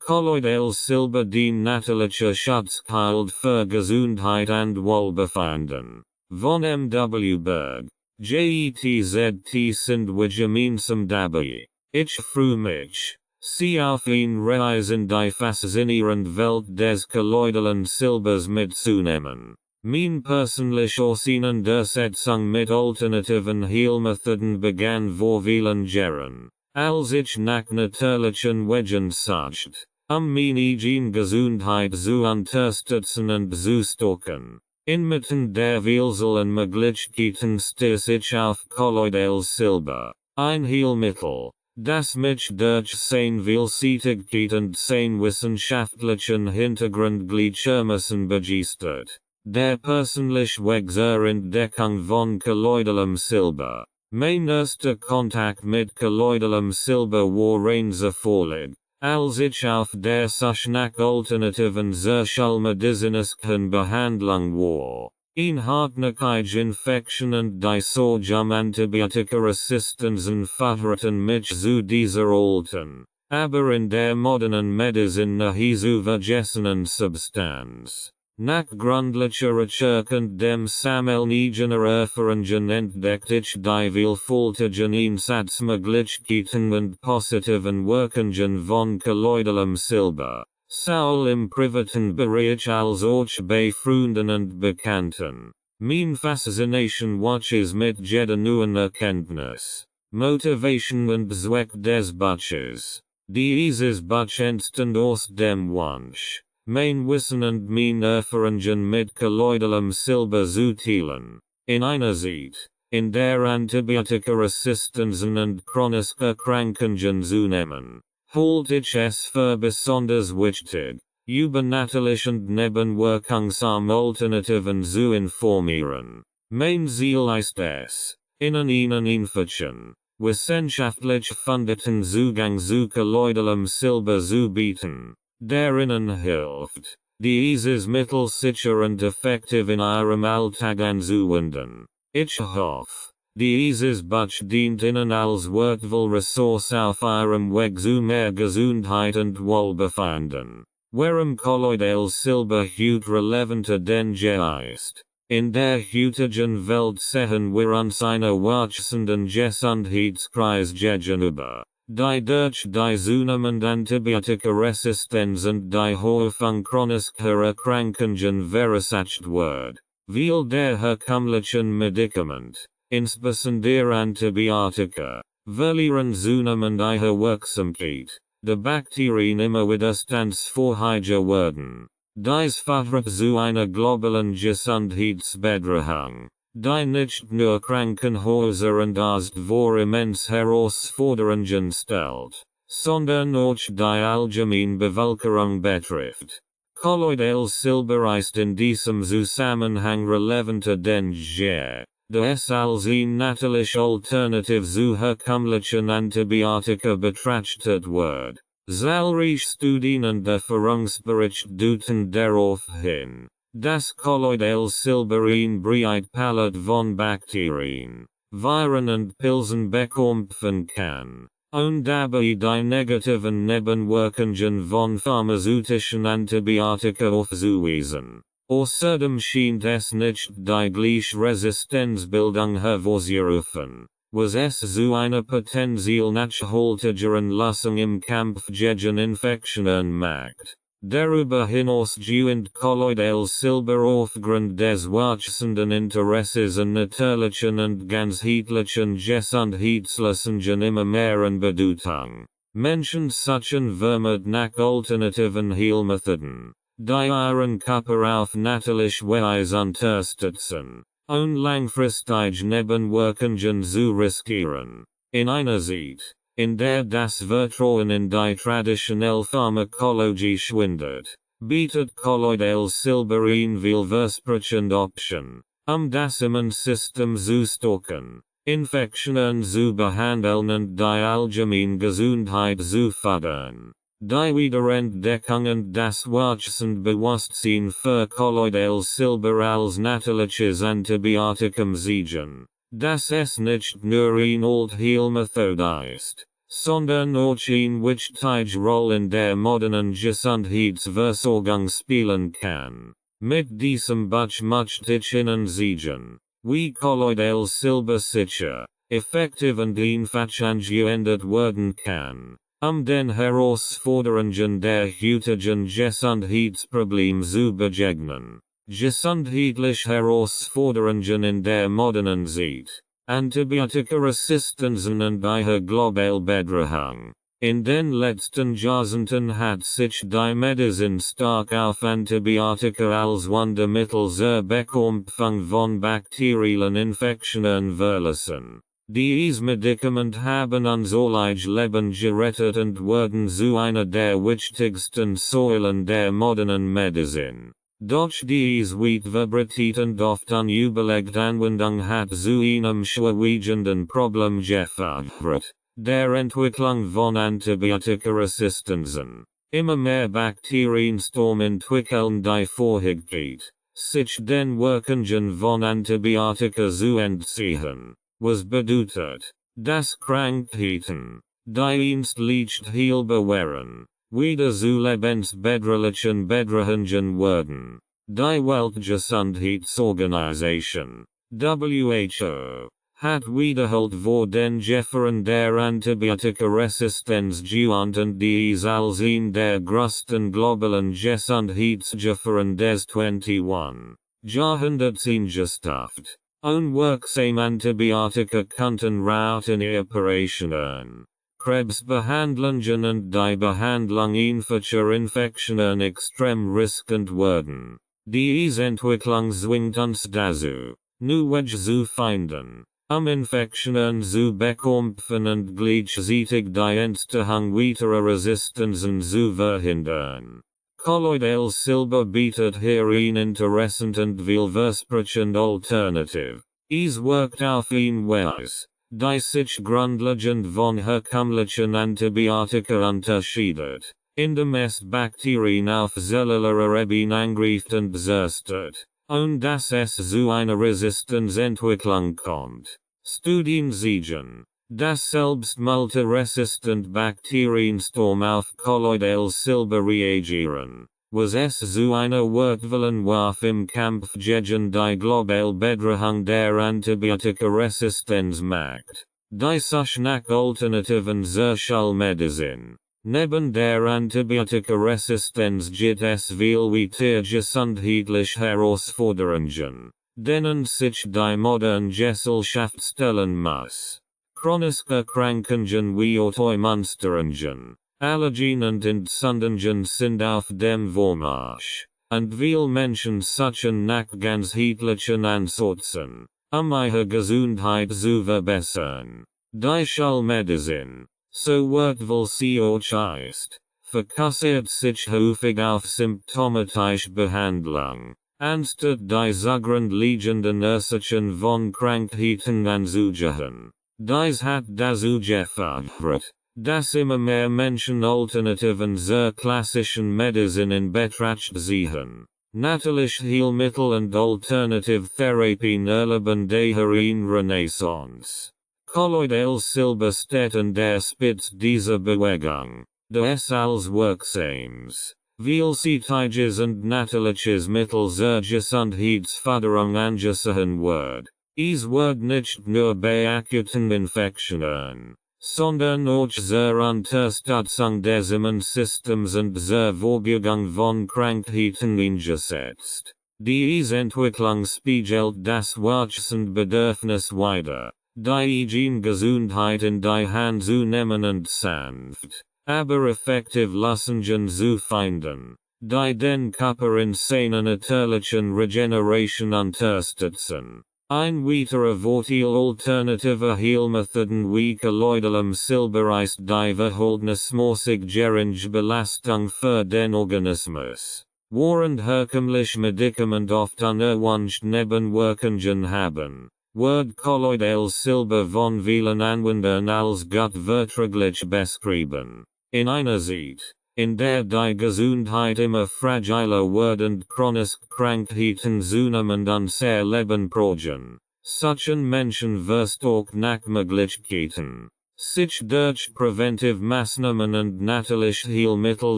Kolloidales Silber den natürliche Schutzschild für Gesundheit und Wohlbefinden. Von M.W. Berg. JETZT sind wir gemeinsam dabei. Ich freue mich, Sie auf ein Reis in die faszinierende Welt des kolloidalen Silbers mitzunehmen. Mein persönlich Auseinandersetzung mit alternativen Heilmethoden begann vor vielen Jahren, als ich nach natürlichen Wegen suchte, meine eigene Gesundheit zu unterstützen und zu stärken. Inmitten der vielen Möglichkeiten stieß ich auf Kolloidales Silber, ein Heilmittel, das mich durch sein Vielseitigkeit und sein wissenschaftlichen Hintergrund gleichermaßen begeistert. Der persönliche Weg zur Entdeckung von kolloidalem Silber. Mein erster Kontakt mit kolloidalem Silber war ein Zufall, als ich auf der Suche nach alternativen schulmedizinischen Behandlung war. Ein Hartnäckigkeitsinfektion und die Sorge Antibiotikaresistenzen förderten mich zu dieser alten, aber in der modernen Medizin nahe zu vergessenen Substanz. Nach gründlicher Recherche und dem Sammeln eigener Erfahrungen entdeckte ich die vielfältigen Einsatzmöglichkeiten und positiven Wirkungen von kolloidalem Silber, sowohl im privaten Bereich als auch bei Freunden und Bekannten. Mein Faszination wuchs mit jeder neuen Erkenntnis, Motivation und Zweck des Buches. Dieses Buch entstand aus dem Wunsch, mein Wissen und mein Erfahrungen mit kolloidalem Silber zu teilen. In einer Zeit, in der Antibiotikaresistenzen und chronische Erkrankungen zunehmen, hielt ich es für besonders wichtig, über natürliche und nebenwirkungsarme Alternativen zu informieren. Mein Ziel ist es, Ihnen einfachen, wissenschaftlich fundierten Zugang zu kolloidalem Silber zu bieten, der Ihnen hilft, dieses Mittel sicher und effektiv in Ihrem Alltag anzuwenden. Ich hoffe, dieses Buch dient Ihnen als wertvolle Ressource auf Ihrem Weg zu mehr Gesundheit und Wohlbefinden. Warum kolloidales Silber heute relevanter denn je ist. In der heutigen Welt sehen wir uns einer wachsenden Gesundheitskrise gegenüber, die durch die zunehmende Antibiotikaresistenz und die Häufung chronischer Erkrankungen verursacht wird. Weil der herkömmlichen Medikament, insbesondere Antibiotika, verlieren zunehmend ihre Wirksamkeit. Die Bakterien immer widerstandsfähiger werden. Dies führt zu einer globalen Gesundheitsbedrohung, die nicht nur Krankenhäuser und Arzt vor immens Herausforderungen stellt, sondern auch die allgemeine Bevölkerung betrifft. Kolloidales Silber ist in diesem Zusammenhang relevanter denn je, da es als ein natürliches Alternativ zu herkömmlichen Antibiotika betrachtet wird. Zahlreiche Studien und Erfahrungsberichte deuten darauf hin, dass kolloidales Silber ein breit Palette von Bakterien, Viren und Pilzen bekämpfen kann, und dabei die negativen Nebenwirkungen von pharmazeutischen Antibiotika aufzuweisen. Außerdem scheint es nicht die gleiche Resistenzbildung hervorzurufen, was es zu einer potenziell nachhaltigeren Lösung im Kampf gegen Infektionen macht. Darüber hinaus dient kolloidales Silber aufgrund des wachsenden Interesses an natürlichen und ganzheitlichen Gesundheitslösungen immer mehr an Bedeutung. Menschen suchen vermehrt nach alternativen Heilmethoden, die ihren Körper auf natürliche Weise unterstützen, ohne langfristig Nebenwirkungen zu riskieren. In einer Zeit, in der das Vertrauen in die traditionelle Pharmakologie schwindet, bietet kolloidales Silber eine vielversprechende Option, das Immunsystem zu stärken, Infektionen zu behandeln und die allgemeine Gesundheit zu fördern. Die Wiederentdeckung und das wachsende Bewusstsein für kolloidales Silber als natürliches Antibiotikum zeigen, dass es nicht nur ein Altheilmethode ist, sondern auch in wichtige Rolle in der modernen Gesundheitsversorgung spielen kann. Mit diesem Buch möchte ich Ihnen zeigen, wie Kolloidales Silber sicher, effektiv und einfach angewendet werden kann, den Herausforderungen der heutigen Gesundheitsprobleme zu begegnen. Gesundheitliche Herausforderungen in der modernen Zeit. Antibiotikaresistenzen und ihre globale Bedrohung. In den letzten Jahrzehnten hat sich die Medizin stark auf Antibiotika als Wundermittel zur Bekämpfung von bakteriellen Infektionen verlassen. Diese Medikamente haben unser Leben gerettet und wurden zu einer der wichtigsten Säulen der modernen Medizin. Doch diese weit verbreitet und oft unüberlegte Anwendung hat zu einem schwerwiegenden Problem geführt, der Entwicklung von Antibiotikaresistenzen. Immer mehr Bakterienstorm entwickeln die Fähigkeit, sich den Wirkungen von Antibiotika zu entziehen, was bedeutet, dass Krankheiten, die einst leicht heilbar wären, wieder zu lebensbedrohlichen Bedrohungen werden. Die Weltgesundheitsorganisation, WHO, hat wiederholt vor den Gefahren der Antibiotikaresistenz gewarnt und dies als eine der größten globalen Gesundheitsgefahren des 21. Jahrhunderts eingestuft. Unwirksame Antibiotika könnten Routen Operationen, Krebsbehandlungen und die Behandlung einfacher Infektionen extrem riskant werden. Diese Entwicklung zwingt uns dazu, neue zu finden, Infektionen zu bekämpfen und gleichzeitig die Entstehung weiterer Resistenzen zu verhindern. Kolloidales Silber bietet hier ein interessant und vielversprechend Alternativ. Es wirkt auf ein Weise, die sich grundlegend von herkömmlichen Antibiotika unterscheidet, indem es Bakterien auf zellularer Ebene angreift und bezirstet, und dass es zu einer Resistenzentwicklung kommt. Studien zeigen, dass selbst multiresistent Bakterienstorm auf Kolloidales Silber reagieren, was es zu einer wertvollen Waffe im Kampf gegen die globale Bedrohung der Antibiotikaresistenz macht. Die Suche nach Alternativen zur Schulmedizin. Neben der Antibiotikaresistenz gibt es viel weitere gesundheitliche Herausforderungen, denen sich die moderne Gesellschaft stellen muss. Chronische Erkrankungen wie Autoimmunstörungen, Allergien und Entzündungen sind auf dem Vormarsch, und viele Menschen suchen nach ganzheitlichen Ansätzen, ihre Gesundheit zu verbessern. Die Schulmedizin, so wertvoll sie auch ist, fokussiert sich häufig auf symptomatische Behandlung, anstatt die zugrundliegenden Ursachen von Krankheiten anzugehen. Dies hat dazu geführt, dass immer mehr Menschen Alternativen zur klassischen Medizin in Betracht ziehen. Natürliche Heilmittel und Alternativtherapien erleben daher eine Renaissance. Kolloidales Silber steht an der Spitze dieser Bewegung, da es als wirksames, vielseitiges und natürliches Mittel zur Gesundheitsförderung angesehen wird. Es wird nicht nur bei akuten Infektionen, sondern auch zur Unterstützung des Immunsystems und zur Vorbeugung von Krankheiten eingesetzt. Diese Entwicklung spiegelt das wachsende Bedürfnis wider, die Gesundheit in die Hand zu nehmen und sanft, aber effektiv Lösungen zu finden, die den Körper in seiner natürlichen Regeneration unterstützen. Ein weiterer Vorteil alternativer Heilmethoden wie Kolloidalem Silber ist die verhältnismäßig geringe Belastung für den Organismus. Während herkömmliche Medikamente oft unerwünschte Nebenwirkungen haben, wird Kolloidales Silber von vielen Anwendern als gutverträglich beschrieben. In einer Zeit, in der die Gesundheit immer fragiler wird und chronische Krankheiten zunehmend unser Leben prägen, suchen Menschen verstärkt nach Möglichkeiten, sich durch preventive Maßnahmen und natürliche Heilmittel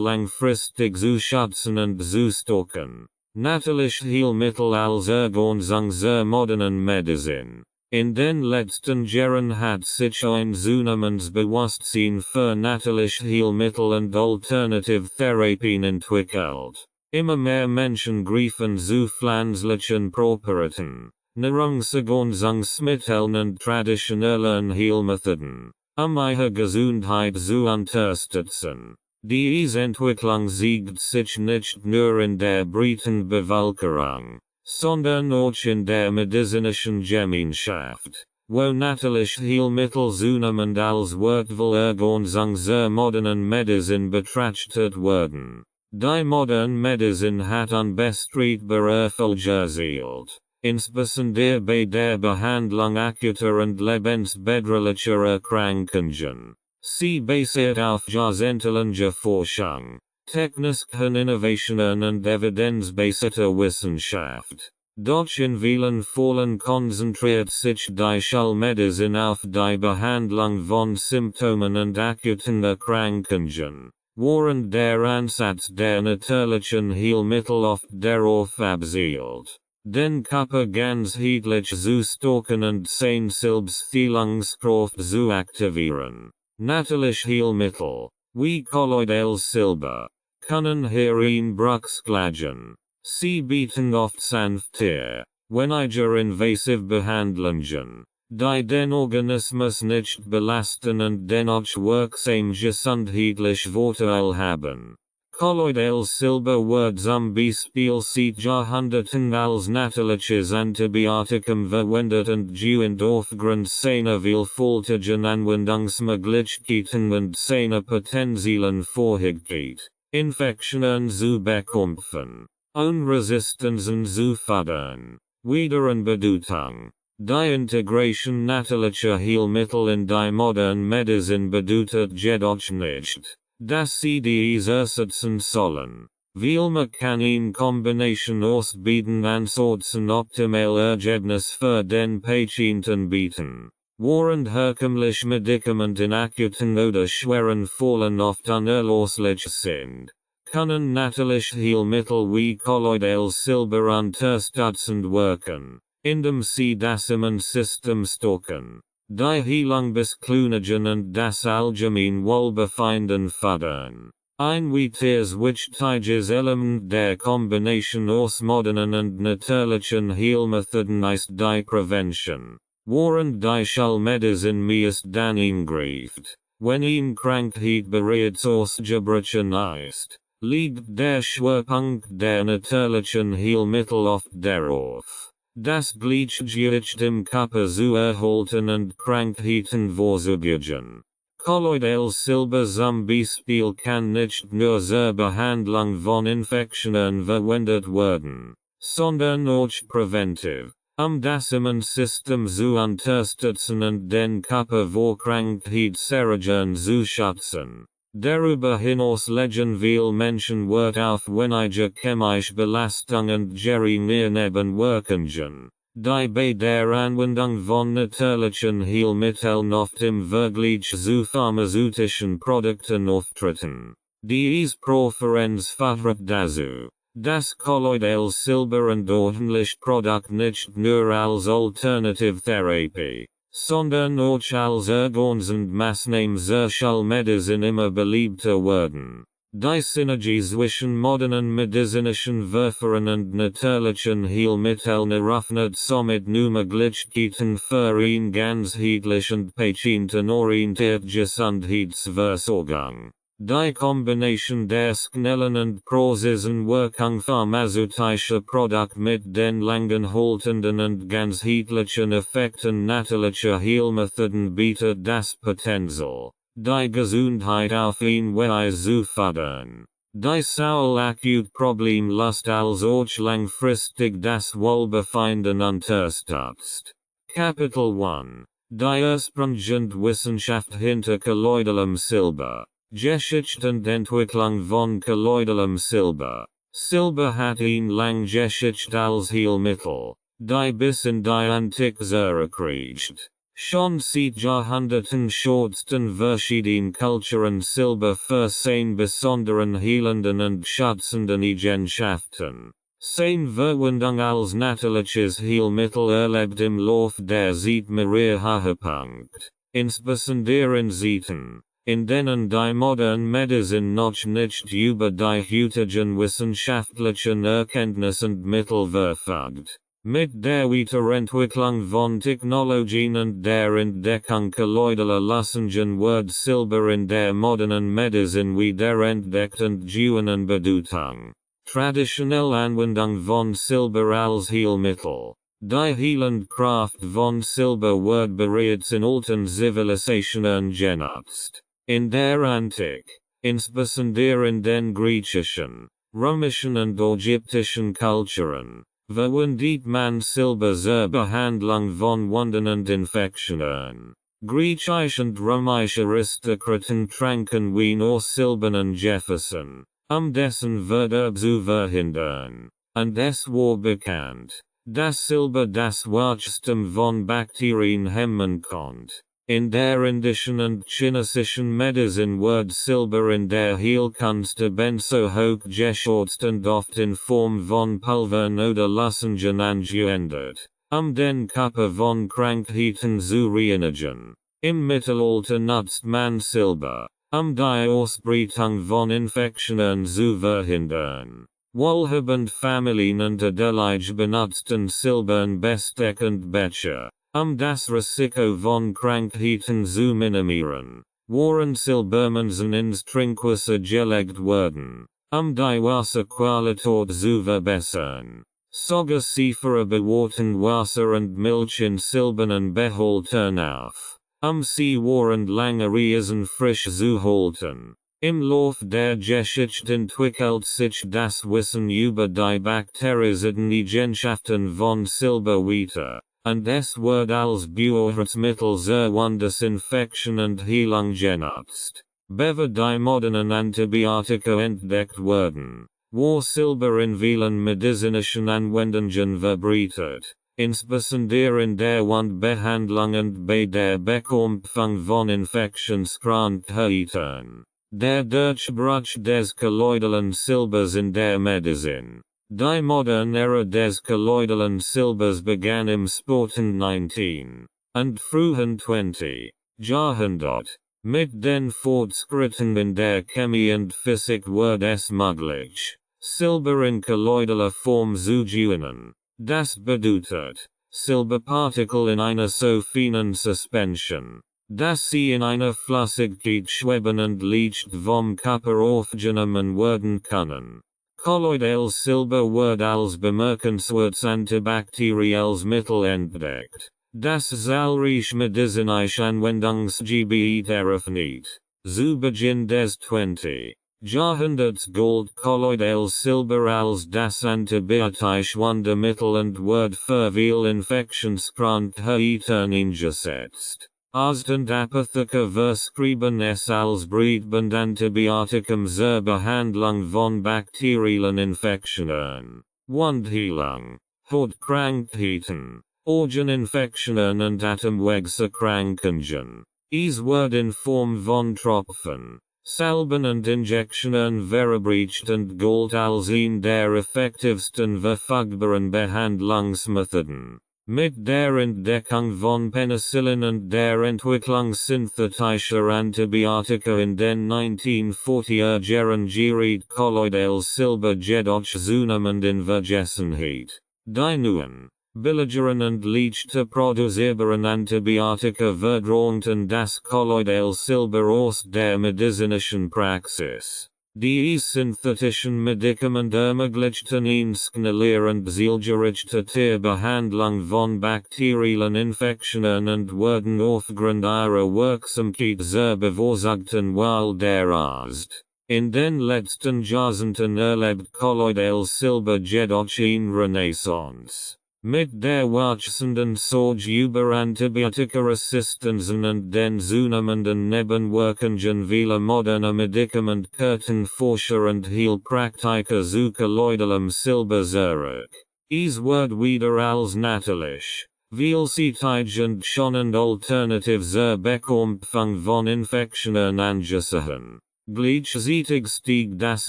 langfristig zu schützen und zu stoppen. Natürliche Heilmittel als Ergänzung zur modernen Medizin. In den letzten Jahren hat sich ein zunehmendes Bewusstsein für natürliche Heilmittel und Alternative Therapien entwickelt. Immer mehr Menschen greifen zu pflanzlichen Präparaten, Nahrungsergänzungsmitteln und traditionellen Heilmethoden, ihre Gesundheit zu unterstützen. Diese Entwicklung zeigt sich nicht nur in der breiten Bevölkerung, sondern auch in der medizinischen Gemeinschaft, wo natürliche Heilmittel zunehmend als wertvolle Ergänzung zur modernen Medizin betrachtet werden. Die moderne Medizin hat unbestreitbare Erfolge erzielt, insbesondere bei der Behandlung akuter und lebensbedrohlicher Erkrankungen. Sie basiert auf jahrzehntelange Forschung, technischen Innovationen und evidenzbasierter Wissenschaft. Doch in vielen Fällen konzentriert sich die Schulmedizin auf die Behandlung von Symptomen und akuten Erkrankungen, während der Ansatz der natürlichen Heilmittel oft darauf abzielt, den Körper ganzheitlich zu stärken und seine Selbstheilungskraft zu aktivieren. Natürliche Heilmittel, wie Kolloidales Silber, können hierin berücksichtigen. Sie bieten oft sanfte, weniger invasive Behandlungen, die den Organismus nicht belasten und dennoch wirksam gesundheitlich Vorteil haben. Kolloidales Silber wird zum Beispiel seit Jahrhunderten als natürliches Antibiotikum verwendet und dient aufgrund seiner vielfältigen Anwendungsmöglichkeiten und seiner potenziellen Fähigkeit, Infektionen zu bekämpfen, Unresistenzen zu fördern. Wiederum Bedeutung. Die Integration natürlicher Heilmittel in die moderne Medizin bedeutet jedoch nicht, dass sie dies ersetzen sollen. Vielmehr kann eine Kombination aus beiden Ansätzen optimale Ergebnisse für den Patienten bieten. Während herkömmliche Medikamente in akuten oder schweren Fällen oft unerlässlich sind, können natürliche Heilmittel wie Kolloidales Silber unterstützend wirken, indem sie das Immunsystem stärken, die Heilung beschleunigen und das allgemeine Wohlbefinden fördern. Ein weiteres wichtiges Element der Kombination aus modernen und natürlichen Heilmethoden ist die Prävention. Während die Schulmedizin meist dann eingreift, wenn eine Krankheit bereits ausgebrochen ist, liegt der Schwerpunkt der natürlichen Heilmittel oft darauf, das Gleichgewicht im Körper zu erhalten und Krankheiten vorzubeugen. Kolloidales Silber zum Beispiel kann nicht nur zur Behandlung von Infektionen verwendet werden, sondern auch präventiv, das Immunsystem zu unterstützen und den Körper vor Krankheitserregern zu schützen. Darüber hinaus legen viele Menschen Wert auf wenige chemische Belastung und geringe Nebenwirkungen, die bei der Anwendung von natürlichen Heilmitteln oft im Vergleich zu pharmazeutischen Produkten auftreten. Diese Präferenz führt dazu, dass Kolloidales Silber ein ordentliches Produkt nicht nur als Alternative Therapie, sondern auch als ergänzende Maßnahme zur Schulmedizin immer beliebter werden. Die Synergie zwischen modernen medizinischen Verfahren und natürlichen Heilmitteln eröffnet somit neue Möglichkeiten für eine ganzheitlich und patientenorientierte Gesundheitsversorgung. Die Kombination der schnellen und präzisen Wirkung pharmazeutischer Produkte mit den langanhaltenden und ganzheitlichen Effekten natürlicher Heilmethoden bietet das Potenzial, die Gesundheit auf eine Weise zu fördern, die sowohl akut problemlos als auch langfristig das Wohlbefinden unterstützt. Kapitel 1. Die Ursprung und Wissenschaft hinter Kolloidalem Silber. Geschichte und Entwicklung von Kolloidalem Silber. Silber hat eine lange Geschichte als Heilmittel, die bis in die Antike zurückreicht. Schon seit Jahrhunderten schützten verschiedene Kulturen Silber für seine besonderen heilenden und schützenden Eigenschaften. Seine Verwendung als natürliches Heilmittel erlebt im Lauf der Zeit mehrere Höhepunkte, insbesondere in Zeiten, in denen die moderne Medizin noch nicht über die heutigen wissenschaftlichen Erkenntnisse und Mittel verfügt. Mit der Weiterentwicklung von Technologien und der Entdeckung kolloidaler Lösungen wird Silber in der modernen Medizin wiederentdeckt und gewinnt Bedeutung. Traditionelle Anwendung von Silber als Heilmittel. Die heilende Kraft von Silber wird bereits in alten Zivilisationen genutzt. In der Antike, insbesondere in den griechischen, römischen und ägyptischen Kulturen, verwendet man Silber zur Behandlung von Wunden und Infektionen. Griechische und römische Aristokraten tranken Wein aus silbernen Gefäßen, dessen Verderb zu verhindern. Und es war bekannt, dass Silber das Wachstum von Bakterien hemmen konnte. In der indischen und chinesischen Medizin wird Silber in der Heilkunst ebenso hoch geschätzt und oft in Form von Pulvern oder Lösungen angewendet, den Körper von Krankheiten zu reinigen. Im Mittelalter nutzt man Silber, die Ausbreitung von Infektionen zu verhindern. Wohlhabende Familien und Adelige benutzten silberne Besteck und Becher, das Risiko von Krankheiten zu minimieren. Waren Silbermünzen ins Trinkwasser gelegt worden, die Wasserqualität zu verbessern. Sogar sie verbewahrten Wasser und Milch in silbernen Behältern auf, sie waren lange Reisen frisch zu halten. Im Lauf der Geschichte entwickelt sich das Wissen über die bakteriellen Eigenschaften von Silber weiter, und es wird als Behandlungsmittel zur Desinfektion und Heilung genutzt. Bevor die modernen Antibiotika entdeckt wurden, war Silber in vielen medizinischen Anwendungen verbreitet, insbesondere in der Wundbehandlung und bei der Bekämpfung von Infektionskrankheiten. Der Durchbruch des kolloidalen Silbers in der Medizin. Die moderne Ära des kolloidalen Silbers begann im späten 19. und frühen 20. Jahrhundert. Mit den Fortschritten in der Chemie und Physik wird es möglich, Silber in kolloidaler Form zu gewinnen. Das bedeutet, Silberpartikel in einer so feinen Suspension, dass sie in einer Flüssigkeit schweben und leicht vom Körper aufgenommen werden können. Kolloidales Silber wird als bemerkenswertes antibakterielles Mittel entdeckt, das zahlreiche medizinische Anwendungsgebiete eröffnet. Zu Beginn des 20. Jahrhunderts galt Kolloidales Silber als das antibiotische Wundermittel und wird für viele Infektionskrankheiten eingesetzt. Und Apotheker verschrieben es als Breitband Antibiotikum zur Behandlung von bakteriellen Infektionen, Wundheilung, Hautkrankheiten, Organinfektionen und Atemwegserkrankungen. Es wird in Form von Tropfen, Salben und Injektionen verabreicht und galt als eine der effektivsten verfügbaren Behandlungsmethoden. Mit der Entdeckung von Penicillin und der Entwicklung synthetischer Antibiotika in den 1940er Jahren geriet kolloidales Silber jedoch zunehmend in Vergessenheit. Die neuen, billigeren und leichter produzierbaren Antibiotika verdrängten das kolloidales Silber aus der medizinischen Praxis. Die synthetischen Medikamente ermöglichten eine schnellere und zielgerichtete Behandlung von bakteriellen Infektionen und wurden aufgrund ihrer Wirksamkeit sehr bevorzugt, weil der Arzt. In den letzten Jahrzehnten erlebt kolloidales Silber jedoch eine Renaissance. Mit der wachsenden Sorge über Antibiotikaresistenzen und den zunehmenden Nebenwirkungen vieler moderner Medikamente kehrten Forscher und Heilpraktiker zu kolloidalem Silber zurück. Es wird wieder als natürlich, Vielzeitig schon und alternativ zur Bekämpfung von Infektionen angesehen. Gleichzeitig stieg das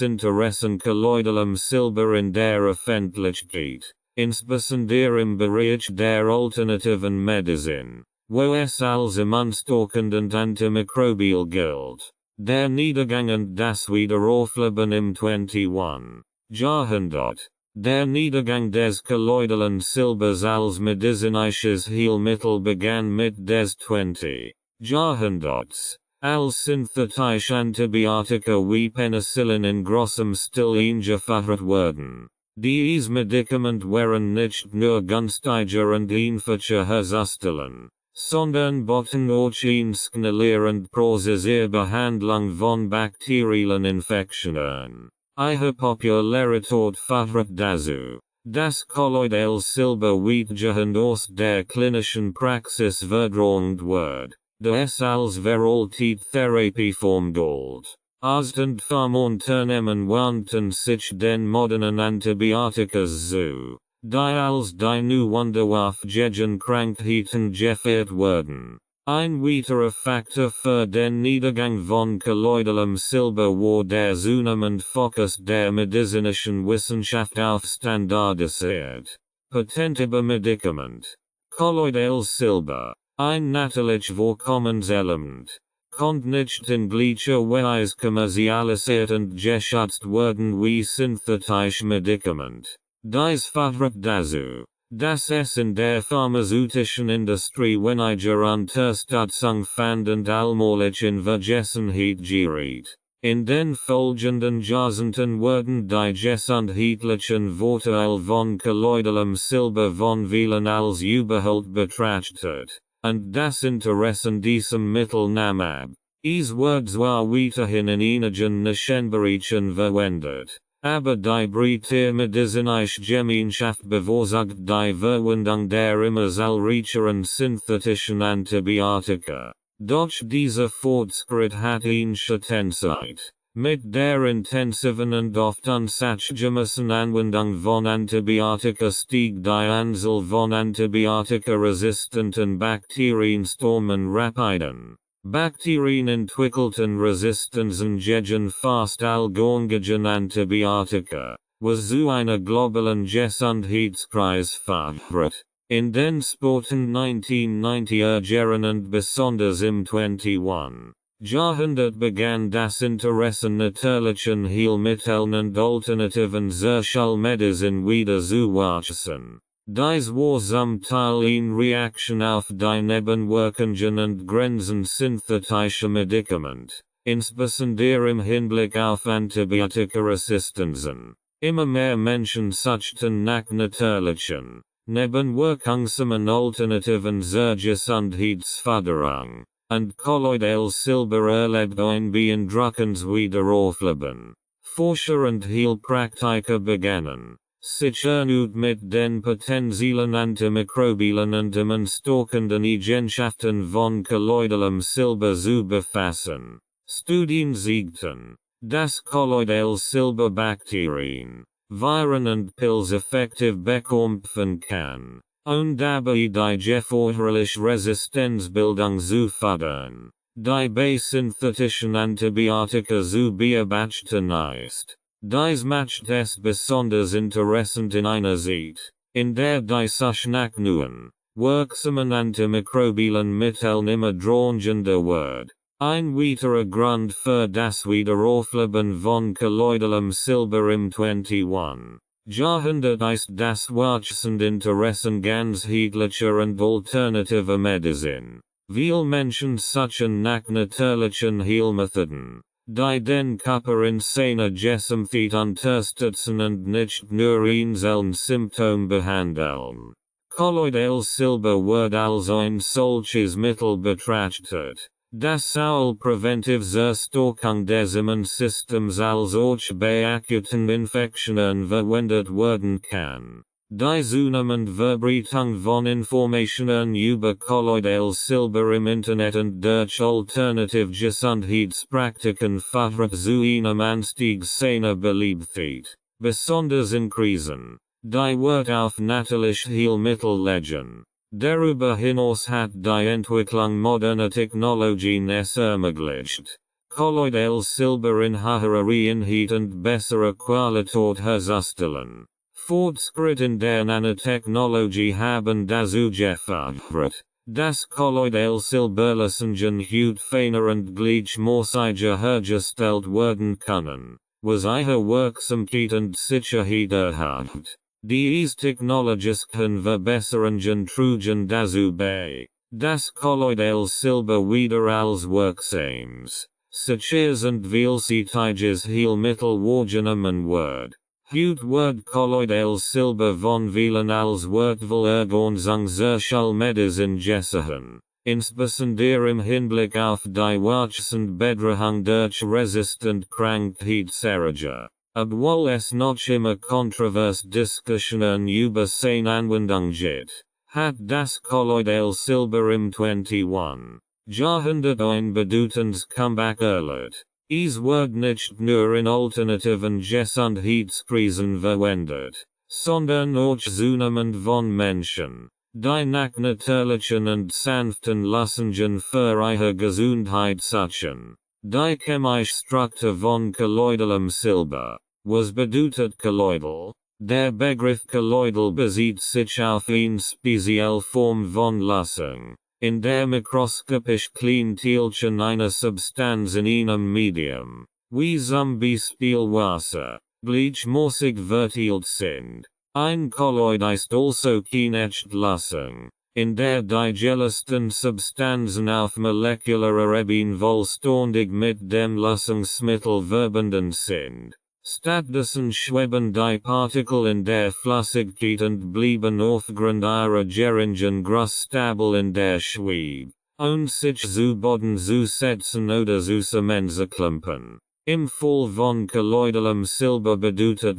Interesse an kolloidalem Silber in der Öffentlichkeit, insbesondere im Bereich der alternativen Medizin, wo es als immunstockend und antimikrobiell gilt. Der Niedergang und das Wiederaufleben im 21. Jahrhundert. Der Niedergang des kolloidalen Silbers als medizinisches Heilmittel begann mit des 20. Jahrhunderts. Als synthetische Antibiotika wie Penicillin in grossem Stil eingefordert wurden. Dies Medikament waren nicht nur günstiger und einfacher herzustellen, sondern boten auch eine schnellere Prozessierbehandlung von bakteriellen Infektionen. Ihre Popularität führt dazu, dass kolloidales Silber weitgehend aus der klinischen Praxis verdrängt wird. Es als Verhaltenstherapieform gilt. Ausdend vom Unternehmen wandten sich den modernen Antibiotika zu, die als die nu Wunderwaffe gegen Krankheiten gefeiert wurden. Ein weiterer Faktor für den Niedergang von kolloidalem Silber war der zunehmende Fokus der medizinischen Wissenschaft auf standardisiert, patentable Medikament. Kolloidales Silber. Ein natürlich Vorkommenselement, konnte nicht in gleicher Weise kommerzialisiert und geschätzt werden wie synthetische Medikament. Dies führt dazu, dass es in der pharmazeutischen Industrie weniger Unterstützung fand und allmählich in Vergessenheit geriet. In den folgenden Jahrzehnten wurden die gesundheitlichen Vorteile von kolloidalem Silber von vielen als überholt betrachtet. Und das Interesse an diesem Mittel nahm ab. Es wird zwar weiterhin in einigen Nischenbereichen verwendet, aber die breite medizinische Gemeinschaft bevorzugt die Verwendung der immer zahlreicheren synthetischen Antibiotika. Doch dieser Fortschritt hat ähnliche Tenzeit. Mit der intensiven und oft unsachgemäßen Anwendung von Antibiotika stieg die Anzahl von antibiotikaresistenten Bakterienstormen rapiden. Bakterien entwickelten Resistenzen gegen fast all gängigen Antibiotika, was zu einer globalen Gesundheitskrise führt. In den späten 1990er Jahren und besonders im 21. Jahrhundert begann das Interesse an natürlichen Heilmitteln und alternativen Sozialmedizin wieder zu wachsen. Dies war zum Teil in Reaktion auf die Nebenwirkungen und Grenzen synthetischer Medikamente, insbesondere im Hinblick auf Antibiotikaresistenzen. Immer mehr Menschen suchten nach natürlichen, nebenwirkungsarmen Alternativen zur Gesundheitsförderung. Und kolloidales Silber erlebt ein beeindruckendes Wiederaufleben. Forscher und Heilpraktiker begannen, sich erneut mit den potenziellen antimikrobiellen und immunstockenden Eigenschaften von kolloidalem Silber zu befassen. Studien zeigten, dass kolloidales Silber Bakterien, Viren und Pilze effektiv bekämpfen kann. Und dabei die gefährliche Resistenzbildung zu fördern, die bei synthetischen Antibiotika zu beobachten ist. Dies macht es besonders interessant in einer Zeit, in der die Suche nach neuen, wirksamen antimikrobiellen Mitteln immer drängender wird. Ein weiterer Grund für das Wiederaufleben von kolloidalem Silber im 21. Jahrhundert ist das wachsende Interesse an ganzheitlicher und alternativer Medizin. Viele Menschen suchen nach natürlichen Heilmethoden, die den Körper in seiner Gesundheit unterstützen und nicht nur einzelne Symptome behandeln. Kolloidales Silber wird als ein solches Mittel betrachtet, das sowohl präventiv zur Stärkung des Immunsystems als auch bei akuten Infektionen verwendet werden kann. Die zunehmende Verbreitung von Informationen über kolloidales Silber im Internet und durch alternative Gesundheitspraktiken führt zu einem Anstieg seiner Beliebtheit, besonders in Krisen. Die Wert auf natürliche Heilmittel legen. Darüber hinaus hat die Entwicklung moderner Technologien es ermöglicht, Kolloidales Silber in höherer Einheit und besserer Qualität herzustellen. Fortschritt in der Nanotechnologie haben dazu geführt, dass Kolloidales Silberlösungen heute feiner und gleichmäßiger hergestellt werden können, was ihre Wirksamkeit und Sicherheit erhöht. Diese technologischen Verbesserungen trugen dazu bei, dass Kolloidales Silber wieder als wirksames, sicheres und vielseitiges Heilmittel wahrgenommen wird. Heute wird Kolloidales Silber von vielen als wertvoll Ergänzung zur Schulmedizin gesehen, insbesondere im Hinblick auf die wachsende Bedrohung durch resistent Krankheitserreger. Obwohl es noch immer kontroverse Diskussionen über seine Anwendung gibt, hat das Kolloidales Silber im 21. Jahrhundert ein bedeutendes Comeback erlebt. Es wird nicht nur in alternativen Gesundheitskrisen verwendet, sondern auch zunehmend von Menschen, die nach natürlichen und sanften Lösungen für ihre Gesundheit suchen. Die chemische Struktur von kolloidalem Silber, was bedeutet kolloidal? Der Begriff kolloidal bezieht sich auf eine spezielle Form von Lösung, in der mikroskopisch kleine Teilchen einer Substanz in einem Medium, wie zum Beispiel Wasser, gleichmäßig verteilt sind. Ein Kolloid ist also keine echte Lösung, in der die gelösten Substanzen auf molekularer Ebene vollständig mit dem Lösungsmittel verbunden sind. Stattdessen schweben die Partikel in der Flüssigkeit und bleiben aufgrund ihrer geringen Größe stabil in der Schwebe, ohne sich zu Boden zu setzen oder zu zusammenzuklumpen. Im Fall von kolloidalem Silber bedeutet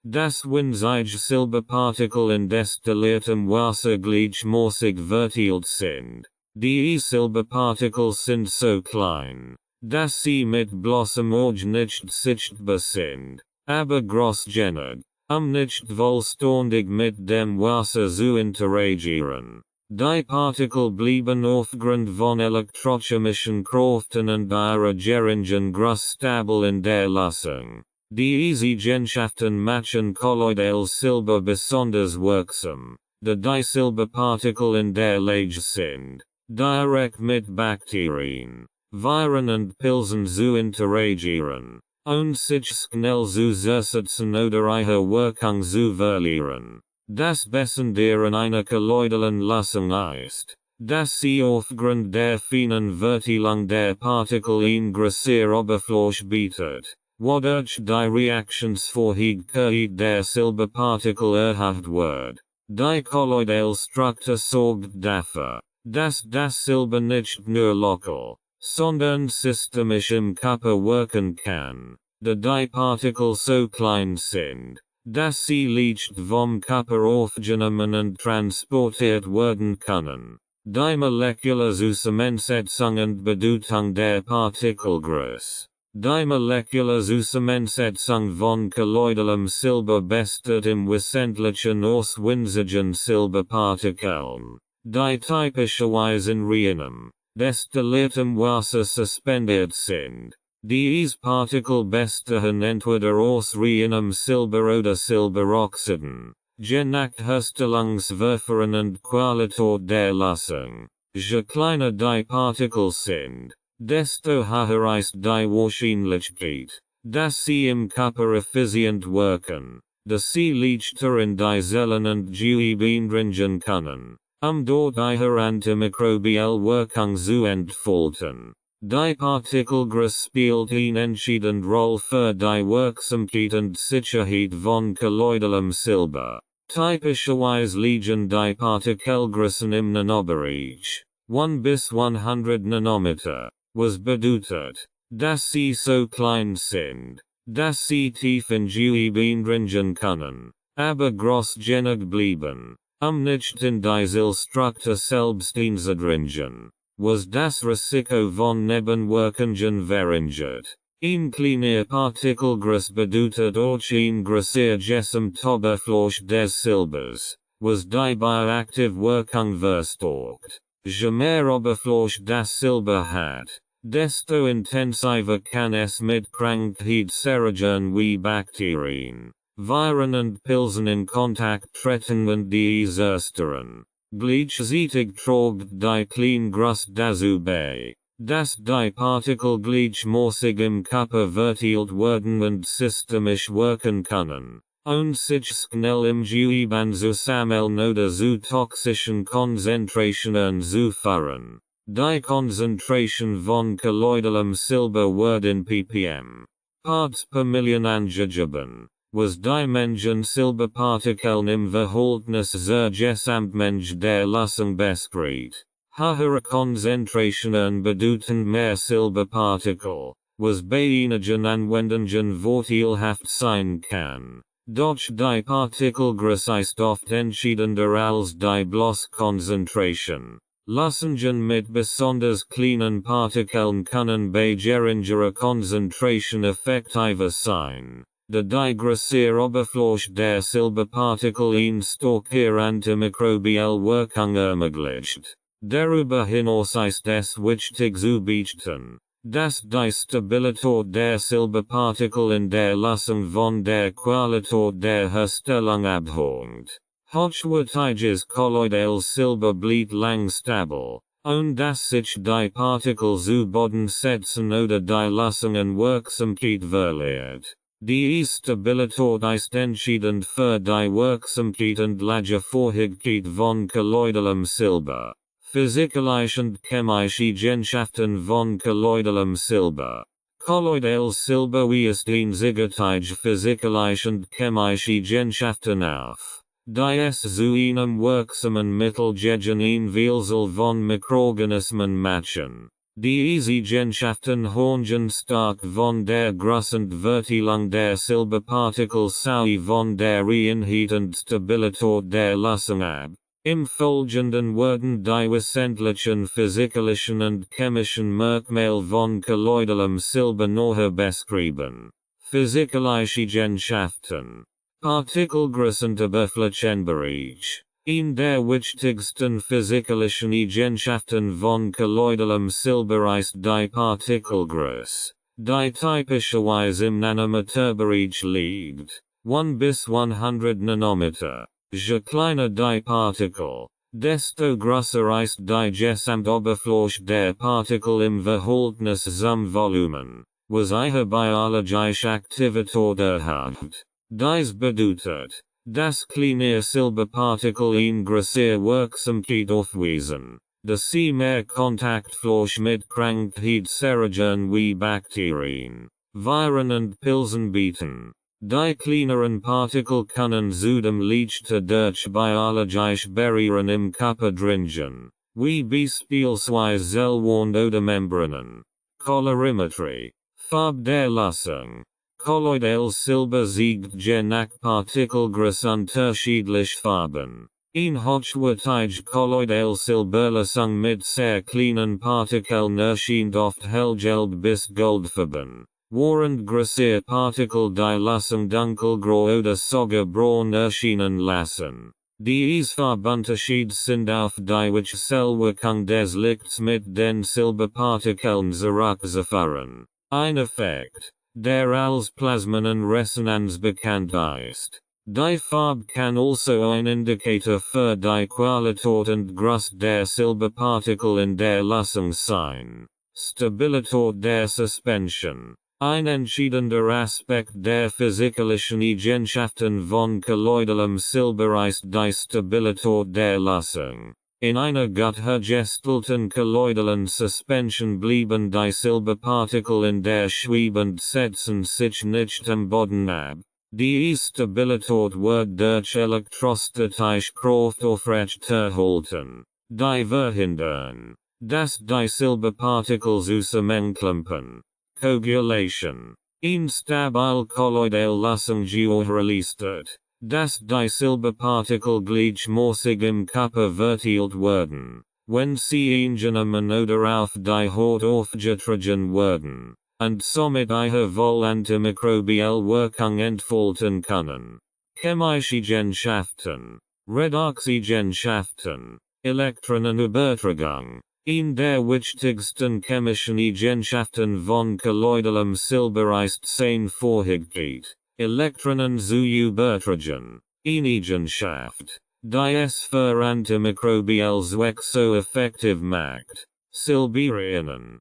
das winzige Silberpartikel in destilliertem Wasser gleichmäßig verteilt sind. Die Silberpartikel sind so klein, dass sie mit bloßem Auge nicht sichtbar sind, aber groß genug, nicht vollständig mit dem Wasser zu interagieren. Die Partikel bleiben aufgrund von elektrochemischen Kräften und ihrer geringen Größe stabil in der Lösung. Diese Eigenschaften machen Kolloidales Silber besonders wirksam, da die Silberpartikel in der Lage sind, direkt mit Bakterien, Viren und Pilzen zu interagieren, ohne sich schnell zu zersetzen oder ihre Wirkung zu verlieren. Das Besondere einer kolloidalen Lösung ist, dass sie aufgrund der feinen Verteilung der Partikel eine größere Oberfläche bietet, wodurch die Reaktionsfähigkeit der Silberpartikel erhöht wird. Die Kolloidales Struktur sorgt dafür, dass das Silber nicht nur lokal, sondern systemisch im Körper wirken kann, da die Partikel so klein sind, dass sie leicht vom Körper aufgenommen und transportiert werden können. Die molekulare Zusammensetzung und Bedeutung der Partikelgröße. Die molekulare Zusammensetzung von kolloidalem Silber besteht im Wesentlichen aus winzigen Silberpartikeln, die typischerweise in reinem, destilliertem Wasser suspendiert sind. Diese Partikel bestehen entweder aus reinem Silber oder Silberoxiden, je nach Herstellungsverfahren und Qualität der Lösung. Je kleiner die Partikel sind, desto höher ist die Wahrscheinlichkeit, dass sie im Körper effizient wirken, dass sie leichter in die Zellen und Gewebe eindringen können, dort ihre antimikrobielle Wirkung zu entfalten. Die Partikelgröße spielt eine entscheidende Rolle für die Wirksamkeit und Sicherheit von kolloidalem Silber. Typischerweise liegen die Partikelgrößen im Nanobereich, 1 bis 100 Nanometer, was bedeutet, dass sie so klein sind, dass sie tief in Gewebe eindringen können, aber groß genug bleiben, nicht in die Zellstruktur selbst einzudringen, was das Risiko von Nebenwirkungen verringert. Ein kleiner Partikelgröße bedeutet auch ein größer Gesamtoberfläche des Silbers, was die bioaktive Wirkung verstärkt. Je mehr Oberfläche das Silber hat, desto intensiver kann es mit Krankheit zerrühren wie Bakterien, Viren und Pilzen in Kontakt treten und die zerstören. Gleichzeitig trägt die Kleingrust dazu bei, dass die Partikel gleichmäßig im Körper verteilt werden und systemisch wirken können, und sich schnell im Gewebe zu sammeln oder zu toxischen Konzentrationen zu führen. Die Konzentration von kolloidalem Silber wird in ppm, Parts per Million angegeben, was die Mengen Silberpartikeln im Verhältnis zur Gesamtmenge der Lösung beschreibt. Höhere Konzentrationen bedeuten mehr Silberpartikel, was bei einigen Anwendungen vorteilhaft sein kann. Doch die Partikelgröße ist oft entscheidender als die Bloßkonzentration. Lösungen mit besonders kleinen Partikeln können bei geringerer Konzentration effektiver sein, da die größere Oberfläche der Silberpartikel eine stärkere antimikrobielle Wirkung ermöglicht. Darüber hinaus ist es wichtig zu beachten, dass die Stabilität der Silberpartikel in der Lösung von der Qualität der Herstellung abhängt. Hochwertiges kolloidales Silber bleibt lang stabil, und dass sich die Partikel zu Boden setzen oder die Lösung an Wirksamkeit verliert. Die Stabilität ist entscheidend für die Wirksamkeit und Lagerfähigkeit von kolloidalem Silber. Physikalische und chemische Eigenschaften von kolloidalem Silber. Kolloidales Silber weist einseitig physikalische und chemische Eigenschaften auf, die es zu einem wirksamen Mittel gegen ein Vielzahl von Mikroorganismen machen. Diese Eigenschaften hängen stark von der Größe und Verteilung der Silberpartikel sowie von der Reinheit und Stabilität der Lösung ab. Im Folgenden werden die wesentlichen physikalischen und chemischen Merkmale von kolloidalem Silber näher beschrieben. Physikalische Eigenschaften. Partikelgröße und Oberflächenbereich. Eine der wichtigsten physikalischen Eigenschaften von kolloidalem Silber ist die Partikelgröße, die typischerweise im Nanometerbereich liegt, 1 bis 100 Nanometer. Je kleiner die Partikel, desto größer ist die Gesamtoberfläche der Partikel im Verhältnis zum Volumen, was ihre biologische Aktivität erhöht. Dies bedeutet, dass kleine Silberpartikel eine größere Wirksamkeit aufweisen, da sie mehr Kontaktfläche mit Krankheitserregern wie Bakterien, Viren und Pilzen bieten. Die kleineren Partikel können zudem leichter durch biologische Barrieren im Körper dringen, wie beispielsweise Zellwand oder Membranen. Colorimetrie. Farbe der Lösung. Kolloidales Silber zeigt je nach Partikelgröße unterschiedlich Farben. Ein hochwertige kolloidales Silberlösung mit sehr kleinen Partikeln erscheint oft hellgelb bis goldfarben. Während größere Partikel die Lösung dunkelgrau oder sogar braun erscheinen lassen. Diese Farbunterschiede sind auf die Wechselwirkung des Lichts mit den Silberpartikeln zurückzuführen. Ein Effekt, der als Plasmonenresonanz bekannt ist. Die Farbe kann also ein Indikator für die Qualität und Größe der Silberpartikel in der Lösung sein. Stabilität der Suspension. Ein entscheidender Aspekt der physikalischen Eigenschaften von kolloidalem Silber ist die Stabilität der Lösung. In einer gut hergestellten kolloidalen Suspension bleiben die Silberpartikel in der Schwebe und setzen sich nicht am Boden ab. Die Stabilität wird durch elektrostatische Kraft aufrechterhalten, die verhindern, dass die Silberpartikel zusammenklumpen. Coagulation. Instabil kolloidal Lösung gewährleistet, dass die Silberpartikel gleichmäßig im Körper verteilt werden, wenn sie eingenommen oder auf die Haut aufgetragen werden, und somit ihre wohl antimikrobielle Wirkung entfalten können. Chemische Eigenschaften. Redaktionswissenschaften, Elektronenübertragung, in der wichtigsten chemischen Eigenschaften von kolloidalem Silber ist sein Vorhielt, Elektronen zu übertragen, in Eigenschaft, die es für antimikrobielle Zwecke so effektiv macht. Silberinen,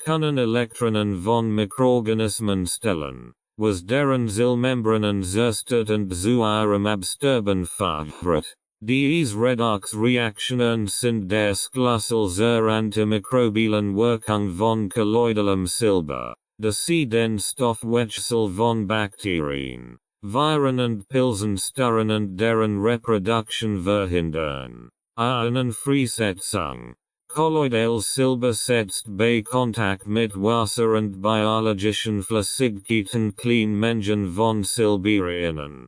können Elektronen von Mikroorganismen stellen, was deren Zellmembranen zerstört und zu ihrem Absterben führt. Diese Redoxreaktionen sind der Schlüssel zur antimikrobiellen Wirkung von kolloidalem Silber, da sie den Stoffwechsel von Bakterien, Viren und Pilzen stören und deren Reproduktion verhindern. Eine Freisetzung. Kolloidales Silber setzt bei Kontakt mit Wasser und biologischen Flüssigkeiten kleine Mengen von Silberinen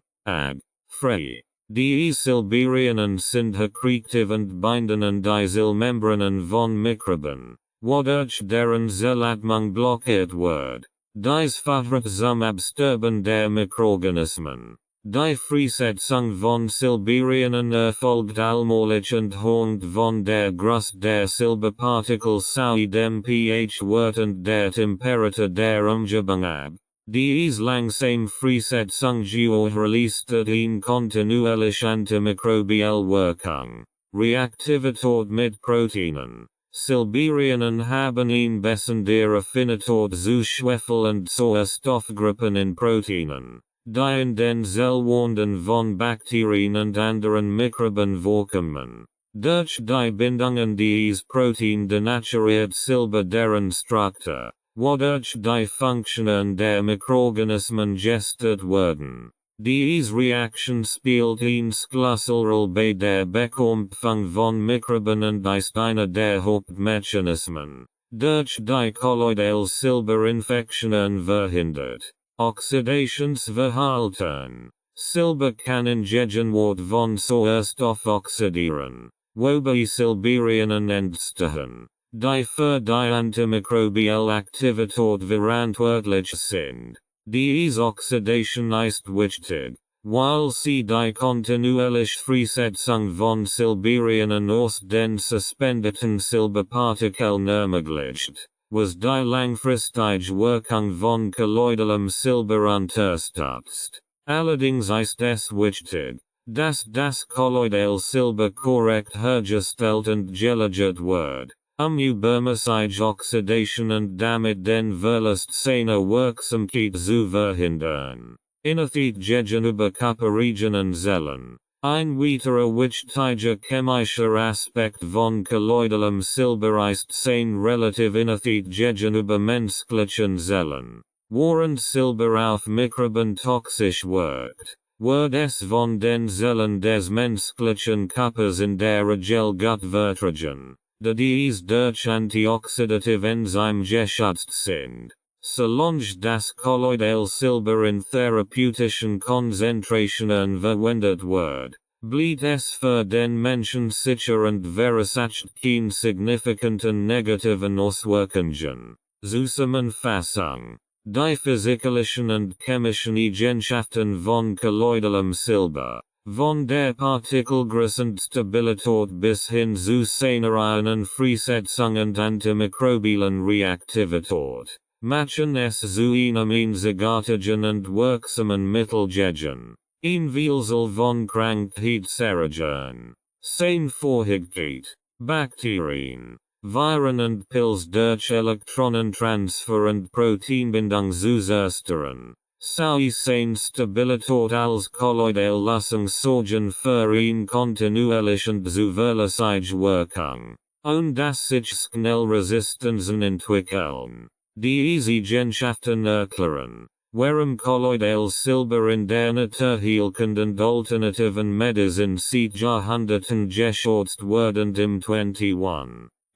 frei. Die Silberinen sind attraktiv und binden an die Zellmembranen von Mikroben, wodurch deren Zellatmung blockiert wird. Dies fördert zum Absterben der Mikroorganismen. Die Freisetzung von Silberinen erfolgt allmählich und hängt von der Größe der Silberpartikel sowie dem pH-Wert und der Temperatur der Umgebung ab. Diese langsame Freisetzung leistet eine kontinuierliche antimikrobielle Wirkung. Reaktivität mit Proteinen. Silberinen haben eine bessere Affinität zu Schwefel und zu Stoffgruppen in Proteinen, die in den Zellwänden von Bakterien und anderen Mikroben vorkommen. Durch die Bindung an dieses Protein denaturiert Silber deren Struktur, wodurch die Funktionen der Mikroorganismen gestört werden. Diese Reaktion spielt eine Schlüsselrolle bei der Bekämpfung von Mikroben und ist einer der Hauptmechanismen, durch die kolloidales Silber Infektionen verhindert. Oxidationsverhalten. Silber kann in Gegenwart von Sauerstoff oxidieren, wobei Silberinen entstehen, die für die antimikrobielle Aktivität verantwortlich sind. Diese Oxidation ist wichtig, weil sie die kontinuierliche Freisetzung von Silberinen aus den suspendeten Silberpartikeln ermöglicht, was die langfristige Wirkung von kolloidalem Silber unterstützt. Allerdings ist es wichtig, dass das kolloidale Silber korrekt hergestellt und gelagert wird, übermäßige Oxidation und damit den Verlust seiner Wirksamkeit zu verhindern. Inhalte gegenüber Körperregionen Zellen. Ein weiterer wichtiger chemischer Aspekt von kolloidalem Silber ist sein Relativinität gegenüber menschlichen Zellen. Während Silber auf Mikroben toxisch wirkt, wird es von den Zellen des menschlichen Körpers in der Regel gut vertragen, da diese durch antioxidative Enzyme geschützt sind. Solange das kolloidale Silber in therapeutischen Konzentrationen verwendet wird, bleibt es für den Menschen sicher und verursacht keine signifikanten negativen Auswirkungen. Zusammenfassung. Die physikalischen und chemischen Eigenschaften von kolloidalem Silber, von der Partikelgröße und Stabilität bis hin zu seiner einen Freisetzung und antimikrobiellen Reaktivität, machen es zu einem einzigartigen und wirksamen Mittel gegen eine Vielzahl von Krankheitserregern. Sein Vorhielt, Bakterien, Viren und Pilze durch Elektronentransfer und Proteinbindung zu zerstören. Sowie sein Stabilität als kolloidal Lösung sorgen für eine kontinuierliche und zuverlässige Wirkung, und dass sich schnell Resistenzen entwickeln. Diese Eigenschaften erklären, warum kolloidales Silber in der naturheilkund und alternativen Medizin seit Jahrhunderten geschätzt wird und im 21.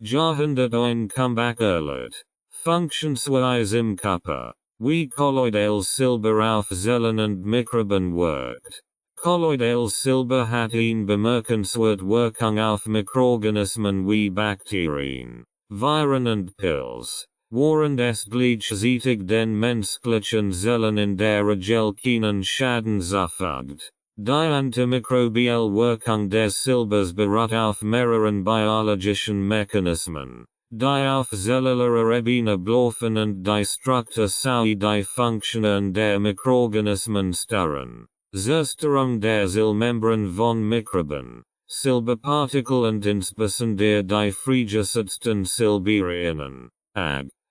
Jahrhundert ein Comeback erlebt. Funktionsweise im Körper, wie kolloidales Silber auf Zellen und Mikroben wirkt. Kolloidales Silber hat eine bemerkenswerte Wirkung auf Mikroorganismen wie Bakterien, Viren und Pilze, während es gleichzeitig den menschlichen Zellen in der Regel keinen Schaden zufügt. Die antimikrobielle Wirkung des Silbers beruht auf mehreren biologischen Mechanismen, die auf zellulärer Ebene belaufen und die Struktur sowie die Funktionen der Mikroorganismen steuern. Zerstörung der Zellmembran von Mikroben, Silberpartikel und insbesondere die freigesetzten Silberionen,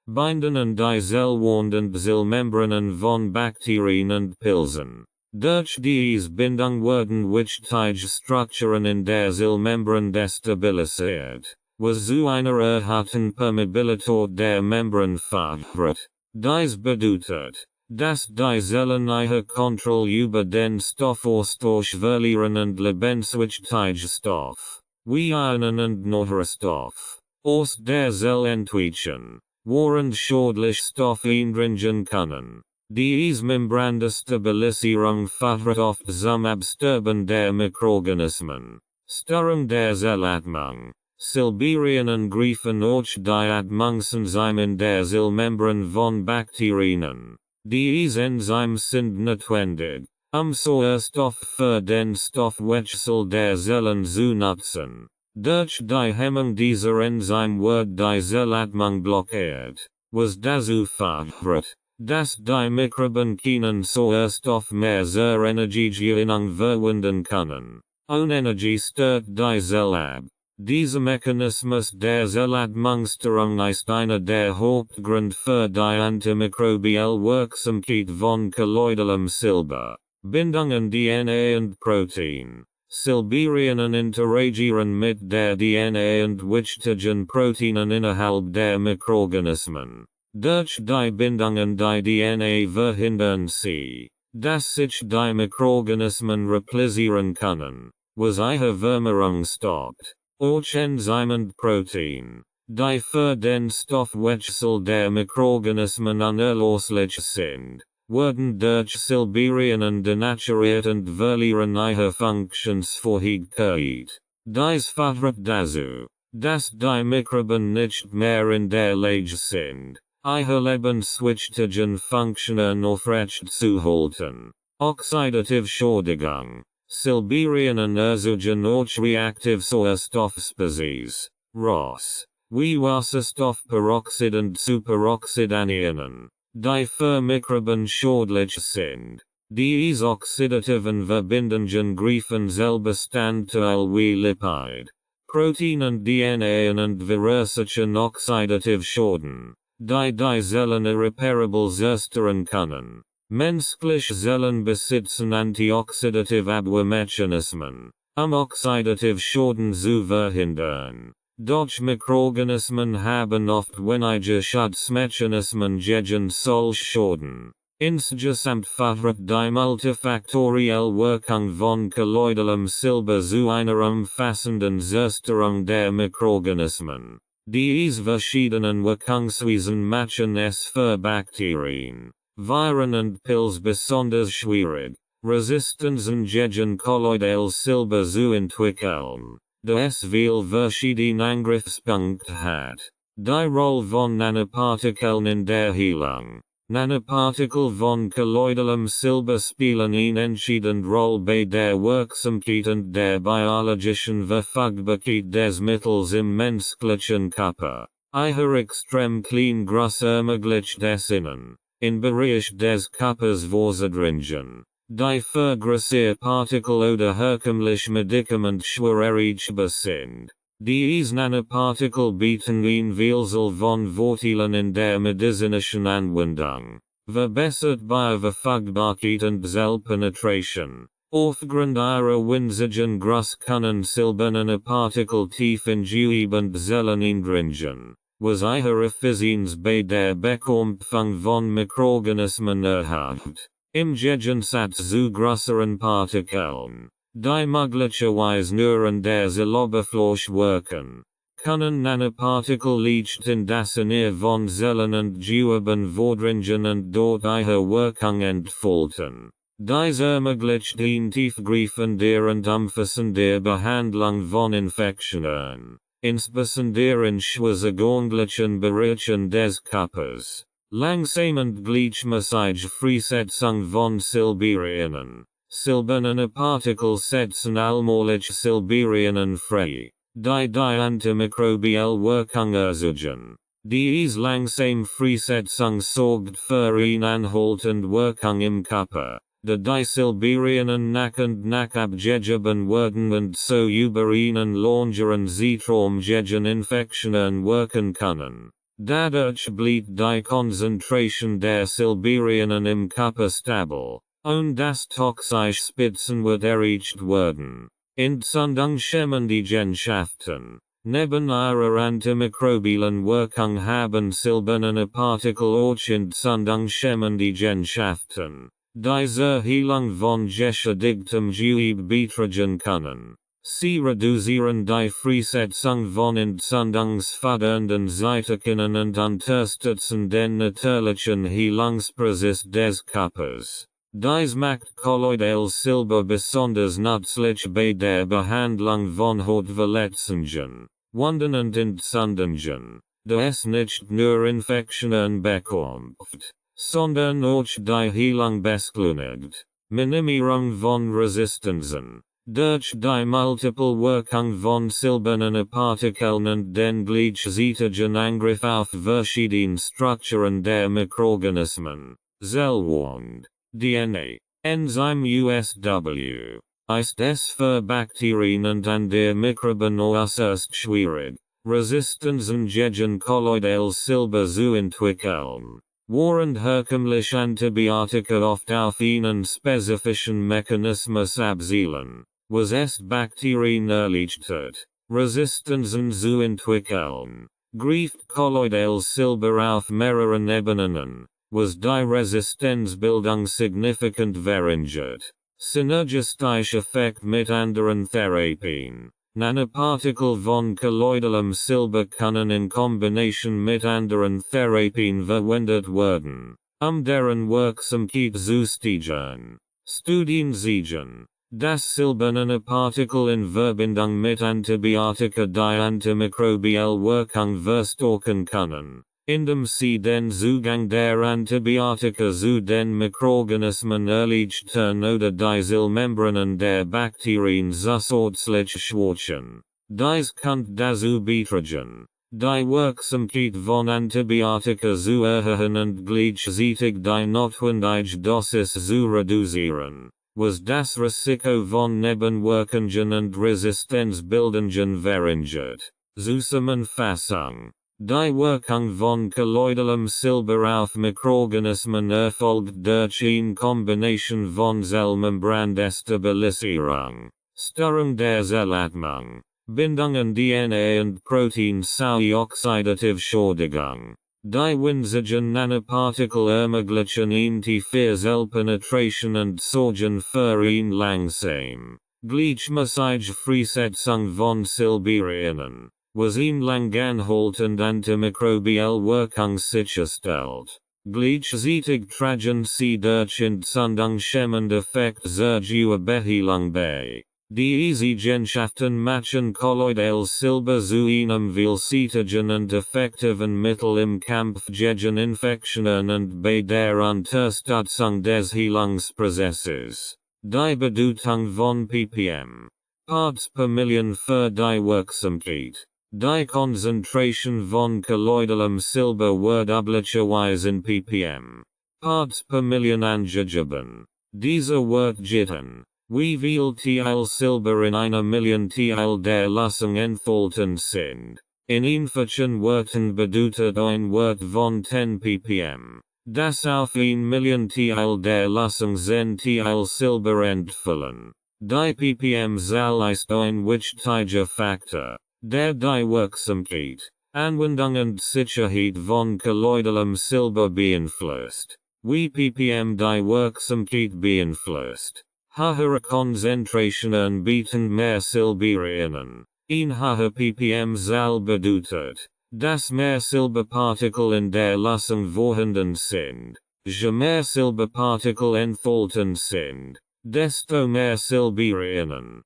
binden an die Zellwand und Zellmembranen von Bakterien und Pilzen. Durch diese Bindung werden wichtige Strukturen in der Zellmembran destabilisiert, was zu einer erhöhten Permeabilität der Membran führt. Dies bedeutet, dass die Zellen ihre Kontrolle über den Stoffaustausch verlieren und lebenswichtige Stoff, wie Ionen und Nährstoffe, aus der Zelle entweichen, während schädliche Stoffe eindringen können. Diese Membrandestabilisierung führt oft zum Absterben der Mikroorganismen. Störung der Zellatmung. Silberionen greifen auch die Atmungsenzyme in der Zellmembran von Bakterien. Diese Enzyme sind notwendig, Sauerstoff für den Stoffwechsel der Zellen zu nutzen. Durch die Hemmung dieser Enzyme wird die Zellatmung blockiert, was dazu führt, dass die Mikroben keinen Sauerstoff mehr zur Energiegewinnung verwenden können. Ohne Energie stört die Zelle ab. Dieser Mechanismus der Zellatmungsstörung ist einer der Hauptgründe für die antimikrobielle Wirksamkeit von kolloidalem Silber. Bindung an DNA und Protein. Silberionen interagieren mit der DNA und wichtigen Proteinen innerhalb der Mikroorganismen. Durch die Bindung an die DNA verhindern sie, dass sich die Mikroorganismen replizieren können, was ihre Vermehrung stoppt. Auch Enzyme und Protein, die für den Stoffwechsel der Mikroorganismen unerlässlich sind, werden durch Silberionen denaturiert und verlieren ihre Funktionsfähigkeit. Dies führt dazu, dass die Mikroben nicht mehr in der Lage sind, ihre lebenswichtigen Funktionen aufrechtzuerhalten. Oxidative Schädigung. Silberionen erzeugen auch Reaktivsauerstoffspezies, ROS, wie Wasserstoffperoxid und Superoxidanionen, die für Mikroben schädlich sind. Diese oxidativen Verbindungen greifen Zellbestandteile wie Lipid, Protein und DNA und verursachen Oxidativschäden, die Zellen irreparabel zerstören können. Menschliche Zellen besitzen antioxidative Abwehrmechanismen, Oxidativschäden zu verhindern. Doch Mikroorganismen haben oft wenige Schutzmechanismen gegen solche Schäden. Insgesamt führt die multifaktorielle Wirkung von kolloidalem Silber zu einer umfassenden Zerstörung der Mikroorganismen. Diese verschiedenen Wirkungsweisen machen es für Bakterien, Viren und Pilze besonders schwierig, Resistenzen gegen kolloidales Silber zu entwickeln, da es viele verschiedene Angriffspunkte hat. Die Rolle von Nanopartikeln in der Heilung. Nanopartikel von kolloidalem Silber spielen eine entscheidende Rolle bei der Wirksamkeit und der biologischen Verfügbarkeit des Mittels im menschlichen Körper. Ihre extrem klein Größe ermöglicht es ihnen, in Bereich des Körpers vorzudringen, die für größere Partikel oder herkömmliche Medikamente schwer erreichbar sind. Diese Nanopartikel bieten eine Vielzahl von Vorteilen in der medizinischen Anwendung, verbessert Bioverfügbarkeit und Zellpenetration. Aufgrund ihrer winzigen Größe können Silbernanopartikel tief in Gewebe und Zellen eindringen, was ihre Effizienz bei der Bekämpfung von Mikroorganismen erhöht. Im Gegensatz zu größeren Partikeln, die möglicherweise nur an der Zelloberfläche wirken, können Nanopartikel leicht in das Innere von Zellen und Geweben vordringen und dort ihre Wirkung entfalten. Dies ermöglicht eine tiefgreifende und umfassende Behandlung von Infektionen, insbesondere in schwergänglichen Bereichen des Körpers. Langsam und gleichmäßige Freisetzung von Silberionen. Silberne Partikel setzen allmählich Silberien frei, die antimikrobielle Wirkung erzeugen. Dies langsam Freisetzung sorgt für eine anhaltende Wirkung im Körper, die Silberien nach und nach abgegeben werden und so über einen längeren Zeitraum gegen Infektionen wirken können. Dadurch bleibt die Konzentration der Silberien im Körper stabil, und das toxische Spitzenwert erreicht werden. Entzündungshemmende Eigenschaften. Neben ihrer antimikrobiellen Wirkung haben silberne Partikel auch entzündungshemmende Eigenschaften, die zur Heilung von geschädigtem Gewebe beitragen können. Sie reduzieren die Freisetzung von entzündungsfördernden Cytokinen und unterstützen den natürlichen Heilungsprozess des Körpers. Dies macht Kolloidales Silber besonders nützlich bei der Behandlung von Hautverletzungen, Wunden und Entzündungen, da es nicht nur Infektionen bekämpft, sondern auch die Heilung beschleunigt. Minimierung von Resistenzen. Durch die multiple Wirkung von silbernen Partikeln und den gleichzeitigen Angriff auf verschiedene Strukturen der Mikroorganismen, Zellwand, DNA, Enzym USW, ist es für Bakterien und andere Mikroben äußerst schwierig, Resistenzen gegen kolloidales Silber zu entwickeln. Während herkömmliche Antibiotika oft auf einen spezifischen Mechanismus abzielen, was es Bakterien erleichtert, Resistenzen zu entwickeln, greift kolloidales Silber auf mehreren Ebenen an, was die Resistenzbildung signifikant verringert. Synergistischer Effekt mit anderen Therapien. Nanopartikel von kolloidalem Silber können in Kombination mit anderen Therapien verwendet werden, deren Wirksamkeit zu steigern. Studien zeigen, dass silberne Partikel in Verbindung mit Antibiotika die antimikrobielle Wirkung verstärken können, indem sie den Zugang der Antibiotika zu den Mikroorganismen erleichtern oder die Zellmembranen der Bakterien zusätzlich schwächen. Dies kann dazu beitragen, die Wirksamkeit von Antibiotika zu erhöhen und gleichzeitig die notwendige Dosis zu reduzieren, was das Risiko von Nebenwirkungen und Resistenzbildungen verringert. Zusammenfassung. Die Wirkung von kolloidalem Silber auf Mikroorganismen erfolgt durch eine Kombination von Zellmembran-Destabilisierung, Störung der Zellatmung, Bindung an DNA und Protein sowie oxidative Schädigung. Die winzigen Nanopartikel ermöglichen eine tiefe Zellpenetration und sorgen für eine langsam, gleichmäßige Freisetzung von Silberien, was eine langanhaltende antimikrobielle Wirkung sicherstellt. Gleichzeitig tragen sie durch entzündungshemmende Effekt zur Beheilung bei. Diese Eigenschaften machen kolloidales Silber zu einem vielseitigen und effektiven Mittel im Kampf gegen Infektionen und bei der Unterstützung des Heilungsprozesses. Die Bedeutung von ppm. Parts per Million für die Wirksamkeit. Die Konzentration von kolloidalem Silber wird üblicherweise in ppm. Parts per Million angegeben. Dieser wird getan, wie viel Teil Silber in einer Million Teil der Lösung enthalten sind. In einfachen Worten bedeutet ein Wert von 10 ppm, das auf 1 Million Teil der Lösung 10 Teil Silber entfallen. Die ppm-Zahl ist ein wichtiger Faktor, der die Wirksamkeit, Anwendung und Sicherheit von kolloidalem Silber beeinflusst. Wie ppm die Wirksamkeit beeinflusst. Höhere Konzentrationen bieten mehr Silberien. Ein hoher ppm-Zahl bedeutet, dass mehr Silberpartikel in der Lösung vorhanden sind. Je mehr Silberpartikel enthalten sind, desto mehr Silberien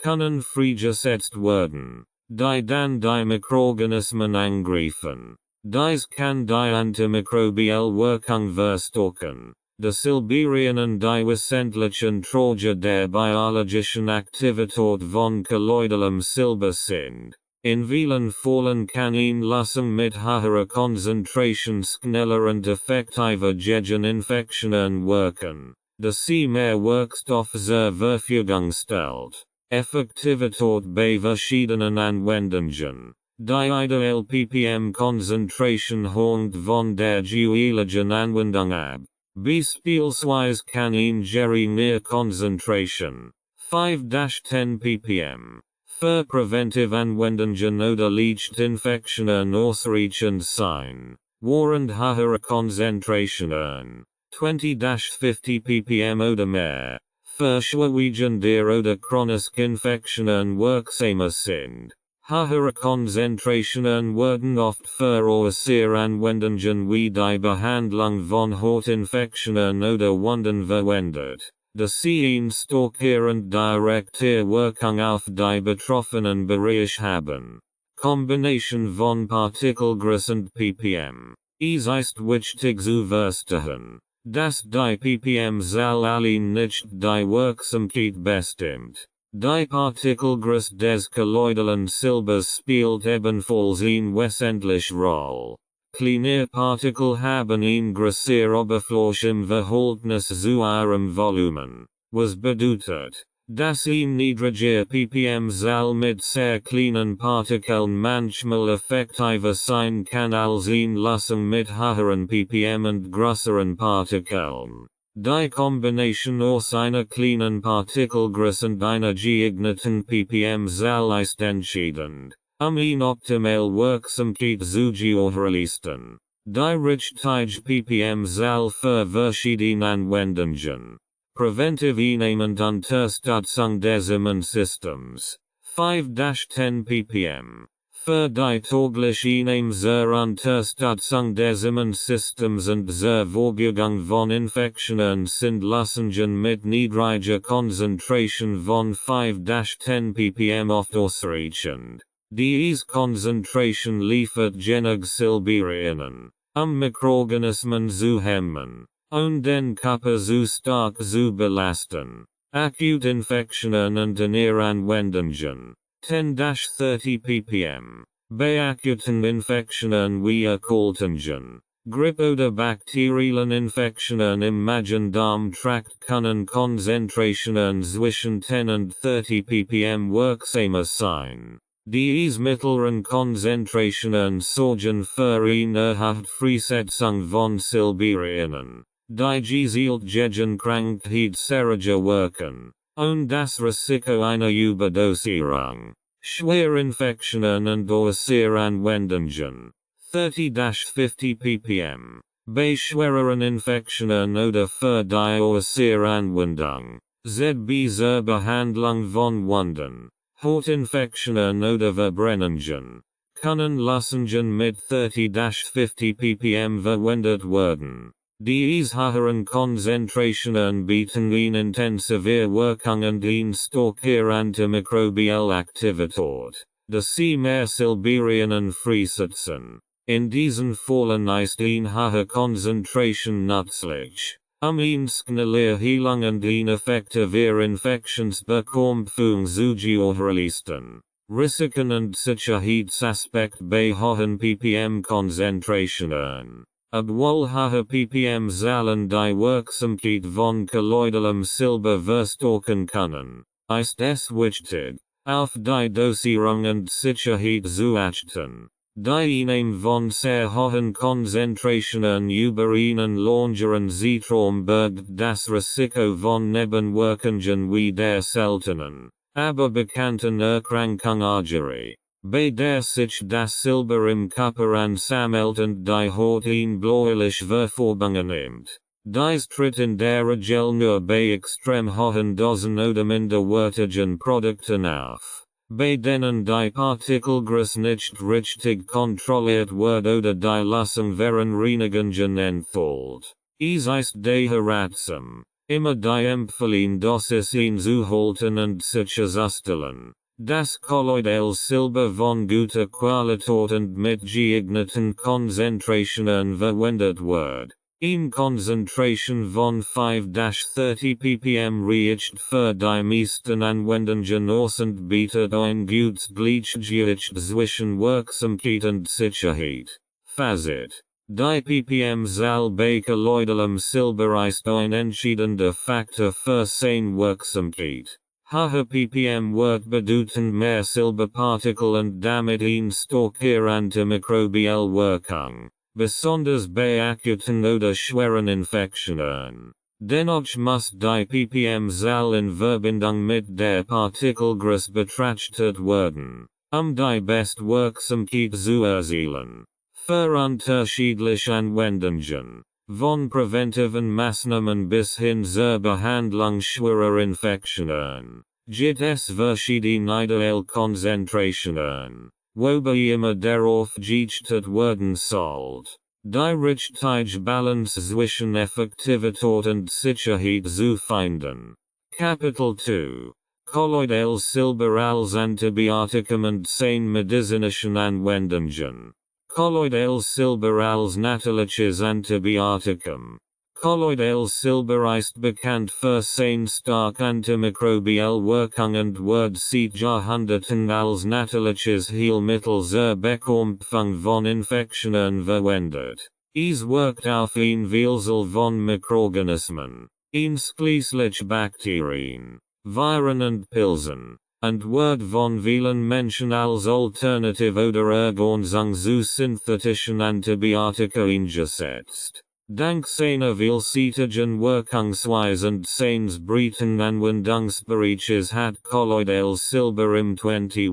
können freigesetzt werden, die dann die Mikroorganismen angreifen. Dies kann die antimikrobielle Wirkung verstärken, De Silberianen die wissentlichen Troje der biologischen Aktivität von Kolloidalem Silber sind. In vielen Fällen kann ihn lassen mit höherer Konzentration schneller und effektiver gegen Infektionen wirken. De sie mehr Wirkstoff zur Verfügung stellt. Effektivität bei verschiedenen Anwendungen. Die ideal ppm Konzentration hängt von der geologen Anwendung ab. Beispielsweise kann ihn geringe Konzentration 5-10 ppm für preventive Anwendungen oder Lichtinfektionen ausreichend sein, während höhere Konzentrationen 20-50 ppm oder mehr für schwerwiegende oder chronische Infektionen wirksamer sind. Höhere Konzentrationen werden oft für äußere Anwendungen wie die Behandlung von Hautinfektionen oder Wunden verwendet. De sie eine starke und direkte Wirkung auf die betroffenen Bereich haben. Kombination von Partikelgröße und ppm. Es ist wichtig zu verstehen, dass die ppm-Zahl allein nicht die Wirksamkeit bestimmt. Die Partikelgröße des kolloidalen Silbers spielt ebenfalls eine wesentliche Rolle. Kleine Partikel haben eine größere Oberfläche im Verhältnis zu ihrem Volumen, was bedeutet, dass eine niedrige ppm-Zahl mit sehr kleinen Partikeln manchmal effektiver sein kann als eine Lassung mit höheren ppm und größeren Partikeln. Die Kombination aus einer kleinen Partikelgröße und einer geeigneten ppm-Zahl ist entscheidend, eine optimale Wirksamkeit zu gewährleisten. Die richtige ppm-Zahl für verschiedene Anwendungen. Preventive Einnehmend Unterstützung des Immunsystems. 5-10 ppm. Für die tägliche Einnahme zur Unterstützung des Immunsystems und zur Vorbeugung von Infektionen sind Lösungen mit niedriger Konzentration von 5-10 ppm oft ausreichend. Diese Konzentration liefert genug Silberianen, Mikroorganismen zu hemmen, und den Körper zu stark zu belasten. Acute Infektionen und in ihrer Anwendungen. 10-30 ppm. Bei akuten Infektionen wie Erkältungen, Grippe oder bakteriellen Infektionen im Magen-Darm-Trakt können Konzentrationen zwischen 10 und 30 ppm wirksamer sein. Diese mittleren Konzentrationen sorgen für eine erhöhte Freisetzung von Silberianen, die gezielt gegen Krankheitserreger wirken. Und das Risiko einer Überdosierung. Schwerinfektionen und äußere Anwendungen. 30-50 ppm. Bei schwereren Infektionen oder für die äußere Anwendung. ZB zur Behandlung von Wunden, Hautinfektionen oder Verbrennungen. Können Lösungen mit 30-50 ppm verwendet werden. Diese höheren Konzentrationen bieten eine intensive Wirkung und eine starke antimikrobielle Aktivität, die sie mehr Silberianen freisetzen. In diesen Fällen ist eine hohe Konzentration nützlich, eine schnelle Heilung und eine effektive Infektionsbekämpfung zu gewährleisten. Risiken und Sicherheitsaspekt bei hohen ppm-Konzentrationen. Obwohl hohe ppm-Zahlen die Wirksamkeit von kolloidalem Silber verstärken können, ist es wichtig, auf die Dosierung und Sicherheit zu achten. Die Einnahme von sehr hohen Konzentrationen über einen längeren Zeitraum birgt das Risiko von Nebenwirkungen wie der seltenen, aber bekannten Erkrankung Argerie, bei der sich das Silber im Körper ansammelt und die Haut ihn bläulich verfärben nimmt. Dies tritt in der Regel nur bei extrem hohen Dosen oder minderwertigen Produkten auf, bei denen die Partikelgröße nicht richtig kontrolliert wird oder die Lassung während Reinigungen entfällt. Es ist daher ratsam, immer die empfohlene Dosis einzuhalten und sicherzustellen, dass Kolloidales Silber von guter Qualität und mit geeigneten Konzentrationen verwendet wird. In Konzentration von 5-30 ppm reicht für die meisten Anwendungen und bietet ein gutes Gleichgewicht zwischen Wirksamkeit und Sicherheit. Fazit. Die ppm-Zahl bei kolloidalem Silber ist ein entscheidender Faktor für seine Wirksamkeit. Hohe ppm wird bedeutend mehr Silberpartikel und damit eine stärkere antimikrobielle Wirkung. Besonders bei akuten oder schweren Infektionen. Dennoch muss die ppm-Zahl in Verbindung mit der Partikelgröße betrachtet werden, die Bestwirksamkeit zu erzielen. Für unterschiedliche Anwendungen, von präventiven Maßnahmen bis hin zur Behandlung schwerer Infektionen, gibt es verschiedene Idealkonzentrationen. Wobei immer darauf geachtet werden sollte, die richtige Balance zwischen Effektivität und Sicherheit zu finden. Kapitel 2. Kolloidales Silber als Antibiotikum und seine medizinischen Anwendungen. Kolloidales Silber als natürliches Antibiotikum. Kolloidales Silber ist bekannt für seine stark antimikrobielle Wirkung und wird seit Jahrhunderten als natürliches Heilmittel zur Bekämpfung von Infektionen verwendet. Es wirkt auf ein Vielzahl von Mikroorganismen, einschließlich Bakterien, Viren und Pilzen, und wird von vielen Menschen als Alternative oder Ergänzung zu synthetischen Antibiotika eingesetzt. Dank seiner vielseitigen Wirkungsweise und seines breiten Anwendungsbereiches hat Kolloidales Silber im 21.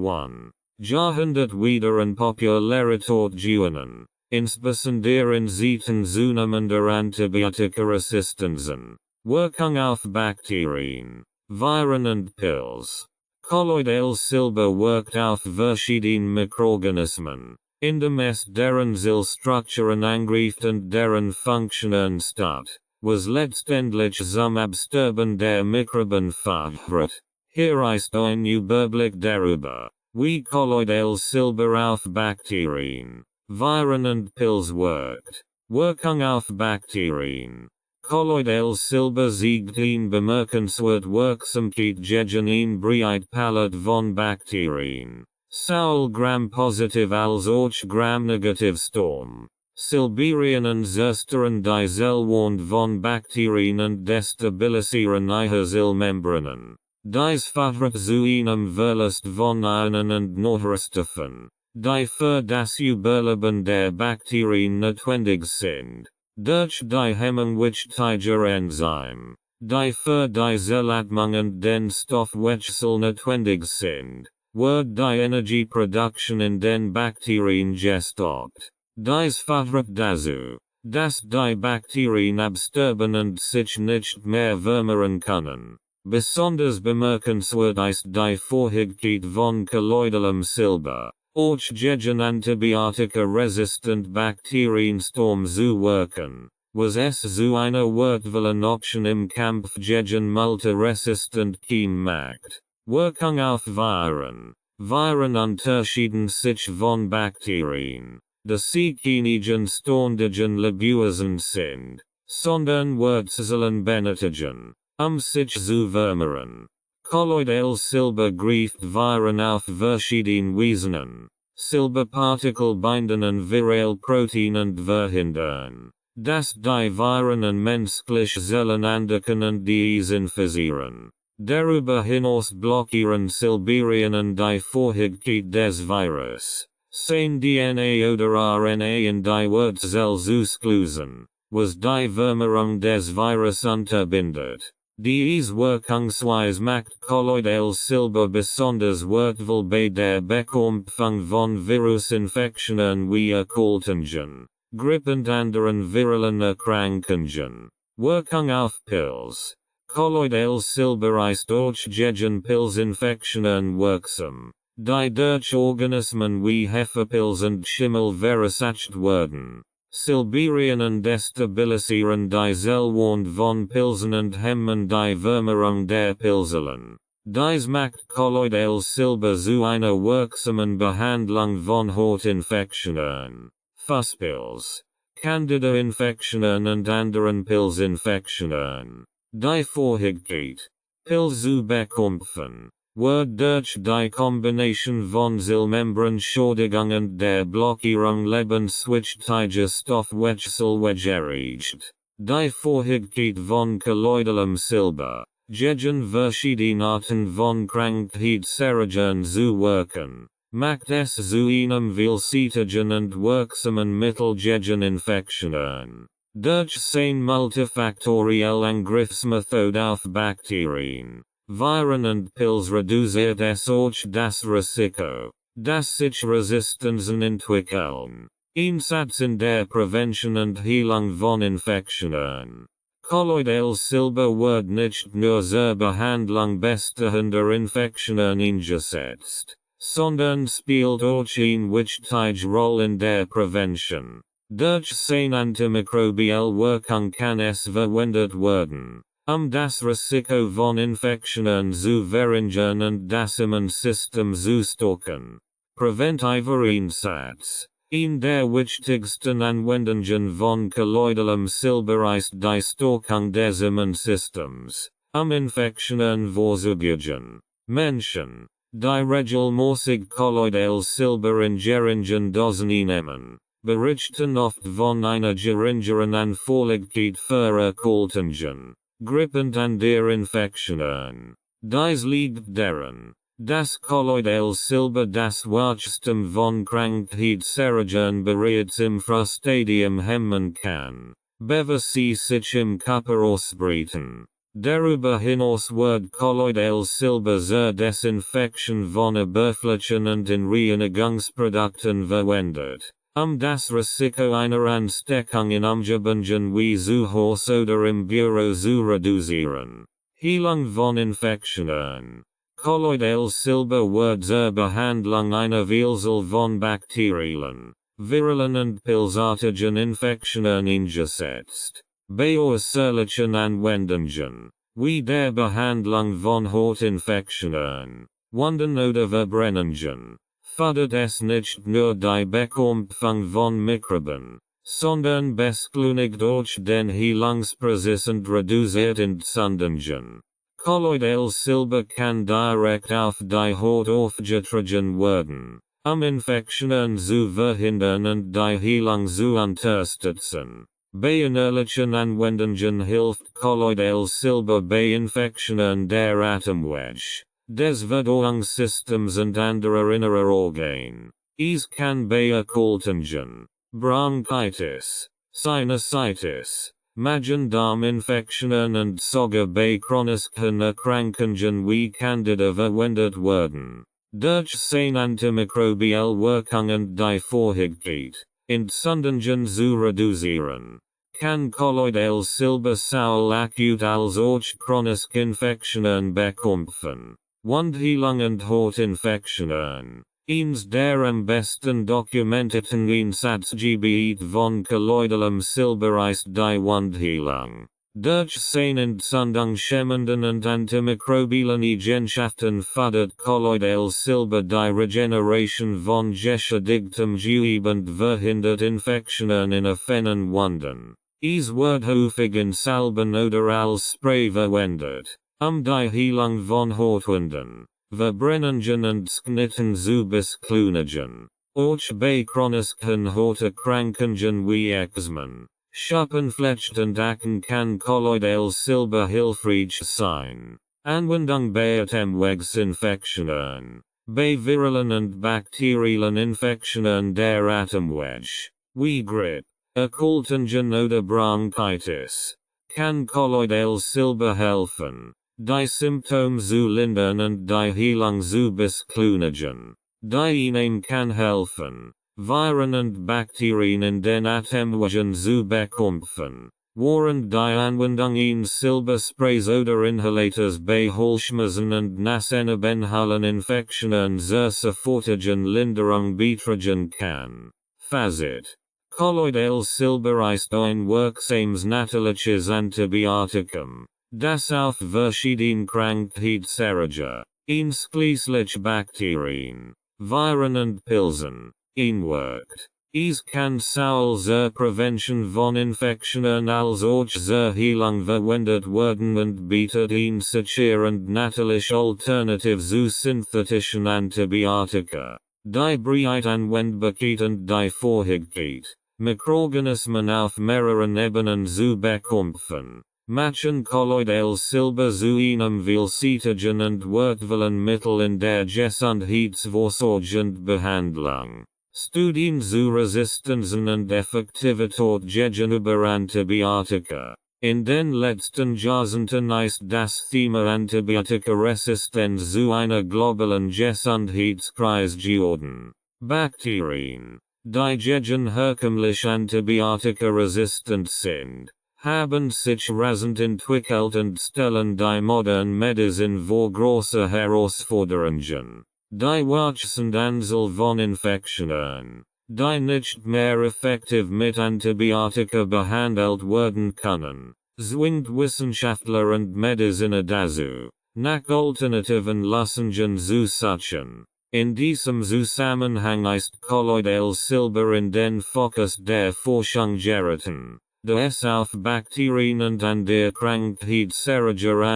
Jahrhundert wieder an Popularität gewonnen, insbesondere in Zeiten zunehmender Antibiotikaresistenzen. Wirkung auf Bakterien, Viren und Pilze. Kolloidales Silber wirkt auf verschiedene Mikroorganismen, indem es deren Zellstrukturen angreift und deren Funktionen stört, was letztendlich zum Absterben der Mikroben führt. Hier ist ein Überblick darüber, wie Kolloidales Silber auf Bakterien, Viren und Pilze wirkt. Wirkung auf Bakterien. Kolloidales Silber zeigt eine bemerkenswerte Wirksamkeit gegen eine breite Palette von Bakterien. Sowohl gram-positiv als auch gram-negativ Storm. Silberien und zerstören die Zellwand von Bakterien und destabilisieren ihre Zellmembranen. Dies führt zu einem Verlust von Ionen und Nährstoffen, die für das Überleben der Bakterien notwendig sind. Durch die Hemmung wichtiger Enzyme, die für die Zellatmung und den Stoffwechsel notwendig sind, wird die Energieproduktion in den Bakterien gestoppt. Dies führt dazu, dass die Bakterien absterben und sich nicht mehr vermehren können. Besonders bemerkenswert ist die Fähigkeit von kolloidalem Silber, auch gegen antibiotika-resistent Bakteriensturm zu wirken, was es zu einer wertvollen Option im Kampf gegen multiresistent Keime macht. Wirkung auf Viren. Viren unterschieden sich von Bakterien, da sie keine ständigen Lebewesen sind, sondern Wurzeln benötigen, sich zu vermehren. Kolloidales Silber greift Viren auf verschiedene Weisen an. Silberpartikel binden an Viralprotein und verhindern, dass die Viren an menschliche Zellen andocken und diese infizieren. Darüber hinaus blockieren Silberien und die Fähigkeit des Virus, sein DNA oder RNA in die Wurzel zu schleusen, was die Vermehrung des Virus unterbindet. Diese Wirkungsweise macht Kolloidales Silber besonders wertvoll bei der Bekämpfung von Virusinfektionen wie Erkältungen, Grippe und anderen viralen Erkrankungen. Wirkung auf Pilze. Kolloidales Silber ist auch gegen Pilzinfektionen wirksam, die durch Organismen wie Hefepilz und Schimmel verursacht werden. Silberien destabilisieren die Zellwand von Pilzen und hemmen die Vermehrung der Pilzellen. Dies macht Kolloidales Silber zu einer wirksamen Behandlung von Hautinfektionen. Fusspilz. Candida-Infektionen und anderen Pilzinfektionen. Die Vorhigkeit. Pils zu bekämpfen. Wird durch die Kombination von Zellmembranschädigung und der Blockierung lebenswichtiger Stoffwechsel erreicht. Die Vorhigkeit von kolloidalem Silber, gegen verschiedene Arten von Krankheitserregern zu wirken, macht es zu einem vielseitigen und wirksamen Mittel gegen Infektionen. Durch sein multifaktorielle Angriffsmethode auf Bakterien, Viren und Pils reduziert es auch das Risiko, dass sich Resistenzen entwickeln. Einsatz in der Prävention und Heilung von Infektionen. Kolloidales Silber wird nicht nur zur Behandlung bestehender Infektionen eingesetzt, sondern spielt auch eine wichtige Rolle in der Prävention. Durch seine antimikrobielle Wirkung kann es verwendet werden, das Risiko von Infektionen zu verringern und das Immunsystem zu stärken. Präventiver Einsatz. In der wichtigsten Anwendungen von kolloidalem Silber ist die Stärkung des Immunsystems, Infektionen vorzubeugen. Menschen, die regelmäßig kolloidales Silber in geringen Dosen einnehmen, berichten oft von einer geringeren Anfälligkeit für Erkältungen, Grippen und Infektionen. Dies liegt daran, dass kolloidales Silber das Wachstum von Krankheitserregern bereits im Frühstadium hemmen kann, bevor sie sich im Körper ausbreiten. Darüber hinaus wird kolloidales Silber zur Desinfektion von oberflächlichen und Reinigungsprodukten verwendet, das Risiko einer Ansteckung in Umgebungen wie zu Hause oder im Büro zu reduzieren. Heilung von Infektionen. Kolloidales Silber wird zur Behandlung einer Vielzahl von Bakterien, Viren und pilzartigen Infektionen eingesetzt. Bei äußerlichen Anwendungen, wie der Behandlung von Hautinfektionen, Wunden oder Verbrennungen, fördert es nicht nur die Bekämpfung von Mikroben, sondern beschleunigt auch den Heilungsprozess und reduziert Entzündungen. Kolloidales Silber kann direkt auf die Haut aufgetragen werden, Infektionen zu verhindern und die Heilung zu unterstützen. Bei innerlichen Anwendungen hilft kolloidales Silber bei Infektionen der Atemwege, des Verdauungssystems und anderer innerer Organe. Es kann bei Erkältungen, Bronchitis, Sinusitis, Magen-Darm-Infektionen und sogar bei chronischen Erkrankungen wie Candida verwendet werden. Durch seine antimikrobielle Wirkung und die Fähigkeit, Entzündungen zu reduzieren, kann kolloidales Silber sowohl akut als auch chronische Infektionen bekämpfen. Wundheilung und Hautinfektionen. Eins der am besten dokumentierten Einsatzgebiete von kolloidalem Silber ist die Wundheilung. Durch seine entzündungshemmenden und antimikrobiellen Eigenschaften fördert kolloidales Silber die Regeneration von geschädigtem Gewebe und verhindert Infektionen in offenen Wunden. Es wird häufig in Salben oder als Spray verwendet, die Heilung von Hautwunden, Verbrennungen und Sknitten zu beschleunigen. Auch bei chronischen Hauterkrankungen wie Eczema, Schuppenflecht und Akne kann kolloidales Silber hilfreich sein. Anwendung bei Atemwegsinfektionen. Bei viralen und bakteriellen Infektionen der Atemwege, wie Grippe, Erkältungen oder Bronchitis, kann kolloidales Silber helfen, die Symptome zu lindern und die Heilung zu beschleunigen. Die Einnahme kann helfen, Viren und Bakterien in den Atemwegen zu bekämpfen, während die Anwendung eines Silbersprays oder Inhalators bei Halsschmerzen und Nasennebenhöhleninfektionen zur sofortigen Linderung beitragen kann. Fazit. Kolloidales Silber ist ein wirksames natürliches Antibiotikum, das auf verschiedene Krankheitserreger, einschließlich Bakterien, Viren und Pilzen, einwirkt. Es kann Saul zur Prävention von Infektionen als auch zur Heilung verwendet werden und bietet ein sicher und natürlich Alternativ zu synthetischen Antibiotika. Die Breit Anwendbarkeit und die Vorhigkeit, Mikroorganismen auf mehreren Ebenen zu bekämpfen, machen Kolloidales Silber zu einem vielseitigen und wertvollen Mittel in der Gesundheitsvorsorge und Behandlung. Studien zu Resistenzen und Effektivität gegenüber Antibiotika. In den letzten Jahrzehnten ist das Thema Antibiotikaresistenz zu einer globalen Gesundheitskrise geworden. Bakterien, die gegen herkömmliche Antibiotikaresistent sind, haben sich rasant entwickelt und stellen die moderne Medizin vor große Herausforderungen. Die wachsende Anzahl von Infektionen, die nicht mehr effektiv mit Antibiotika behandelt werden können, zwingt Wissenschaftler und Mediziner dazu, nach alternativen Lösungen zu suchen. In diesem Zusammenhang ist Kolloidales Silber in den Fokus der Forschung geraten, da es auf Bakterien und an der Krankheit sehr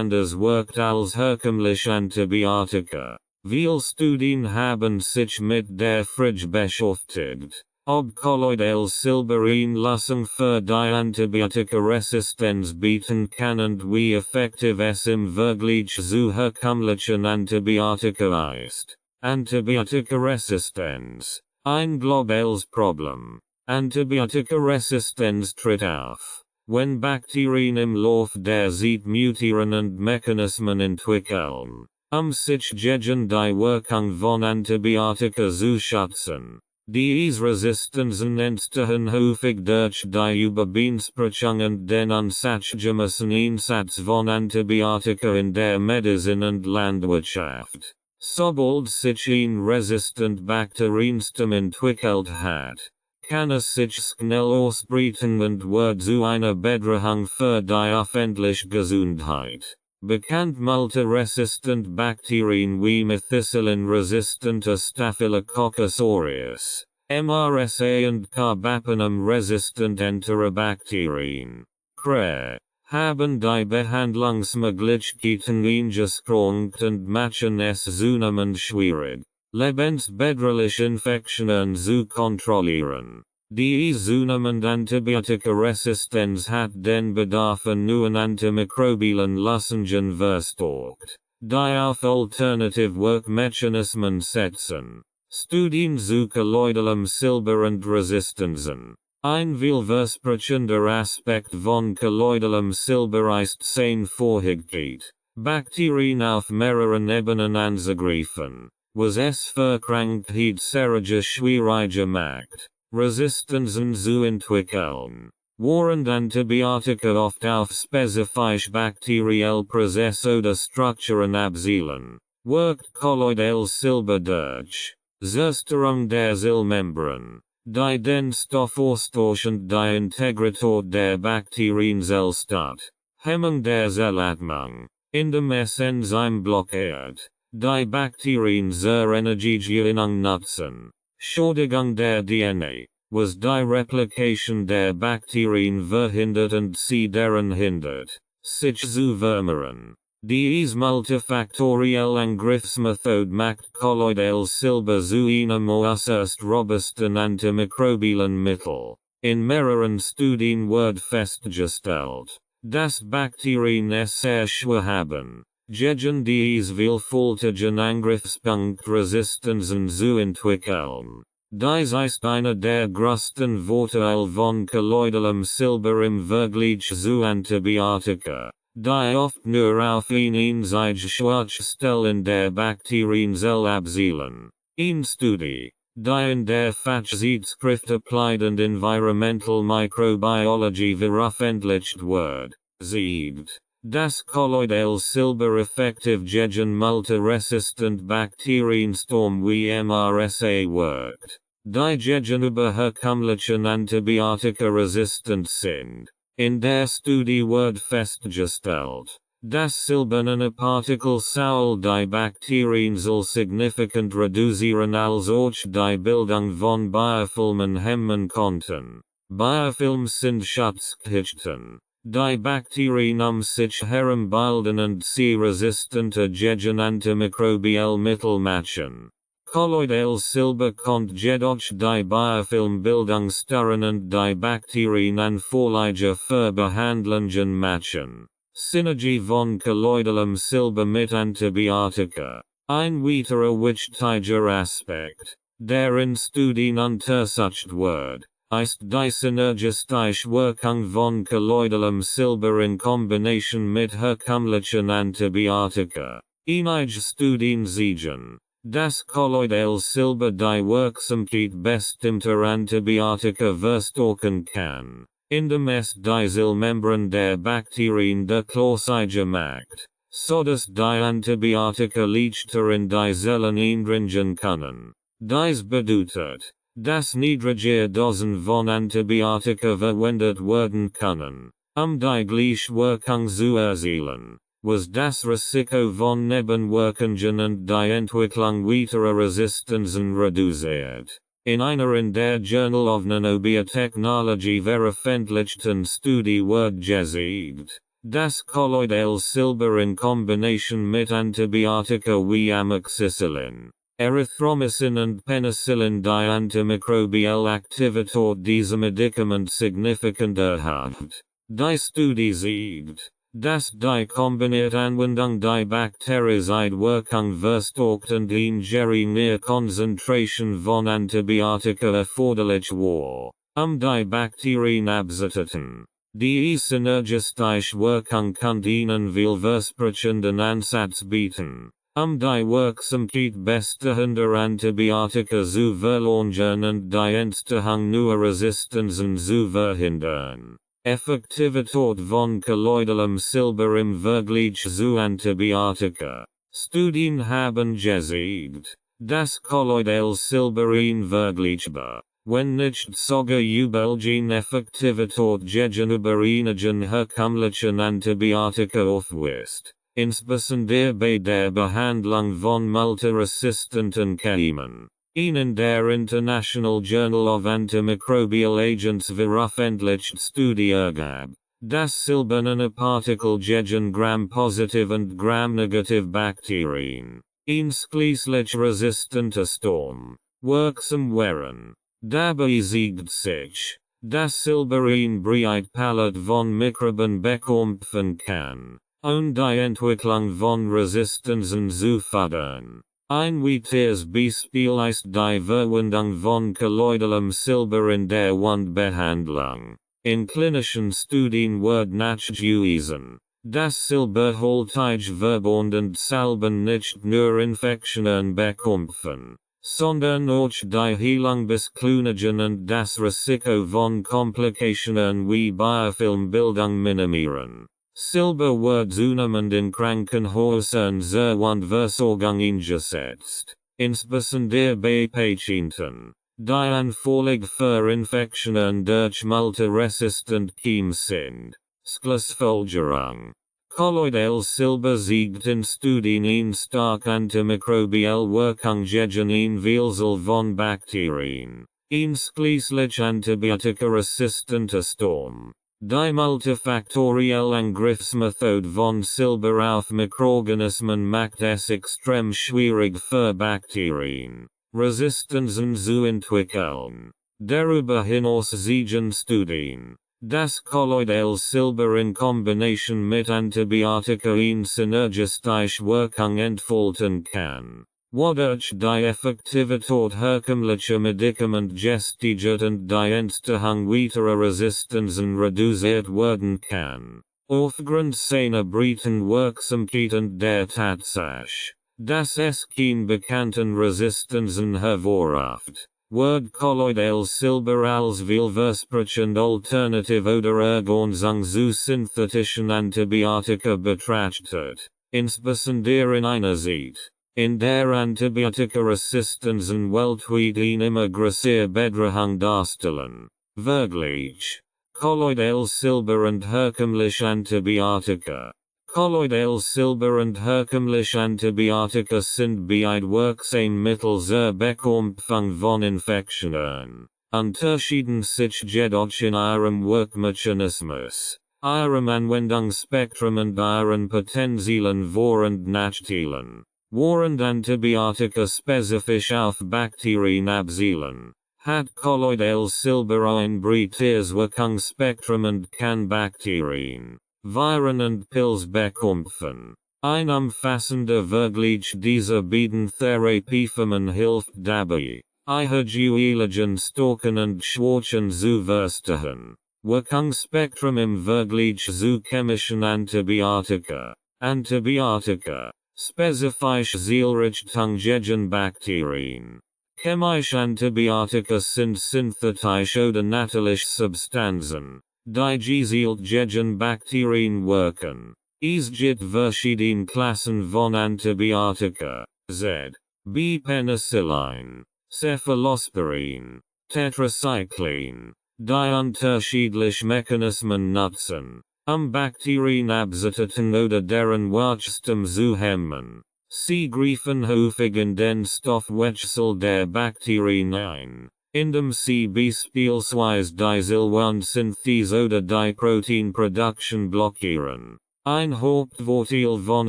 anders wirkt als herkömmliche Antibiotika. Viele Studien haben sich mit der Frage beschäftigt, ob Kolloidales Silber eine Lösung für die Antibiotikaresistenz bieten kann und wie effektiv es im Vergleich zu herkömmlichen Antibiotika ist. Antibiotikaresistenz, ein globales Problem. Antibiotikaresistenz tritt auf, wenn Bakterien im Lauf der Zeit mutieren und Mechanismen entwickeln, sich gegen die Wirkung von Antibiotika zu schützen. Diese Resistenzen entstehen häufig durch die Überbesprechung und den unsachgemäßen Einsatz von Antibiotika in der Medizin und Landwirtschaft. Sobald sich ein resistent Bakterienstam entwickelt hat, kann es sich schnell ausbreiten und wird zu einer Bedrohung für die öffentliche Gesundheit. Bekannt multiresistent Bakterien wie methicillin-resistente Staphylococcus aureus, MRSA und Carbapenem-resistent Enterobakterien, CRE, haben die Behandlungsmöglichkeiten eingeschränkt und machen es zunehmend schwierig, lebensbedrohliche Infektionen zu kontrollieren. Die zunehmende Antibiotikaresistenz hat den Bedarf an neuen antimikrobiellen Lösungen verstärkt, die auf alternative Wirkmechanismen setzen. Studien zu kolloidalem Silber und Resistenzen. Ein vielversprechender Aspekt von kolloidalem Silber ist sein Vorhigkeit, Bakterien auf mehreren Ebenen anzugreifen, was es für Krankheit sehr schwierig macht, Resistenzen zu entwickeln. Während Antibiotika oft auf spezifische bakterielle Prozesse oder Strukturen abzielen, wirkt Kolloidales Silber durch Zerstörung der Zellmembran, die den Stoff austauschend die Integrität der Bakterienzelle statt, Hemmung der Zellatmung, indem es Enzym blockiert, die Bakterien zur Energiegewinnung nutzen. Schädigung der DNA, was die Replikation der Bakterien verhindert und sie daran hindert, sich zu vermehren. Diese multifaktorielle Angriffsmethode macht Kolloidales Silber zu einem äußerst robusten antimikrobiellen Mittel. In mehreren Studien wird festgestellt, dass Bakterien es sehr schwer haben, gegen diese vielfältigen Angriffspunkte Resistenzen zu entwickeln. Dies ist einer der größten Vorteile von kolloidalem Silber im Vergleich zu Antibiotika, die oft nur auf einseitige Schwachstellen der Bakterienzelle abzielen. Eine Studie, die in der Fachzeitschrift Applied and Environmental Microbiology veröffentlicht wird, zeigt, dass Kolloidales Silber effektiv gegen multiresistent Bakteriensturm wie MRSA wirkt, die gegenüber herkömmlichen Antibiotika resistent sind. In der Studie wird festgestellt, Das silberne Partikel soll die Bakterien soll significant reduzieren als auch die Bildung von Biofilmen hemmen konnten. Biofilms sind Schutzschichten. Die Bakterien sich herumbilden und sie resistente gegen antimikrobielle Mittel machen. Kolloidales Silber kommt jedoch die Biofilmbildung stören und die Bakterien anfälliger für Behandlungen machen. Synergie von kolloidalem Silber mit Antibiotika. Ein weiterer wichtiger Aspekt, der in Studien untersucht wird, ist die synergistische Wirkung von kolloidalem Silber in Kombination mit herkömmlichen Antibiotika. Einige Studien zeigen, dass kolloidales Silber die Wirksamkeit bestimmter Antibiotika verstärken kann, indem es die Zellmembran der Bakterien durchlässiger macht, sodass die Antibiotika leichter in die Zellen eindringen können. Dies bedeutet, dass niedrigere Dosen von Antibiotika verwendet werden können, die Gleichwirkung zu erzielen, was das Risiko von Nebenwirkungen und die Entwicklung weiterer Resistenzen reduziert. In einer in der Journal of Nanobiotechnology veröffentlichten Studie wird gezeigt, dass kolloidales Silber in Kombination mit Antibiotika wie Amoxicillin, Erythromycin und Penicillin die antimikrobielle Aktivität dieser Medikament signifikant erhöht. Die Studie zeigt, dass die kombinierte Anwendung die Baktericidwirkung verstärkt und eine geringe Konzentration von Antibiotika erforderlich war, die Bakterien abzutöten. Die synergistische Wirkung kann einen vielversprechenden Ansatz bieten, die Wirksamkeit bestehender Antibiotika zu verlangern und die Entstehung neuer Resistenzen zu verhindern. Effektivität von kolloidalem Silber im Vergleich zu Antibiotika. Studien haben gezeigt, dass kolloidales Silber in vergleichbar, wenn nicht sogar überlegen Effektivität gegenüber einigen herkömmlichen Antibiotika aufweist, insbesondere bei der Behandlung von multiresistenten Keimen. In der International Journal of Antimicrobial Agents veröffentlicht Studie ergab, dass silberne Partikel gegen Gram-positiv und Gram-negativ Bakterien, einschließlich resistenter Storm, wirksam waren. Dabei zeigt sich, dass Silber eine breite Palette von Mikroben bekämpfen kann, die Entwicklung von Resistenzen zu fördern. Ein weiteres Beispiel ist die Verwendung von kolloidalem Silber in der Wundbehandlung. In klinischen Studien wird nachgewiesen, dass silberhaltige Verband und Salben nicht nur Infektionen bekämpfen, sondern auch die Heilung beschleunigen und das Risiko von Komplikationen wie Biofilmbildung minimieren. Silber wird zunehmend in Krankenhäusern zur Wundversorgung eingesetzt, insbesondere bei Patienten, die anfällig für Infektionen durch multiresistent Keime sind. Schlussfolgerung. Kolloidales Silber zeigt in Studien eine stark antimikrobielle Wirkung gegen eine Vielzahl von Bakterien, einschließlich Antibiotika-resistenter Storm. Die multifaktorielle Angriffsmethode von Silber auf Mikroorganismen macht es extrem schwierig für Bakterien, Resistenzen zu entwickeln. Darüber hinaus zeigen Studien, dass kolloidales Silber in Kombination mit Antibiotika eine synergistische Wirkung entfalten kann, wodurch die Effektivität herkömmlicher Medikamente gesteigert und die Entstehung weiterer Resistenzen reduziert werden kann. Aufgrund seiner breiten Wirksamkeit und der Tatsache, dass es keine bekannten Resistenzen hervorruft, wird kolloidales Silber als vielversprechend Alternative oder Ergänzung zu synthetischen Antibiotika betrachtet, insbesondere in einer Zeit, in der Antibiotika-Resistenzen weltweit eine immer größere Bedrohung darstellen. Vergleich. Kolloidales Silber und herkömmliche Antibiotika. Kolloidales Silber und herkömmliche Antibiotika sind Beidwirksame zur Bekämpfung von Infektionen. Unterschieden sich jedoch in ihrem Wirkmechanismus, ihrem Anwendungsspektrum und ihren potenziellen Vor- und Nachteilen. Während Antibiotika spezifisch auf Bakterien abzielen, hat Kolloidales Silber ein breites Wirkungsspektrum und kann Bakterien, Viren und Pilze bekämpfen. Ein umfassender Vergleich dieser beiden Therapieformen hilft dabei, ihre dualen Stärken und Schwächen zu verstehen. Wirkungsspektrum im Vergleich zu chemischen Antibiotika. Antibiotika, spezifisch Zielrichtung gegen Bakterien. Chemische Antibiotika sind synthetische oder natürliche Substanzen, die gezielt gegen Bakterien wirken. Es gibt verschiedene Klassen von Antibiotika, z. Penicillin, Cephalosporin, Tetracycline, die unterschiedliche Mechanismen nutzen, Bakterien abzutöten oder deren Wachstum zu hemmen. Sie greifen häufig in den Stoffwechsel der Bakterien ein, indem sie beispielsweise die Zellwand-Synthese oder die Proteinproduktion blockieren. Ein Hauptvorteil von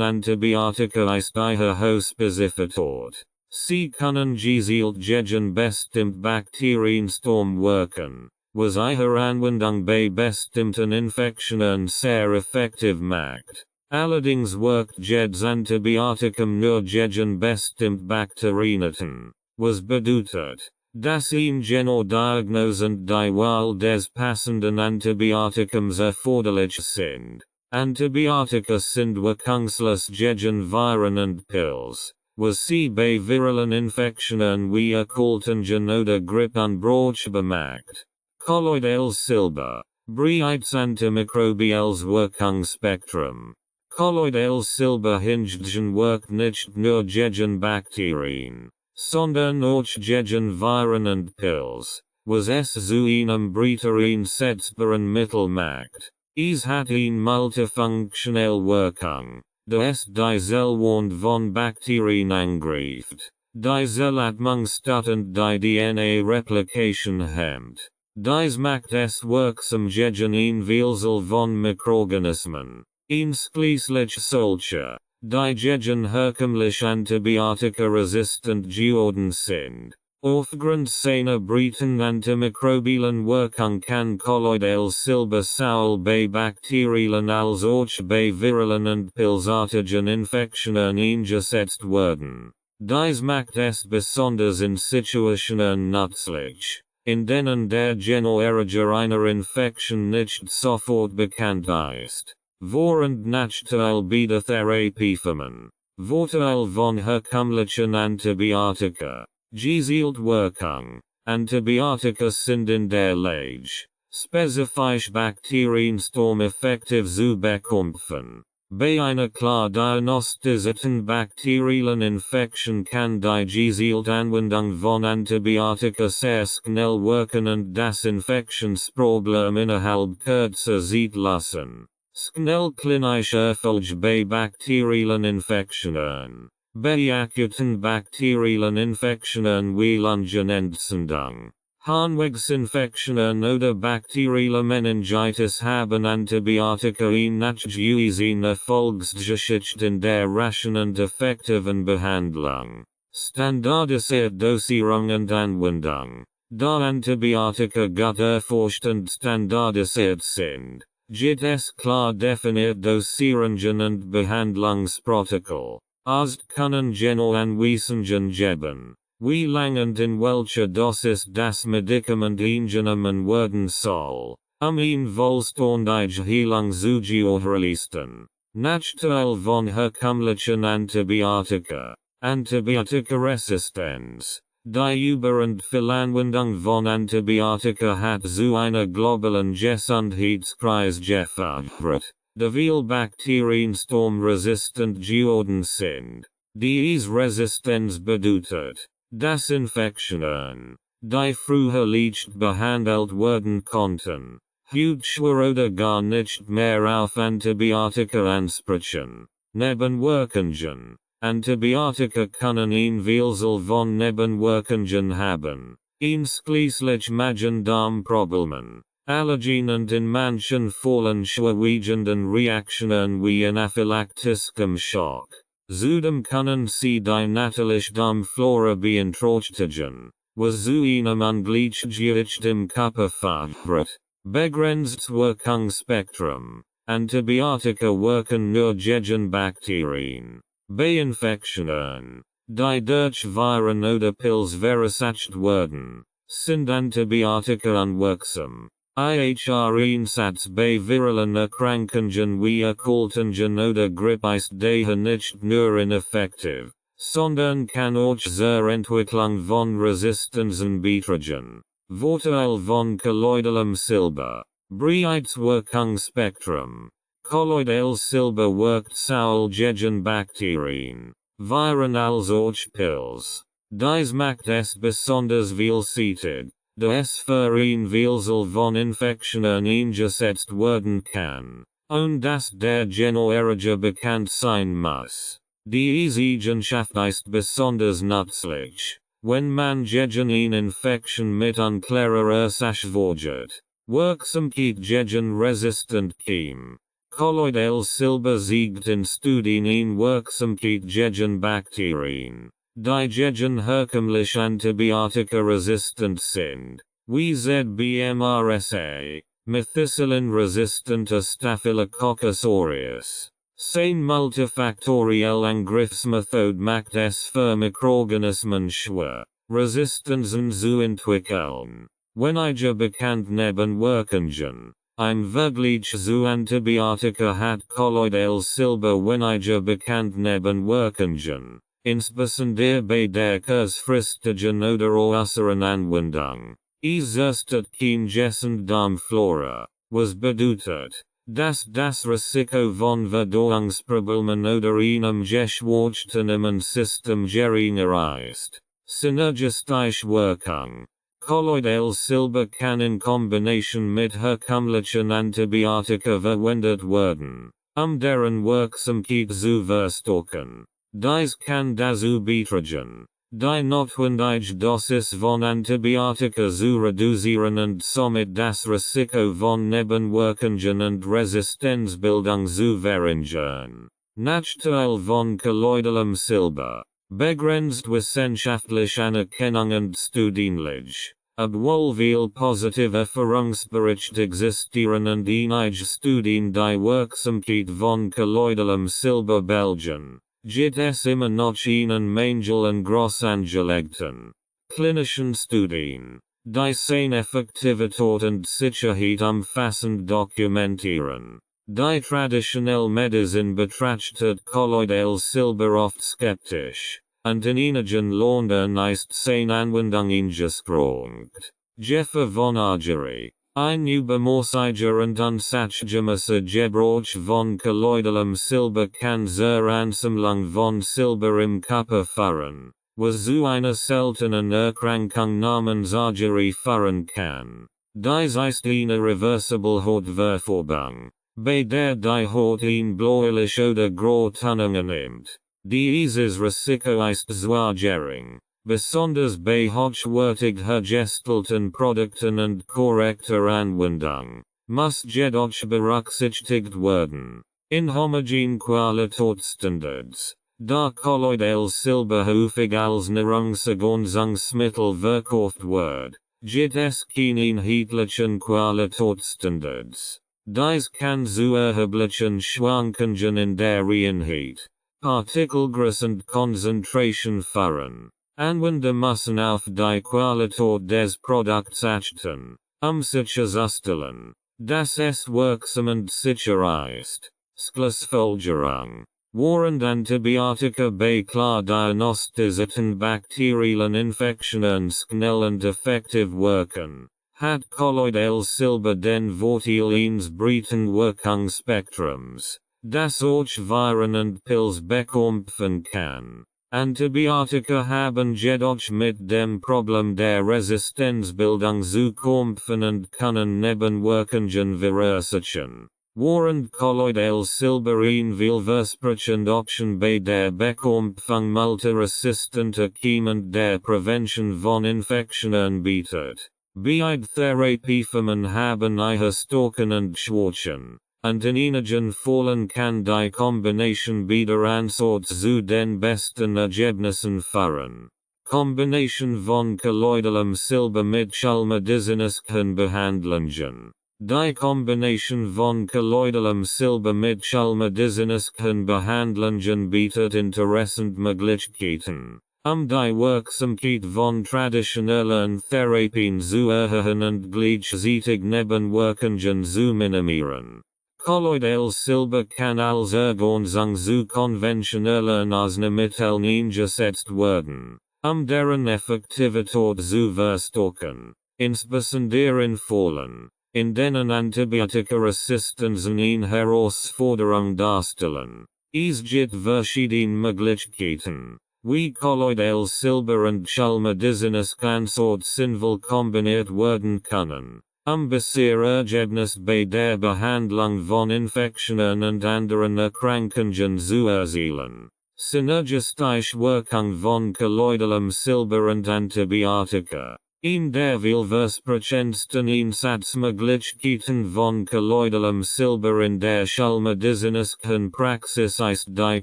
Antibiotika ist ihre Hochspezifität. Sie können gezielt gegen bestimmte Bakterienstamm wirken, was ihre Anwendung bei bestimmten Infektionen sehr effektiv macht. Allerdings wirkt jedes Antibiotikum nur gegen bestimmte Bakterienarten, was bedeutet, dass genau Diagnose und die Wahl des passenden Antibiotikums erforderlich sind. Antibiotika sind wirkungslos gegen Viren und Pilze, was sie bei viralen Infektionen wie Erkältungen oder Grippe unbrauchbar macht. Kolloidales Silber, breites antimikrobielles Wirkungsspektrum. Kolloidales Silber hingegen wirkt nicht nur gegen Bakterien, sondern auch gegen Viren und Pilze, was es zu einem breiteren setzbaren Mittel macht. Es hat eine multifunktionelle Wirkung, da es die Zellwand von Bakterien angreift, die Zellatmung stört und die DNA-Replikation hemmt. Dies macht es wirksam gegen eine Vielzahl von Mikroorganismen, einschließlich solcher, die gegen herkömmliche Antibiotika resistent geworden sind. Aufgrund seiner breiten antimikrobiellen Wirkung kann Kolloidales Silber sowohl bei bakteriellen als auch bei viralen und pilzartigen Infektionen eingesetzt werden. Dies macht es besonders in Situationen nützlich, in denen der Erreger einer Infektion nicht sofort bekannt ist. Vor- und Nachteil beider Therapieformen. Vorteil von herkömmlichen Antibiotika. Gezielt Wirkung. Antibiotika sind in der Lage, spezifisch Bakterienstamm effektiv zu bekämpfen. Bei einer klar diagnostizierten bakteriellen Infektion kann die gezielte Anwendung von Antibiotika sehr schnell wirken und das Infektionsproblem innerhalb kürzer Zeit lassen. Schnell klinischer Erfolg bei bakteriellen Infektionen. Bei akuten bakteriellen Infektionen wie Lungenentzündung, Harnwegsinfektionen oder bakterielle Meningitis haben Antibiotika eine nachgewiesene Erfolgsgeschichte in der raschen und effektiven Behandlung. Standardisierte Dosierung und Anwendung. Da Antibiotika gut erforscht und standardisiert sind, gibt es klar definierte Dosierungen und Behandlungsprotokoll. Arzt können genau Anweisungen geben, wie lang und in welcher Dosis das Medikament eingenommen werden soll, eine vollständige Heilung zu gewährleisten. Nachteil von herkömmlichen Antibiotika. Antibiotikaresistenz. Die Über- und Fehlanwendung von Antibiotika hat zu einer globalen Gesundheitskrise geführt. Da viele Bakterien resistent geworden sind. Diese Resistenz bedeutet, dass Infektionen, die früher leicht behandelt werden konnten, Hütschwer oder gar nicht mehr auf Antibiotika ansprechen. Nebenwirkungen. Antibiotika können ein Vielzahl von Nebenwirkungen haben. Einschließlich Magen-Darm-Problemen, Allergien und in manchen Fällen schwerwiegenden Reaktionen wie anaphylaktischem Schock. Zudem können sie die natürliche Darmflora beeinträchtigen, was zu einem Ungleichgewicht im Körper führt. Begrenztes Wirkungsspektrum. Antibiotika wirken nur gegen Bakterien. Infektionen, die durch Viren oder Pilz verursacht werden, sind Antibiotika unwirksam. Einsatz bei viralen Erkrankungen wie Erkältungen oder Grippe ist daher nicht nur ineffektiv, sondern kann auch zur Entwicklung von Resistenzen beitragen. Vorteil von kolloidalem Silber. Breites Wirkungsspektrum. Kolloidales Silber wirkt sowohl gegen Bakterien, Viren als auch Pilze. Dies macht es besonders vielseitig, da es für ein Vielzahl von Infektionen eingesetzt werden kann, und dass der Generierger bekannt sein muss. Die Eigenschaft ist besonders nützlich, wenn man gegen eine Infektion mit unklarer Ursache vorgeht. Wirksamkeit gegen resistent Keim. Kolloidales Silber siegt in Studien in Wirksamkeit gegen Bakterien, die gegen herkömmliche Antibiotika resistent sind, wie ZBMRSA, methicillin-resistente Staphylococcus aureus. Sein multifaktoriell Angriffsmethode macht es für Mikroorganismen schwer, Resistenzen zu entwickeln. Wenige bekannt Nebenwirkungen. Im Vergleich zu Antibiotika hat kolloidales Silber wenige bekannt Nebenwirkungen, insbesondere bei der kurzfristigen oder äußeren Anwendung. Es ist kein Gessend Darmflora, was bedeutet, dass das Risiko von Verdauungsproblemen oder einem geschwächten Immunsystem geringer ist. Synergistische Wirkung. Kolloidales Silber kann in Kombination mit herkömmlichen Antibiotika verwendet werden, deren Wirksamkeit zu verstärken. Dies kann dazu beitragen, die notwendige Dosis von Antibiotika zu reduzieren und somit das Risiko von Nebenwirkungen und Resistenzbildung zu verringern. Nachteil von kolloidalem Silber. Begrenzt wissenschaftliche Anerkennung und studienlich. Obwohl viel positive Erfahrungsberichte existieren und einige Studien die Wirksamkeit von kolloidalem Silber belgen, gibt es immer noch einen Mangel an groß angelegten klinischen Studien, die seine Effektivität und Sicherheit umfassend dokumentieren. Die traditionelle Medizin betrachtet kolloidales Silber oft skeptisch, und in einigen Ländern ist seine Anwendung eingeschränkt. Jeffer von Argery, ein übermäßiger und unsachgemäßer Gebrauch von kolloidalem Silber kann zur Ansammlung von Silber im Körper führen, was zu einer seltenen Erkrankung namens Argery führen kann. Dies ist eine reversible Hautverfärbung, bei der die Haut ein bläulich oder grau Tönung annimmt. Dieses Risiko ist zwar gering, besonders bei hochwertig hergestellten Produkten und korrekter Anwendung, muss jedoch berücksichtigt werden. In homogen Qualitätsstandards, da kolloidales Silber häufig als Nahrungsergänzungsmittel verkauft wird, gibt es keine einheitlichen Qualitätsstandards. Dies kann zu erheblichen Schwankungen in der Reinheit, Partikelgröße und Konzentration führen. Anwender müssen auf die Qualität des Produkts achten, sicherzustellen, dass es wirksam und sicher ist. Schlussfolgerung. Während Antibiotika bei klar diagnostizierten bakteriellen Infektionen schnell und effektiv wirken, hat kolloidales Silber den Vorteil eines breiten Wirkungsspektrums, das auch Viren und Pilze bekämpfen kann. Antibiotika haben jedoch mit dem Problem der Resistenzbildung zu kämpfen und können Nebenwirkungen verursachen. Während Kolloidales Silber ein vielversprechend Option bei der Bekämpfung multiresistenter Keime und der Prävention von Infektionen bietet. Beide Therapieformen haben ihre Stärken und Schwächen. Und in einigen Fällen kann die Kombination beider Ansätze zu den besten Ergebnissen führen. Kombination von kolloidalem Silber mit schulmedizinischen Behandlungen. Die Kombination von kolloidalem Silber mit schulmedizinischen Behandlungen bietet interessante Möglichkeiten, die Wirksamkeit von traditionellen Therapien zu erhöhen und gleichzeitig Nebenwirkungen zu minimieren. Kolloidales Silber kann als Ergänzung zu konventionellen Arzneimitteln eingesetzt werden, deren Effektivität zu verstärken, insbesondere in Fällen, in denen Antibiotikaresistenzen eine Herausforderung darstellen. Es gibt verschiedene Möglichkeiten, wie kolloidales Silber und schulmedizinische Ansätze sinnvoll kombiniert werden können. Bisher Ergebnis bei der Behandlung von Infektionen und anderen Erkrankungen zu erzielen. Synergistische Wirkung von kolloidalem Silber und Antibiotika. In der vielversprechendsten Einsatzmöglichkeiten von kolloidalem Silber in der schulmedizinischen Praxis ist die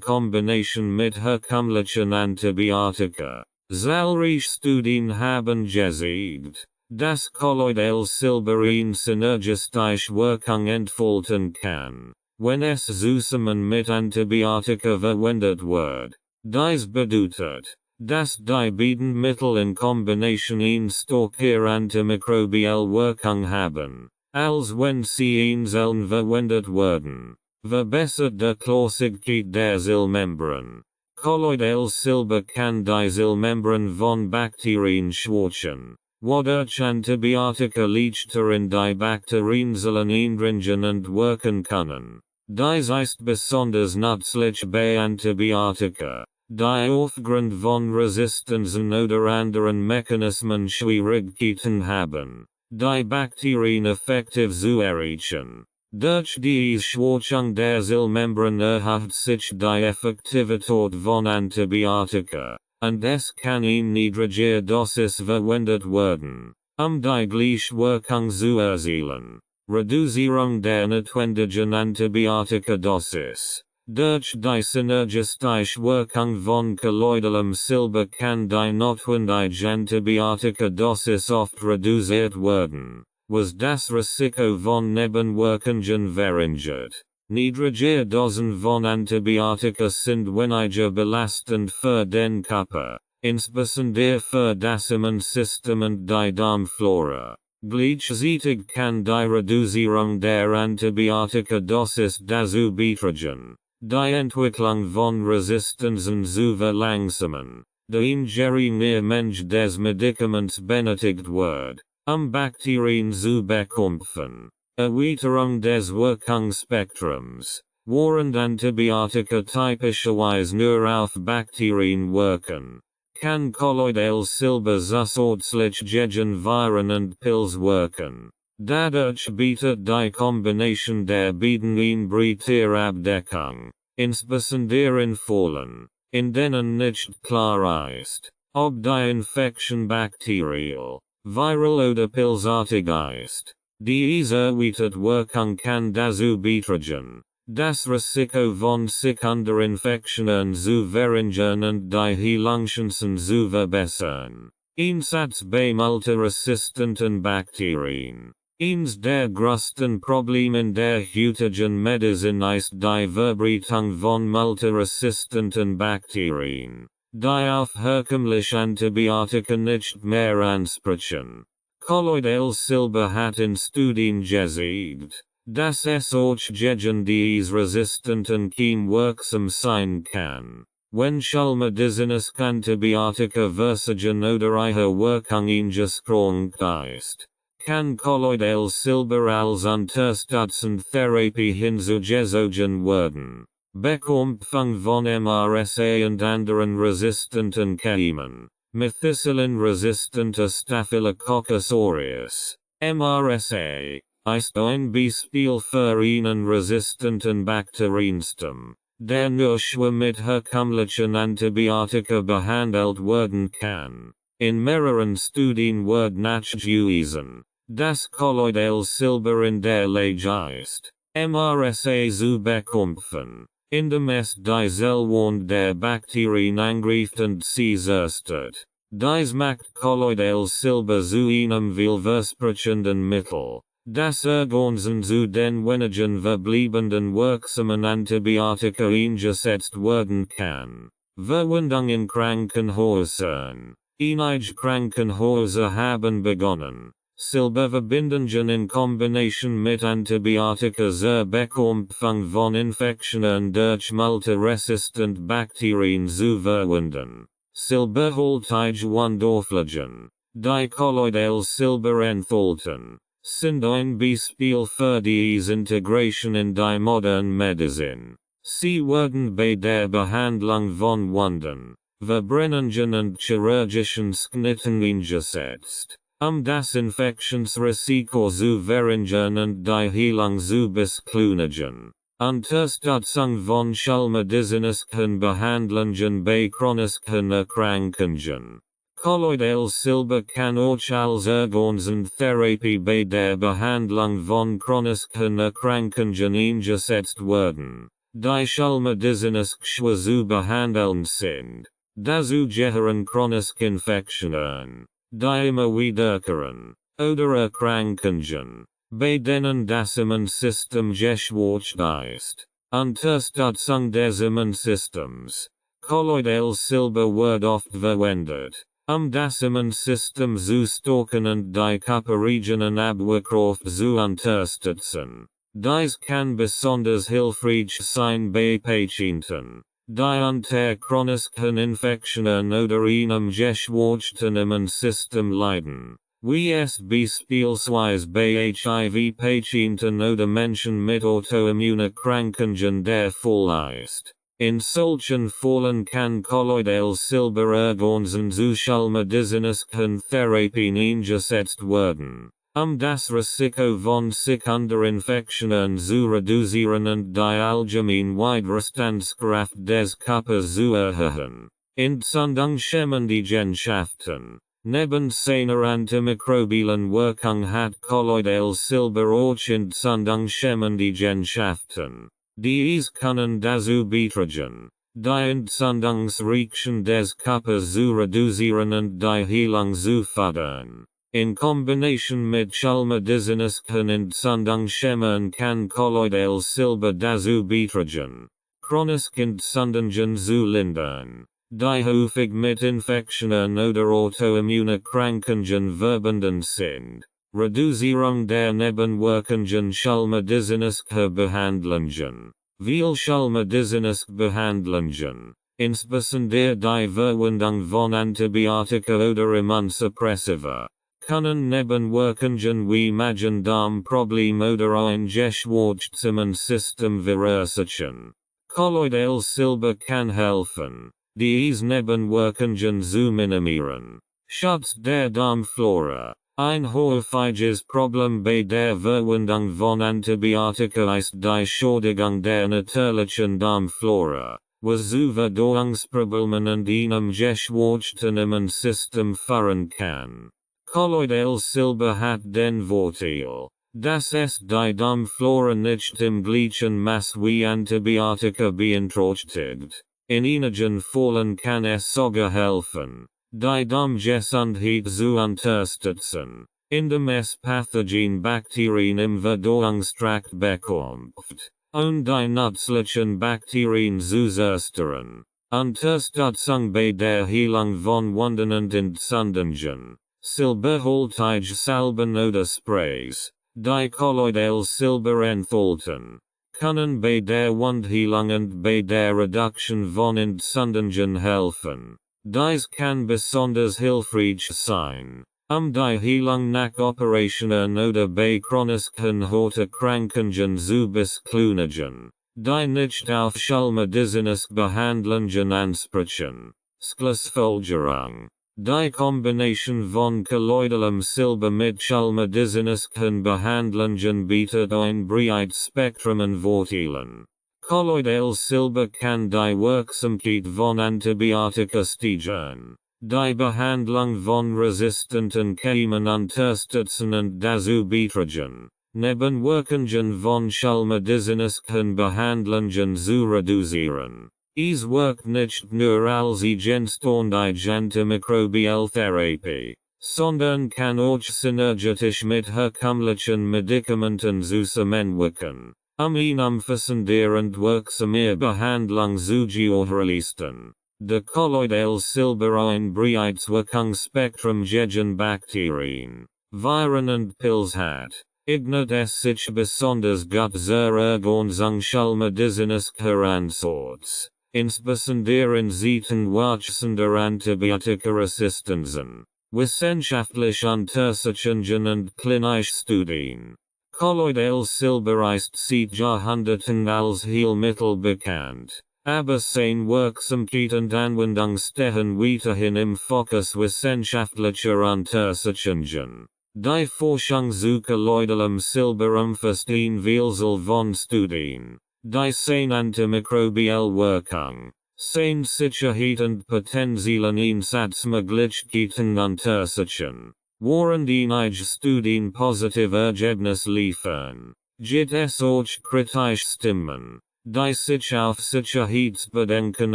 Kombination mit herkömmlichen Antibiotika. Zahlreiche Studien haben gezeigt, dass kolloidales Silber eine synergistische Wirkung entfalten kann, wenn es zusammen mit Antibiotika verwendet wird. Dies bedeutet, dass die beiden Mittel in Kombination eine stärkere antimikrobielle Wirkung haben, als wenn sie einzeln verwendet werden. Verbessert die Klarsigkeit der Zellmembran. Kolloidales Silber kann die Zellmembran von Bakterien schwächen, wodurch Antibiotika leichter in die Bakterienzellen eindringen und wirken können. Dies ist besonders nützlich bei Antibiotika, die aufgrund von Resistenzen oder anderen Mechanismen Schwierigkeiten haben, die Bakterien effektiv zu erreichen. Durch die Schwächung der Zellmembran erhöht sich die Effektivität von Antibiotika, und es kann in niedriger Dosis verwendet werden, die Gleichwirkung zu erzielen. Reduzierung der notwendigen Antibiotika-Dosis. Durch die synergistische Wirkung von kolloidalem Silber kann die notwendige Antibiotika-Dosis oft reduziert werden, was das Risiko von Nebenwirkungen verringert. Niedrige Dosen von Antibiotika sind weniger belastend für den Körper, insbesondere für das Immunsystem und die Darmflora. Gleichzeitig kann die Reduzierung der Antibiotika-Dosis dazu beitragen, die Entwicklung von Resistenzen zu verlangsamen, die ein geringer Mensch des Medikaments benötigt wird, Bakterien zu bekämpfen. Erweiterung des Wirkungsspektrums. Während Antibiotika typischerweise nur auf Bakterien wirken, kann kolloidales Silber zusätzlich gegen Viren und Pilze wirken. Dadurch bietet die Kombination der beiden eine breitere Abdeckung, insbesondere in Fällen, in denen nicht klar ist, ob die Infektion bakteriell, viral oder pilzartig ist. Diese erweiterte Wirkung kann dazu beitragen, das Risiko von Sekundärinfektionen zu verringern und die Heilungschancen zu verbessern. Einsatz bei multiresistenten Bakterien. Eins der größten Probleme in der heutigen Medizin ist die Verbreitung von multiresistenten Bakterien, die auf herkömmliche Antibiotika nicht mehr ansprechen. Kolloidales Silber hat in Studien gezeigt, dass es auch gegen diese resistenten Keime wirksam sein kann, wenn schulmedizinische Antibiotika versagen oder ihre Wirkung eingeschränkt ist. Kann kolloidales Silber als unterstützende Therapie hinzugezogen werden. Bekämpfung von MRSA und anderen resistenten Keimen. Methicillin-resistente Staphylococcus aureus. MRSA ist ein Beispiel für einen resistenten Bakterienstam, der nur schwer mit herkömmlichen Antibiotika behandelt werden kann. In mehreren Studien wurde nachgewiesen, dass Kolloidales Silber in der Lage ist, MRSA zu bekämpfen, indem es die Zellwand der Bakterien angreift und sie zerstört. Dies macht Kolloidales Silber zu einem vielversprechenden Mittel, das ergänzend zu den wenigen verbliebenen wirksamen Antibiotika eingesetzt werden kann. Verwendung in Krankenhäusern. Einige Krankenhäuser haben begonnen, Silberverbindungen in Kombination mit Antibiotika zur Bekämpfung von Infektionen durch multiresistent Bakterien zu verwenden. Silberhaltige Wundauflagen, die Kolloidales Silber enthalten, sind ein Beispiel für die Integration in die moderne Medizin. Sie werden bei der Behandlung von Wunden, Verbrennungen und chirurgischen Schnitten eingesetzt, das Infektionsrisiko zu verringern und die Heilung zu beschleunigen. Unterstützung von schallmedizinischen Behandlungen bei chronischen Erkrankungen. Kolloidales Silber kann auch als ergänzende Therapie bei der Behandlung von chronischen Erkrankungen eingesetzt werden, die schallmedizinisch schwer zu behandeln sind. Dazu gehören chronische Infektionen, die immer wiederkehren, oder Erkrankungen, bei denen das Immunsystem geschwächt ist. Unterstützung des Immunsystems. Kolloidales Silber wird oft verwendet, das Immunsystem zu stärken und die Körpereigenen Abwehrkraft zu unterstützen. Dies kann besonders hilfreich sein bei Patienten, die unter chronischen Infektionen oder einem geschwächten Immunsystem leiden, wie es beispielsweise bei HIV-Patienten oder Menschen mit Autoimmunerkrankungen der Fall ist. In solchen Fällen kann Kolloidales Silber ergänzend zu schallmedizinischen Therapien eingesetzt werden, das Risiko von Sekundärinfektionen zu reduzieren und die allgemeine Widerstandskraft des Körpers zu erhöhen. Entzündungshemmende Eigenschaften. Neben seiner antimikrobiellen Wirkung hat Kolloidales Silber auch entzündungshemmende Eigenschaften. Dies können dazu beitragen, die Entzündungsreaktion des Körpers zu reduzieren und die Heilung zu fördern. In Kombination mit schallmedizinischen Entzündungshemmern kann Kolloidales Silber dazu beitragen, chronische Entzündungen zu lindern, die häufig mit Infektionen oder Autoimmunerkrankungen verbunden sind. Reduzierung der Nebenwirkungen schallmedizinischer Behandlungen. Viele schallmedizinische Behandlungen, insbesondere die Verwendung von Antibiotika oder Immunsuppressiva, können Nebenwirkungen wie Magen-Darm-Problem oder ein geschwächtes Immunsystem verursachen. Kolloidales Silber kann helfen, diese Nebenwirkungen zu minimieren. Schutz der Darmflora. Ein häufiges Problem bei der Verwendung von Antibiotika ist die Schädigung der natürlichen Darmflora, was zu Verdauungsproblemen und einem geschwächten Immunsystem führen kann. Kolloidales Silber hat den Vorteil, dass es die Darmflora nicht im gleichen Maß wie Antibiotika beeinträchtigt. In einigen Fällen kann es sogar helfen, die Darmgesundheit zu unterstützen, indem es Pathogenbakterien im Verdauungstrakt bekämpft, die nützlichen Bakterien zu zerstören. Unterstützung bei der Heilung von Wunden und Entzündungen. Silberhaltige Salben oder Sprays, die Kolloidales Silber enthalten, können bei der Wundheilung und bei der Reduktion von Entzündungen helfen. Dies kann besonders hilfreich sein, die Heilung nach Operationen oder bei chronischen Hauterkrankungen zu beschleunigen. die nicht auf schallmedizinische Behandlungen ansprechen. Schlussfolgerung. Die Kombination von kolloidalem Silber mit schallmedizinischen Behandlungen bietet ein breites Spektrum an Vorteilen. Kolloidales Silber kann die Wirksamkeit von Antibiotika steigern, die Behandlung von resistenten Keimen unterstützen und dazu beitragen, Nebenwirkungen von schallmedizinischen Behandlungen zu reduzieren. Es wirkt nicht nur als ergänzende antimikrobielle Therapie, sondern kann auch synergetisch mit herkömmlichen Medikamenten zusammenwirken, eine umfassende und wirksame Behandlung zu gewährleisten. De kolloidales Silber ein breites Wirkungsspektrum gegen Bakterien, Viren und Pilz hat, eignet es sich besonders gut zur Ergänzung schallmedizinischer Ansorts. Insbesondere in Zeiten wachsender Antibiotikaresistenzen, wissenschaftliche Untersuchungen und klinische Studien. Kolloidales Silber ist seit Jahrhunderten als Heilmittel bekannt, aber seine Wirksamkeit und Anwendung stehen weiterhin im Fokus wissenschaftlicher Untersuchungen. Die Forschung zu kolloidalem Silber umfasst eine Vielzahl von Studien. Die seine antimikrobielle Wirkung, seine Sicherheit und potenziellen Einsatzmöglichkeiten untersuchen, während einige Studien positive Ergebnisse liefern, gibt es auch kritische Stimmen, die sich auf Sicherheitsbedenken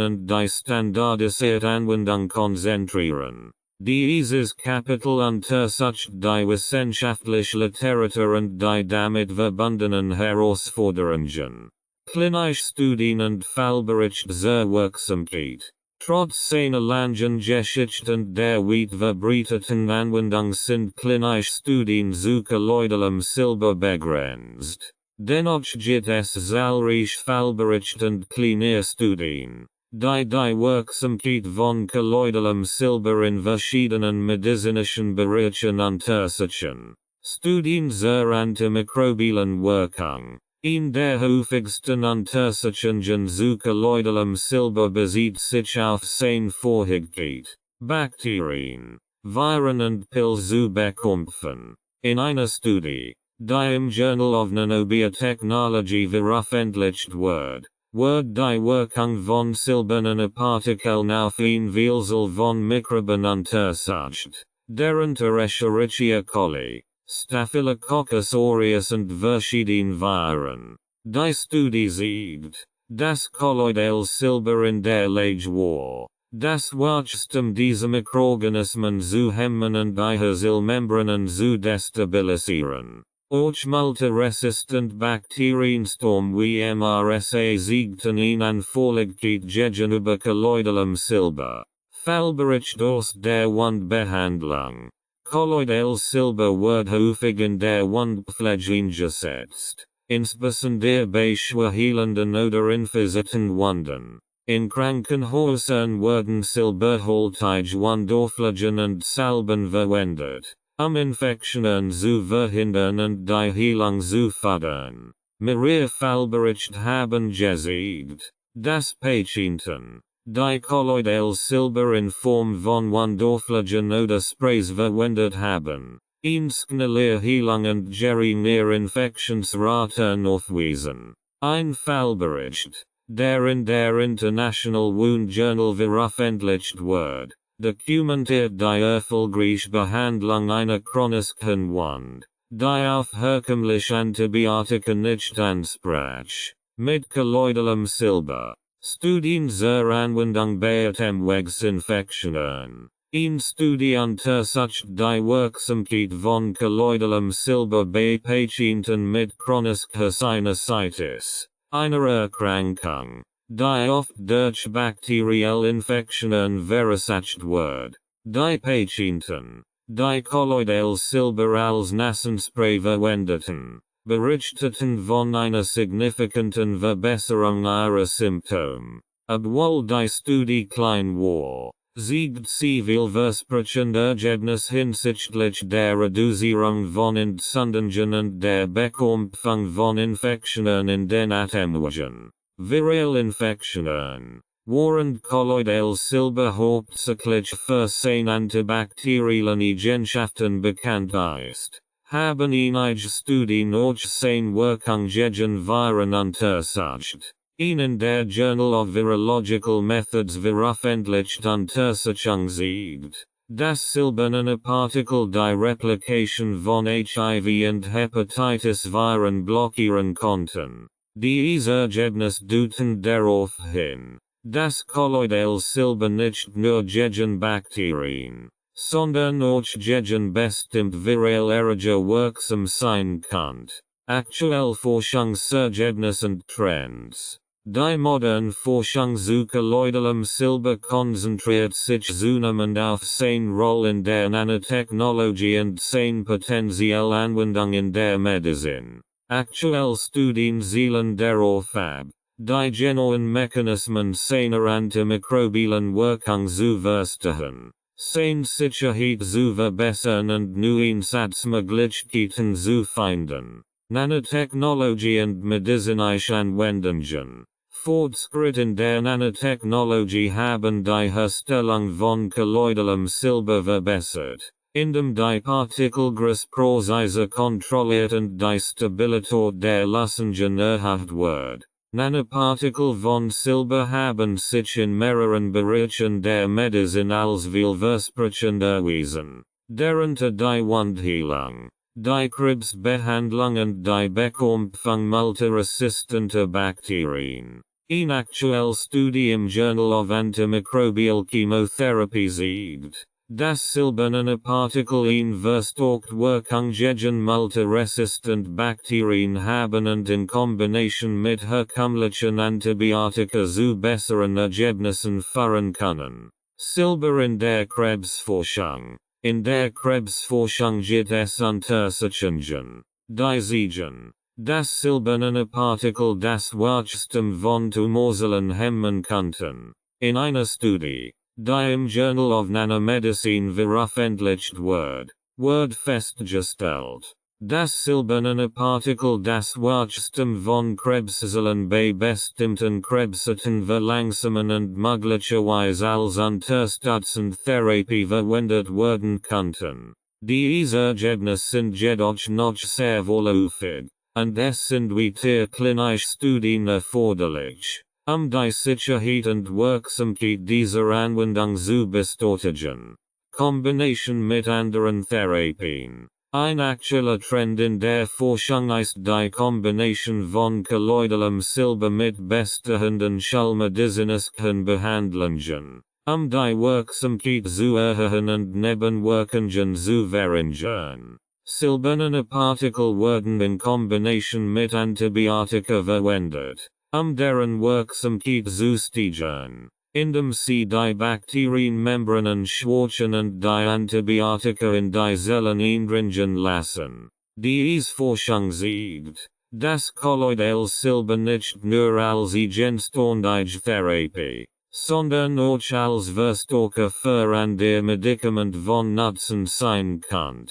und die standardisierte Anwendung konzentrieren. Dieses Kapitel untersucht die wissenschaftliche Literatur und die damit verbundenen Herausforderungen. Klinische Studien und Fallbericht zur Wirksamkeit. Trotz seiner langen Geschichte und der weit verbreiteten Anwendung sind klinische Studien zu kolloidalem Silber begrenzt. Dennoch gibt es zahlreiche Fallberichte und Klinierstudien, die die Wirksamkeit von kolloidalem Silber in verschiedenen medizinischen Bereichen untersuchen. Studien zur antimikrobiellen Wirkung. In der häufigsten Untersuchungen zu kolloidalem Silber bezieht sich auf seine Fähigkeit, Bakterien, Viren und Pilze zu bekämpfen. In einer Studie, die im Journal of Nanobioteknologie veröffentlicht wird die Wirkung von silbernen Partikeln auf ein Vielzahl von Mikroben untersucht, darunter Escherichia coli, Staphylococcus aureus und verschiedene Viren. Die Studie zeigt, dass kolloidales Silber in der Lage war, das Wachstum dieser Mikroorganismen zu hemmen und ihre Zellmembranen zu destabilisieren. Auch multiresistent Bakteriensturm wie MRSA siegten in Anfälligkeit gegenüber kolloidalem Silber. Fallbericht aus der Wundbehandlung. Kolloidales Silber wird häufig in der Wundpflege eingesetzt, insbesondere bei schwerheilenden oder infizierten Wunden. In Krankenhäusern werden silberhaltige Wundauflagen und Salben verwendet, Infektionen zu verhindern und die Heilung zu fördern. Mehrere Fallberichte haben gezeigt, dass Patienten, die kolloidales Silber in Form von Wundauflagen oder Sprays verwendet haben, eine schnelle Heilung und geringere Infektionsrate aufweisen. Ein Fallbericht, der in der International Wound Journal veröffentlicht wird, dokumentiert die erfolgreiche Behandlung einer chronischen Wunde, die auf herkömmliche Antibiotika nicht anspricht, mit kolloidalem Silber. Studien zur Anwendung bei Atemwegsinfektionen. Eine Studie untersucht die Wirksamkeit von kolloidalem Silber bei Patienten mit chronischer Sinusitis, einer Erkrankung, die oft durch bakterielle Infektionen verursacht wird. Die Patienten, die kolloidales Silber als Nassenspray verwendeten, berichteten von einer signifikanten Verbesserung ihrer Symptome. Obwohl die Studie klein war, Siegt Zivilversprechen Ergebnis hinsichtlich der Reduzierung von Entzündungen und der Bekämpfung von Infektionen in den Atemwegen. Viral Infektionen. Während Kolloidales Silber hauptsächlich für seine antibakteriellen Eigenschaften bekannt ist, haben einige Studien auch seine Wirkung gegen Viren untersucht. In der Journal of Virological Methods veröffentlicht Untersuchung zeigt, dass Silber Nanopartikel die Replikation von HIV und Hepatitis Viren blockieren konnten. Diese Ergebnisse deuten darauf hin, dass Kolloidales Silber nicht nur gegen Bakterien, sondern auch gegen bestimmt viral Erreger wirksam sein kann. Aktuell Forschungsergebnisse und Trends. Die moderne Forschung zu kolloidalem Silber konzentriert sich zunehmend auf seine Rolle in der Nanotechnologie und seine potenzielle Anwendung in der Medizin. Aktuelle Studien zielen darauf ab, die genauen Mechanismen seiner antimikrobiellen Wirkung zu verstehen, seine Sicherheit zu verbessern und neue Einsatzmöglichkeiten zu finden. Nanotechnologie und medizinische Anwendungen. Fortschritt in der Nanotechnologie haben die Herstellung von kolloidalem Silber verbessert, indem die Partikelgröße präzise kontrolliert und die Stabilität der Lösungen erhöht wird. Nanopartikel von Silber haben sich in mehreren Bereichen der Medizin als vielversprechend erwiesen, darunter die Wundheilung, die Krebsbehandlung und die Bekämpfung multiresistenter Bakterien. Ein aktuelle Studie im Journal of Antimicrobial Chemotherapy zeigt, dass Silber Nanopartikel eine verstärkte Wirkung gegen multiresistent Bakterien haben und in Kombination mit herkömmlichen Antibiotika zu besseren Ergebnissen führen können. Silber in der Krebsforschung. In der Krebsforschung gibt es Untersuchungen, die zeigen, dass Silber Nanopartikel das Wachstum von Tumorzellen hemmen könnten. In einer Studie, die im Journal of Nanomedicine veröffentlicht wird festgestellt, dass Silber Nanopartikel das Wachstum von Krebszellen bei bestimmten Krebsarten verlangsamen und möglicherweise als unterstützende Therapie verwendet werden könnten. Diese Ergebnisse sind jedoch noch sehr vorläufig, und es sind weitere klinische Studien erforderlich, die Sicherheit und Wirksamkeit dieser Anwendung zu bestätigen. Kombination mit anderen Therapien. Ein aktueller Trend in der Forschung ist die Kombination von kolloidalem Silber mit bestehenden schulmedizinischen Behandlungen, die Wirksamkeit zu erhöhen und Nebenwirkungen zu verringern. Silberne Partikel werden in Kombination mit Antibiotika verwendet, deren Wirksamkeit zu steigern, indem sie die Bakterienmembranen schwächen und die Antibiotika in die Zellen eindringen lassen. Diese Forschung zeigt, dass kolloidales Silber nicht nur als eigenständige Therapie, sondern auch als Verstärker für andere Medikamente von Nutzen sein kann.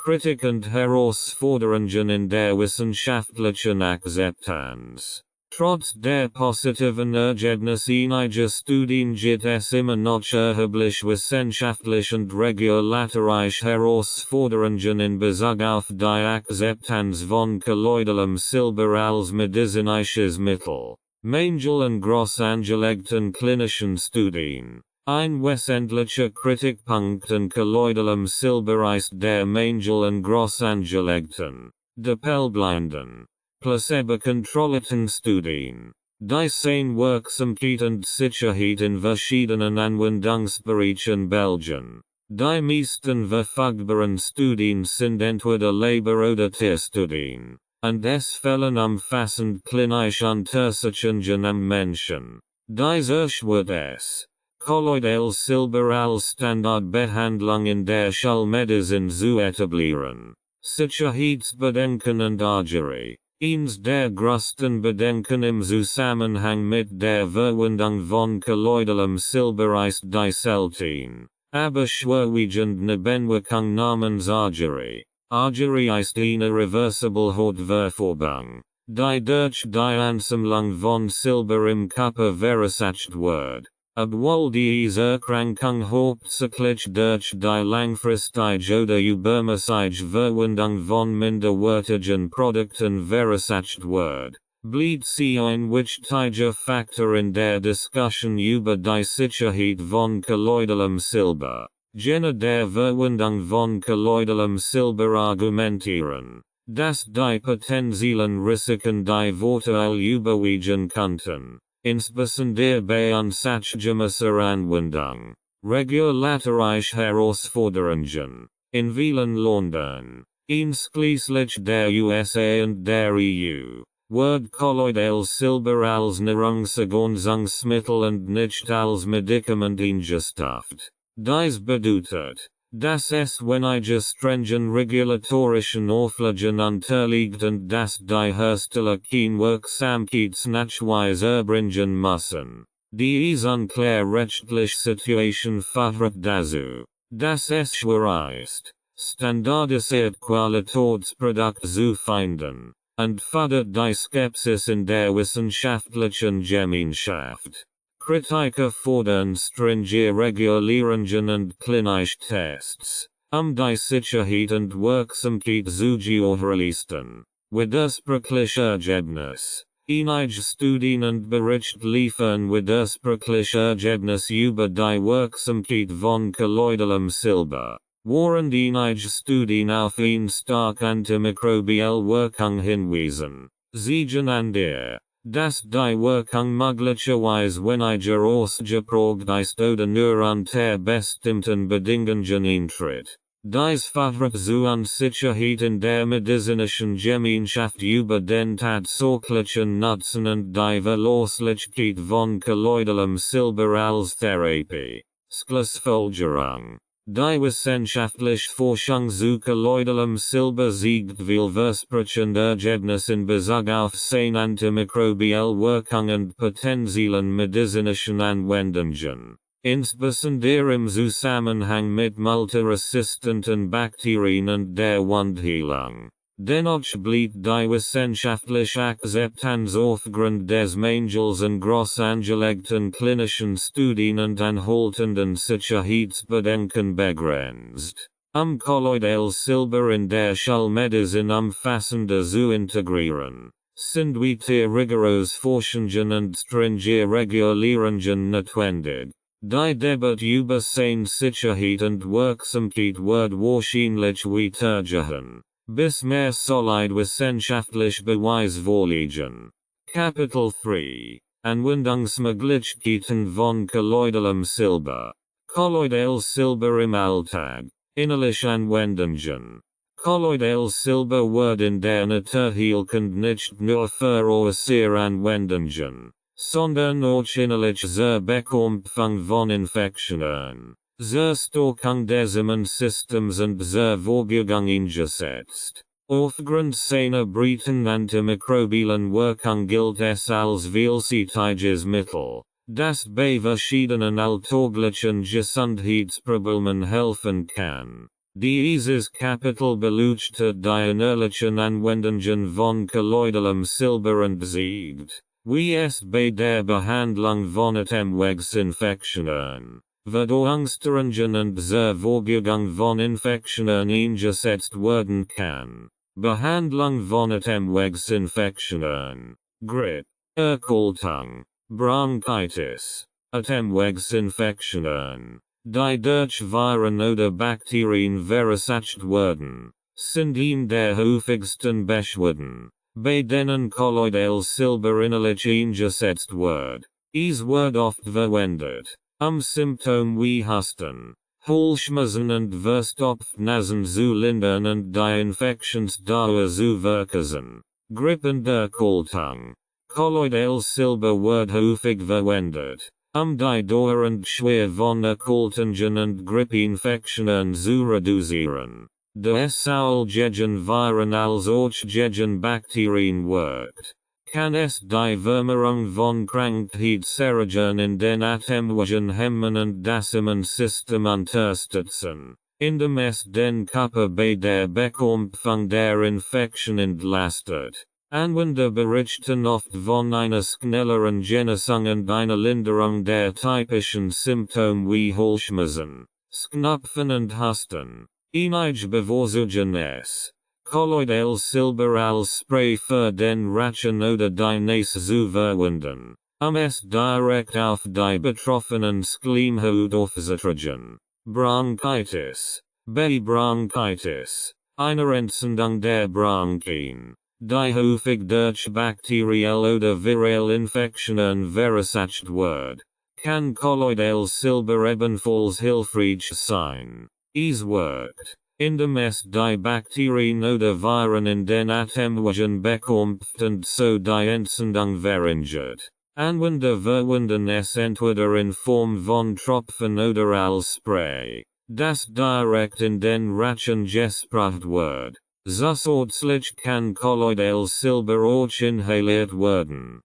Kritik und Herausforderungen in der wissenschaftlichen Akzeptanz. Trotz der positiven Ergebnisse einiger Studien gibt es immer noch erheblich wissenschaftlich und regulatorische Herausforderungen in Bezug auf die Akzeptanz von kolloidalem Silber als medizinisches Mittel. Mangel und groß angelegten klinischen Studien. Ein wesentlicher Kritikpunkt an kolloidalem Silber ist der Mangel und groß angelegten, doppelblinden, placebo-kontrollierten Studien. Die seine Wirksamkeit und Sicherheit in verschiedenen Anwendungsbereichen belgen. Die meisten verfügbaren Studien sind entweder Labor- oder Tierstudien, und es fehlen umfassend klinische Untersuchungen am Menschen. Dies erschwert es, kolloidales Silber als Standardbehandlung in der Schulmedizin zu etablieren. Sicherheitsbedenken und Argerie. Eins der größten Bedenken im Zusammenhang mit der Verwendung von kolloidalem Silber ist die selten, aber schwerwiegende Nebenwirkung namens Argery. Argery ist eine reversible Hautverfärbung, die durch die Ansammlung von Silber im Körper verursacht wird. Obwohl diese Erkrankung hauptsächlich durch die langfristige oder übermäßige Verwendung von minderwertigen Produkten verursacht wird, bleibt sie ein wichtiger Faktor in der Diskussion über die Sicherheit von kolloidalem Silber. Jene der Verwendung von kolloidalem Silber argumentieren, dass die potenziellen Risiken die Vorteile überwiegen könnten. Insbesondere bei unsachgemäßer Anwendung. Regulatorische Herausforderungen. In vielen Ländern, einschließlich der USA und der EU, wird kolloidales Silber als Nahrungsergänzungsmittel und nicht als Medikament eingestuft. Dies bedeutet, dass es wenige strengen regulatorischen Auflagen unterliegt und dass die Hersteller kein Wirksamkeitsnachweis erbringen müssen. Diese unklar rechtliche Situation führt dazu, dass es schwer ist, standardisierte Qualitätsprodukte zu finden, und fördert die Skepsis in der wissenschaftlichen Gemeinschaft. Kritiker fordern strenge Regulierungen und klinische Tests, die Sicherheit und Wirksamkeit zu gewährleisten. Widersprüchliche Ergebnis. Einige Studien und Bericht liefern widersprüchliche Ergebnisse über die Wirksamkeit von kolloidalem Silber, während einige Studien auf eine starke antimikrobielle Wirkung hinweisen. Sie an der, dass die Wirkung möglicherweise weniger ausgeprägt ist oder nur unter bestimmten Bedingungen eintritt. Dies führt zu Unsicherheit in der medizinischen Gemeinschaft über den tatsächlichen Nutzen und die Verlässlichkeit von kolloidalem Silber als Therapie. Schlussfolgerung. Die wissenschaftliche Forschung zu kolloidalem Silber zeigt vielversprechende Ergebnisse in Bezug auf seine antimikrobielle Wirkung und potenziellen medizinischen Anwendungen. Insbesondere im Zusammenhang mit multiresistenten Bakterien und der Wundheilung. Dennoch bleibt die wissenschaftliche Akzeptanz aufgrund des Mangels an groß angelegten klinischen Studien und anhaltenden Sicherheitsbedenken begrenzt. Kolloidales Silber in der Schulmedizin umfassender zu integrieren, sind weiter rigoros Forschungen und strenge Regulierungen notwendig. Die Debatte über seine Sicherheit und Wirksamkeit wird wahrscheinlich weitergehen, bis mehr solide wissenschaftlich Beweis vorliegen. Kapitel 3 Anwendungsmöglichkeiten von kolloidalem Silber. Kolloidales Silber im Alltag. Innerliche Anwendungen. Kolloidales Silber wird in der Natur heilkund nicht nur für äußere Anwendungen, sondern auch innerlich zur Bekämpfung von Infektionen, zur Stärkung des Immunsystems und zur Vorbeugung eingesetzt. Aufgrund seiner breiten antimikrobiellen Wirkung gilt es als vielseitiges Mittel, das bei verschiedenen alltäglichen Gesundheitsproblemen helfen kann. Dieses Kapitel beleuchtet die innerlichen Anwendungen von kolloidalem Silber und zeigt, wie es bei der Behandlung von Atemwegsinfektionen, Verdauungsstörungen und zur Vorbeugung von Infektionen eingesetzt werden kann. Behandlung von Atemwegsinfektionen, Grippe, Erkältung, Bronchitis, Atemwegsinfektionen, die durch Viren oder Bakterien verursacht werden, sind eine der häufigsten Beschwerden, bei denen kolloidales Silber innerlich eingesetzt wird. Es wird oft verwendet, Symptome wie Husten, Halsschmerzen und Verstopfnasen zu lindern und die Infektionsdauer zu verkürzen. Grippe und Erkältung. Kolloidales Silber wird häufig verwendet, die Dauer und Schwere von Erkältungen und Grippeinfektionen zu reduzieren. des Saulgegen Viren als Orchgegen Bakterien wirkt. Kann es die Vermehrung von Krankheitserregern in den Atemwegen hemmen und das Immunsystem unterstützen, indem es den Körper bei der Bekämpfung der Infektion entlastet. Anwender berichten oft von einer schnelleren Genesung und einer Linderung der typischen Symptome wie Halsschmerzen, Schnupfen und Husten. Einige bevorzugen es. Kolloidales Silber als Spray für den Rachen oder die Nase zu verwenden, es direkt auf die betroffenen Schleimhaut aufzutragen. Bronchitis. Bei Bronchitis, einer Entzündung der Bronchien, die häufig durch bakterielle oder virale Infektionen verursacht wird, kann Kolloidales Silber ebenfalls hilfreich sein. Es wirkt, indem es die Bakterien oder Viren in den Atemwegen bekämpft und so die Entzündung verhindert. Anwender verwenden es entweder in Form von Tropfen oder als Spray, das direkt in den Rachen gesprüht wird. Zusätzlich kann Kolloidales Silber auch inhaliert werden,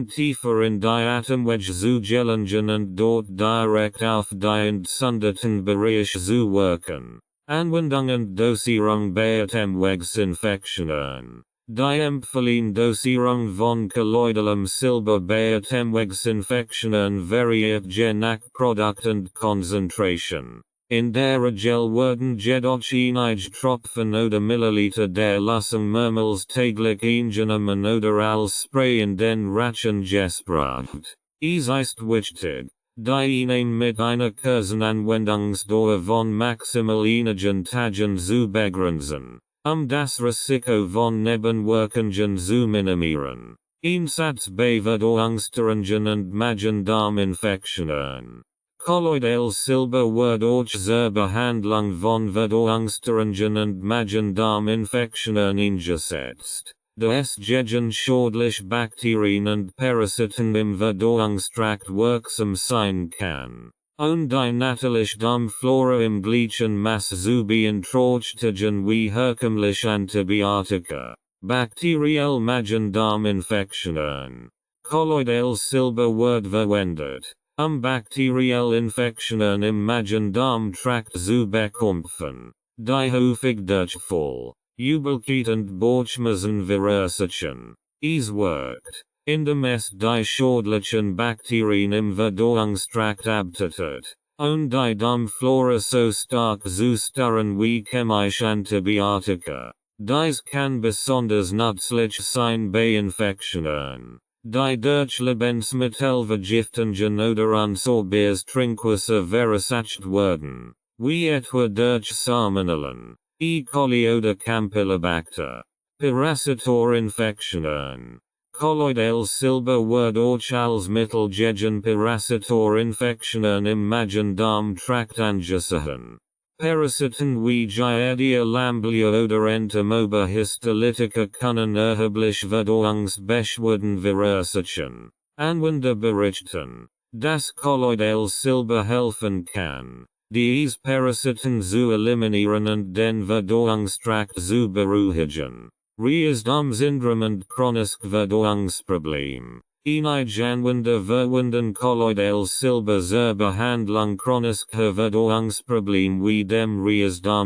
tiefer in die Atemwege zu gelangen und dort direkt auf die entzündeten Bereich zu wirken. Anwendung und Dosierung bei Atemwegsinfektionen. Die empfohlene Dosierung von kolloidalem Silber bei Atemwegsinfektionen variiert je nach Produkt und Konzentration. In der Regel werden jedoch einige Tropfen oder Milliliter der Lösung mehrmals täglich eingenommen oder als Spray in den Rachen gesprüht. Es ist wichtig, die Einnahme mit einer kurzen Anwendungsdauer von maximal einigen Tagen zu begrenzen, das Risiko von Nebenwirkungen zu minimieren. Einsatz bei Verdauungsstörungen und Magen-Darm-Infektionen. Kolloidales Silber wird auch zur Behandlung von Verdauungsstörungen und Magen-Darm-Infektionen eingesetzt. Es gegen schädliche Bakterien und Parasiten im Verdauungstrakt wirksam sein kann. Und die natürliche Darmflora im gleichen Maß zu beeinträchtigen wie herkömmliche Antibiotika. Bakterielle Magen-Darm-Infektionen. Kolloidales Silber wird verwendet, bakterielle Infektionen im Magen-Darm-Trakt zu bekämpfen, die häufig Durchfall, Übelkeit und Bauchschmerzen verursachen. Es wirkt, indem es die schädlichen Bakterien im Verdauungstrakt abtötet, und die Darmflora so stark zu stören wie chemische Antibiotika. Dies kann besonders nützlich sein bei Infektionen, die durch Lebensmittelvergiftungen oder unsaubers Trinkwasser verursacht werden, wie etwa durch Salmonellen, E. coli oder Campylobacter. Parasitorinfektionen. Kolloidales Silber wird auch als Mittel gegen Parasitorinfektionen im Magen-Darm-Trakt angesehen. Parasiten wie Giardia lamblia oder Entomoeba histolytica können erheblich Verdauungsbeschwerden verursachen. Anwender berichten, dass Kolloidales Silber helfen kann, diese Parasiten zu eliminieren und den Verdauungstrakt zu beruhigen. Syndrom und chronisch Verdauungsproblem. Einige Anwender verwenden Kolloidales Silber zur Behandlung chronischer Verdauungsproblem wie dem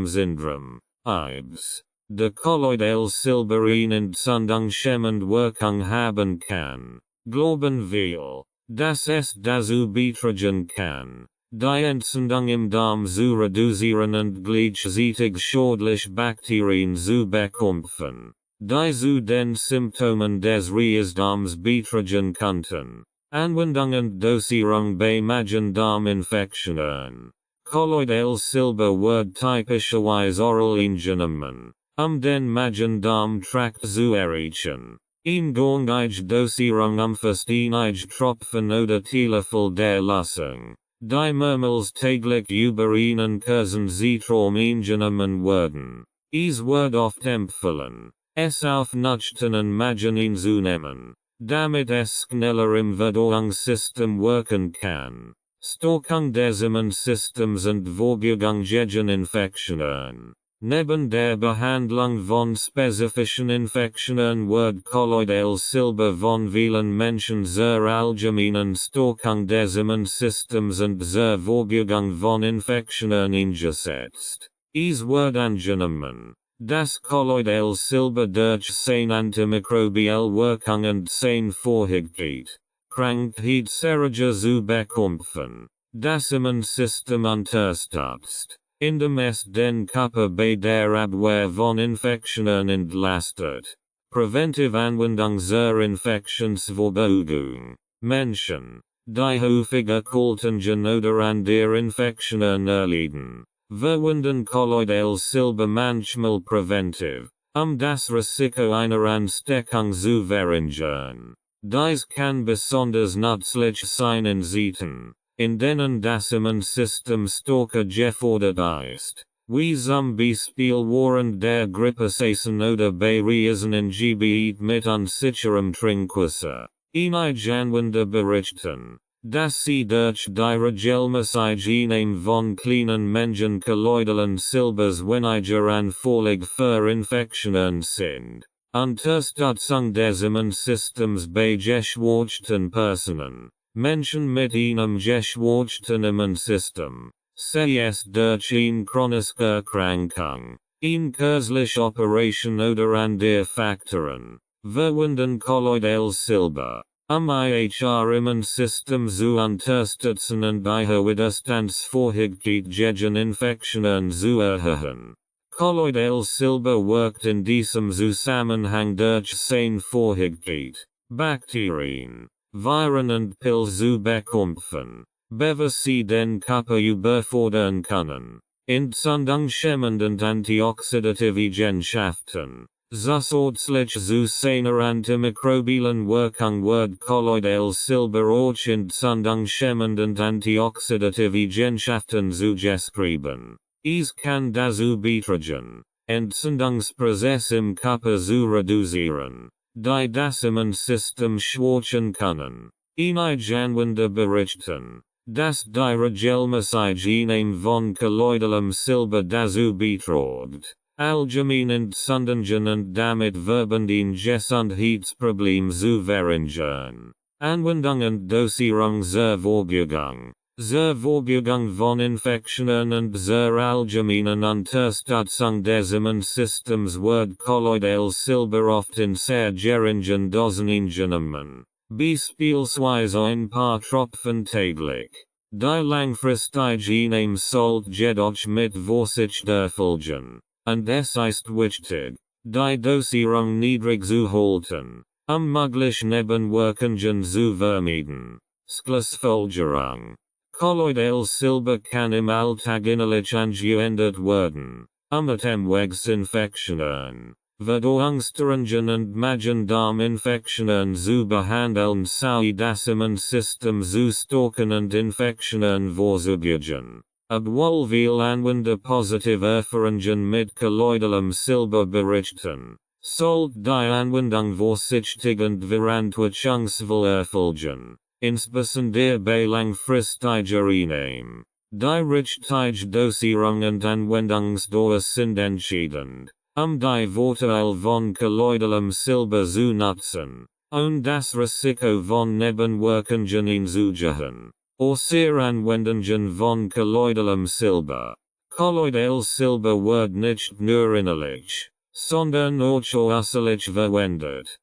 Syndrom. IBS. De Kolloidales Silber eine entzündungshemmende Wirkung haben kann. Glauben wir, dass es dazu beitragen kann, die Entzündung im Darm zu reduzieren und gleichzeitig schädliche Bakterien zu bekämpfen, die zu den Symptomen des Darms beitragen könnten. Anwendung und Dosierung bei Magen-Darm-Infektionen. Kolloidales Silber wird typischerweise oral eingenommen, den Magen-Darm-Trakt zu erreichen. Eingängige Dosierung umfasst einige Tropfen oder Teelöffel der Lösung, die mehrmals täglich über einen kurzen Zeitraum eingenommen werden. Es wird oft empfohlen, es auf nüchternen Magen einzunehmen, damit es schneller im Verdauungssystem wirken kann. Stärkung des Immunsystems und Vorbeugung gegen Infektionen. Neben der Behandlung von spezifischen Infektionen wird Kolloidales Silber von vielen Menschen zur allgemeinen Stärkung des Immunsystems und zur Vorbeugung von Infektionen eingesetzt. Es wird angenommen, dass Kolloidales Silber durch seine antimikrobielle Wirkung und seine Fähigkeit, Krankheitserreger zu bekämpfen, das Immunsystem unterstützt, indem es den Körper bei der Abwehr von Infektionen entlastet. Preventive Anwendung zur Infektionsvorbeugung. Menschen, die häufig erkältungen oder an der Infektionen erleiden, verwenden Kolloidales Silber manchmal präventiv, das Risiko einer Ansteckung zu verringern. Dies kann besonders nützlich sein in Zeiten, in denen das Immunsystem stärker gefordert ist, wie zum Beispiel während der Grippesaison oder bei Reisen in Gebiet mit unsicherem Trinkwasser. Einige Anwender berichten, dass sie durch die regelmäßige Einnahme von kleinen Mengen kolloidalen Silbers weniger anfällig für Infektionen sind. Unterstützung des Immunsystems bei geschwächten Personen. Menschen mit einem geschwächten Immunsystem, sei es durch eine chronische Erkrankung, eine kürzliche Operation oder andere Faktoren, verwenden Kolloidales Silber, ihr Immunsystem zu unterstützen und ihre Widerstandsfähigkeit gegen Infektionen zu erhöhen. Kolloidales Silber wirkt in diesem Zusammenhang durch seine Fähigkeit, Bakterien, Viren und Pilze zu bekämpfen, bevor sie den Körper überfordern können. Entzündungshemmend und antioxidative Eigenschaften. Zusätzlich zu seiner antimikrobiellen Wirkung wird Kolloidales Silber auch entzündungshemmend und antioxidative Eigenschaften zugeschrieben. Es kann dazu beitragen, Entzündungsprozess im Körper zu reduzieren, die das Immunsystem schwächen können. Einige Anwender berichten, dass die regelmäßige Einnahme von kolloidalem Silber dazu beiträgt, allgemein Entzündungen und damit verbundene Gesundheitsprobleme zu verringern. Anwendung und Dosierung zur Vorbeugung. Zur Vorbeugung von Infektionen und zur allgemeinen Unterstützung des Immunsystems wird Kolloidales Silber oft in sehr geringen Dosen eingenommen, beispielsweise ein paar Tropfen täglich. Die langfristige Einnahme sollte jedoch mit Vorsicht erfolgen, und es ist wichtig, die Dosierung niedrig zu halten, mögliche Nebenwirkungen zu vermeiden. Schlussfolgerung. Kolloidales Silber kann im Alltag innerlich angewendet werden, Atemwegsinfektionen, Verdauungsstörungen und Magen-Darm-Infektionen zu behandeln sowie das Immunsystem zu stärken und Infektionen vorzubeugen. Obwohl viele Anwender positive Erfahrungen mit kolloidalem Silber berichten, sollte die Anwendung vorsichtig und verantwortungsvoll erfolgen. Insbesondere bei langfristiger Einnahme. Die richtige Dosierung und Anwendungsdauer sind entscheidend, die Vorteile von kolloidalem Silber zu nutzen, und das Risiko von Nebenwirkungen einzugehen. Außer Anwendungen von kolloidalem Silber. Kolloidales Silber wird nicht nur innerlich, sondern auch äußerlich verwendet,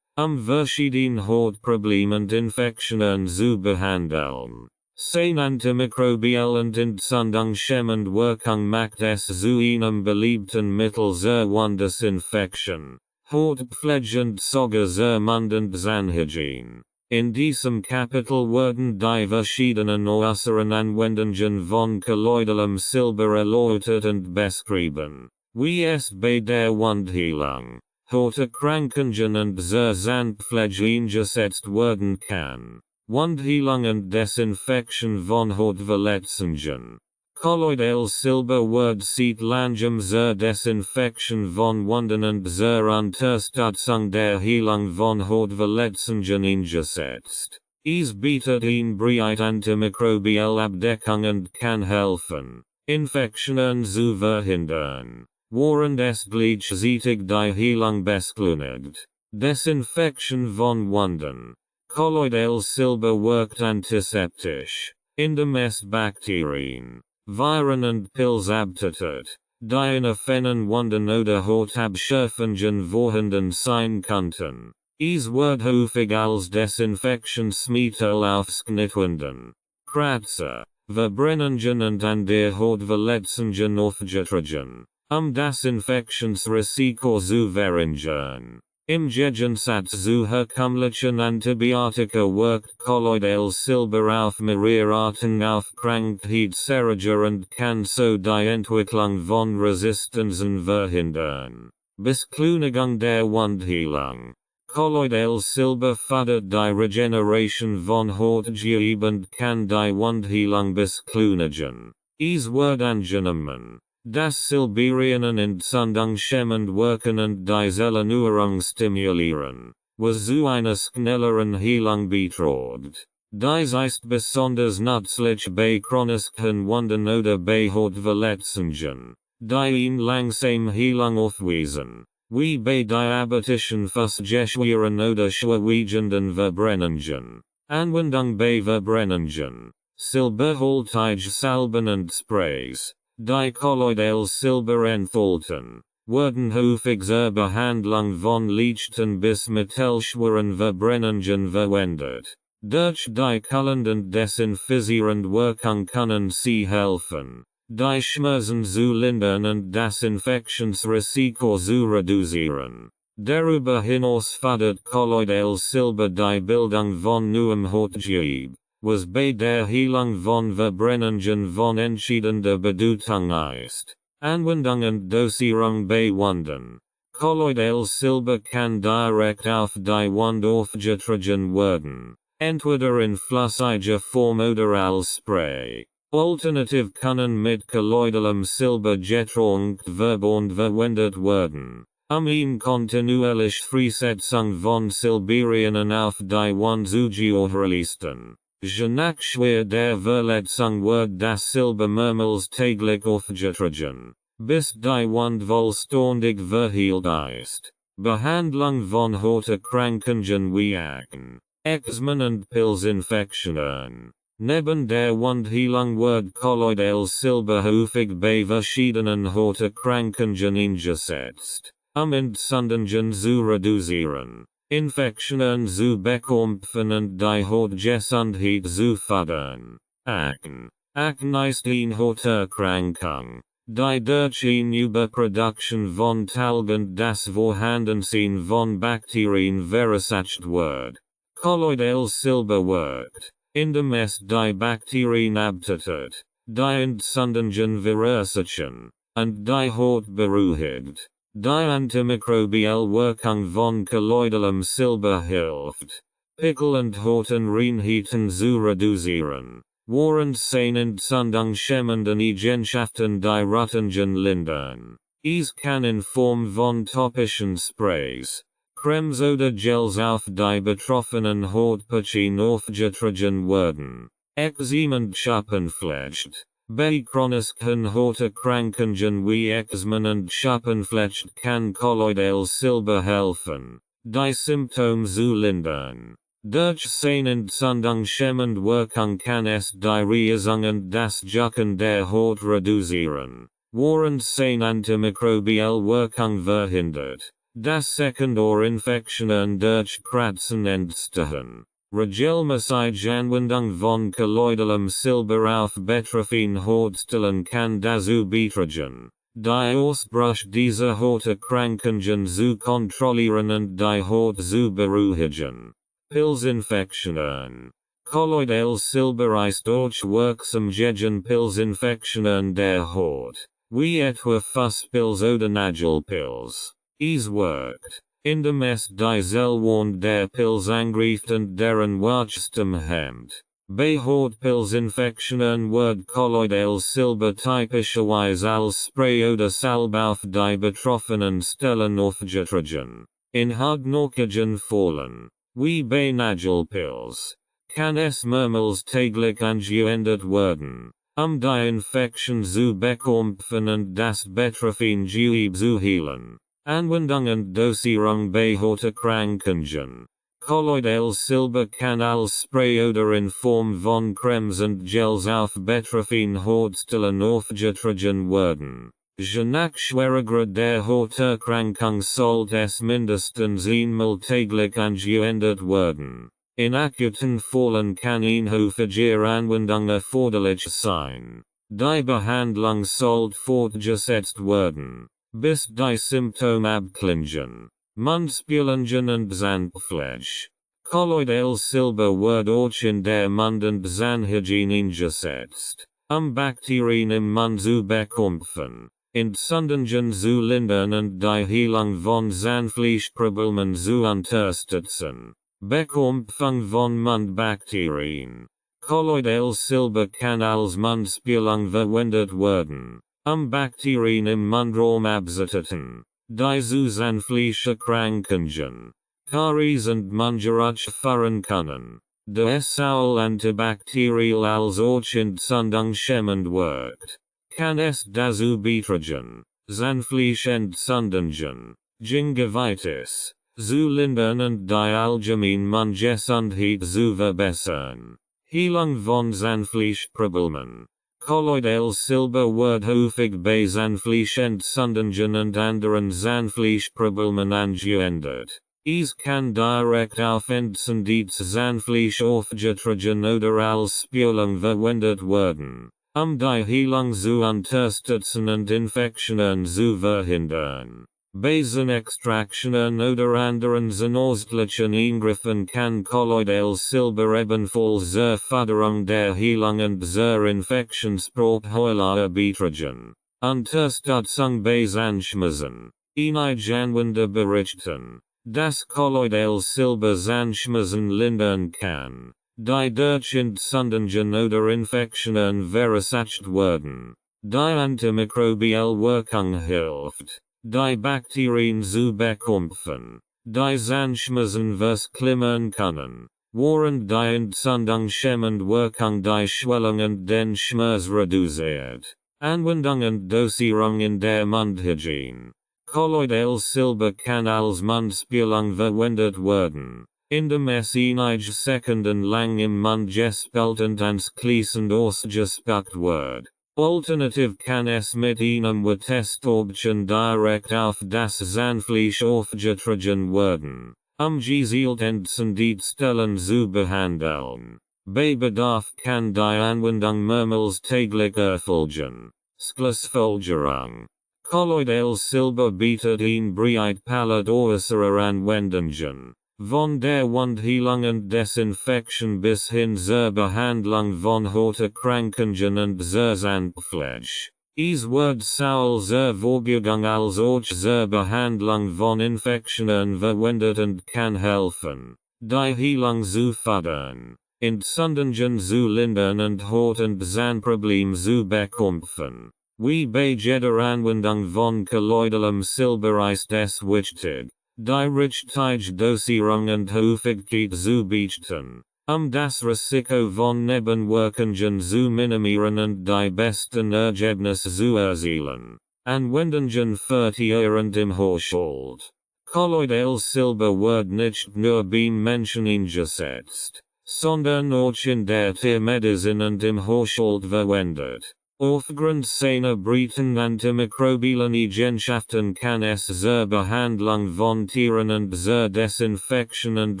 verschiedene Hautprobleme und Infektionen zu behandeln. Seine antimikrobielle und entzündungshemmende Wirkung macht es zu einem beliebten Mittel zur Wundesinfektion, Hautpflege und sogar zur Mund- und Zahnhygiene. In diesem Kapitel werden die verschiedenen äußeren Anwendungen von kolloidalem Silber erläutert und beschrieben, wie es bei der Wundheilung, Hauterkrankungen und zur Zahnpflege eingesetzt werden kann. Wundheilung und Desinfektion von Hautverletzungen. Kolloidales Silber wird seit langem zur Desinfektion von Wunden und zur Unterstützung der Heilung von Hautverletzungen eingesetzt. Es bietet eine breite antimikrobielle Abdeckung und kann helfen, Infektionen zu verhindern. Warend es gleichzeitig die Heilung beschleunigt. Desinfektion von Wunden. Kolloidales Silber wirkt antiseptisch. In de Messbakterien, Viren und Pilz abtötet, die in offenen Wunden oder Hautabschürfungen vorhanden sein könnten. Es wird häufig als Desinfektionsmittel aufgeschnitten. Kratzer, Verbrennungen und an der Haut Verletzungen aufgetragen, das Infektionsrisiko zu verringern. Im Gegensatz zu herkömmlichen Antibiotika wirkt Kolloidales Silber auf mehrere auf Krankheitserreger und kann so die Entwicklung von Resistenzen verhindern. Beschleunigung der Wundheilung. Kolloidales Silber fördert die Regeneration von Hautgewebe und kann die Wundheilung beschleunigen. Es wird angenommen, das Silberien Entzündung schämmend wirken und die Zellerneuerung stimulieren, was zu einer schnelleren Heilung beiträgt. Dies ist besonders nützlich bei chronischen Wunden oder bei Hautverletzungen, die in langsam Heilung aufweisen, wie bei diabetischen Fußgeschwüren oder schwerwiegenden Verbrennungen. Anwendung bei Verbrennungen. Silberhaltige Salben und Sprays, die Kolloidales Silber enthalten, werden häufig zur Behandlung von leichten bis mittelschweren Verbrennungen verwendet. Durch die kühlend und desinfizierend Wirkung können sie helfen, die Schmerzen zu lindern und das Infektionsrisiko zu reduzieren. Darüber hinaus fördert Kolloidales Silber die Bildung von neuem Hautgewebe, was bei der Heilung von Verbrennungen von entscheidender Bedeutung ist. Anwendung und Dosierung bei Wunden. Kolloidales Silber kann direkt auf die Wunde aufgetragen werden, entweder in flüssiger Form oder als Spray. Alternativ können mit kolloidalem Silber getränkt und verwendet werden, in kontinuierlich Freisetzung von Silberien auf die Wunde zu gewährleisten. Je nach Schwer der Verletzung wird das Silber mehrmals täglich aufgetragen, bis die Wunde vollständig verheilt ist. Behandlung von Hauterkrankungen wie Akne, Eczema und Pilzinfektionen. Neben der Wundheilung wird Kolloidales Silber häufig bei verschiedenen Hauterkrankungen eingesetzt, Entzündungen zu reduzieren, Infektionen zu bekämpfen und die Hautgesundheit zu fördern. Akne. Akne ist eine Hauterkrankung, die durch eine Überproduktion von Talg und das Vorhandensein von Bakterien verursacht wird. Kolloidales Silber wirkt, indem es die Bakterien abtötet, die Entzündungen verursachen, und die Haut beruhigt. Die antimikrobielle Wirkung von kolloidalem Silber hilft, Pickel und Hautenreinheiten zu reduzieren, während seine Entzündung schämmenden Eigenschaften die Rötungen lindern. Es kann in Form von topischen Sprays, Cremes oder Gels auf die betroffenen Hautpartien aufgetragen werden. Eczema und Schuppenflecht. Bei chronischen Hauterkrankungen wie Eczema und Schuppenflecht kann Kolloidales Silber helfen, die Symptome zu lindern. Durch seine entzündungshemmende Wirkung kann es die Reizung und das Jucken der Haut reduzieren, während seine antimikrobielle Wirkung verhindert, dass Sekundarinfektionen durch Kratzen entstehen. Regelmäßige Anwendung von kolloidalem Silber auf betroffene Hautstellen kann dazu beitragen, die Ausbruch dieser Hauterkrankungen zu kontrollieren und die Haut zu beruhigen. Pilzinfektionen. Kolloidales Silber ist auch wirksam gegen Pilzinfektionen der Haut, wie etwa Fußpilz oder Nagelpilz. Es wirkt, indem es die Zellwand der Pilz angreift und deren Wachstum hemmt. Bei Hautpilzinfektionen wird Kolloidales Silber typischerweise als Spray oder Salbe auf die betroffenen Stellen aufgetragen. In hartnäckigen Fällen, wie bei Nagelpilz, kann es mehrmals täglich angewendet werden, Die Infektion zu bekämpfen und das Betroffen Gewebe zu heilen. Anwendung und Dosierung bei Hauterkrankungen. Kolloidales Silber kann als Spray oder in Form von Cremes und Gels auf betroffene Hautstellen aufgetragen werden. Je nach Schweregrad der Hauterkrankung sollte es mindestens einmal täglich angewendet werden. In akuten Fällen kann häufiger Anwendung erforderlich sein. Die Behandlung sollte fortgesetzt werden, bis die Symptome abklingen. Mundspülungen und Zahnpflege. Kolloidales Silber wird auch in der Mund- und Zahnhygiene eingesetzt, Bakterien im Mund zu bekämpfen, Entzündungen zu lindern und die Heilung von Zahnfleischproblemen zu unterstützen. Bekämpfung von Mundbakterien. Kolloidales Silber kann als Mundspülung verwendet werden, Bakterien im Mundraum abzutöten. Die zu Zahnfleischerkrankungen, Karies und Mundgeruch führen können. Es auch antibakteriell als auch entzündungshemmend wirkt. Kann es dazu beitragen, Zahnfleischentzündungen, Gingivitis, zu lindern und die allgemeine Mundgesundheit zu verbessern. Heilung von Zahnfleischproblemen. Kolloidales Silber wird häufig bei Zahnfleischentzündungen und anderen Zahnfleischproblemen angewendet. Es kann direkt auf entzündetes Zahnfleisch aufgetragen oder als Spülung verwendet werden, die Heilung zu unterstützen und Infektionen zu verhindern. Bei Zahnextraktionen oder anderen zahnärztlichen Eingriffen kann Kolloidales Silber ebenfalls zur Förderung der Heilung und zur Infektionsprofiler beitragen. Unterstützung bei Zahnschmerzen. Einige Anwender berichten, dass Kolloidales Silber Zahnschmerzen lindern kann, die durch Entzündungen oder Infektionen verursacht werden. Die antimikrobielle Wirkung hilft, die Bakterien zu bekämpfen, die Zahnschmerzen verklimmern können, während die entzündungshemmende Wirkung die Schwellung und den Schmerz reduziert. Anwendung und Dosierung in der Mundhygiene. Kolloidales Silber kann als Mundspülung verwendet werden, indem es einige Sekunden lang im Mund gespült und anschließend ausgespuckt wird. Alternativ kann es mit einem Testtäubchen direkt auf das Zahnfleisch aufgetragen werden, gezielt entzündete Stellen zu behandeln. Bei Bedarf kann die Anwendung mehrmals täglich erfolgen. Schlussfolgerung. Kolloidales Silber bietet ein breit Palette äußerer Anwendungen, von der Wundheilung und Desinfektion bis hin zur Behandlung von Hauterkrankungen und zur Zahnpflege. Es wird sowohl zur Vorbeugung als auch zur Behandlung von Infektionen verwendet und kann helfen, die Heilung zu fördern, Entzündungen zu lindern und Haut- und Zahnprobleme zu bekämpfen. Wie bei jeder Anwendung von kolloidalem Silber ist es wichtig, die richtige Dosierung und Häufigkeit zu beachten, das Risiko von Nebenwirkungen zu minimieren und die besten Ergebnisse zu erzielen. Anwendungen fortwährend im Haushalt. Kolloidales Silber wird nicht nur beim Menschen eingesetzt, sondern auch in der Tiermedizin und im Haushalt verwendet. Aufgrund seiner breiten antimikrobiellen Eigenschaften kann es zur Behandlung von Tieren und zur Desinfektion und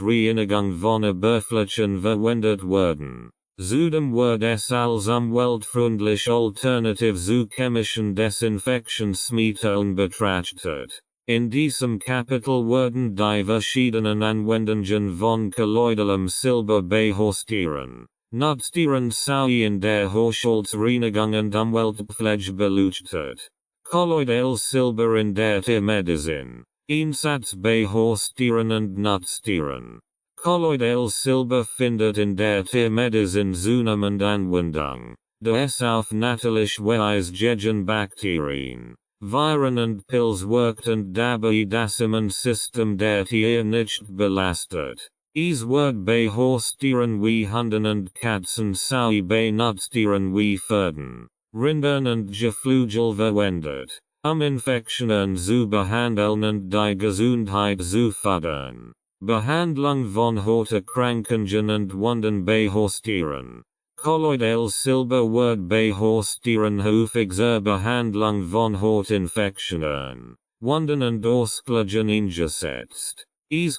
Reinigung von Oberflächen verwendet werden. Zudem wird es als umweltfreundliche Alternative zu chemischen Desinfektionsmitteln betrachtet. In diesem Kapitel werden die verschiedenen Anwendungen von kolloidalem Silber bei Haustieren, Nutztieren sowie in der Haushaltsreinigung und Umweltpflege beleuchtet. Kolloidales Silber in der Tiermedizin. Einsatz bei Haustieren und Nutztieren. Kolloidales Silber findet in der Tiermedizin zunehmend Anwendung, da es auf natürliche Weise gegen Bakterien, Viren und Pilze wirkt und dabei das Immunsystem der Tiere nicht belastet. Word bei Haustieren wie Hunden und Katzen sowie bei Nutztieren wie Pferden, Rindern und Geflügel verwendet, Infektionen zu behandeln und die Gesundheit zu fördern. Behandlung von Hauterkrankungen und Wunden bei Haustieren. Kolloidales Silber Word bei Haustieren häufig zur Behandlung von Hautinfektionen, Wunden und Ausschlägen eingesetzt.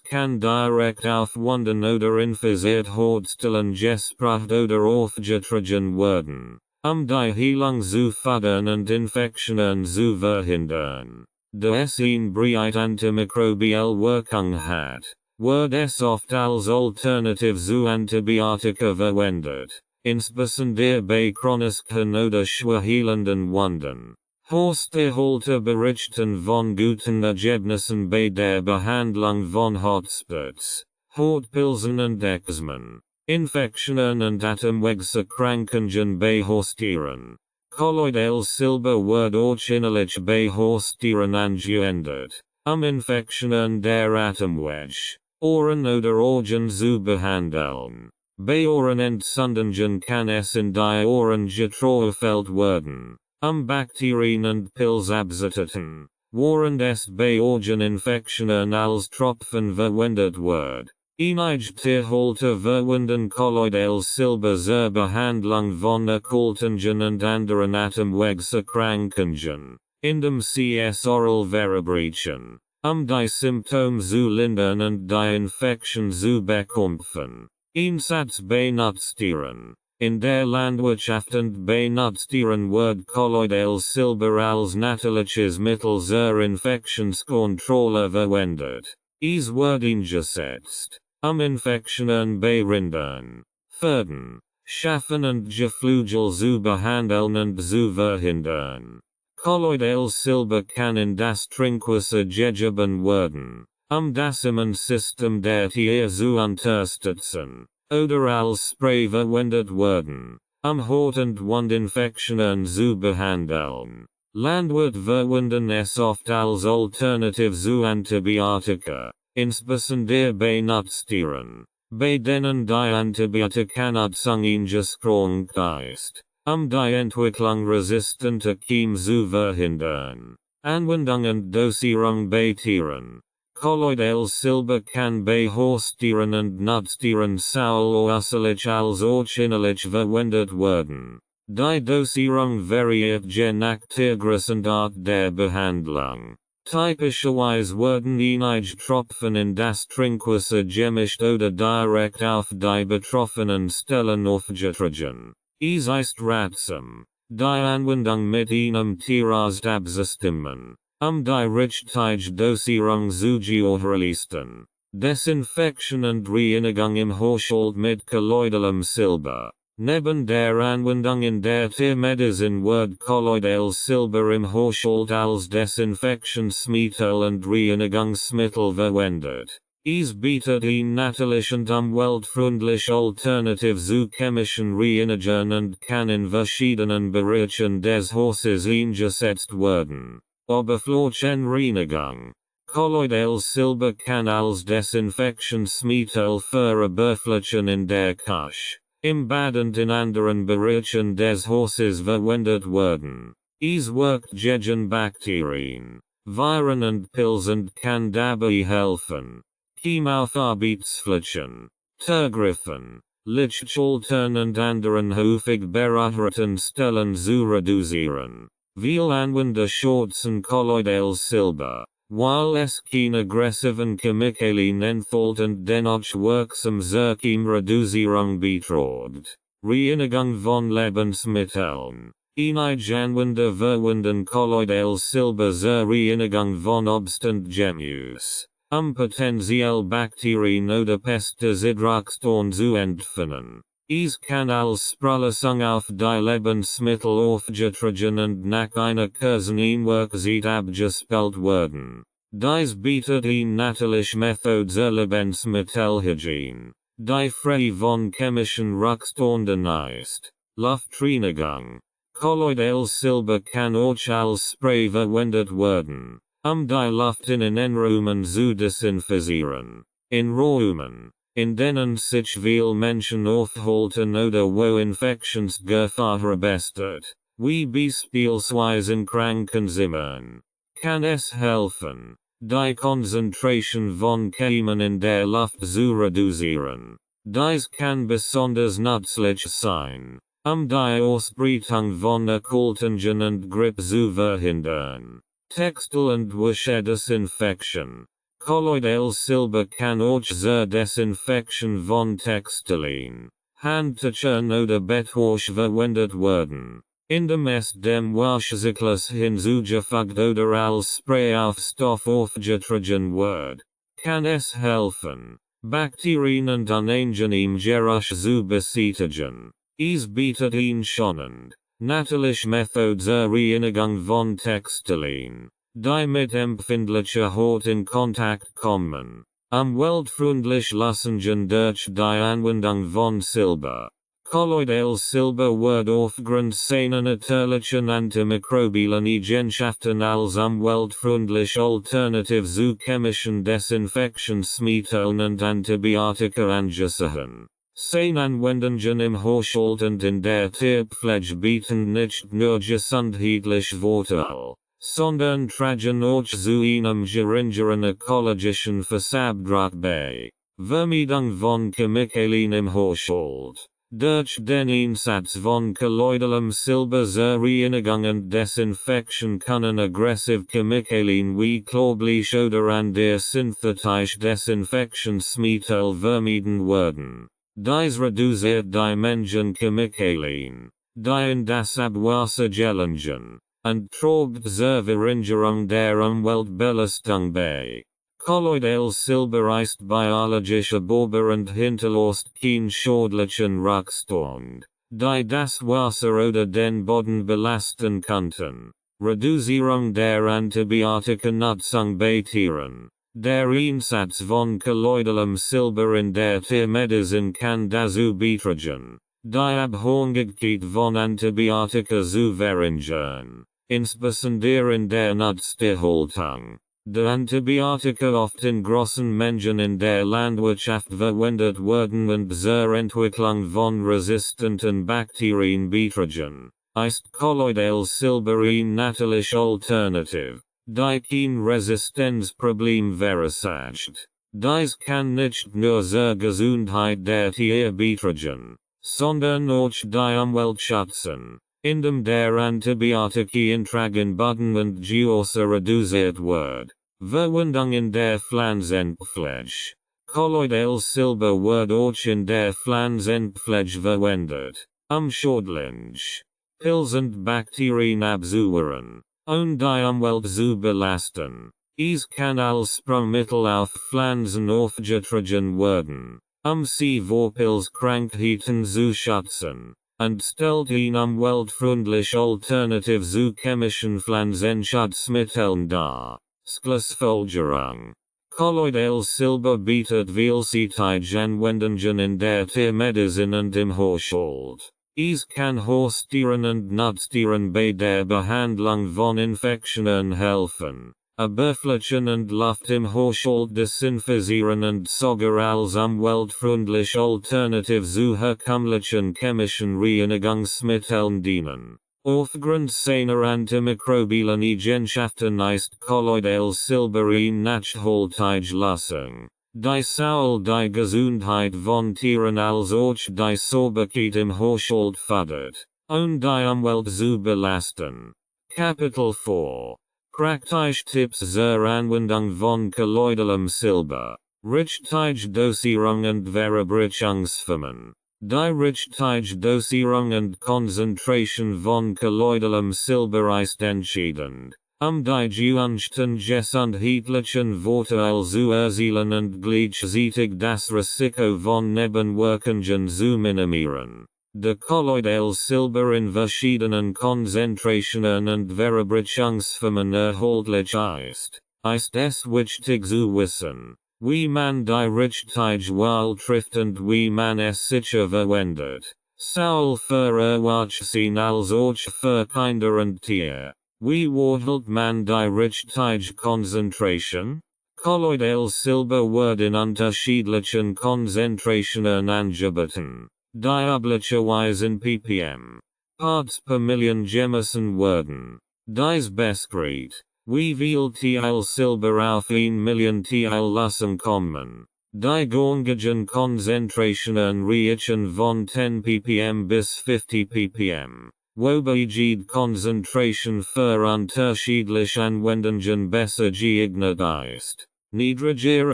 Kann direkt auf Wunden oder infiziert Hautstellen gesprüht oder aufgetragen werden, die Heilung zu fördern und Infektionen zu verhindern. Da es eine breite antimikrobielle Wirkung hat, wird es oft als Alternative zu Antibiotika verwendet, insbesondere bei chronischen oder schwer heilenden Wunden. Hausgeholte berichten von guten Ergebnissen bei der Behandlung von Hotspots, Hautpilzen und Eczema, Infektionen und Atemwegserkrankungen bei Haustieren. Kolloidales Silber wird ausschließlich bei Haustieren angewendet, Infektionen der Atemweg, Ohren oder Augen zu behandeln. Bei Ohrenentzündungen kann es in die Ohren getroffen werden. Bakterien und Pilzabsitteten, während es bei Organinfektionen als Tropfen verwendet wird. Einigte verwenden Kolloidales Silber zur Behandlung von Erkältungen und anderen Atemwegserkrankungen, indem sie es oral verabreichen, die Symptome zu lindern und die Infektion zu bekämpfen. Einsatz bei Nutztieren. In der Landwirtschaft und bei Nutztieren wird Kolloidales Silber als natürliches Mittel zur Infektionskontrolle verwendet. Wird eingesetzt, Infektionen bei Rindern, Pferden, Schafen und Geflügel zu behandeln und zu verhindern. Kolloidales Silber kann in das Trinkwasser gegeben werden, das Immunsystem der Tiere zu unterstützen. Oder als Spray verwendet werden, Haut- und Wundinfektionen zu behandeln. Landwirt verwenden es oft als Alternative zu Antibiotika, insbesondere bei Nutztieren, bei denen die Antibiotikanutzung eingeschränkt ist, die Entwicklung resistenter Keime zu verhindern. Anwendung und Dosierung bei Tieren. Kolloidales Silber kann bei Haustieren und Nutztieren sowohl ausschließlich als ausschließlich verwendet werden. Die Dosierung variiert je nach Tiergröße und Art der Behandlung. Typischerweise werden einige Tropfen in das Trinkwasser gemischt oder direkt auf die betroffenen Stellen aufgetragen. Es ist ratsam, die Anwendung mit einem Tierarzt abzustimmen, die richtige Dosierung zu gewährleisten. Desinfektion und Reinigung im Haushalt mit kolloidalem Silber. Neben der Anwendung in der Tiermedizin wird Kolloidales Silber im Haushalt als Desinfektionsmittel und Reinigungsmittel verwendet. Es bietet ein natürlich und umweltfreundlich Alternative zu chemischen Reinigern und kann in verschiedenen Bereichen des Hauses eingesetzt werden. Oberflächenreinigung. Kolloidales Silber kann als Desinfektionsmittel für Oberflächen in der Küche, im Bad und in anderen Bereichen des Hauses verwendet werden. Es wirkt gegen Bakterien, Viren und Pilzen und kann dabei helfen, Keime auf Arbeitsflächen, Tergriffen, Lichtschaltern und anderen häufig berührten Stellen zu reduzieren. Viele Anwender schätzen Kolloidales Silber, weil es keine aggressiven Chemikalien enthält und dennoch wirksam zur Keimreduzierung beiträgt. Reinigung von Lebensmitteln. Einige Anwender verwenden Kolloidales Silber zur Reinigung von Obst und Gemüse, potenziell Bakterien oder Pestizidrückstände zu entfernen. Es kann als Sprühlung auf die Lebensmittel aufgetragen und nach einer kurzen Einwirkzeit abgespült werden. Dies bietet eine natürliche Methode zur Lebensmittelhygiene, die frei von chemischen Rückständen ist. Luftreinigung. Kolloidales Silber kann auch als Spray verwendet werden, die Luft in Innenräumen zu desinfizieren. In Räumen, in denen sich viel Menschen aufhalten oder wo Infektionsgefahr besteht, wie beispielsweise in Krankenzimmern, kann es helfen, die Konzentration von Keimen in der Luft zu reduzieren. Dies kann besonders nützlich sein, die Ausbreitung von Erkältungen und Grippe zu verhindern. Textil- und Wäschedesinfektion. Kolloidales Silber kann auch zur Desinfektion von Textilien, Handtüchern oder Bettwäsche verwendet werden, indem es dem Waschzyklus hinzugefügt oder als Spray auf Stoff aufgetragen wird, kann es helfen, Bakterien und unangenehm Geruch zu beseitigen. Es bietet ein schonend, natürlich Method zur Reinigung von Textilien, die mit empfindlicher Haut in Kontakt kommen, umweltfreundlich lassen durch die Anwendung von Silber. Kolloidales Silber wird aufgrund seiner natürlichen antimikrobiellen Eigenschaften als umweltfreundlich Alternative zu chemischen Desinfektionsmitteln und Antibiotika angesehen. Seine Anwendungen im Haushalt und in der Tierpflege bieten nicht nur gesundheitliche Vorteile, sondern tragen auch zu einem geringeren ökologischen Fußabdruck bei. Vermeidung von Chemikalien im Haushalt. Durch den Einsatz von kolloidalem Silber zur Reinigung und Desinfektion können aggressive Chemikalien wie Chlorblech oder andere synthetische Desinfektionsmittel vermieden werden. Dies reduziert die Mengen Chemikalien, die in das Abwasser gelangen, und trägt zur Verringerung der Umweltbelastung bei. Kolloidales Silber ist biologisch abbaubar und hinterlässt keinen schädlichen Rückstand, die das Wasser oder den Boden belasten könnten. Reduzierung der Antibiotika-Nutzung bei Tieren. Der Einsatz von kolloidalem Silber in der Tiermedizin kann dazu beitragen, die Abhängigkeit von Antibiotika zu verringern, insbesondere in der Nutztierhaltung. Die Antibiotika oft in großen Mengen in der Landwirtschaft verwendet werden und zur Entwicklung von resistenten Bakterien beitragen, ist kolloidales Silber ein natürliche Alternative, die kein Resistenzproblem verursacht. Dies kann nicht nur zur Gesundheit der Tiere beitragen, sondern auch die Umwelt schützen, indem der Antibiotika-Intrag in Boden und Gewässer reduziert wird. Verwendung in der Pflanzenpflege. Kolloidales Silber wird auch in der Pflanzenpflege verwendet, schädliche Pilze und Bakterien abzuwehren, und die Umwelt zu belasten. Es kann als Sprungmittel auf Pflanzen aufgetragen werden, sie vor Pilzkrankheiten zu schützen, und stellt ein umweltfreundliche Alternative zu chemischen Pflanzenschutzmitteln dar. Schlussfolgerung. Kolloidales Silber bietet vielseitige Anwendungen in der Tiermedizin und im Haushalt. Es kann Haustieren und Nutztieren bei der Behandlung von Infektionen helfen, Oberflächen und Luft im Haushalt desinfizieren und sogar als umweltfreundliche Alternative zu herkömmlichen chemischen Reinigungsmitteln dienen. Aufgrund seiner antimikrobiellen Eigenschaften ist kolloidales Silber eine nachhaltige Lösung, die sowohl die Gesundheit von Tieren als auch die Sauberkeit im Haushalt fördert, und die Umwelt zu belasten. Kapitel 4. Praktische Tipps zur Anwendung von kolloidalem Silber. Richtige Dosierung und Veröffentlichungsformen. Die richtige Dosierung und Konzentration von kolloidalem Silber ist entscheidend, die gewünschten gesundheitlichen Vorteile zu erzielen und gleichzeitig das Risiko von Nebenwirkungen zu minimieren. De kolloidales Silber in verschiedenen Konzentrationen und Veröffentlichungsformen erhältlich ist es wichtig zu wissen, wie man die richtige Wahl trifft und wie man es sicher verwendet, sowohl für Erwachsene als auch für Kinder und Tiere. Wie wählt man die richtige Konzentration? Kolloidales Silber werden unterschiedlichen Konzentrationen angeboten. Die üblicherweise ppm. Parts per million gemessen werden. Dies Beskriet. Wie viel TL Silber auf 1 million TL lassen kommen. Die gängigen Konzentrationen reichen von 10 ppm bis 50 ppm. Wobei die Konzentration für unterschiedliche Anwendungen besser geeignet ist. Niedrigere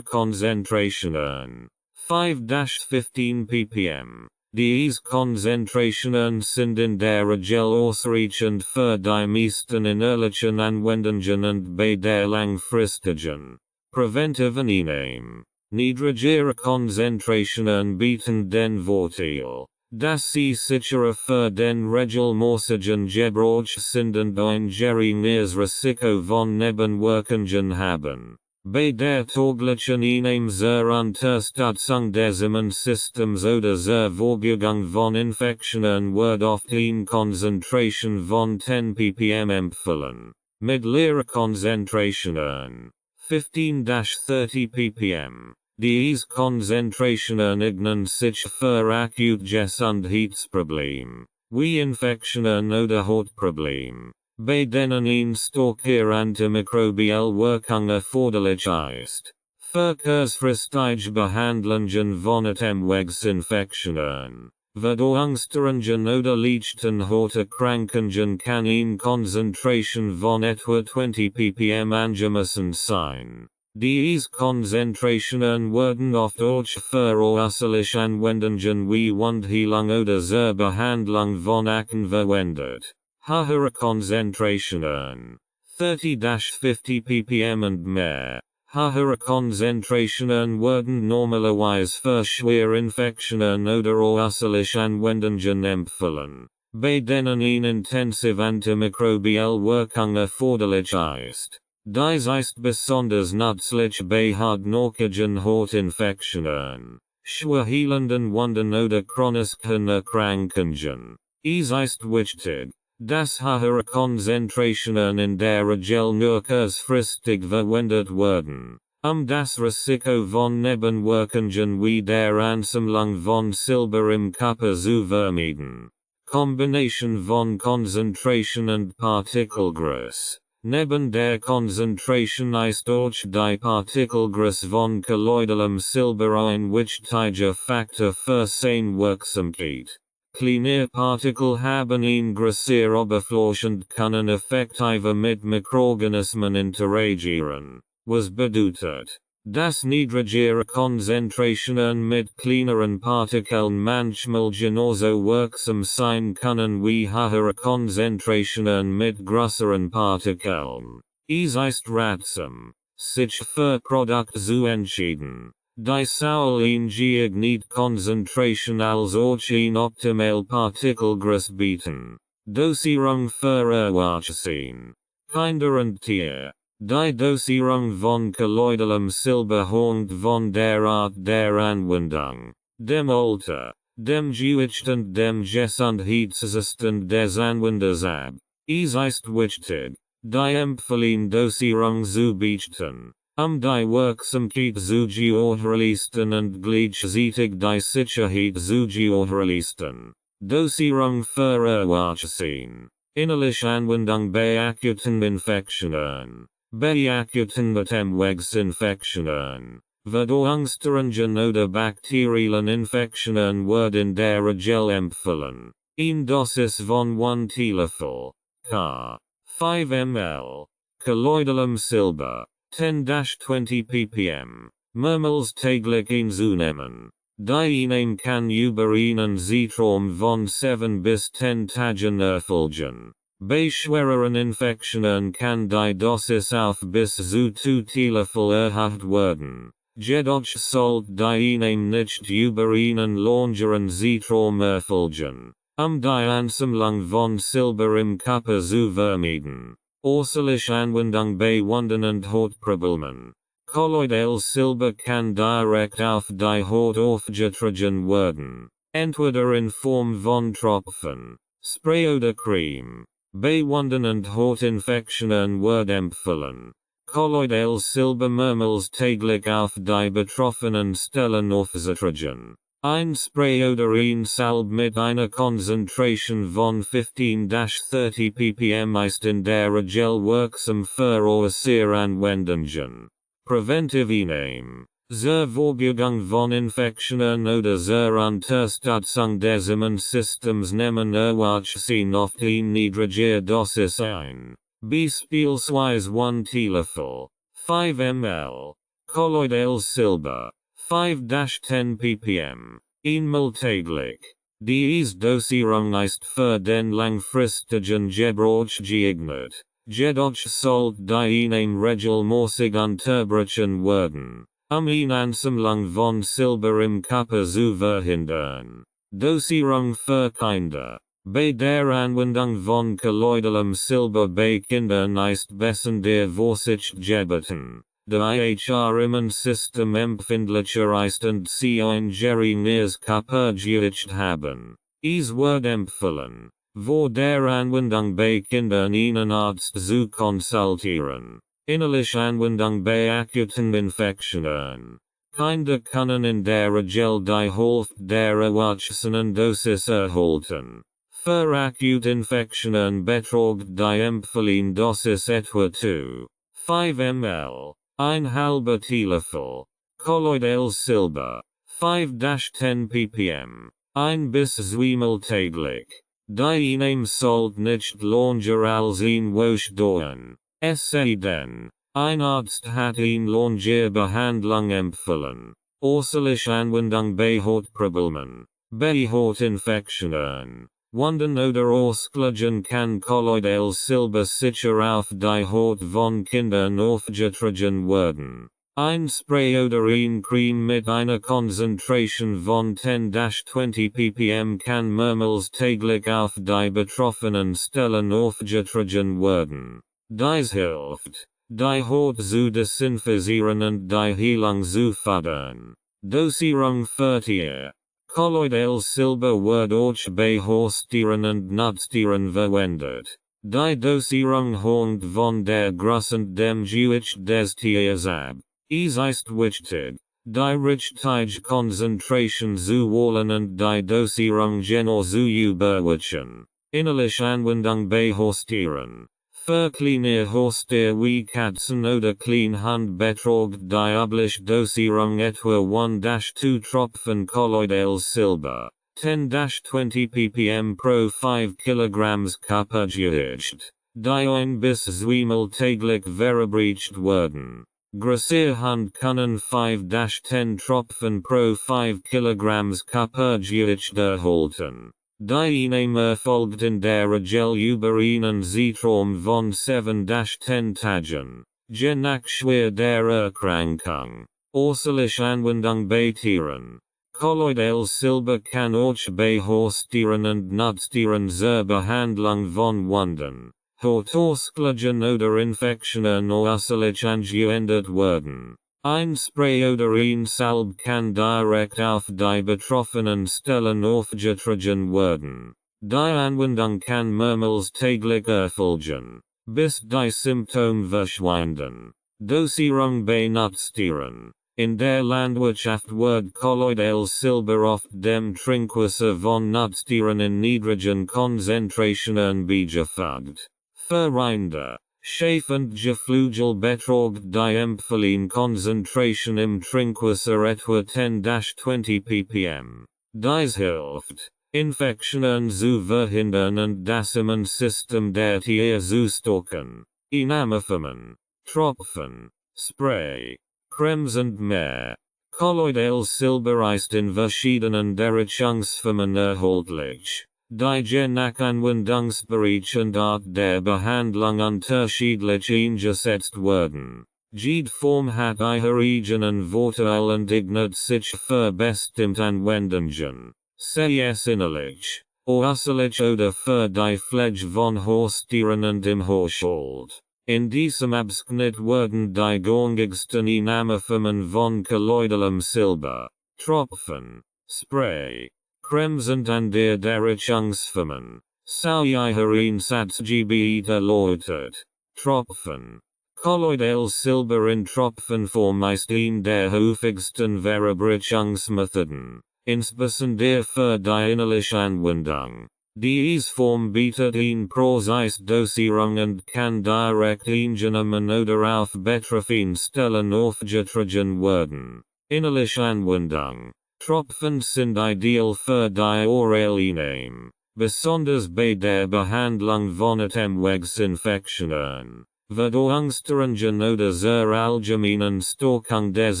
Konzentrationen. 5-15 ppm. Diese Konzentrationen sind in der Regel ausreichend für die meisten innerlichen Anwendungen und bei der langfristigen, präventiven Einnahme. Niedrigere Konzentrationen bieten den Vorteil, dass sie sicherer für den regelmäßigen Gebrauch sind und ein geringeres Risiko von Nebenwirkungen haben. Bei der täglichen Einnahme zur Unterstützung des Immunsystems oder zur Vorbereitung von Infektionen wird oft eine Konzentration von 10 ppm empfohlen. Mittlere Konzentrationen 15-30 ppm. Diese Konzentrationen eignen sich für akutes Gesundheitsproblem, wie Infektionen oder Hautproblem, bei denen ein starker antimikrobielle Wirkung erforderlich ist. Für kurzfristige Behandlungen von Atemwegsinfektionen, Verdauungsstörungen oder leichten Hauterkrankungen kann eine Konzentration von etwa 20 ppm angemessen sein. Diese Konzentrationen werden oft auch für äußerliche Anwendungen wie Wundheilung oder zur Behandlung von Akne verwendet. Höhere Konzentrationen 30-50 ppm und mehr. Höhere Konzentrationen werden normalerweise für schwere Infektionen oder äußerliche Anwendungen empfohlen, bei denen eine intensive antimikrobielle Wirkung erforderlich ist. Dies ist besonders nützlich bei hartnäckigen Hautinfektionen, schwer heilenden Wunden oder chronischen Erkrankungen. Es ist wichtig, dass höhere Konzentrationen in der Regel nur kurzfristig verwendet werden, das Risiko von Nebenwirkungen wie der Ansammlung von Silber im Körper zu vermeiden. Kombination von Konzentration und Partikelgröße. Neben der Konzentration ist auch die Partikelgröße von kolloidalem Silber ein wichtiger Faktor für seine Wirksamkeit. Kleine Partikel haben eine größere Oberfläche und können effektiver mit Mikroorganismen interagieren, was bedeutet, dass niedrigere Konzentrationen mit kleineren Partikeln manchmal genauso wirksam sein können wie höhere Konzentrationen mit größeren Partikeln. Es ist ratsam, sich für Produkte zu entscheiden, die sowohl eine geeignete Konzentration als auch eine optimale Partikelgröße bieten. Dosierung für Erwachsene, Kinder und Tiere. Die Dosierung von kolloidalem Silber hängt von der Art der Anwendung, dem Alter, dem Gewicht und dem Gesundheitszustand des Anwenders ab. Es ist wichtig, die empfohlene Dosierung zu beachten, die Wirksamkeit zu gewährleisten und gleichzeitig die Sicherheit zu gewährleisten. Dosierung für Erwachsene. Innerliche Anwendung bei akuten Infektionen. Bei akuten Atemwegsinfektionen, Verdauungsstörungen oder bakteriellen Infektionen wird in der Regel empfohlen. Eine Dosis von 1 Teelöffel, K. 5 ml. Kolloidalem Silber, 10-20 ppm. Mehrmals täglich einzunehmen. Die Einnahme kann über einen Zeitraum von 7 bis 10 Tagen erfolgen. Bei schwereren Infektionen kann die Dosis auf bis zu 2 Teelöffel erhöht werden. Jedoch sollte die Einnahme nicht über einen längeren Zeitraum erfolgen, die Ansammlung von Silber im Körper zu vermeiden. Äußerliche Anwendung bei Wunden und Hautproblemen. Kolloidales Silber kann direkt auf die Haut aufgetragen werden, entweder in Form von Tropfen, Spray oder Creme. Bei Wunden und Hautinfektionen wird empfohlen, Kolloidales Silber mehrmals täglich auf die betroffenen Stellen aufzutragen. Ein Spray oder ein Salbe mit einer Konzentration von 15-30 ppm ist in der Regel wirksam für sehr Anwendungen. Präventive zur Vorbeugung von Infektionen oder zur Unterstützung des Immunsystems nehmen Erwachsene oft in niedriger Dosis ein. Beispielsweise 1 Teelöffel, 5 ml, Kolloidales Silber, 5-10 ppm, einmal täglich. Diese Dosierung ist für den langfristigen Gebrauch geeignet, jedoch sollte die regelmäßig unterbrochen werden, eine Ansammlung von Silber im Körper zu verhindern. Dosierung für Kinder. Bei der Anwendung von kolloidalem Silber bei Kindern ist besonders Vorsicht geboten, da ihr Immunsystem empfindlicher ist und sie ein geringeres Körpergewicht haben. Es wird empfohlen, vor der Anwendung bei Kindern einen Arzt zu konsultieren. Innerliche Anwendung bei akuten Infektionen. Kinder können in der Regel die Hälfte der erwachsenen Dosis erhalten. Für akute Infektionen beträgt die empfohlene Dosis etwa 5 ml, ein halber Teelöffel, Kolloidales Silber, 5-10 ppm, ein bis zweimal täglich. Die Einnahme sollte nicht länger als ein Woche dauern, es sei denn, ein Arzt hat eine längere Behandlung empfohlen. Äußerliche Anwendung bei Hautproblemen, bei Hautinfektionen. Wunden oder Ausschlägen kann Kolloidales Silber sicher auf die Haut von Kindern aufgetragen werden. Ein Spray oder ein Cream mit einer Konzentration von 10-20 ppm kann mehrmals täglich auf die betroffenen Stellen aufgetragen werden. Dies hilft, die Haut zu desinfizieren und die Heilung zu fördern. Dosierung für Tier. Kolloidales Silber wird auch bei Haustieren und Nutztieren verwendet. Die Dosierung hängt von der Größe und dem Gewicht des Tieres ab. Es ist wichtig, die richtige Konzentration zu wählen und die Dosierung genau zu überwachen. Innerliche Anwendung bei Haustieren. Für kleine Haustiere wie Katzen oder Kleinhunde beträgt die übliche Dosierung etwa 1-2 Tropfen Kolloidales Silber, 10-20 ppm pro 5 kg Körpergewicht, die ein bis zweimal täglich verabreicht werden. Größere Hunde können 5-10 Tropfen pro 5 kg Körpergewicht erhalten. Die Einnahme erfolgt in der Regel über einen Zeitraum von 7-10 Tagen, je nach Schwere der Erkrankung. Äußerliche Anwendung bei Tieren. Kolloidales Silber kann auch bei Haustieren und Nutztieren zur Behandlung von Wunden, Hautausschlägen oder Infektionen äußerlich angewendet werden. Ein Spray oder ein Salbe kann direkt auf die betroffenen Stellen aufgetragen werden. Die Anwendung kann mehrmals täglich erfolgen, bis die Symptome verschwinden. Dosierung bei Nutztieren. In der Landwirtschaft wird Kolloidales Silber oft dem Trinkwasser von Nutztieren in niedrigen Konzentrationen beigefügt. Für Rinder, Schaf und Geflügel beträgt die empfohlene Konzentration im Trinkwasser etwa 10-20 ppm. Dies hilft, Infektionen zu verhindern und das Immunsystem der Tiere zu stärken. Inhalte, Tropfen, Spray, Cremes und mehr. Kolloidales Silber ist in verschiedenen Dosierungsformen erhältlich. Die je nach Anwendungsbereich und Art der Behandlung unterschiedlich eingesetzt werden. Jede Form hat ihre eigenen Vorteile und eignet sich für bestimmte Anwendungen, sei es innerlich, äußerlich oder für die Pflege von Haustieren und im Haushalt. In diesem Abschnitt werden die gängigsten Einnahmeformen von kolloidalem Silber, Tropfen, Spray, Cremes und andere Dosierungsformen, ihre Einsatzgebiete erläutert. Tropfen. Kolloidales Silber in Tropfen meisten der häufigsten Veröffentlichungsmethoden, insbesondere für die innerliche Anwendung. Diese Form bietet eine präzise Dosierung und kann direkt eingenommen oder auf betreffende Stellen aufgetragen werden. Innerliche Anwendung. Tropfen sind ideal für die Oraleinahme, besonders bei der Behandlung von Atemwegsinfektionen. Verdauungsstörungen oder sehr allgemeinen Störung des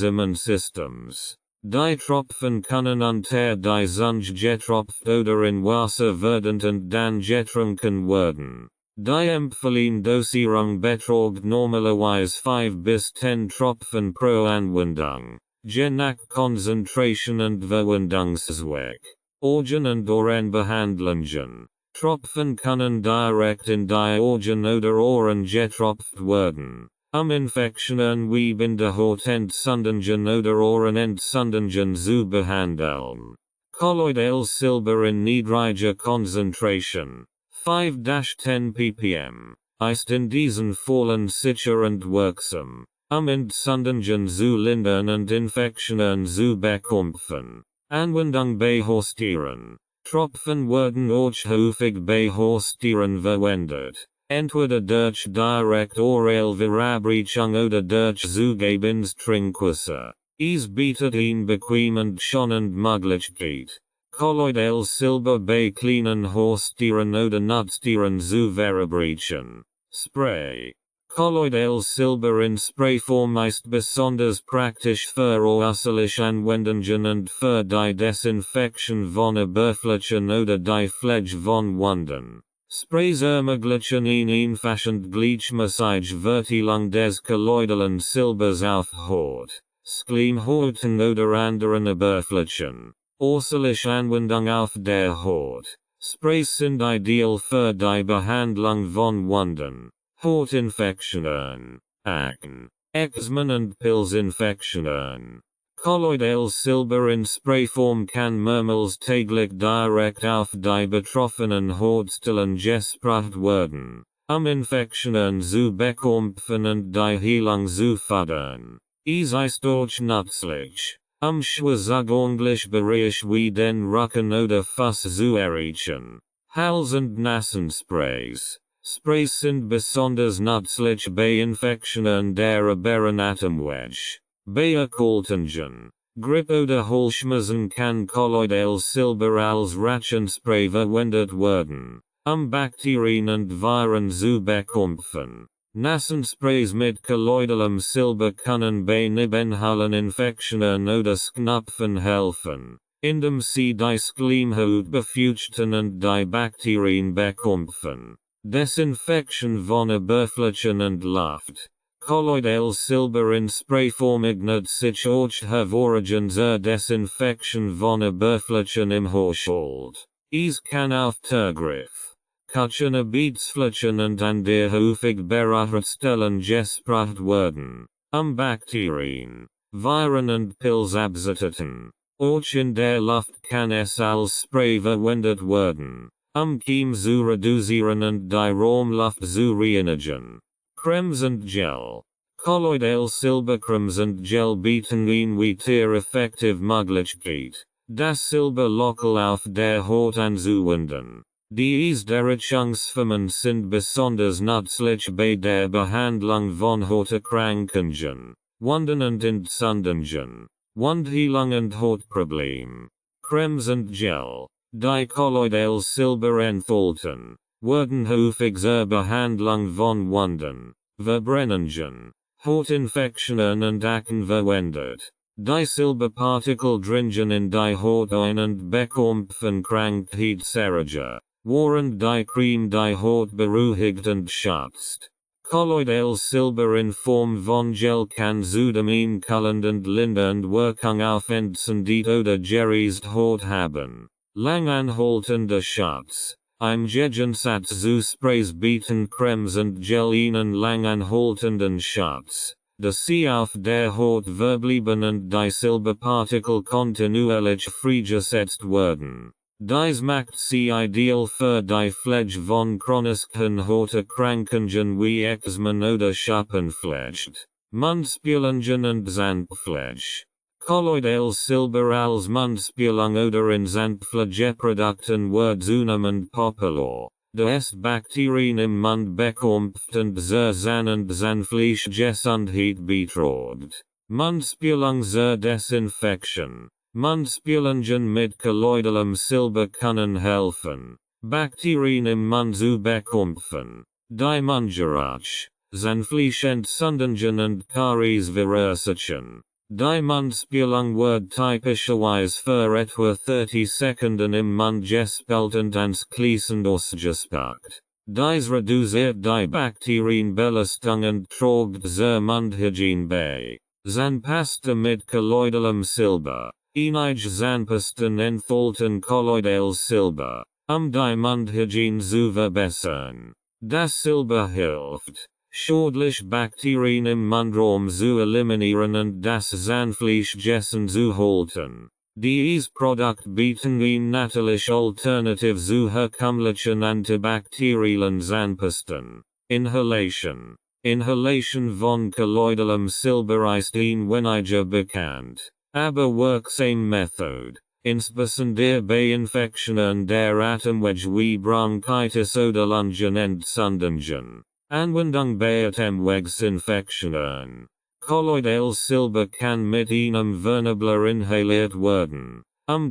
Immunsystems. Die Tropfen können unter die Zunge getropft oder in Wasser werden und dann getrunken werden. Die empfohlene Dosierung beträgt normalerweise 5 bis 10 Tropfen pro Anwendung, je nach Konzentration und Verwendungszweck. Organ und Ohrenbehandlungen. Tropfen können direkt in die Organ oder Ohren getropft werden, Infektionen wie Bindehautentzündungen oder Ohrenentzündungen zu behandeln. Kolloidales Silber in niedriger Konzentration, 5-10 ppm, ist in diesen Fällen sicher und wirksam, Entzündungen zu lindern und Infektionen zu bekämpfen. Anwendung bei Haustieren. Tropfen werden auch häufig bei Haustieren verwendet, entweder durch direkt oral Verabreichung oder durch Zugabenstrinkwasser. Es bietet eine bequem und schonend Möglichkeit, Kolloidales Silber bei kleinen Haustieren oder Nutztieren zu verabreichen. Spray. Kolloidales Silber in Sprayform ist besonders praktisch für äußerliche Anwendungen und für die Desinfektion von Oberflächen oder die Pflege von Wunden. Sprays ermöglichen eine umfassend gleichmäßige Verteilung des kolloidalen Silbers auf Haut, Schleimhäuten oder anderen Oberflächen. Äußerliche Anwendung auf der Haut. Sprays sind ideal für die Behandlung von Wunden, Hautinfektionen, Akne, Eczema und Pilzinfektionen. Kolloidales Silber in Sprayform kann mehrmals täglich direkt auf die betroffenen Hautstellen gesprayt werden, Infektionen zu bekämpfen und die Heilung zu fördern. Es ist auch nützlich, schwersäugliche Bereich wie den Rücken oder Fuß zu erreichen. Hals- und Nasensprays. Sprays sind besonders nützlich bei Infektionen der oberen Atemwege. Bei Erkältungen, Grippe oder Halsschmerzen kann Kolloidales Silber als Rachenspray verwendet werden, Bakterien und Viren zu bekämpfen. Nasensprays mit kolloidalem Silber können bei Nebenhöhleninfektionen oder Schnupfen helfen, indem sie die Schleimhaut befeuchten und die Bakterien bekämpfen. Desinfektion von Oberflächen und Luft. Kolloidales Silber in Sprayform eignet sich auch hervorragend zur Desinfektion von Oberflächen im Haushalt. Es kann auf Turgriff, Kutschen, Beatsflächen und an der häufig berührten Stellen gesprayt werden, Bakterien, Viren und Pilzabsichten. Auch in der Luft kann es als Spray verwendet werden, Keime zu reduzieren und die Raumluft zu reinigen. Cremes und Gel. Kolloidales Silbercremes und Gel bieten eine weitere effektive Möglichkeit, das Silber lokal auf der Haut anzuwenden. Diese Derechungsformen sind besonders nützlich bei der Behandlung von Hauterkrankungen, Wunden und Entzündungen, Wundheilung und Hautproblemen. Cremes und Gel, die Kolloidales Silber enthalten, werden häufig zur Behandlung von Wunden, Verbrennungen, Hautinfektionen und Akne verwendet. Die Silberpartikel dringen in die Haut ein und bekämpfen Krankheitserreger, während die Creme die Haut beruhigt und schützt. Kolloidales Silber in Form von Gel kann zudem eine kühlende und lindernde Wirkung auf entzündete oder gereizte Haut haben. Langanhaltender Schutz. Im Gegensatz zu Sprays bieten Cremes und Gel einen langanhaltenden Schutz, da sie auf der Haut verbleiben und die Silberpartikel kontinuierlich freigesetzt werden. Dies macht sie ideal für die Pflege von chronischen Horterkrankungen wie Eczema oder Schuppenflecht, Mundspülungen und Zahnpflege. Kolloidales Silber als Mundspülung oder in Zahnpflegeprodukten wird zunehmend popular. Das Bakterien im Mund bekämpft und zur Zahn- und Zahnfleischgesundheit beiträgt. Mundspülung zur Desinfektion. Mundspülungen mit kolloidalem Silber können helfen, Bakterien im Mund zu bekämpfen. Die Mundgeruch, Zahnfleischentzündungen und Karies verursachen. Die Mundspülung wird typischerweise für etwa 30 Sekunden im Mund gespült und anschließend ausgespuckt. Dies reduziert die Bakterienbelastung und trägt zur Mundhygiene bei. Zahnpasta mit kolloidalem Silber. Einige Zahnpasten enthalten kolloidales Silber, die Mundhygiene zu verbessern. Das Silber hilft, schädliche Bakterien im Mundraum zu eliminieren und das Zahnfleischgessen zu halten. Diese Produkte bieten ein natürliches Alternativ zu herkömmlichen antibakteriellen Zahnpasten. Inhalation. Inhalation von kolloidalem Silber ist ein weniger bekannt, aber wirksame Method, insbesondere bei Infektionen der Atemwege wie Bronchitis oder Lungenentzündungen. Anwendung bei Atemwegsinfektionen. Kolloidales Silber kann mit einem Vernebler inhaliert werden,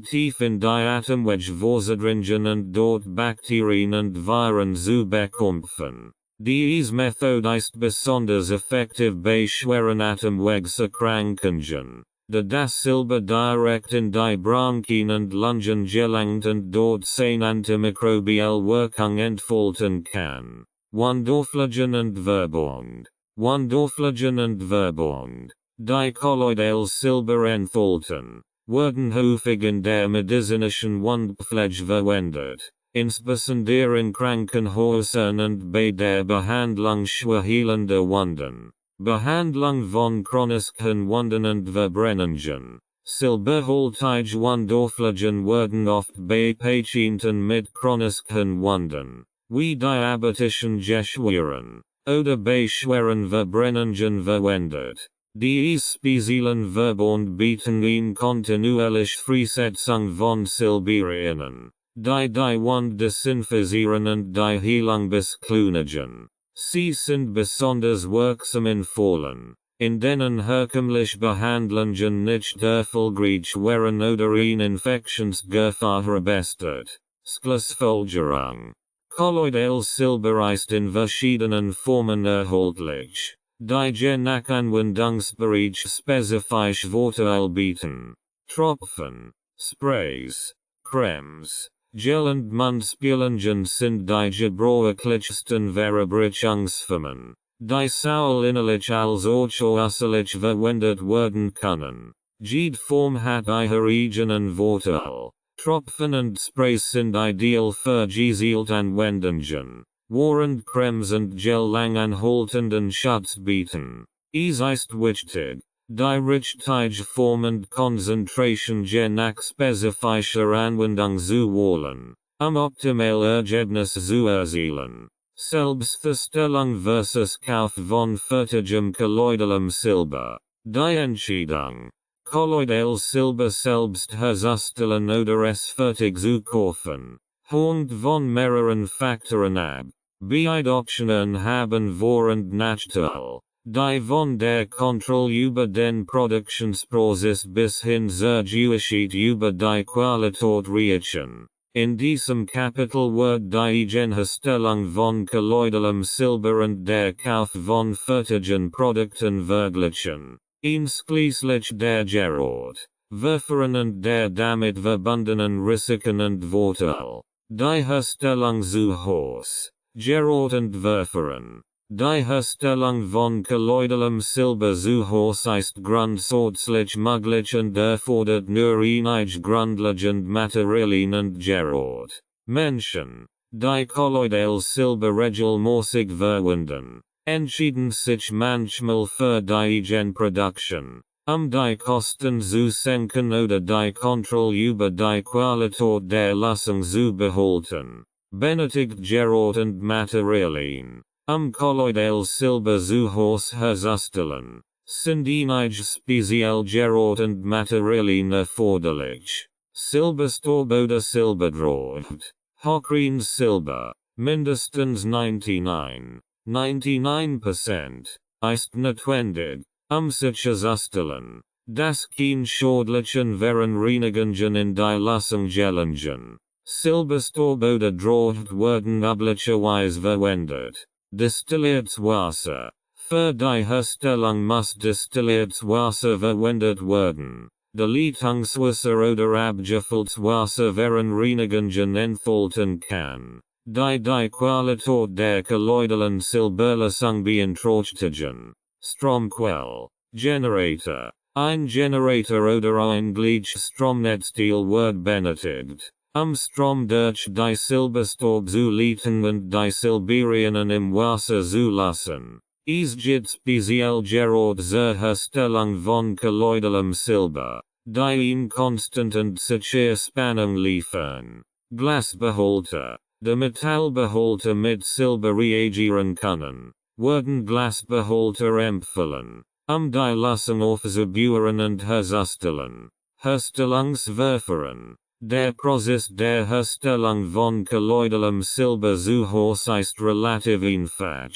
tief in die Atemwege vorzudringen und dort Bakterien und Viren zu bekämpfen. Diese Methode ist besonders effektiv bei schweren Atemwegserkrankungen, da das Silber direkt in die Bronchien und Lungen gelangt und dort seine antimikrobielle Wirkung entfalten kann. Wandorflagen und Werbung. Wandorflagen und Werbung. Die kolloidales Silber enthalten, werden häufig in der medizinischen Wundpflege verwendet, insbesondere in Krankenhäusern und bei der Behandlung schwerheilender Wunden. Behandlung von chronischen Wunden und Verbrennungen. Silberhaltige Wundorflagen werden oft bei Patienten mit chronischen Wunden, wie diabetischen Geschwüren, oder bei schweren Verbrennungen verwendet. Die speziellen Verbund bieten eine kontinuierliche Freisetzung von Silberinen, die Wund desinfizieren und die Heilung beschleunigen. Sie sind besonders wirksam in Fällen, in denen herkömmliche Behandlungen nicht erfolgreich wären oder eine Infektionsgefahr besteht. Schlussfolgerung. Kolloidales Silber ist in verschiedenen Formen erhältlich, die je nach Anwendungsbereich spezifische Vorteile bieten. Tropfen, Sprays, Cremes, Gel und Mundspülungen sind die gebräuchlichsten Verabreichungsformen, die sowohl innerlich als auch äußerlich verwendet werden können. Jede Form hat ihre eigenen Vorteile. Tropfen und Sprays sind ideal für gezielte Anwendungen, während Cremes und Gel langanhaltenden Schutz bieten. Es ist wichtig, die richtige Form und Konzentration je nach spezifischer Anwendung zu wählen, optimale Ergebnisse zu erzielen. Selbstverstellung versus Kauf von fertigem kolloidalem Silber. Die Entscheidung, kolloidales Silber selbst herzustellen oder es fertig zu kaufen, hängt von mehreren Faktoren ab. Beide Optionen haben Vor- und Nachteile, die von der Kontrolle über den Produktionsprozess bis hin zur Gewissheit über die Qualität reichen. In diesem Kapitel wird die Eigenherstellung von kolloidalem Silber und der Kauf von fertigen Produkten verglichen, einschließlich der Gerard, Werfern und der damit verbundenen Risiken und Vorteile. Die Herstellung zu Haus, Gerard und Werfern. Die Herstellung von kolloidalem Silber zu Haus ist grundsätzlich möglich und erfordert nur einige grundlegende Materialien und Gerard. Menschen, die kolloidales Silber regelmäßig verwenden, entschieden sich manchmal für die Eigenproduktion, Die Kosten zu senken oder die Kontrolle über die Qualität der Lösung zu behalten. Benötigt Gerät und Materialien. Kolloidales Silber zu Haus herzustellen. Sind einige spezielle Gerät und Materialien erforderlich. Silberstab oder Silberdraht. Hochreines Silber. Mindestens 99% ist notwendig, sich herzustellen. Das kein schädlichen Verenreinigungen in die Lösung gelingen. Silberstab oder Draht werden üblicherweise verwendet. Destilliertes Wasser. Für die Herstellung muss destilliertes Wasser verwendet werden. De Leitungswasser oder abgefülltes Wasser Verenreinigungen enthalten kann. Die Qualität der kolloidalen Silberlösung beeinträchtigen. Stromquelle. Generator. Ein Generator oder ein Gleichstromnetzteil wird benötigt. Strom durch die Silberstab zu leiten und die Silberionen im Wasser zu lassen. Es gibt speziell Gerät zur Herstellung von kolloidalem Silber, die in konstant und sichere Spannung liefern. Glasbehälter. De Metallbehälter mit Silber reagieren können, werden Glasbehälter empfohlen, die Lösung aufzubauen und herzustellen. Herstellungsverfahren. Der Prozess der Herstellung von kolloidalem Silber zu Hause ist relativ einfach.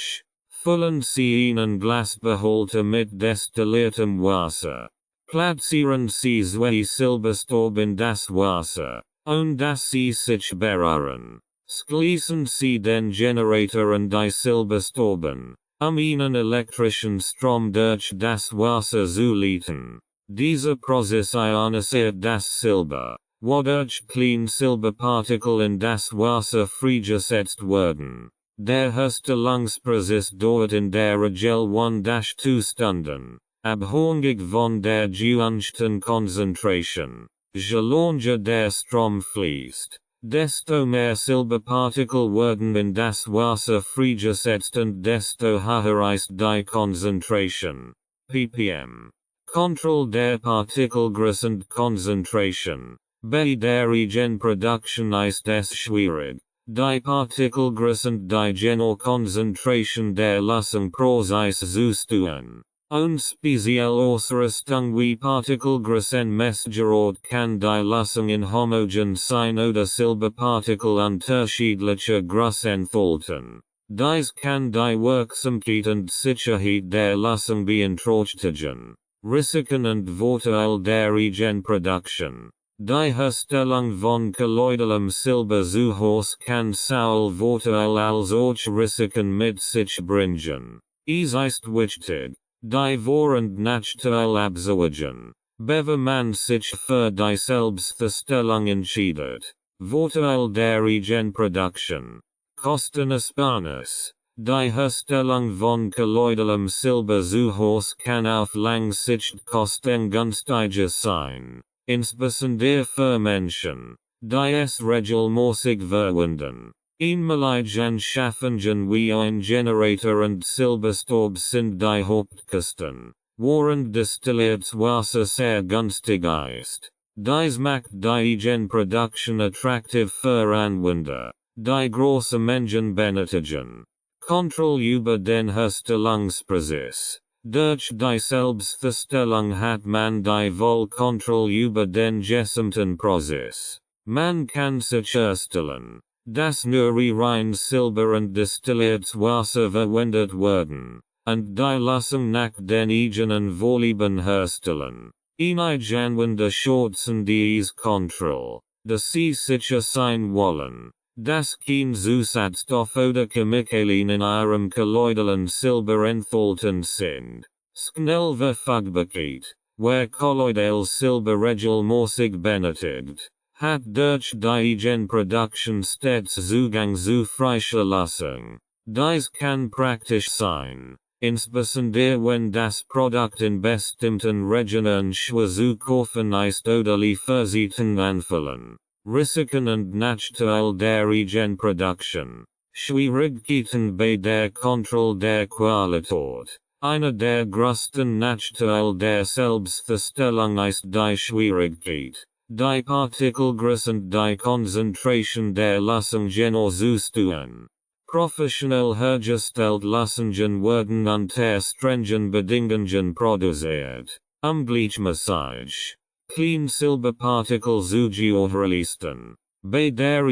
Füllen Sie einen Glasbehälter mit destilliertem Wasser. Platzieren Sie zwei Silberstab in das Wasser, das Sie sich berühren. Schließen Sie den Generator und die Silberstaben, einen elektrischen Strom durch das Wasser zu leiten. Dieser Prozess ionisiert das Silber, wodurch kleine Silberpartikel in das Wasser freigesetzt werden. Der Herstellungsprozess dauert in der Regel 1-2 Stunden, abhängig von der gewünschten Konzentration. Je länger der Strom fließt, desto mehr Silberpartikel werden in das Wasser freigesetzt und desto höher ist die Konzentration. ppm. Kontrolle der Partikelgröße und Konzentration. Bei der Eigenproduktion ist es schwierig, die Partikelgröße und die Generalkonzentration der Lösung präzise zu stellen. Spezielle Ausrüstung wie Partikelgrößenmessgerät kann die Lösung in homogen sein oder Silberpartikel unterschiedlicher Größe enthalten. Dies kann die Wirksamkeit und Sicherheit der Lösung beeinträchtigen. Risiken und Vorteile der Eigenproduktion. Die Herstellung von kolloidalem Silber zu Hause kann sowohl Vorteile als auch Risiken mit sich bringen. Es ist wichtig, die Vor- und Nachteile abzuwägen, bevor man sich für die Selbstherstellung entscheidet. Vorteil der Eigenproduktion. Kostenersparnis. Die Herstellung von kolloidalem Silber zu Hause kann auf lange Sicht kostengünstiger sein, insbesondere für Menschen, die es regelmäßig verwenden. Einmalige Anschaffungen wie ein Generator und Silberstab sind die Hauptkosten, während destilliertes Wasser sehr günstig ist. Dies macht die Eigenproduktion attraktiv für Anwender, die große Mengen benötigen. Kontrolle über den Herstellungsprozess. Durch die Selbstherstellung hat man die Vollkontrolle über den gesamten Prozess. Man kann sicherstellen, dass nur reines Silber und destilliertes Wasser verwendet werden, und die Lösung nach den eigenen Vorlieben herstellen. Einige Anwender schätzen diese Kontrolle, dass sie sicher sein wollen, dass kein Zusatzstoff oder Chemikalien in ihrem kolloidalen Silber enthalten sind. Schnell Verfügbarkeit, where kolloidales Silber regelmäßig benötigt, hat durch die Eigenproduktion stets Zugang zu frischer Lösung. Dies kann praktisch sein, insbesondere wenn das Produkt in bestimmten Regionen schwer zu kaufen ist oder Lieferzeiten anfallen. Risiken und Nachteile der Eigenproduktion. Schwierigkeiten bei der Kontrolle der Qualität. Eine der größten Nachteile der Selbstverstellung ist die Schwierigkeit, die Partikelgröße und die Konzentration der Lösungen auszustellen. Professionell hergestellt Lösungen werden unter strengen Bedingungen produziert, gleichmäßig kleine Silberpartikel zu gewährleisten. Bei der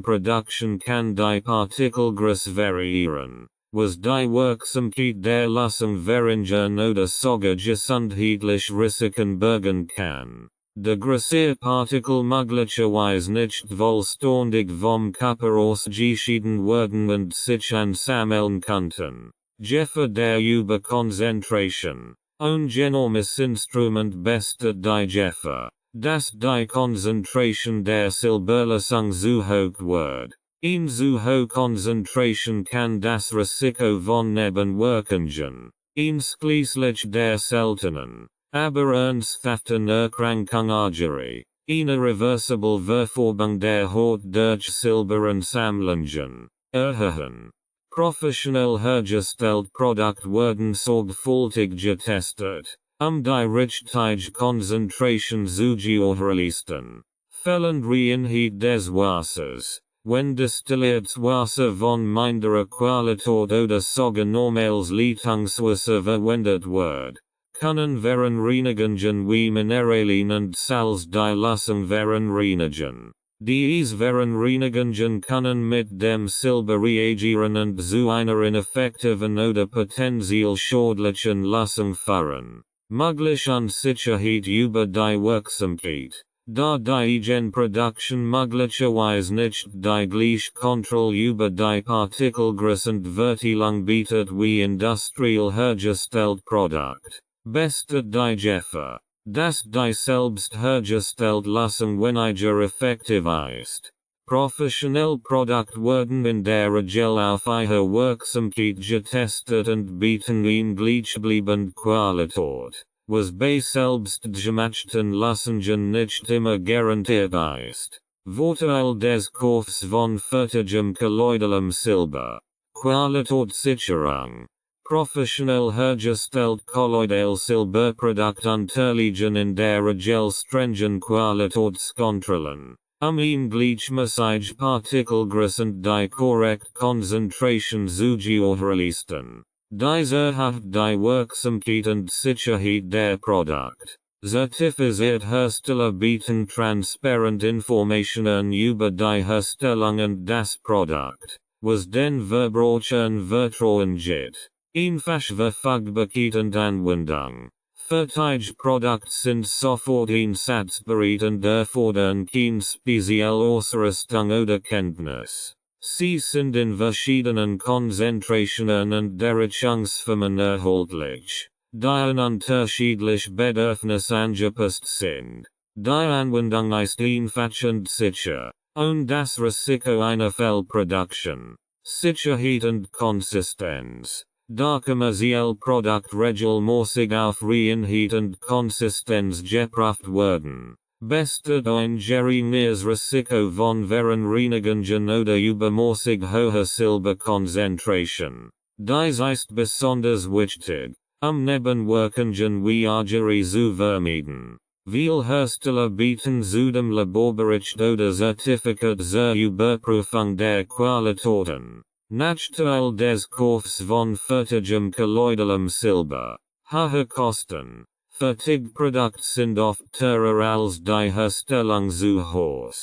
Production kann die Partikelgröße variieren, was die Wirksamkeit der Lösung verringern oder sogar gesundheitliche Risiken bergen kann. Die größere Partikel möglicherweise nicht vollständig vom Körper ausgeschieden werden und sich ansammeln könnten. Gefahr der Überkonzentration. Ein genomes Instrument bestet die Gefahr, dass die Konzentration der Silberlösung zu hoch wird. In zu hohe Konzentration kann das Risiko von Nebenwirkungen, einschließlich der seltenen, aber ernsthaften Erkrankung Argerie, eine reversible Verfärbung der Haut durch Silberansammlungen, erhöhen. Professionell hergestellt Produkt werden sorgfältig getestet, die richtige Konzentration zu gewährleisten. Fehlende Reinheit des Wassers. Wenn destilliertes Wasser von minderer Qualität oder sogar normales Leitungswasser verwendet wird, können Verunreinigungen wie Mineralien und Salz die Lösung verunreinigen. Diese Verunreinigungen können mit dem Silber reagieren und zu einer ineffektiven oder potenziell schädlichen Lösung führen. Möglich Unsicherheit über die Wirksamkeit. Da die Production möglicherweise nicht die gleiche Kontrolle über die Partikelgröße und Verteilung bietet wie industriell hergestellt Produkt, bestet die Gefahr, dass die selbst hergestellt Lösung weniger effektiv ist. Professionell Produkt werden in der Regel auf ihre Wirksamkeit getestet und bieten eine gleichbleibende Qualität, was bei selbstgemachten Lösungen nicht immer garantiert ist. Vorteil des Kaufs von fertigem kolloidalem Silber. Qualitätssicherung. Professionell hergestellt kolloidal Silberprodukt unterliegen in der Regel strengen Qualitätskontrollen, ein gleichmäßig Partikelgröße und die korrekte Konzentration zu gewährleisten. Dies erhöht die Wirksamkeit und Sicherheit der Produkt. Zertifiziert Hersteller bieten transparent Informationen über die Herstellung und das Produkt, was den Verbrauchern Vertrauen gibt. Einfache Verfügbarkeit und Anwendung. Fertige Produkte sind sofort einsatzbereit und erfordern keine spezielle Ausrüstung oder Kenntnis. Sie sind in verschiedenen Konzentrationen und Derechungsformen erhältlich, die an unterschiedliche Bedürfnisse angepasst sind. Die Anwendung ist einfach und sicher, und das Risiko einer Fehlproduktion. Sicherheit und Konsistenz. Da kommerzielle Produkt regelmäßig auf Reinheit und Konsistenz geprüft werden, bestet ein geringeres Risiko von Verunreinigungen oder übermäßig hoher Silberkonzentration. Dies ist besonders wichtig, Nebenwirkungen wie Argerie zu vermeiden. Viele Hersteller bieten zudem Laborbericht oder Zertifikat zur Überprüfung der Qualitäten. Nachteil des Kaufs von fertigem kolloidalem Silber. Hohe Kosten. Fertigprodukte sind oft teurer als die Herstellung zu hoch.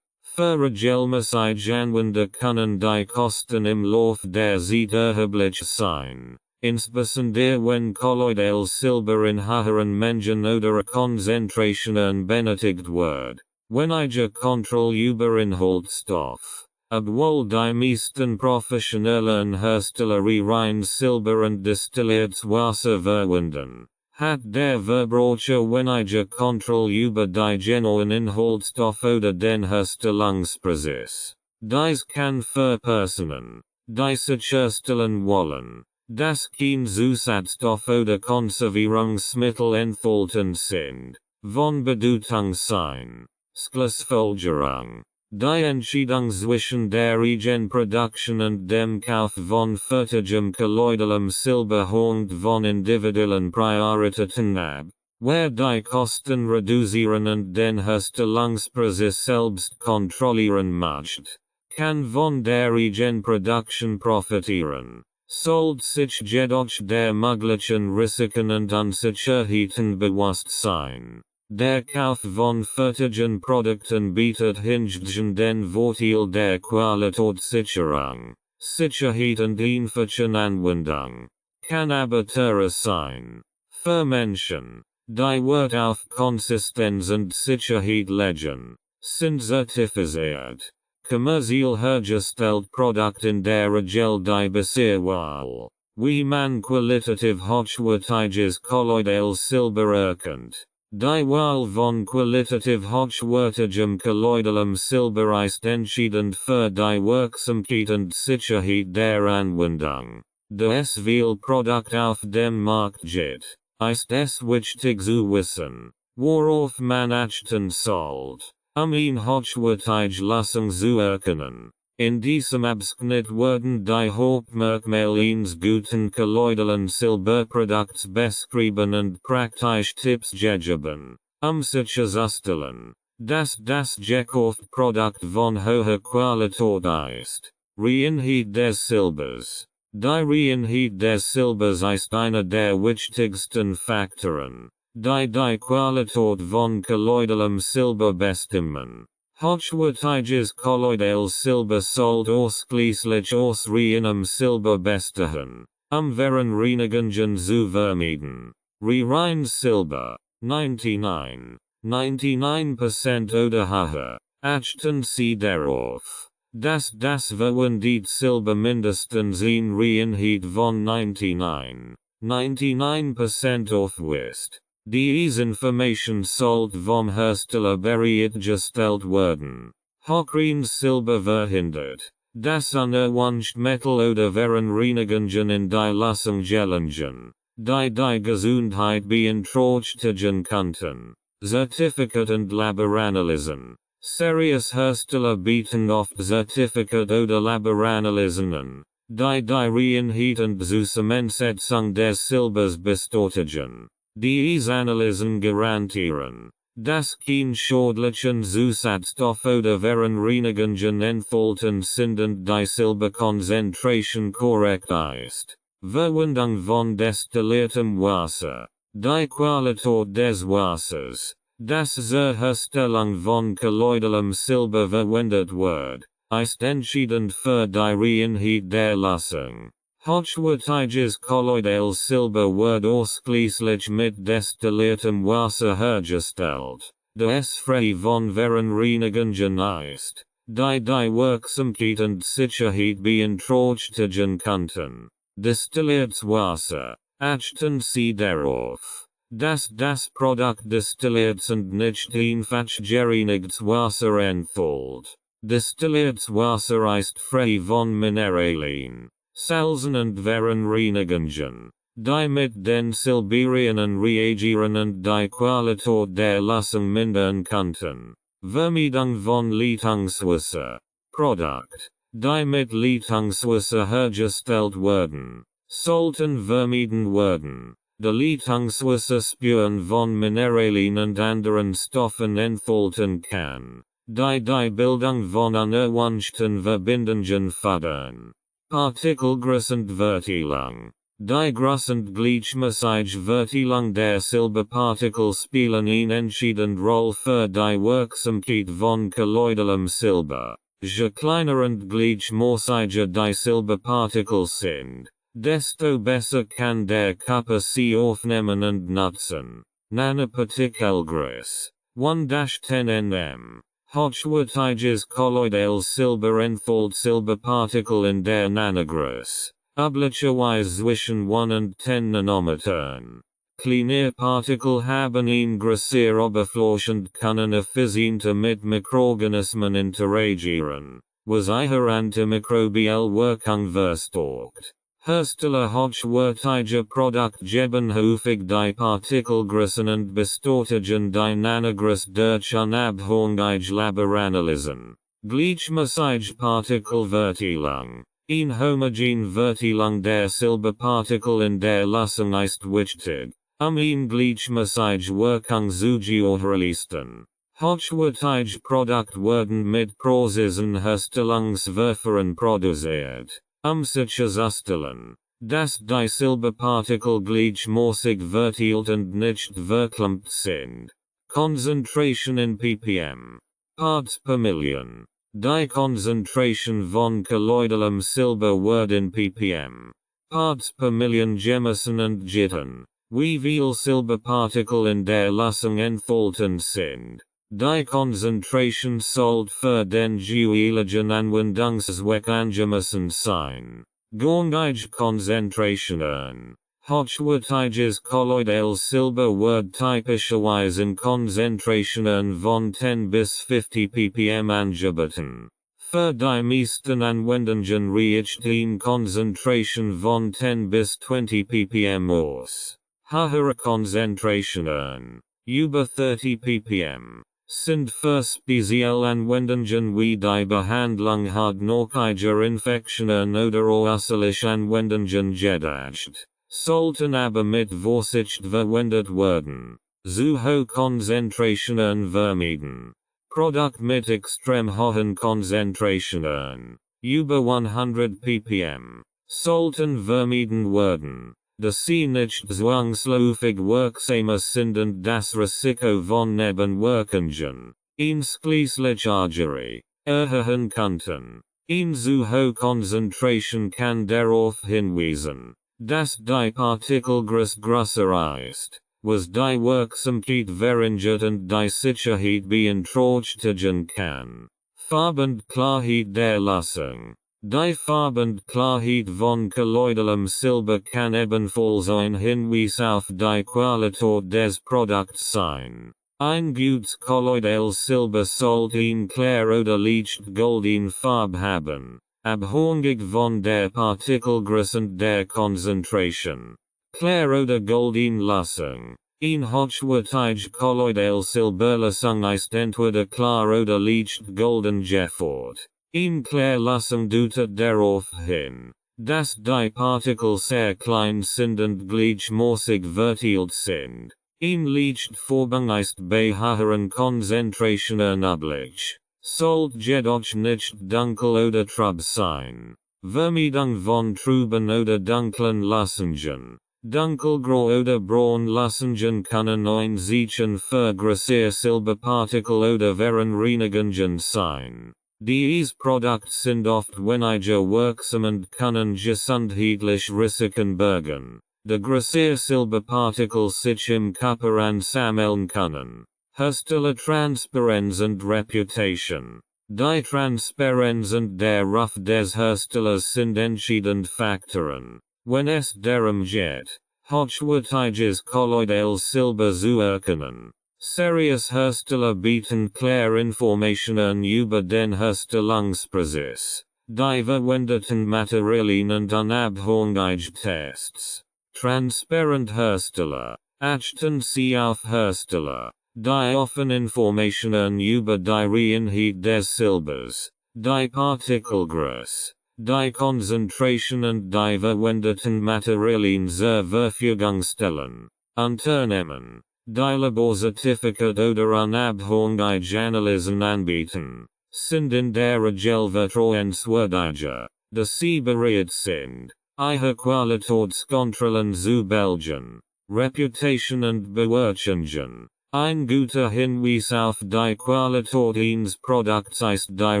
Für regelmäßig Anwender können die Kosten im Lauf der Zeit erheblich sein, insbesondere wenn kolloidales Silber in höheren Mengen oder Konzentrationen benötigt wird. Weniger Kontrolle über Inhaltsstoff. Obwohl die meisten professionellen Hersteller rein Silber und destilliertes Wasser verwenden, hat der Verbraucher weniger Kontrolle über die genauen Inhaltsstoff oder den Herstellungsprozess. Dies kann für Personen, die sicherstellen wollen, dass kein Zusatzstoff oder Konservierungsmittel enthalten sind, von Bedeutung sein. Schlussfolgerung. Die Entscheidung zwischen der Eigenproduktion und dem Kauf von fertigem kolloidalem Silber hängt von individuellen Prioritäten ab. Wer die Kosten reduzieren und den Herstellungsprozess selbst kontrollieren möchte, kann von der Eigenproduktion profitieren. Sollte sich jedoch der möglichen Risiken und Unsicherheiten bewusst sein. Der Kauf von fertigen Produkten bietet hingegen den Vorteil der Qualitätssicherung, Sicherheit und einfachen Anwendung, kann aber teurer sein. Für Menschen, die Wert auf Konsistenz und Sicherheit legen, sind zertifiziert, kommerziell hergestellt Produkt in der Regel die Besserwahl, wie man qualitativ hochwertiges Kolloidales Silber erkennt. Die Wahl von qualitativ hochwertigem kolloidalem Silber ist entscheidend für die Wirksamkeit und Sicherheit der Anwendung. Da es viel Produkt auf dem Markt gibt, ist es wichtig zu wissen, worauf man achten sollte, eine hochwertige Lösung zu erkennen. In diesem Abschnitt werden die Hauptmerkmale eines guten kolloidalen Silberprodukts beschrieben und praktische Tipps gegeben, sicherzustellen, dass das gekaufte Produkt von hoher Qualität ist. Reinheit des Silbers. Die Reinheit des Silbers ist einer der wichtigsten Faktoren, die die Qualität von kolloidalem Silber bestimmen. Hochwertiges kolloidales Silber sollte ausschließlich aus reinem Silber bestehen, Verunreinigungen zu vermeiden. Reines Silber, 99% oder höher. Achten Sie darauf, dass das verwendete Silber mindestens in Reinheit von 99% aufweist. Diese Information sollte vom Hersteller bereitgestellt werden. Hochreines Silber verhindert, dass unerwünschte Metal oder Verunreinigungen in die Lösung gelangen, die Gesundheit beeinträchtigen könnten. Zertifikat und Laboranalysen. Serious Hersteller bieten oft Zertifikat oder Laboranalysen an, die Reinheit und Zusammensetzung des Silbers bestätigen. Diese Analysen garantieren, dass kein schädlichen Zusatzstoff oder Verunreinigungen enthalten sind und die Silberkonzentration korrekt ist. Verwendung von destilliertem Wasser. Die Qualität des Wassers, das zur Herstellung von kolloidalem Silber verwendet wird, ist entscheidend für die Reinheit der Lösung. Hochwertiges kolloidales Silber wird ausschließlich mit destilliertem Wasser hergestellt, da es frei von Verunreinigungen ist, die Wirksamkeit und Sicherheit beeinträchtigen könnten. Destilliertes Wasser. Achten Sie darauf, dass das Produkt destilliertes und nicht einfach gereinigtes Wasser enthält. Destilliertes Wasser ist frei von Mineralien, Salzen und Verunreinigungen, die mit den Silberionen reagieren und die Qualität der Lösung mindern könnten. Vermeidung von Leitungswasser. Produkt, die mit Leitungswasser hergestellt werden, sollten vermieden werden. Die Leitungswasserspuren von Mineralien und anderen Stoffen enthalten kann, die Bildung von unerwünschten Verbindungen fördern. Partikelgröße und Verteilung. Die Größe und gleichmäßige Verteilung der Silberpartikel spielen eine entscheidende Rolle für die Wirksamkeit von kolloidalem Silber. Je kleiner und gleichmäßiger die Silberpartikel sind, desto besser kann der Körper sie aufnehmen und nutzen. Nanopartikelgröße 1-10 nm. Hochwertiges kolloidales Silber enthält Silberpartikel in der Nanogröße, üblicherweise zwischen 1 und 10 Nanometern. Kleine Partikel haben eine größere Oberfläche und können effizienter mit Mikroorganismen interagieren, was ihre antimikrobielle Wirkung verstärkt. Hersteller hochwertiger Produkt geben häufig die Partikelgrößen und bestätigen die Nanogröße durch unabhängige Laboranalysen. Gleichmäßigpartikelverteilung. Ein homogene Verteilung der Silberpartikel in der Lösung ist wichtig, ein gleichmäßig Wirkung zu gewährleisten. Hochwertige Produkte werden mit präzisen Herstellungsverfahren produziert, sicherzustellen, dass die Silberpartikel gleichmäßig verteilt und nicht verklumpt sind. Concentration in ppm. Parts per million. Die Konzentration von kolloidalem Silber wird in ppm. Parts per million gemessen und gitten. Wie viel Silberpartikel in der Lösung enthalten sind. Die Konzentration sollte für den jeweiligen Anwendungszweck angemessen sein. Gängige Konzentrationen. Hochwertiges kolloidales Silber wird typischerweise in Konzentrationen von 10 bis 50 ppm angeboten. Für die meisten Anwendungen reicht eine Konzentration von 10 bis 20 ppm aus. Höhere Konzentrationen, über 30 ppm, sind für Spezialanwendungen wie die Behandlung hartnäckiger Infektionen oder äußerliche Anwendungen gedacht, sollten aber mit Vorsicht verwendet werden. Zu hohe Konzentrationen vermieden. Produkt mit extrem hohen Konzentrationen, über 100 ppm, sollten vermieden werden. Da sie nicht zwangsläufig wirksam sind und das Risiko von Nebenwirkungen, einschließlich Argerie, erhöhen könnten. Eine zu hohe Konzentration kann darauf hinweisen, dass die Partikelgröße größer ist, was die Wirksamkeit verringert und die Sicherheit beeinträchtigen kann. Farbenklarheit der Lösung. Die Farbenklarheit von kolloidalem Silber kann ebenfalls ein Hinweis auf die Qualität des Produkts sein. Ein gutes kolloidales Silber sollte eine klare oder leicht goldene Farbe haben, abhängig von der Partikelgröße und der Konzentration. Klare oder goldene Lösung. Ein hochwertige kolloidales Silberlösung ist entweder klar oder leicht golden gefärbt. Eine Klärlösung deutet darauf hin, dass die Partikel sehr klein sind und gleichmäßig verteilt sind. Eine Lichtfärbung ist bei höheren Konzentrationen üblich, sollte jedoch nicht dunkel oder trüb sein. Vermeidung von trüben oder dunklen Lösungen. Dunkelgrau oder braun Lösungen können ein Zeichen für größere Silberpartikel oder Verunreinigungen sein. Diese Produkte sind oft weniger wirksam und können gesundheitliche Risiken bergen, da größere Silberpartikel sich im Körper ansammeln können. Herstellertransparenz und Reputation. Die Transparenz und der Ruf des Herstellers sind entscheidende Faktoren, wenn es darum geht, hochwertiges kolloidales Silber zu erkennen. Serious Hersteller bieten klare Informationen über den Herstellungsprozess, die verwendeten Materialien und unabhängige Tests. Transparent Hersteller, achten Sie auf Hersteller, die offen Informationen über die Reinheit des Silbers, die Partikelgröße, die Konzentration und die verwendeten Materialien zur Verfügung stellen. Unternehmen, die Laborzertifikat oder unabhängige Analysen anbieten, sind in der Regel vertrauenswürdiger, da sie bereit sind, ihre Qualitätskontrollen zu belegen. Reputation und Bewertungen. Ein guter Hinweis auf die Qualität eines Produkts ist die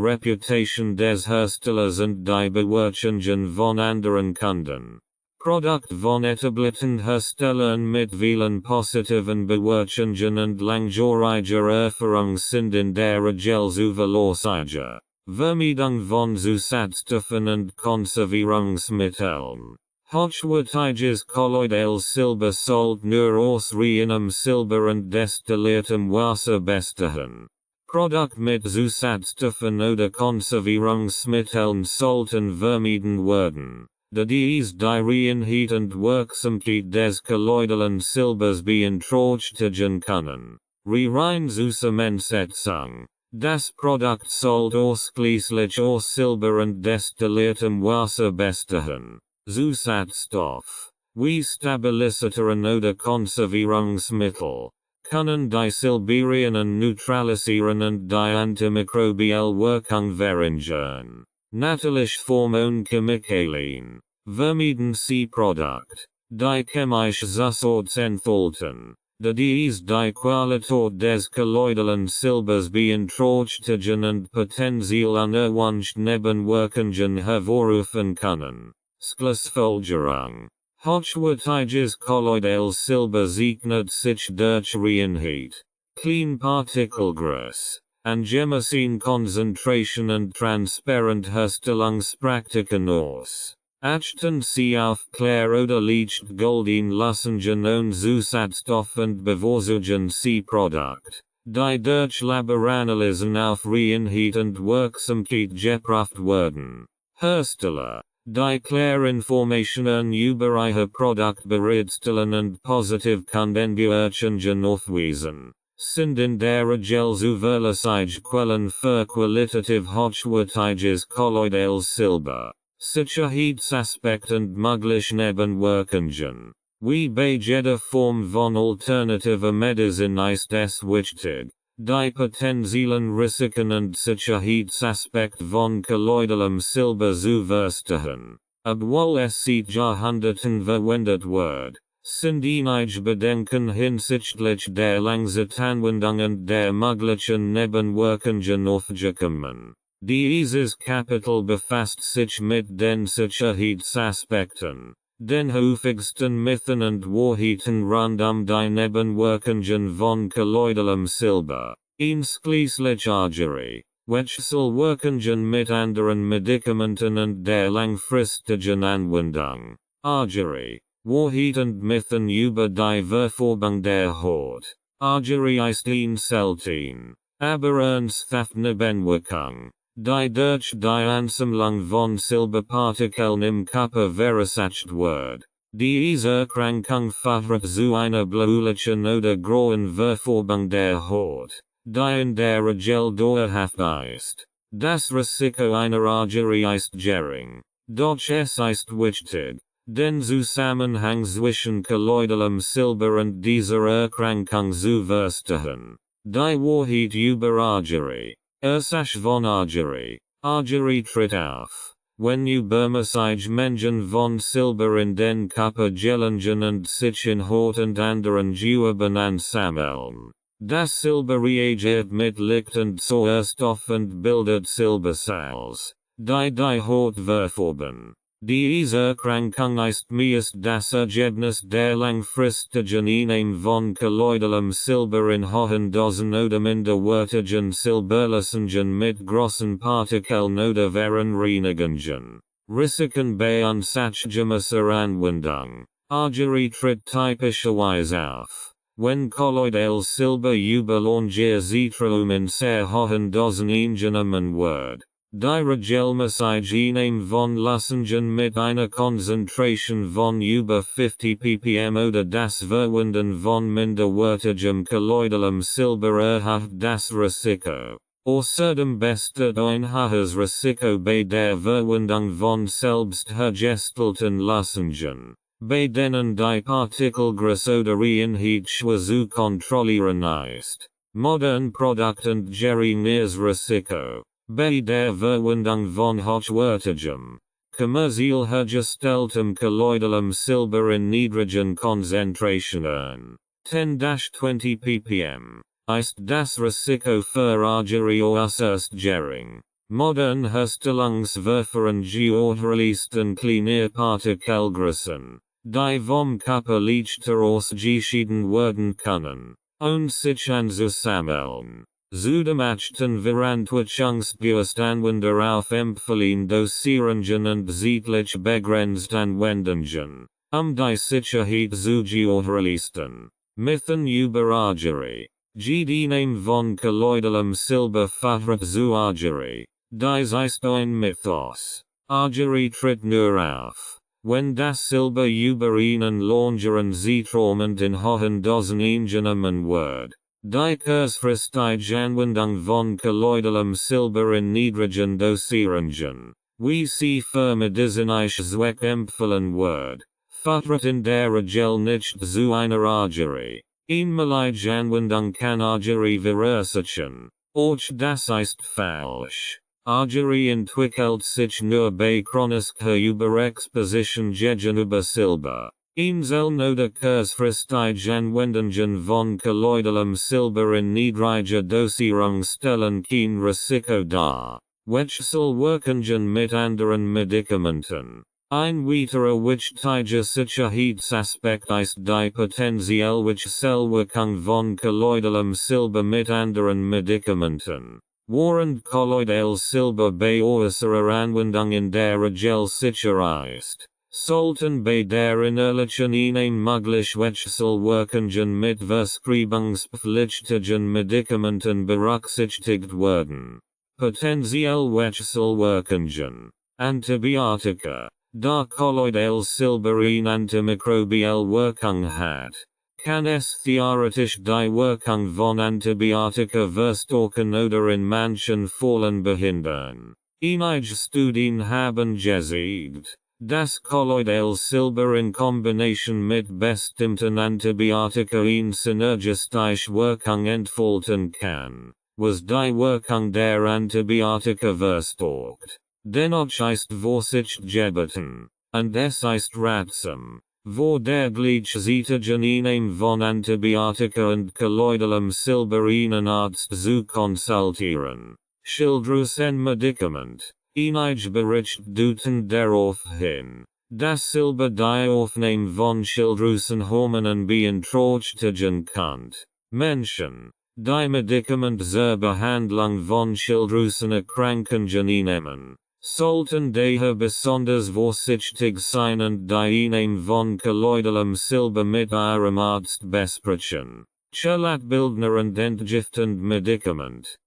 Reputation des Herstellers und die Bewertungen von anderen Kunden. Produkt von etablierten Herstellern mit vielen positiven Bewertungen und langjähriger Erfahrung sind in der Regel zuverlässiger. Vermeidung von Zusatzstoffen und Konservierungsmitteln. Hochwertiges kolloidales Silber sollte nur aus reinem Silber und destilliertem Wasser bestehen. Produkt mit Zusatzstoffen oder Konservierungsmitteln sollten vermieden werden, da dies die Reinheit und Wirksamkeit des kolloidalen Silbers beeinträchtigen können. Reinzusammensetzung. Das Produkt sollte ausschließlich aus Silber und destilliertem Wasser bestehen. Zusatzstoff. Wie Stabilisatoren oder Konservierungsmittel. Können die Silberionen neutralisieren und die antimikrobielle Wirkung verringern. Natürlich Form und Chemikalien. Vermieden Sie Produkt. Die chemische Zusatz enthalten. Da dies die Qualität des kolloidalen Silbers beeinträchtigen und potenziell unerwünscht Nebenwirkungen hervorrufen können. Schlussfolgerung. Hochwertiges kolloidales Silber zeichnet sich durch Reinheit, Kleinpartikelgröße, angemessen Konzentration und transparent Herstellungspraktiken aus. Achten Sie auf Klar oder Licht golden Lösungen und Zusatzstoff und bevorzugen Sie Produkt, die durch Laboranalysen auf Reinheit und Wirksamkeit geprüft werden. Hersteller, die Klärinformationen über Ihr Produkt bereitstellen und positiv Kundenbewertungen aufweisen, sind in der Regel zuverlässige Quellen für qualitativ hochwertiges kolloidales Silber. Sicherheitsaspekt und mögliche Nebenwirkungen. Wie bei jeder Form von alternativer Medizin ist es wichtig, die potenziellen Risiken und Sicherheitsaspekt von kolloidalem Silber zu verstehen. Obwohl es seit Jahrhunderten verwendet wird, sind einige Bedenken hinsichtlich der Langzeitanwendung und der möglichen Nebenwirkungen aufgekommen. Dieses Kapitel befasst sich mit den Sicherheitsaspekten, den häufigsten Mythen und Wahrheiten rund die Nebenwirkungen von kolloidalem Silber, einschließlich Argerie, Wechselwirkungen mit anderen Medikamenten und der langfristigen Anwendung. Argerie, Wahrheit und Mythen über die Verfärbung der Haut. Argerie ist selten, aber ernsthaft Nebenwirkung, die durch die Ansammlung von Silberpartikeln im Körper verursacht wird. Diese Erkrankung führt zu einer bläulichen oder grauen Verfärbung der Haut, die in der Regel dauerhaft ist. Das Risiko einer Argerie ist gering. Doch es ist wichtig, den Zusammenhang zwischen kolloidalem Silber und dieser Erkrankung zu verstehen. Die Wahrheit über Argerie. Ursache von Argerie. Argerie tritt auf, wenn übermäßig Mengen von Silber in den Körper gelangen und sich in Haut und anderen Geweben ansammeln. Das Silber reagiert mit Licht und Sauerstoff und bildet Silbercells, die Haut verfärben. Diese Erkrankung ist meist das Ergebnis der langfristigen Einnahme von kolloidalem Silber in hohen Dosen oder minderwertigen Silberlösungen mit großen Partikeln oder Verunreinigungen. Risiken bei unsachgemäßer Anwendung. Argerie tritt typischerweise auf, wenn kolloidales Silber über lange Zeitraum in sehr hohen Dosen eingenommen wird. Die regelmäßige Einnahme von Lösungen mit einer Konzentration von über 50 ppm oder das Verwenden von minderwertigem kolloidalem Silber erhöht das Risiko. Außerdem besteht ein hohes Risiko bei der Verwendung von selbst hergestellten Lösungen, bei denen die Partikelgröße oder Reinheit schwer zu kontrollieren ist. Modern Produkt und geringeres Risiko. Bei der Verwendung von hochwertigem, kommerziell hergestelltem kolloidalem Silber in niedrigen Konzentrationen, 10-20 ppm, ist das Risiko für Argerie äußerst gering. Modern Herstellungsverfahren geohrleisten kleine Partikelgrößen, die vom Körper leichter ausgeschieden werden können, und sich anzusammeln. Zudem achten Veröffentlichungsbewusstanwender auf empfohlene Dosierungen und zeitlich begrenzt Anwendungen, die Sicherheit zu gewährleisten. Mythen über Argerie. Die Name von kolloidalem Silber führt zu Argerie. Dies ist ein Mythos. Argerie tritt nur auf, wenn das Silber über einen längeren Zeitraum und in hohen Dosen eingenommen wird. Die kurzfristige Anwendung von kolloidalem Silber in niedrigen Dosierungen. Wie sie für medizinische Zwecke empfohlen wird, vertritt in der Regel nicht zu einer Argerie. Einmalige Anwendung kann Argerie verursachen. Auch das ist falsch. Argerie entwickelt sich nur bei chronischer Überexposition gegenüber Silber. Einzeln oder kurzfristige Anwendungen von kolloidalem Silber in niedriger Dosierung stellen kein Risiko dar. Wechselwirkungen mit anderen Medikamenten. Ein weiterer wichtiger Sicherheitsaspekt ist die potenzielle Wechselwirkung von kolloidalem Silber mit anderen Medikamenten. Während kolloidales Silber bei äußerer Anwendung in der Regel sicher ist, sollten bei der innerlichen Einnahme mögliche Wechselwirkungen mit verschreibungspflichtigen Medikamenten berücksichtigt werden. Potenziell Wechselwirkungen. Antibiotika. Da kolloidales Silber eine antimikrobielle Wirkung hat, kann es theoretisch die Wirkung von Antibiotika verstärken oder in manchen Fällen behindern. Einige Studien haben gezeigt, dass kolloidales Silber in Kombination mit bestimmten Antibiotika eine synergistische Wirkung entfalten kann, was die Wirkung der Antibiotika verstärkt. Dennoch ist Vorsicht geboten, und es ist ratsam, vor der gleichzeitigen Einnahme von Antibiotika und kolloidalem Silber einen Arzt zu konsultieren. Schilders ein Medikament. Einige Berichte deuten darauf hin, dass Silber die Aufnahme von Schilddrüsenhormonen beeinträchtigen kann. Menschen, die Medikamente zur Behandlung von Schilddrüsenerkrankungen einnehmen, sollten daher besonders vorsichtig sein und die Einnahme von kolloidalem Silber mit ihrem Arzt besprechen. Chelatbildner und entgiftend Medikament.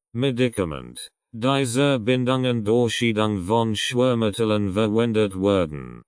Die zur Bindung und Ausscheidung von Schwermetallen verwendet werden.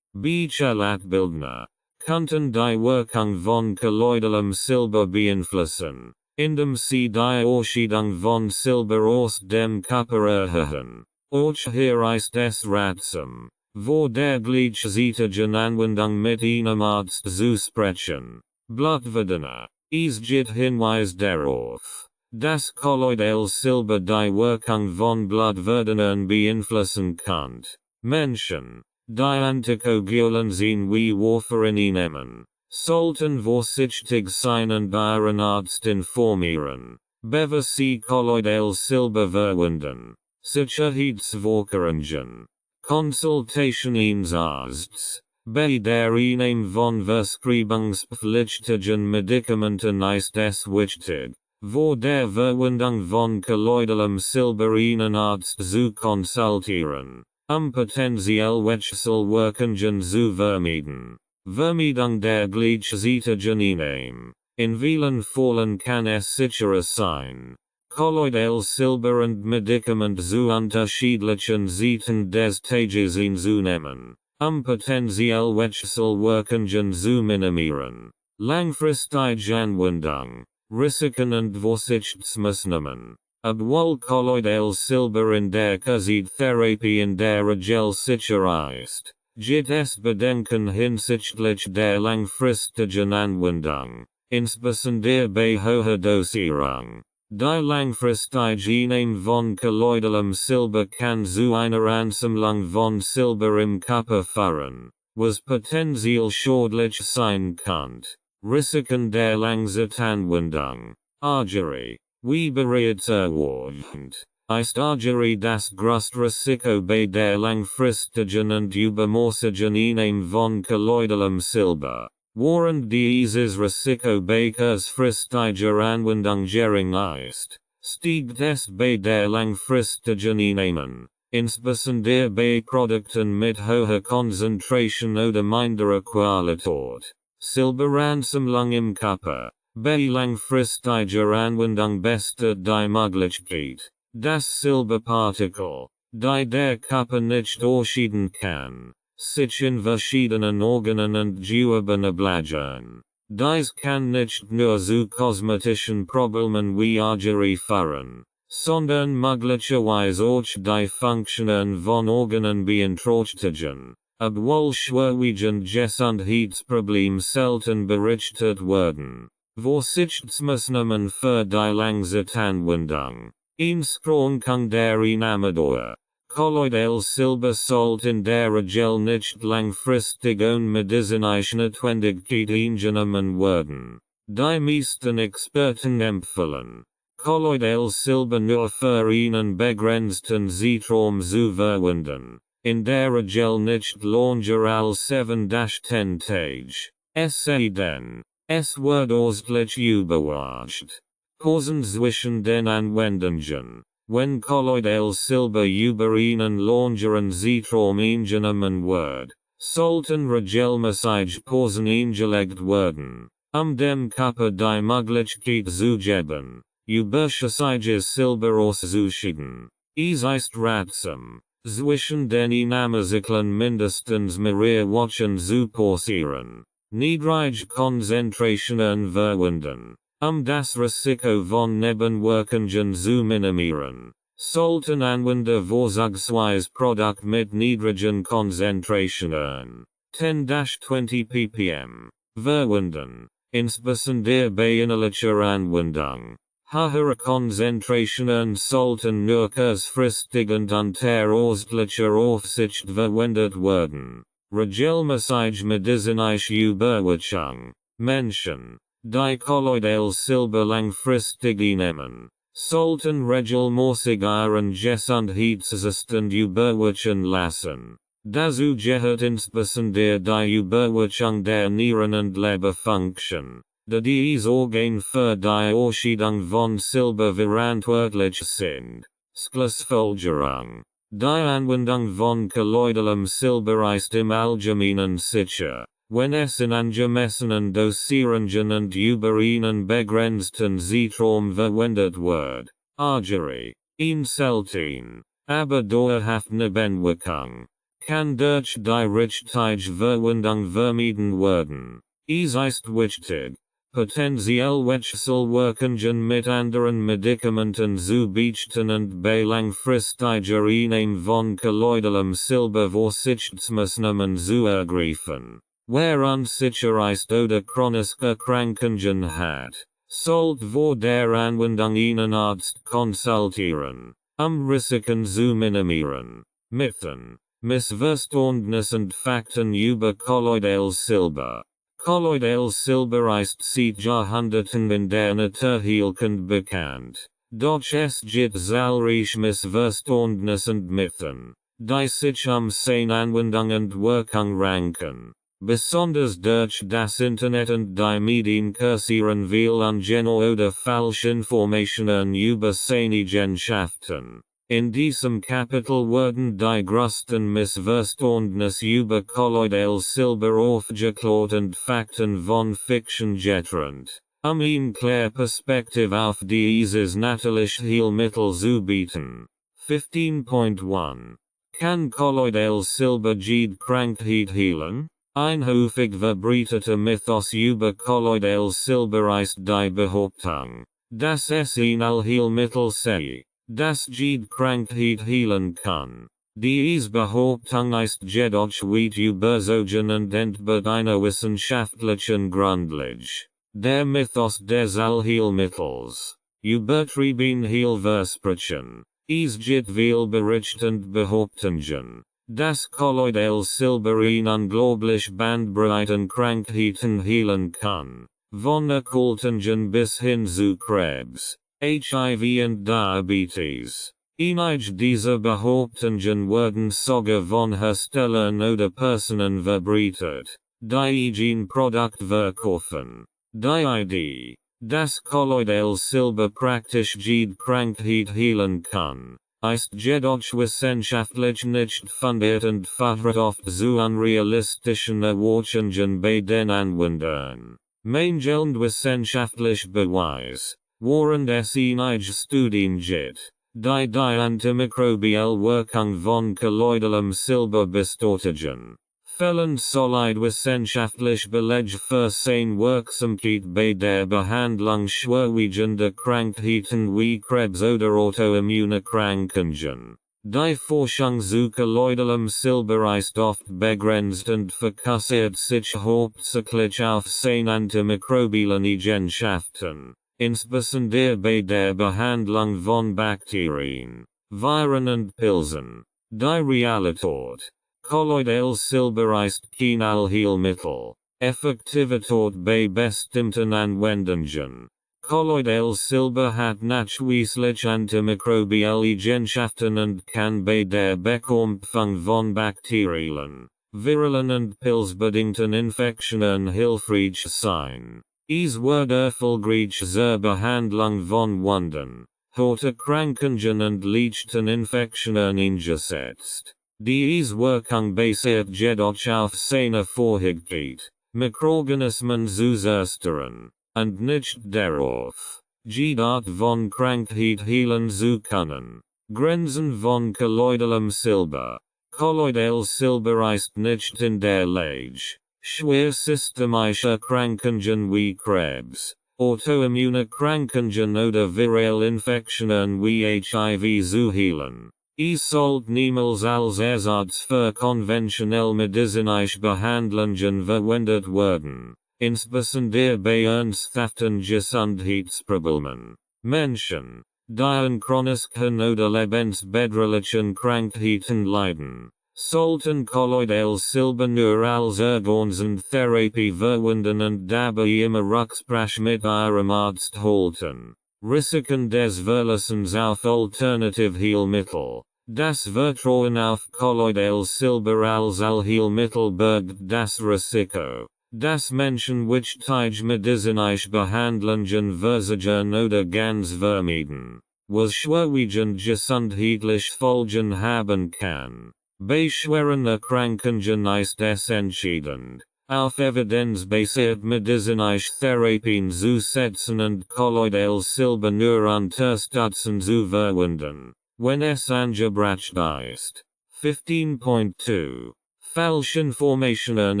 B. Chelatbildner könnten die Wirkung von kolloidalem Silber beeinflussen, indem sie die Ausscheidung von Silber aus dem Körper erhöhen. Auch hier ist es ratsam, vor der gleichzeitigen Anwendung mit einem Arzt zu sprechen. Blutverdaner. Es gibt Hinweis darauf, dass kolloidales Silber die Wirkung von Blutverdanern beeinflussen kann. Menschen, die Antikoagulantien wie Warfarin einnehmen, sollten vorsichtig sein und ihren Arzt informieren, bevor sie kolloidales Silber verwenden. Sicherheitsvorkehrungen. Konsultation eines Arztes. Bei der Einnahme von verschreibungspflichtigen Medikamenten ist es wichtig, vor der Verwendung von kolloidalem Silber einen Arzt zu konsultieren, potenziell Wechselwirkungen zu vermeiden. Vermeidung der gleichzeitigen Einnahme. In vielen Fällen kann es sicherer sein, kolloidales Silber und Medikament zu unterschiedlichen Zeiten des Tages einzunehmen, potenziell Wechselwirkungen zu minimieren. Langfristige Anwendung. Risiken und Vorsichtsmaßnahmen. Obwohl kolloidales Silber in der Kazid-Therapie in der Regel sicher ist, gibt es Bedenken hinsichtlich der langfristigen Anwendung, insbesondere bei hoher Dosierung. Die langfristige Einnahme von kolloidalem Silber kann zu einer Ansammlung von Silber im Körper führen, was potenziell schädlich sein kann. Risiken der Langzeitanwendung. Argerie. Wie bereits erwähnt, ist Argerie das größte Risiko bei der langfristigen und übermäßigen Einnahme von kolloidalem Silber. Während dieses Risiko bei kurzfristiger Anwendung gering ist, steigt es bei der langfristigen Einnahme, insbesondere bei Produkten mit hoher Konzentration oder minderer Qualität. Silberansammlung im Körper. Bei langfristiger Anwendung besteht die Möglichkeit, dass Silberpartikel, die der Körper nicht ausscheiden kann, sich in verschiedenen Organen und Geweben ablagern. Dies kann nicht nur zu kosmetischen Problemen wie Argerie führen, sondern möglicherweise auch die Funktionen von Organen beeinträchtigen, obwohl schwerwiegend Gesundheitsprobleme selten berichtet werden. Vorsichtsmaßnahmen für die Langzeitanwendung. Einschränkung der Einnahmedauer. Kolloidales Silber sollte in der Regel nicht langfristig ohne medizinische Notwendigkeit eingenommen werden. Die meisten Experten empfehlen, Kolloidales Silber nur für einen begrenzten Zeitraum zu verwenden. In der Regel nicht länger als 7-10 Tage. Es sei denn, es wird ausschließlich überwacht. Pausen zwischen den Anwendungen. Wenn Kolloidales Silber über einen längeren Zeitraum eingenommen wird, sollten regelmäßig Pausen eingelegt werden, dem Körper die Möglichkeit zu geben, überschüssiges Silber auszuscheiden. Es ist ratsam, zwischen den Einnahmezyklen mindestens mehrere Wochen zu pausieren. Niedrige Konzentrationen verwenden. Das Risiko von Nebenwirkungen zu minimieren, sollten Anwender vorzugsweise Produkt mit niedrigen Konzentrationen 10-20 ppm verwenden, insbesondere bei innerlicher Anwendung. Höhere Konzentrationen sollten nur kurzfristig und unter ausdrücklicher Aufsicht verwendet werden. Regelmäßige medizinische Überwachung. Menschen, die Kolloidales Silber langfristig einnehmen, sollten regelmäßig ihren Gesundheitszustand überwachen lassen. Dazu gehört insbesondere die Überwachung der Nieren und Leberfunktion, da diese Organe für die Ausscheidung von Silber verantwortlich sind. Schlussfolgerung. Die Anwendung von kolloidalem Silber ist im Allgemeinen sicher, wenn es in angemessenen Dosierungen und über einen begrenzten Zeitraum verwendet wird. Argerie, ein selten, aber dauerhaft Nebenwirkung, kann durch die richtige Verwendung vermieden werden. Es ist wichtig, potenziell Wechselwirkungen mit anderen Medikamenten zu beachten und bei langfristiger Einnahme von kolloidalem Silber Vorsichtsmaßnahmen zu ergreifen. Wer unsicher ist oder chronische Erkrankungen hat, sollte vor der Anwendung einen Arzt konsultieren, Risiken zu minimieren. Mythen, Missverständnisse und Fakten über Kolloidales Silber. Kolloidales Silber ist seit Jahrhunderten in der Naturheilkunde bekannt. Doch es gibt zahlreiche Missverständnisse und Mythen, die sich seine Anwendung und Wirkung ranken. Besonders durch das Internet und die Medien kursieren viel ungene oder falsche Informationen über seine Eigenschaften. In diesem Kapitel werden die größten Missverständnisse über Kolloidales Silber aufgeklärt und Fakten von Fiction getrennt, eine klare Perspektive auf dieses natürliche Heilmittel zu bieten. 15.1 Kann Kolloidales Silber jede Krankheit heilen? Ein häufig verbreiteter Mythos über Kolloidales Silber ist die Behauptung, dass es ein Allheilmittel sei, das jede Krankheit heilen kann. Diese Behauptung ist jedoch weit überzogen und entbehrt einer wissenschaftlichen Grundlage. Der Mythos des Allheilmittels. Übertrieben Heilversprechen. Es gibt viel Bericht und Behauptungen, dass Kolloidales Silber in unglaublich Bandbreiten Krankheiten heilen kann, von Erkältungen bis hin zu Krebs, HIV und Diabetes. Einige dieser Behauptungen werden sogar von Herstellern oder Personen verbreitet, die ein Produkt verkaufen. Die Idee, dass Kolloidales Silber praktisch jede Krankheit heilen kann, ist jedoch wissenschaftlich nicht fundiert und führt oft zu unrealistischen Erwartungen bei den Anwendern. Mangelnd wissenschaftlich Beweis, während es einige Studien gibt, die antimikrobielle Wirkung von kolloidalem Silber bestätigen. Fällen solide wissenschaftlich beleg für sein Wirksamkeit bei der Behandlung schwerwiegender Krankheiten wie Krebs oder Autoimmunerkrankungen. Die Forschung zu kolloidalem Silber ist oft begrenzt und fokussiert sich hauptsächlich auf seine antimikrobiellen Eigenschaften, insbesondere bei der Behandlung von Bakterien, Viren und Pilzen. Die Realität: Kolloidales Silber ist kein Allheilmittel. Effektivität bei bestimmten Anwendungen. Kolloidales Silber hat nachweislich antimikrobielle Eigenschaften und kann bei der Bekämpfung von bakteriellen, viralen und pilzbedingten Infektionen hilfreich sein. Es wird erfolgreich zur Behandlung von Wunden, Hauterkrankungen und leichten Infektionen eingesetzt. Diese Wirkung basiert jedoch auf seiner Fähigkeit, Mikroorganismen zu zerstören, und nicht darauf, jede Art von Krankheit heilen zu können. Grenzen von kolloidalem Silber. Kolloidales Silber ist nicht in der Lage, schwer systemische Erkrankungen wie Krebs, Autoimmunerkrankungen oder virale Infektionen wie HIV zu heilen. Es sollte niemals als Ersatz für konventionell medizinische Behandlungen verwendet werden, insbesondere bei ernsthaften Gesundheitsproblemen. Menschen, die an chronischen oder lebensbedrohlichen Krankheiten leiden, sollten kolloidales Silber nur als Ergänzungstherapie verwenden und dabei immer Rücksprache mit ihrem Arzt halten. Risiken des Verlassens auf Alternativheilmittel. Das Vertrauen auf kolloidales Silber als Allheilmittel birgt das Risiko, dass Menschen wichtige medizinische Behandlungen versagen oder ganz vermeiden, was schwerwiegend gesundheitliche Folgen haben kann. Bei schweren Erkrankungen ist es entscheidend, auf evidenzbasiert medizinische Therapien zu setzen und kolloidales Silber nur unterstützen zu verwenden, wenn es angebracht ist. 15.2 Falschinformationen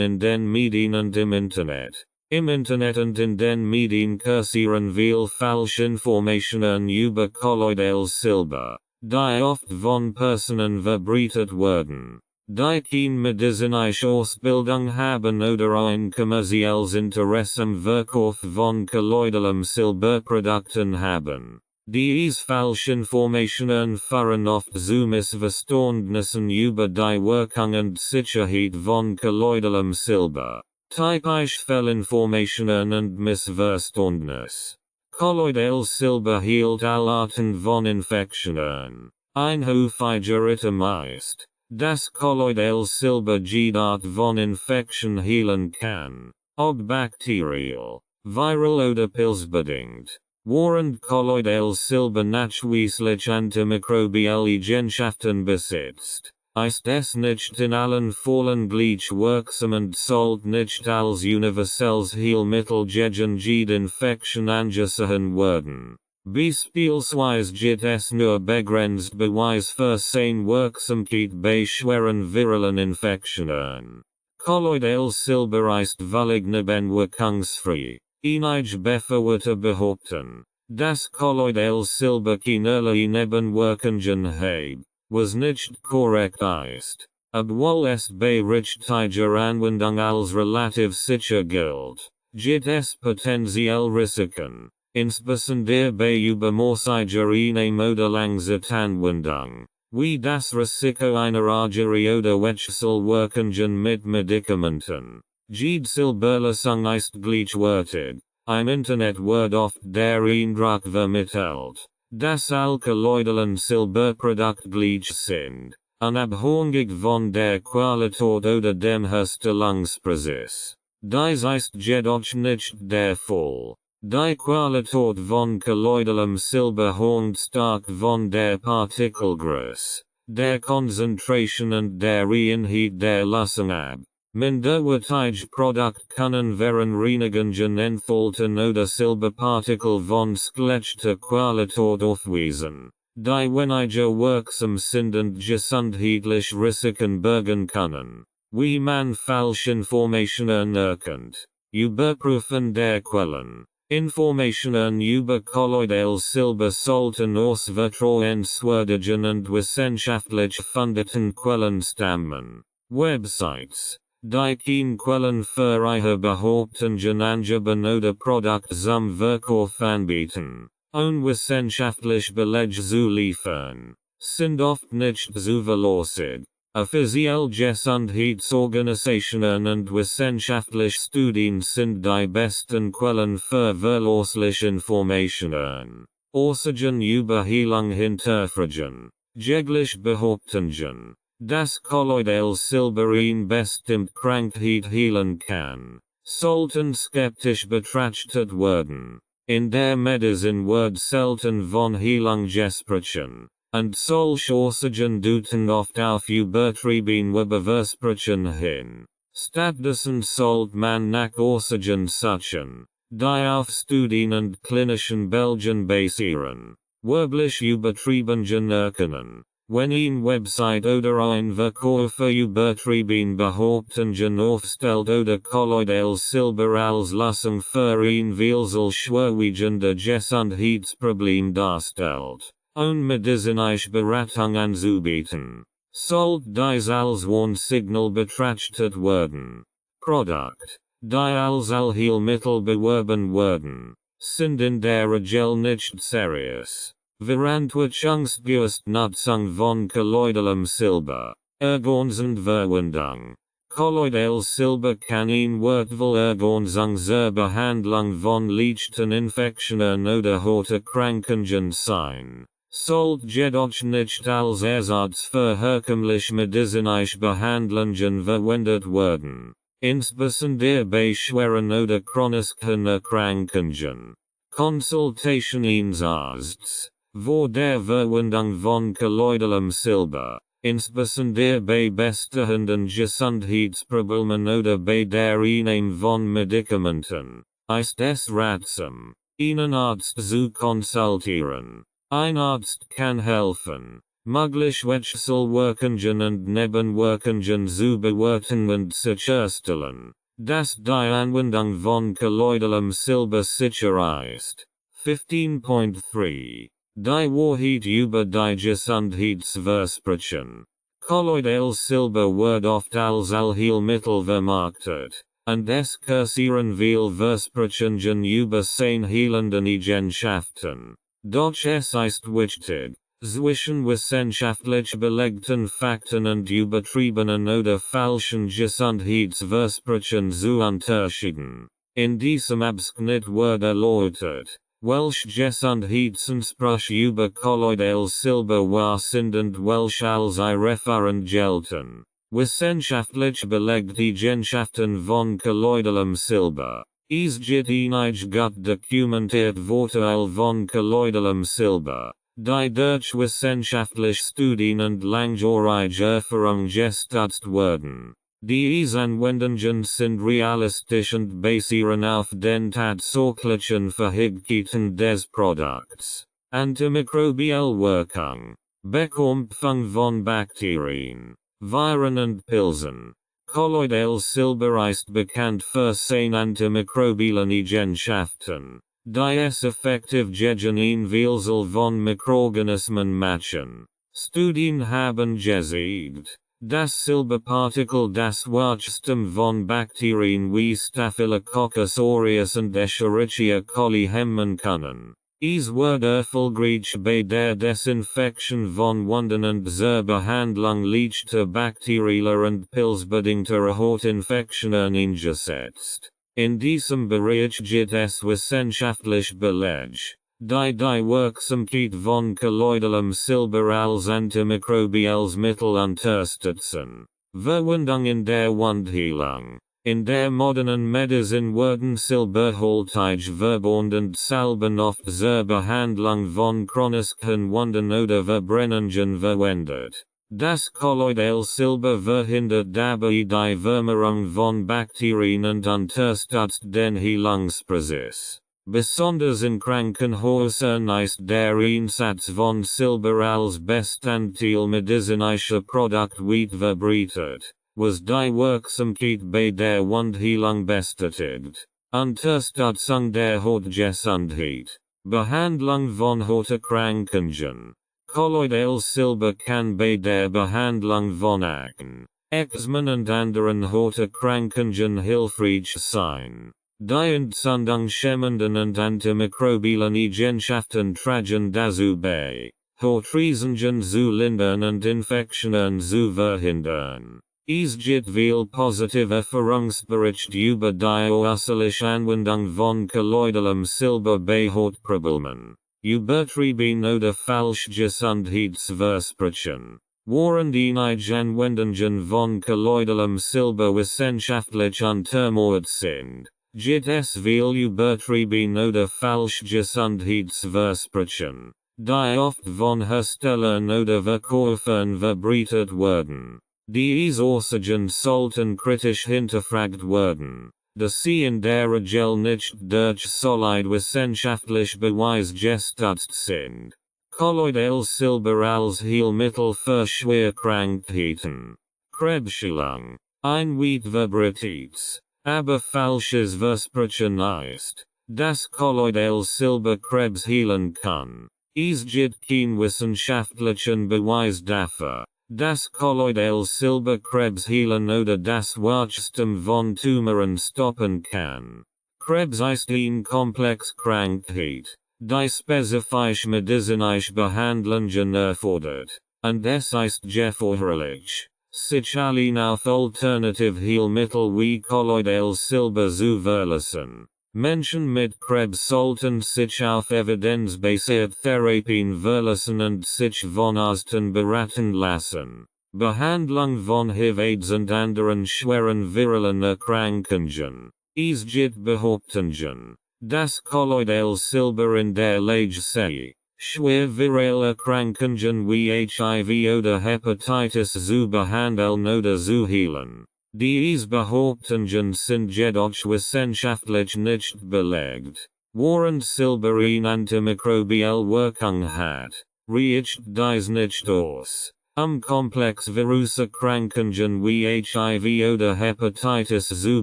in den Medien und im Internet. Im Internet und in den Medien kursieren viele Falschinformationen über kolloidales Silber, die oft von Personen verbreitet werden, die keine medizinische Ausbildung haben oder ein kommerzielles Interesse am Verkauf von kolloidalem Silberprodukten haben. Diese Falschinformationen führen oft zu Missverständnissen über die Wirkung und Sicherheit von kolloidalem Silber. Typisch Fehlinformationen und Missverständnisse. Kolloidales Silber heilt alle Arten von Infektionen. Ein häufiger Irrtum ist, dass kolloidales Silber jede Art von Infektion heilen kann, ob bakteriell, viral oder pilzbedingt. Während kolloidales Silber nachweislich antimikrobielle Eigenschaften besitzt, ist es nicht in allen Fällen gleich wirksam und sollte nicht als universelles Heilmittel gegen jede Infektion angesehen werden. Beispielsweise gibt es nur begrenzt Beweis für seine Wirksamkeit bei schweren viralen Infektionen. Kolloidales Silber ist völlig nebenwirkungsfrei. Einige Befürworter behaupten, dass kolloidales Silber keinerlei Nebenwirkungen hat, was nicht korrekt ist, obwohl es bei richtiger Anwendung als relativ sicher gilt, gibt es potenziell Risiken, insbesondere bei übermäßiger Einnahme oder Langzeitanwendung, wie das Risiko einer Argerie oder Wechselwirkungen mit Medikamenten. Jede Silberlassung ist gleichwertig. Im Internet wird oft der Eindruck vermittelt, dass alle kolloidalen Silberprodukte gleich sind, unabhängig von der Qualität oder dem Herstellungsprozess. Dies ist jedoch nicht der Fall. Die Qualität von kolloidalem Silber hängt stark von der Partikelgröße, der Konzentration und der Reinheit der Lassung ab. Minderwertige Produkte können während Reinigungen entfalten oder Silberpartikel von schlechter Qualität aufweisen, die weniger wirksam sind und gesundheitliche Risiken bergen können. wie man falsche Informationen erkennt. Überprüfen der Quellen. Informationen über Kolloidales Silber sollten aus vertrauenswürdigen und wissenschaftlich fundeten Quellen stammen. Websites, die keine Quellen für ihre Behauptungen angeben oder Produkte zum Verkauf anbieten, unwissenschaftlich Beleg zu liefern, sind oft nicht zuverlässig. Offiziell Gesundheitsorganisationen und wissenschaftliche Studien sind die besten Quellen für verlässliche Informationen. Aussagen über Heilung hinterfragen. Jegliche Behauptungen, dass Kolloidales Silber ihn bestimmt Krankheit heilen kann, sollten skeptisch betrachtet werden. In der Medizin wird selten von Heilung gesprochen. Und solche Aussagen deuten oft auf übertriebene Versprechen hin. Stattdessen sollte man nach Aussagen suchen, die auf Studien und klinischen Belegen basieren. Werblich übertrieben erkennen. Wenn ein Website oder ein Verkäufer übertrieben Behauptungen aufstellt oder Kolloidales Silber als Lösung für ein vielseits schwerwiegende Gesundheitsproblem darstellt, medizinische Beratung anzubieten, sollte dies als Warnsignal betrachtet werden. Produkt, die als Allheilmittel beworben werden, sind in der Regel nicht seriös. Veröffentlichungsbewusst Nutzung von kolloidalem Silber, Ergänzend Verwendung. Kolloidales Silber kann in wertvoll Ergänzung zur Behandlung von leichten Infektionen oder Hauterkrankungen sein. Sollte jedoch nicht als Ersatz für herkömmliche medizinische Behandlungen verwendet werden, insbesondere bei schweren oder chronischen Erkrankungen. Consultation eines Arztes. Vor der Verwendung von kolloidalem Silber, insbesondere bei bestehenden Gesundheitsproblemen oder bei der Einnahme von Medikamenten, ist es ratsam, einen Arzt zu konsultieren. Ein Arzt kann helfen, mögliche Wechselwirkungen und Nebenwirkungen zu bewerten und sicherstellen, dass die Anwendung von kolloidalem Silber sicher ist. 15.3 Die Wahrheit über die Gesundheitsversprechen. Kolloidales Silber wird oft als Allheilmittel vermarktet, und es kursieren viele Versprechungen über seine heilenden Eigenschaften. Doch es ist wichtig, zwischen wissenschaftlich belegten Fakten und übertriebenen oder falschen Gesundheitsversprechen zu unterscheiden. In diesem Abschnitt wird erläutert, welche Gesundheitsansprüche über Kolloidales Silber wahr sind und welche als irreführend gelten. Wissenschaftlich belegte Eigenschaften von kolloidalem Silber. Es gibt einige gut dokumentiert Vorteile von kolloidalem Silber, die durch wissenschaftliche Studien und langjährige Erfahrung gestützt werden. Diese Anwendungen sind realistisch und basieren auf den tatsächlichen Fähigkeiten des Produkts. Antimikrobielle Wirkung. Bekämpfung von Bakterien, Viren und Pilzen. Kolloidales Silber ist bekannt für seine antimikrobiellen Eigenschaften, die es effektiv gegen ein Vielzahl von Mikroorganismen machen. Studien haben gezeigt, dass Silberpartikel das Wachstum von Bakterien wie Staphylococcus aureus und Escherichia coli hemmen können. Es wird erfolgreich bei der Desinfektion von Wunden und zur Behandlung leichter bakterieller und pilzbedingter Hautinfektionen eingesetzt. In diesem Bereich gibt es wissenschaftlich Beleg, die Wirksamkeit von kolloidalem Silber als antimikrobielles Mittel unterstützen. Verwendung in der Wundheilung. In der modernen Medizin werden silberhaltige Verbände und Salben oft zur Behandlung von chronischen Wunden oder Verbrennungen verwendet. Das Kolloidales Silber verhindert dabei die Vermehrung von Bakterien und unterstützt den Heilungsprozess. Besonders in Krankenhäusern ist der Einsatz von Silber als Bestandteil medizinischer Produkte weit verbreitet. was die Wirksamkeit bei der Wundheilung bestätigt. Unterstützung der Hautgesundheit. Behandlung von Hauterkrankungen. Kolloidales Silber kann bei der Behandlung von Akne, Eczema und anderen Hauterkrankungen hilfreich sein. Die Entzündung schämmenden und antimikrobiellen Eigenschaften tragen dazu bei, Hautreizungen zu lindern und Infektionen zu verhindern. Es gibt viel positive Erfahrungsberichte über die äußerliche Anwendung von kolloidalem Silber bei Hautproblemen, übertrieben oder falsch Gesundheitsversprechen. Während einige Anwendungen von kolloidalem Silber wissenschaftlich untermauert sind, gibt es viel übertrieben oder falsch Gesundheitsversprechen, die oft von Herstellern oder Verkäufern verbreitet werden. Die Aussagen sollten kritisch hinterfragt werden, da sie in der Regel nicht durch solide wissenschaftlich Beweis gestützt sind. Kolloidales Silber als Heilmittel für Schwerkrankheiten. Krebsheilung. Ein weit verbreitetes, aber falsches Versprechen ist, dass kolloidales Silber Krebs heilen kann. Es gibt keinen wissenschaftlichen Beweis dafür, dass kolloidales Silber Krebs heilen oder das Wachstum von Tumoren stoppen kann. Krebs ist eine Komplexkrankheit, die spezifische medizinische Behandlungen erfordert, und es ist erforderlich, sich allein auf alternative Heilmittel wie kolloidales Silber zu verlassen. Menschen mit Krebs sollten sich auf evidenzbasierte Therapien verlassen und sich von Ärzten beraten lassen. Behandlung von HIV/AIDS und anderen schweren viralen Erkrankungen. Es gibt Behauptungen, dass kolloidales Silber in der Lage sei, schwer virale Erkrankungen wie HIV oder Hepatitis zu behandeln oder zu heilen. Diese Behauptungen sind jedoch wissenschaftlich nicht belegt. Während Silber eine antimikrobielle Wirkung hat, reicht dies nicht aus, komplex Viruserkrankungen wie HIV oder Hepatitis zu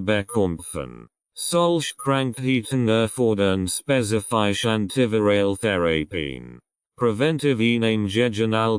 bekämpfen. Solche Krankheiten erfordern spezifische antiviral Therapien. Präventiv gegen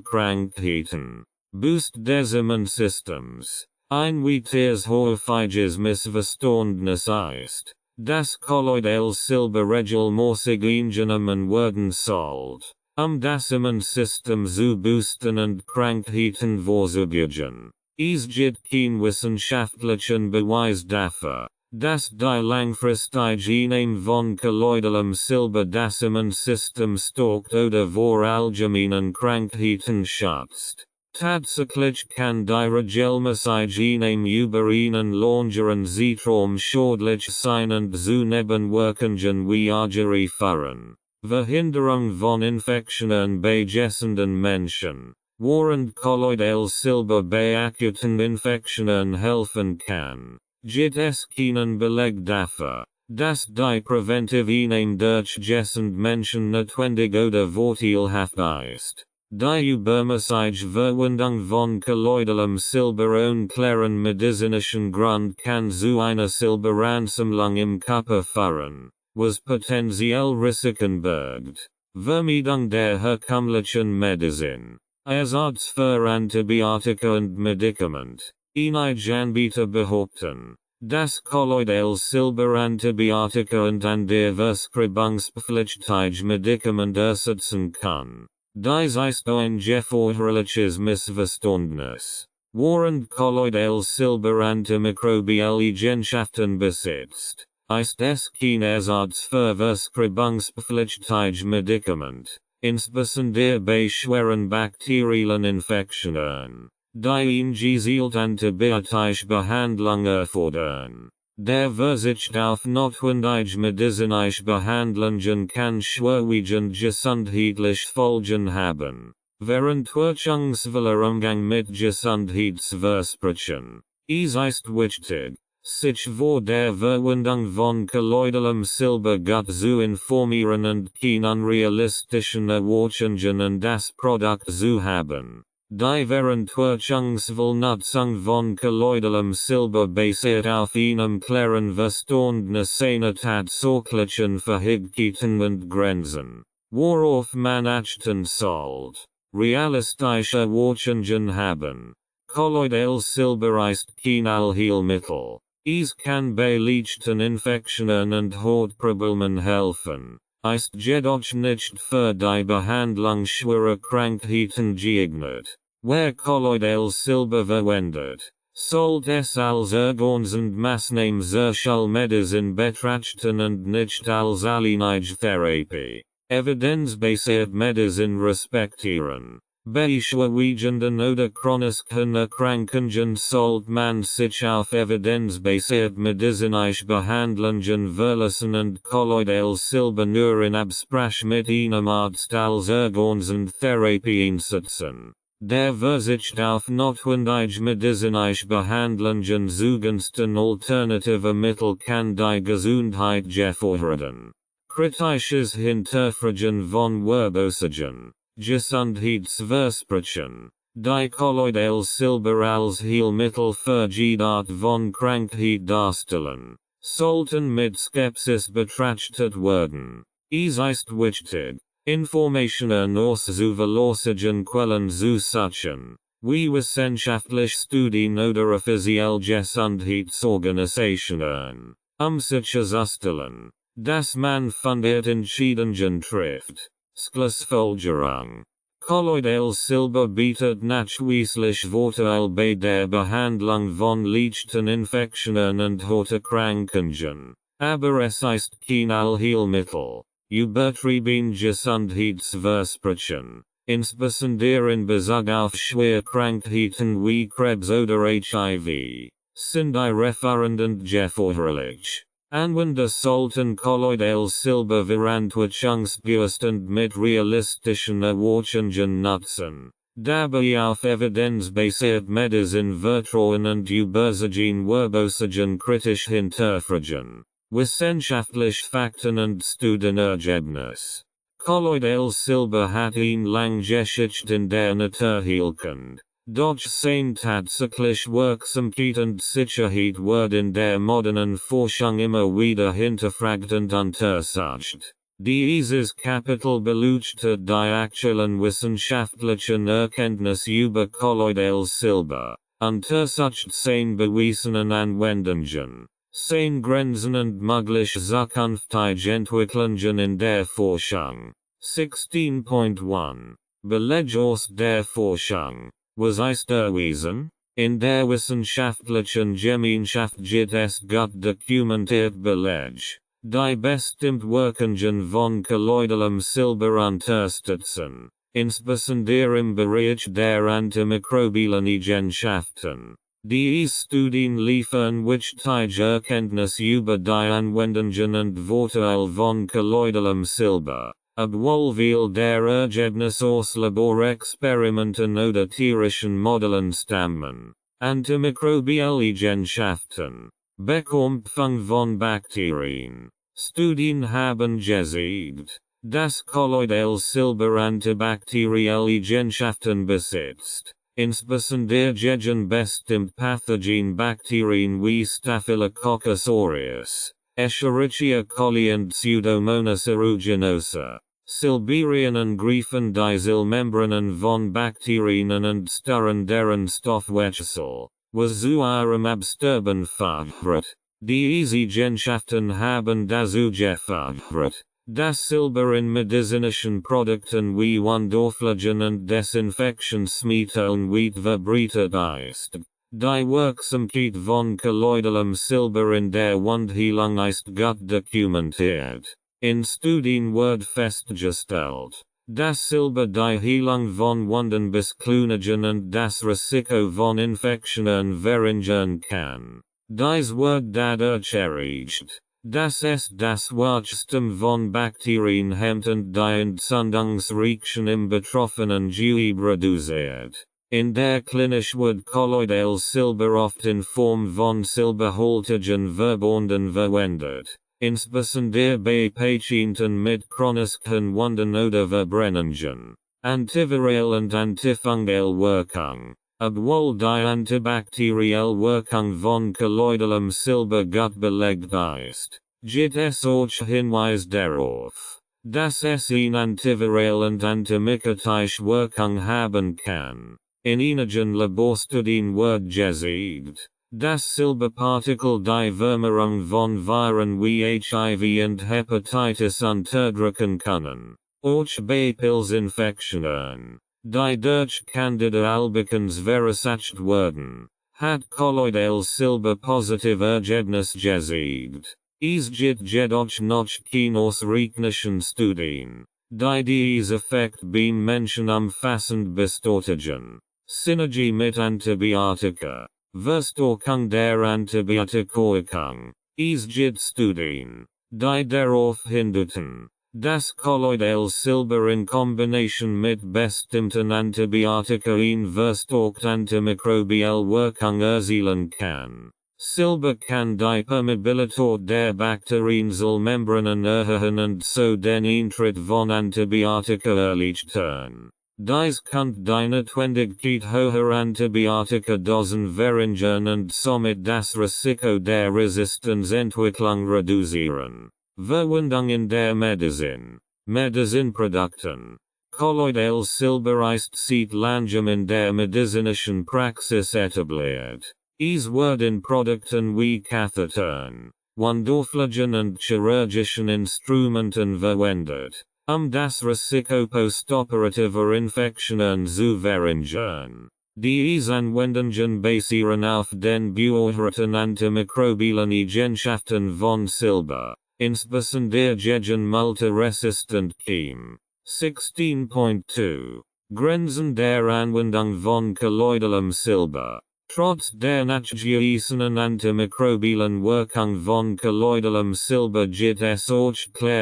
Krankheiten. Boost des Immunsystems. Ein weiteres häufiges Missverständnis ist, dass kolloidales Silber regelmäßig eingenommen werden sollte, das Immunsystem zu boosten und Krankheiten vorzubeugen. Es gibt keinen wissenschaftlichen Beweis dafür, dass die langfristige Einnahme von kolloidalem Silber das Immunsystem stärkt oder vor allgemeinen Krankheiten schützt. Tatsächlich kann die regelmäßige Einnahme über einen längeren Zeitraum schädlich sein und zu Nebenwirkungen wie Argerie führen. Verhinderung von Infektionen bei gesunden Menschen. Während kolloidales Silber bei akuten Infektionen helfen kann, gibt es keinen Beleg dafür, dass die präventive Einnahme durch gesunde Menschen notwendig oder vorteilhaft ist. Die übermäßige Verwendung von kolloidalem Silber ohne klaren medizinischen Grund kann zu einer Silberansammlung im Körper führen, was potenziell Risiken birgt. Vermeidung der herkömmlichen Medizin. Ersatz für Antibiotika und Medikament. Einige Anbieter behaupten, dass kolloidales Silber Antibiotika und an der Verschreibungspflichtige Medikament ersetzen kann. Dies ist ein gefährliches Missverständnis. Während kolloidales Silber antimikrobielle Eigenschaften besitzt, ist es kein Ersatz für Verschreibungspflichtige Medikament, insbesondere bei schweren bakteriellen Infektionen, die eine gezielte antibiotische Behandlung erfordern. Der Verzicht auf notwendige medizinische Behandlungen kann schwerwiegend gesundheitliche Folgen haben. Verantwortungsvoller Umgang mit Gesundheitsversprechen. Es ist wichtig, sich vor der Verwendung von kolloidalem Silber gut zu informieren und keine unrealistischen Erwartungen an das Produkt zu haben. die während Nutzung von kolloidalem Silber basiert auf einem klaren Verständnis einer tatsächlichen Verhältnissen und Grenzen, worauf man achten sollte. Realistische Wartungen haben. Kolloidales Silber ist kein Allheilmittel. Es kann bei leichten Infektionen und Hautproblemen helfen. Ist jedoch nicht für die Behandlung schwerer Krankheiten geeignet. Wer kolloidales Silber verwendet, sollte es als ergänzend Maßnahme zur Schulmedizin betrachten und nicht als alleinige Therapie. Evidenzbasiert Medizin respektieren. Bei schwerwiegenden oder chronischen Erkrankungen sollte man sich auf evidenzbasiert medizinische Behandlungen verlassen und kolloidales Silber nur in Absprache mit einem Arzt als ergänzende Therapie einsetzen. Der Verzicht auf notwendige medizinische Behandlungen zugunsten alternativer Mittel kann die Gesundheit gefährden. Kritisches Hinterfragen von Hörbuch-Bibliotheken. Gesundheitlichen. Die Kolloidales Silber als Heilmittel für jede Art von Krankheit darstellen, sollten mit Skepsis betrachtet werden. Es ist wichtig, Informationen aus zuverlässigen Quellen zu suchen, wie wissenschaftliche Studien oder offizielle Gesundheitsorganisationen, sich sicherzustellen, dass man fundierte Entscheidungen trifft. Schlussfolgerung. Kolloidales Silber bietet nachweislich Vorteile bei der Behandlung von leichten Infektionen und Hauterkrankungen, aber es ist kein Allheilmittel. Übertrieben Gesundheitsversprechen, insbesondere in Bezug auf Schwerkrankheiten wie Krebs oder HIV, sind irreführend und gefährlich. Anwender sollten kolloidales Silber verantwortungsbewusst und mit realistischen Erwartungen nutzen, dabei auf evidenzbasiert Medizin vertrauen und übersiegen Hörbuch-Bibliotheken kritisch hinterfragen. Wissenschaftliche Fakten und Studienergebnis. Kolloidales Silber hat eine lange Geschichte in der Naturheilkunde. Doch seine tatsächliche Wirksamkeit und Sicherheit wird in der modernen Forschung immer wieder hinterfragt und untersucht. Dieses Kapitel beleuchtet die aktuellen wissenschaftlichen Erkenntnisse über kolloidales Silber, untersucht seine bewiesenen Anwendungen, seine Grenzen und mögliche zukünftige Entwicklungen in der Forschung. 16.1 Beleg aus der Forschung. Was ist erwiesen? In der wissenschaftlichen Gemeinschaft gibt es gut dokumentiert Beleg, die bestimmt Wirkungen von kolloidalem Silber unterstützen, insbesondere im Bereich der antimikrobiellen Eigenschaften. Diese Studien liefern wichtige Erkenntnisse über die Anwendungen und Vorteile von kolloidalem Silber. Obwohl viel der Ergebnisse aus Laborexperimenten oder tierischen Modellen stammen. Antimikrobielle Eigenschaften. Bekämpfung von Bakterien. Studien haben gezeigt, dass kolloidales Silber antibakterielle Eigenschaften besitzt, insbesondere gegen bestimmte Pathogenbakterien wie Staphylococcus aureus, Escherichia coli und Pseudomonas aeruginosa. Silberien greifen die Zellmembranen von Bakterien und stören deren Stoffwechsel, was zu ihrem Absterben führt. Diese Eigenschaften haben dazu geführt, dass Silber in medizinischen Produkten wie Wundpflegen und Desinfektionsmitteln weit verbreitet ist. Die Wirksamkeit von kolloidalem Silber in der Wundheilung ist gut dokumentiert. In Studien wird festgestellt, dass Silber die Heilung von Wunden beschleunigen und das Risiko von Infektionen verringern kann. Dies wird dadurch erreicht, dass es das Wachstum von Bakterien hemmt und die Entzündungsreaktion im betroffenen Gewebe reduziert. In der Klinik wird kolloidales Silber oft in Form von silberhaltigen Verbänden verwendet, insbesondere bei Patienten mit chronischen Wunden oder Verbrennungen. antiviral und antifungal Wirkung. Obwohl die antibakterielle Wirkung von kolloidalem Silber gut belegt ist, gibt es auch Hinweis darauf, dass es eine antiviral und antimykotische Wirkung haben kann. In einigen Laborstudien wird gezeigt, dass Silberpartikel die Vermehrung von Viren wie HIV und Hepatitis unterdrücken können. Auch bei Pilzinfektionen, die durch Candida albicans verursacht werden, hat Kolloidales Silber positive Ergebnis gezeigt. Es gibt jedoch noch keine ausreichenden Studien, die dies Effekt beim Menschen umfassend bestätigen. Synergie mit Antibiotika, Verstärkung der Antibiotikawirkung. Es gibt Studien, die darauf hindeuten, dass Kolloidales Silber in Kombination mit bestimmten Antibiotika eine verstärkte antimikrobielle Wirkung erzielen kann. Silber kann die Permeabilität der Bakterienzellmembranen erhöhen und so den Eintritt von Antibiotika erleichtern. Dies kann die Notwendigkeit hoher Antibiotika-Dosen verringern und somit das Risiko der Resistenzentwicklung reduzieren. Verwendung in der Medizin. Medizinprodukten. Kolloidales Silber ist seit langem in der medizinischen Praxis etabliert. Es wird in Produkten wie Kathetern, Wundortpflegen und chirurgischen Instrumenten verwendet, das Risiko postoperativer Infektionen zu verringern. Diese Anwendungen basieren auf den beobachteten antimikrobiellen Eigenschaften von Silber, insbesondere gegen multiresistent Keim. 16.2 Grenzen der Anwendung von kolloidalem Silber. Trotz der nachgewiesenen antimikrobiellen Wirkung von kolloidalem Silber gibt es auch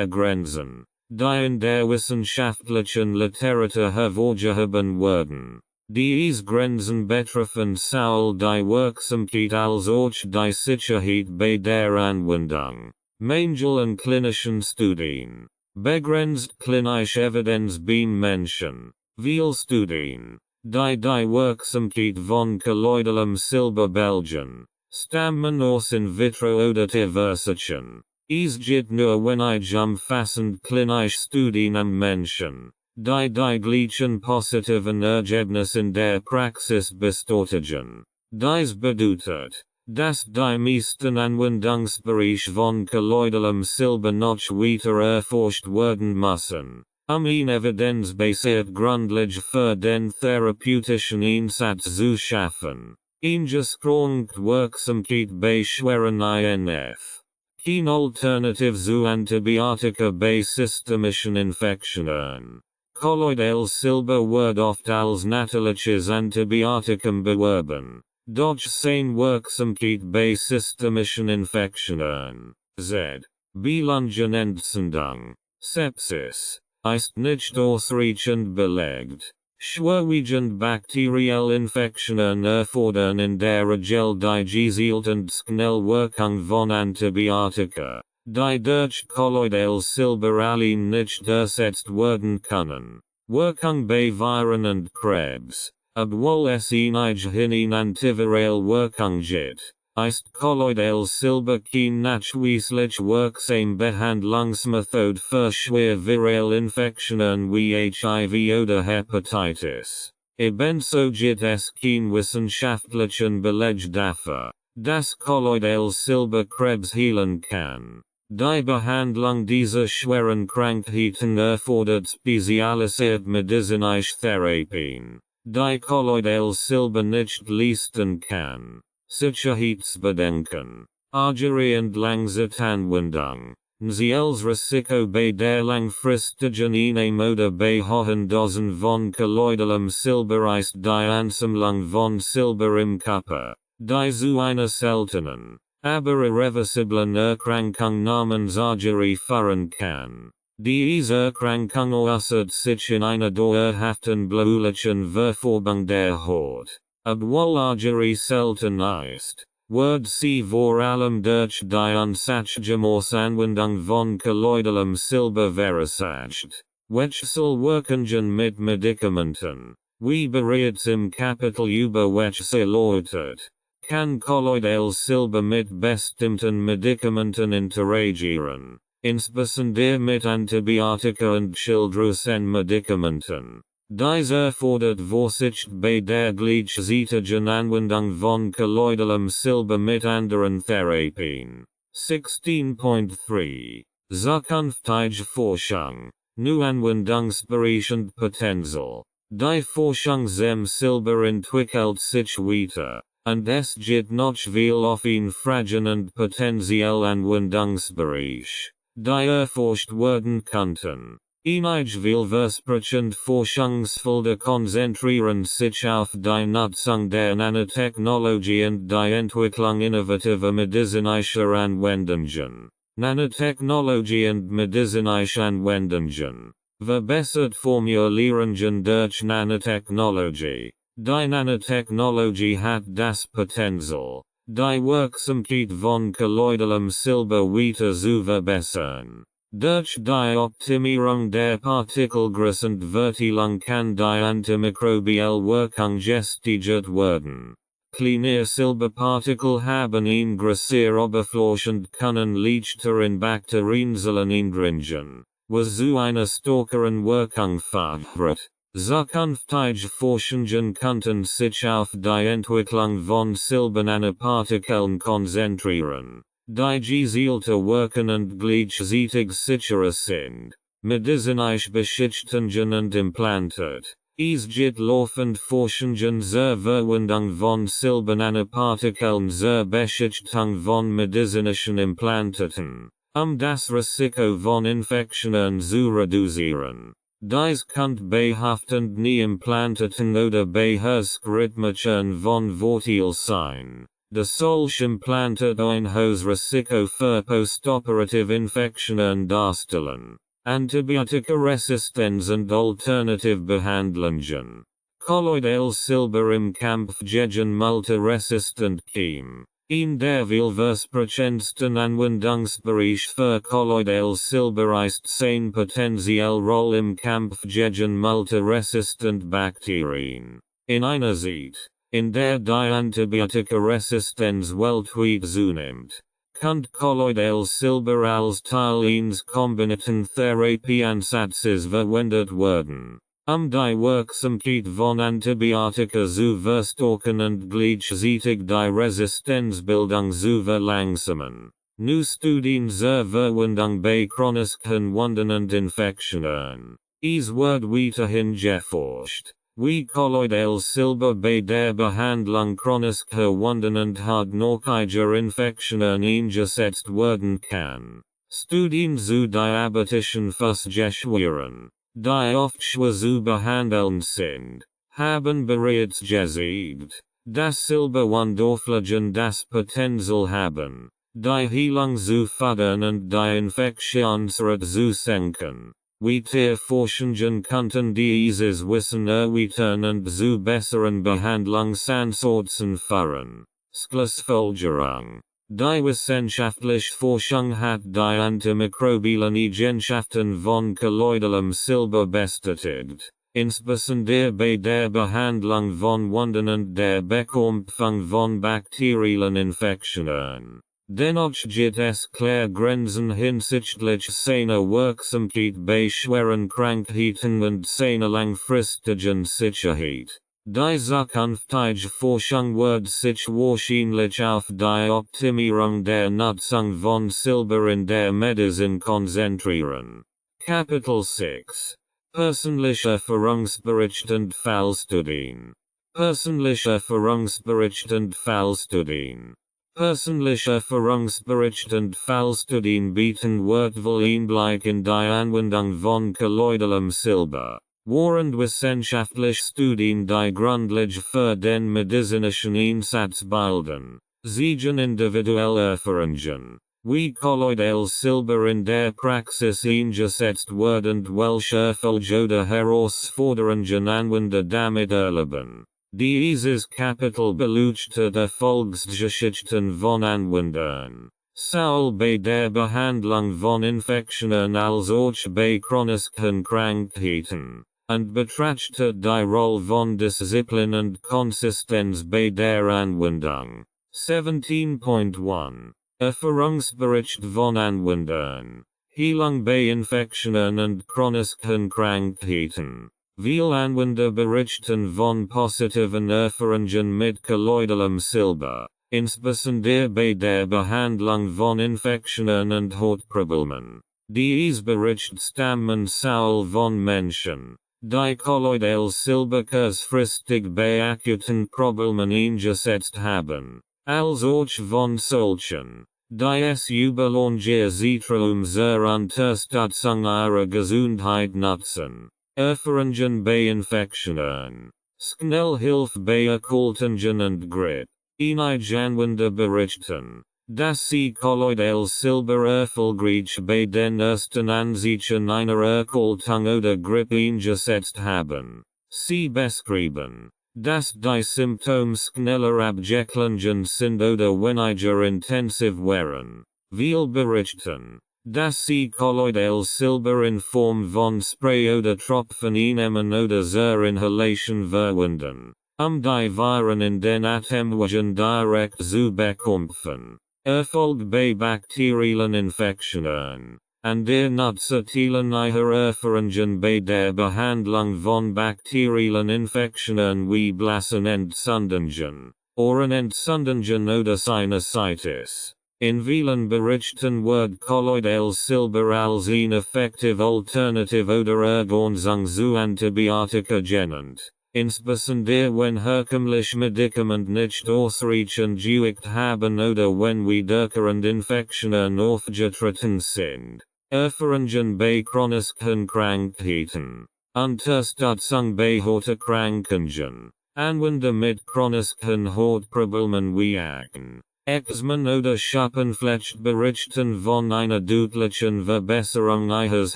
Grenzen, die in der wissenschaftlichen Literatur hervorgehoben werden. Diese Grenzen betreffen sowohl die Wirksamkeit als auch die Sicherheit bei der Anwendung. Mangel in klinischen Studien. Begrenzt klinische Evidenz beim Menschen. Viele Studien, die Wirksamkeit von kolloidalem Silber belegen, stammen aus in vitro oder Tierversuchen. Es gibt nur wenig umfassend klinische Studien am Menschen, die gleichen positiven Ergebnisse in der Praxis bestätigen. Dies bedeutet, dass die meisten Anwendungsbereiche von kolloidalem Silber noch weiter erforscht werden müssen, eine evidenzbasierte Grundlage für den therapeutischen Einsatz zu schaffen. Eingeschränkt Wirksamkeit bei schweren INF. Keine Alternative zu Antibiotika bei systemischen Infektionen. Kolloidales Silber wird oft als natürliches Antibiotikum beworben. Doch seine Wirksamkeit bei systemischen Infektionen, z. B. Lungenentzündung, Sepsis, ist nicht ausreichend belegt. Schwerwiegend bakterielle Infektionen erfordern in der Regel die gezielte und schnelle Wirkung von Antibiotika, die durch kolloidales Silber allein nicht ersetzt werden können. Wirkung bei Viren und Krebs. Obwohl es eine antivirale Wirkung gibt, ist kolloidales Silber keine nachweislich wirksame Behandlungsmethode für schwer virale Infektionen wie HIV oder Hepatitis. Ebenso gibt es keinen wissenschaftlichen Beleg dafür, dass kolloidales Silber Krebs heilen kann. Die Behandlung dieser schweren Krankheiten erfordert spezialisierte medizinische Therapien, die kolloidales Silber nicht leisten kann. Sicherheitsbedenken. Argerie und Langzeitanwendung. Nziels Risiko bei der langfristigen Einnahme oder bei hohen Dosen von kolloidalem Silber ist die Ansammlung von Silber im Körper, die zu einer seltenen, aber irreversiblen Erkrankung namens Argerie führen kann. Diese Erkrankung äußert sich in einer dauerhaften bläulichen Verfärbung der Haut. Obwohl Argerie selten ist, wird sie vor allem durch die Unsachgemäße Anwendung von kolloidalem Silber verursacht. Welche soll Wirkungen mit Medikamenten? Wie bereits im Kapitel über welches erläutert, kann Kolloidales Silber mit bestimmten Medikamenten interagieren, insbesondere mit Antibiotika und Schilddrüsenmedikamenten. Dies erfordert Vorsicht bei der gleichzeitigen Anwendung von kolloidalem Silber mit anderen Therapien. 16.3 Zukünftige Forschung. Nu Anwendungsbereich und Potenzial. Die Forschung zum Silber entwickelt sich weiter, und es gibt noch viel offen Fragen und potenziell Anwendungsbereich, die erforscht werden könnten. Einige vielversprechende Forschungsfelder konzentrieren sich auf die Nutzung der Nanotechnologie und die Entwicklung innovativer medizinischer Anwendungen. Nanotechnologie und medizinische Anwendungen. Verbessert Formulierungen durch Nanotechnologie. Die Nanotechnologie hat das Potenzial, die Wirksamkeit von kolloidalem Silber weiter zu verbessern. Durch die Optimierung der Partikelgröße und Verteilung kann die antimikrobielle Wirkung gesteigert werden. Kleine Silberpartikel haben eine größere Oberfläche und können leichter in Bakterienzellen eindringen, was zu einer stärkeren Wirkung fördert. Zukünftige Forschungen könnten sich auf die Entwicklung von Silbernanopartikeln konzentrieren, die gezielter wirken und gleichzeitig sicherer sind. Medizinisch Beschichtungen und implantiert. Es gibt laufend Forschungen zur Verwendung von Silbernanopartikeln zur Beschichtung von medizinischen Implantaten, das Risiko von Infektionen zu reduzieren. Dies könnte behaftende Implantaten oder Beherzrhythmchen von Vorteil sein. De solche Implantat ein hohes Risiko für postoperative Infektionen darstellen. Antibiotikaresistenz und alternative Behandlungen. Kolloidales Silber im Kampf gegen multiresistent Chem. In der vielversprechendsten Anwendungsbereich für Kolloidales Silber ist sein potenziell Rolle im Kampf gegen multiresistent Bakterien. In einer Zeit, in der die Antibiotikaresistenz weltweit zunimmt, könnte Kolloidales Silber als Teil eines kombinierten Therapieansatzes verwendet werden, die Wirksamkeit von Antibiotika zu verstärken und gleichzeitig die Resistenzbildung zu verlangsamen. Nu Studien zur Verwendung bei chronischen Wunden und Infektionen. Es wird weiterhin geforscht, wie Kolloidales Silber bei der Behandlung chronischer Wunden und hartnäckiger Infektionen eingesetzt werden kann. Studien zu diabetischen Fußgeschwüren, die oft schwer zu behandeln sind, haben bereits gezeigt, dass Silber Wunderfliegen das Potenzial haben, die Heilung zu fördern und die Infektionsrate zu senken. Weitere Forschungen könnten dieses Wissen erweitern und zu besseren Behandlungsansätzen führen. Schlussfolgerung. Die wissenschaftliche Forschung hat die antimikrobiellen Eigenschaften von kolloidalem Silber bestätigt, insbesondere bei der Behandlung von Wunden und der Bekämpfung von bakteriellen Infektionen. Dennoch gibt es klare Grenzen hinsichtlich seiner Wirksamkeit bei schweren Krankheiten und seiner langfristigen Sicherheit. Die zukünftige Forschung wird sich wahrscheinlich auf die Optimierung der Nutzung von Silber in der Medizin konzentrieren. Kapitel 6. Persönliche Erfahrungsbericht und Fallstudien. Persönliche Erfahrungsbericht und Fallstudien. Persönliche Erfahrungsbericht und Fallstudien bieten wertvoll Einblick in die Anwendung von kolloidalem Silber, während wissenschaftliche Studien die Grundlage für den medizinischen Einsatz bilden, siegen individuelle Erfahrungen, wie kolloidales Silber in der Praxis eingesetzt wird und welche Erfolge oder Herausforderungen Anwender damit erleben. Dieses Kapitel beleuchtet Erfolgsgeschichten von Anwendern. Saul bei der Behandlung von Infektionen als auch bei chronischen Krankheiten, und betrachtete die Rolle von Disziplin und Konsistenz bei der Anwendung. 17.1 Erfahrungsbericht von Anwendern. Heilung bei Infektionen und chronischen Krankheiten. Viele Anwender berichten von positiven Erfahrungen mit kolloidalem Silber, insbesondere bei der Behandlung von Infektionen und Hautproblemen. Diese Berichte stammen Saul von Menschen, die kolloidales Silber kurzfristig bei akuten Problemen eingesetzt haben, als auch von solchen, die es über lange Zeitraum zur Unterstützung ihrer Gesundheit nutzen. Erfahrungen bei Infektionen. Schnellhilfe bei Erkältungen und Grippe. Einige Anwender berichten, dass sie kolloidales Silber erfolgreich bei den ersten Anzeichen einer Erkältung oder Grippe eingesetzt haben. Sie beschreiben, dass die Symptome schneller abgeklungen sind oder weniger intensiv waren. Viele berichten, dass sie kolloidales Silber in Form von Spray oder Tropfen einnehmen oder zur Inhalation verwenden, die Viren in den Atemwegen direkt zu bekämpfen. Erfolg bei bakteriellen Infektionen. An der Nutzer teilen ihre Erfahrungen bei der Behandlung von bakteriellen Infektionen wie Blasenentzündungen, Ohrenentzündungen oder Sinusitis. In vielen Berichten wird kolloidales Silber als ineffektive Alternative oder Ergänzung zu Antibiotika genannt, insbesondere wenn herkömmliche Medikamente nicht ausreichend gewirkt haben oder wenn wiederkehrende Infektionen aufgetreten sind. Erfahrungen bei chronischen Krankheiten. Unterstützung bei Hauterkrankungen. Anwender mit chronischen Hautproblemen wie Akne, Eczema oder Schuppenflecht berichten von einer deutlichen Verbesserung ihres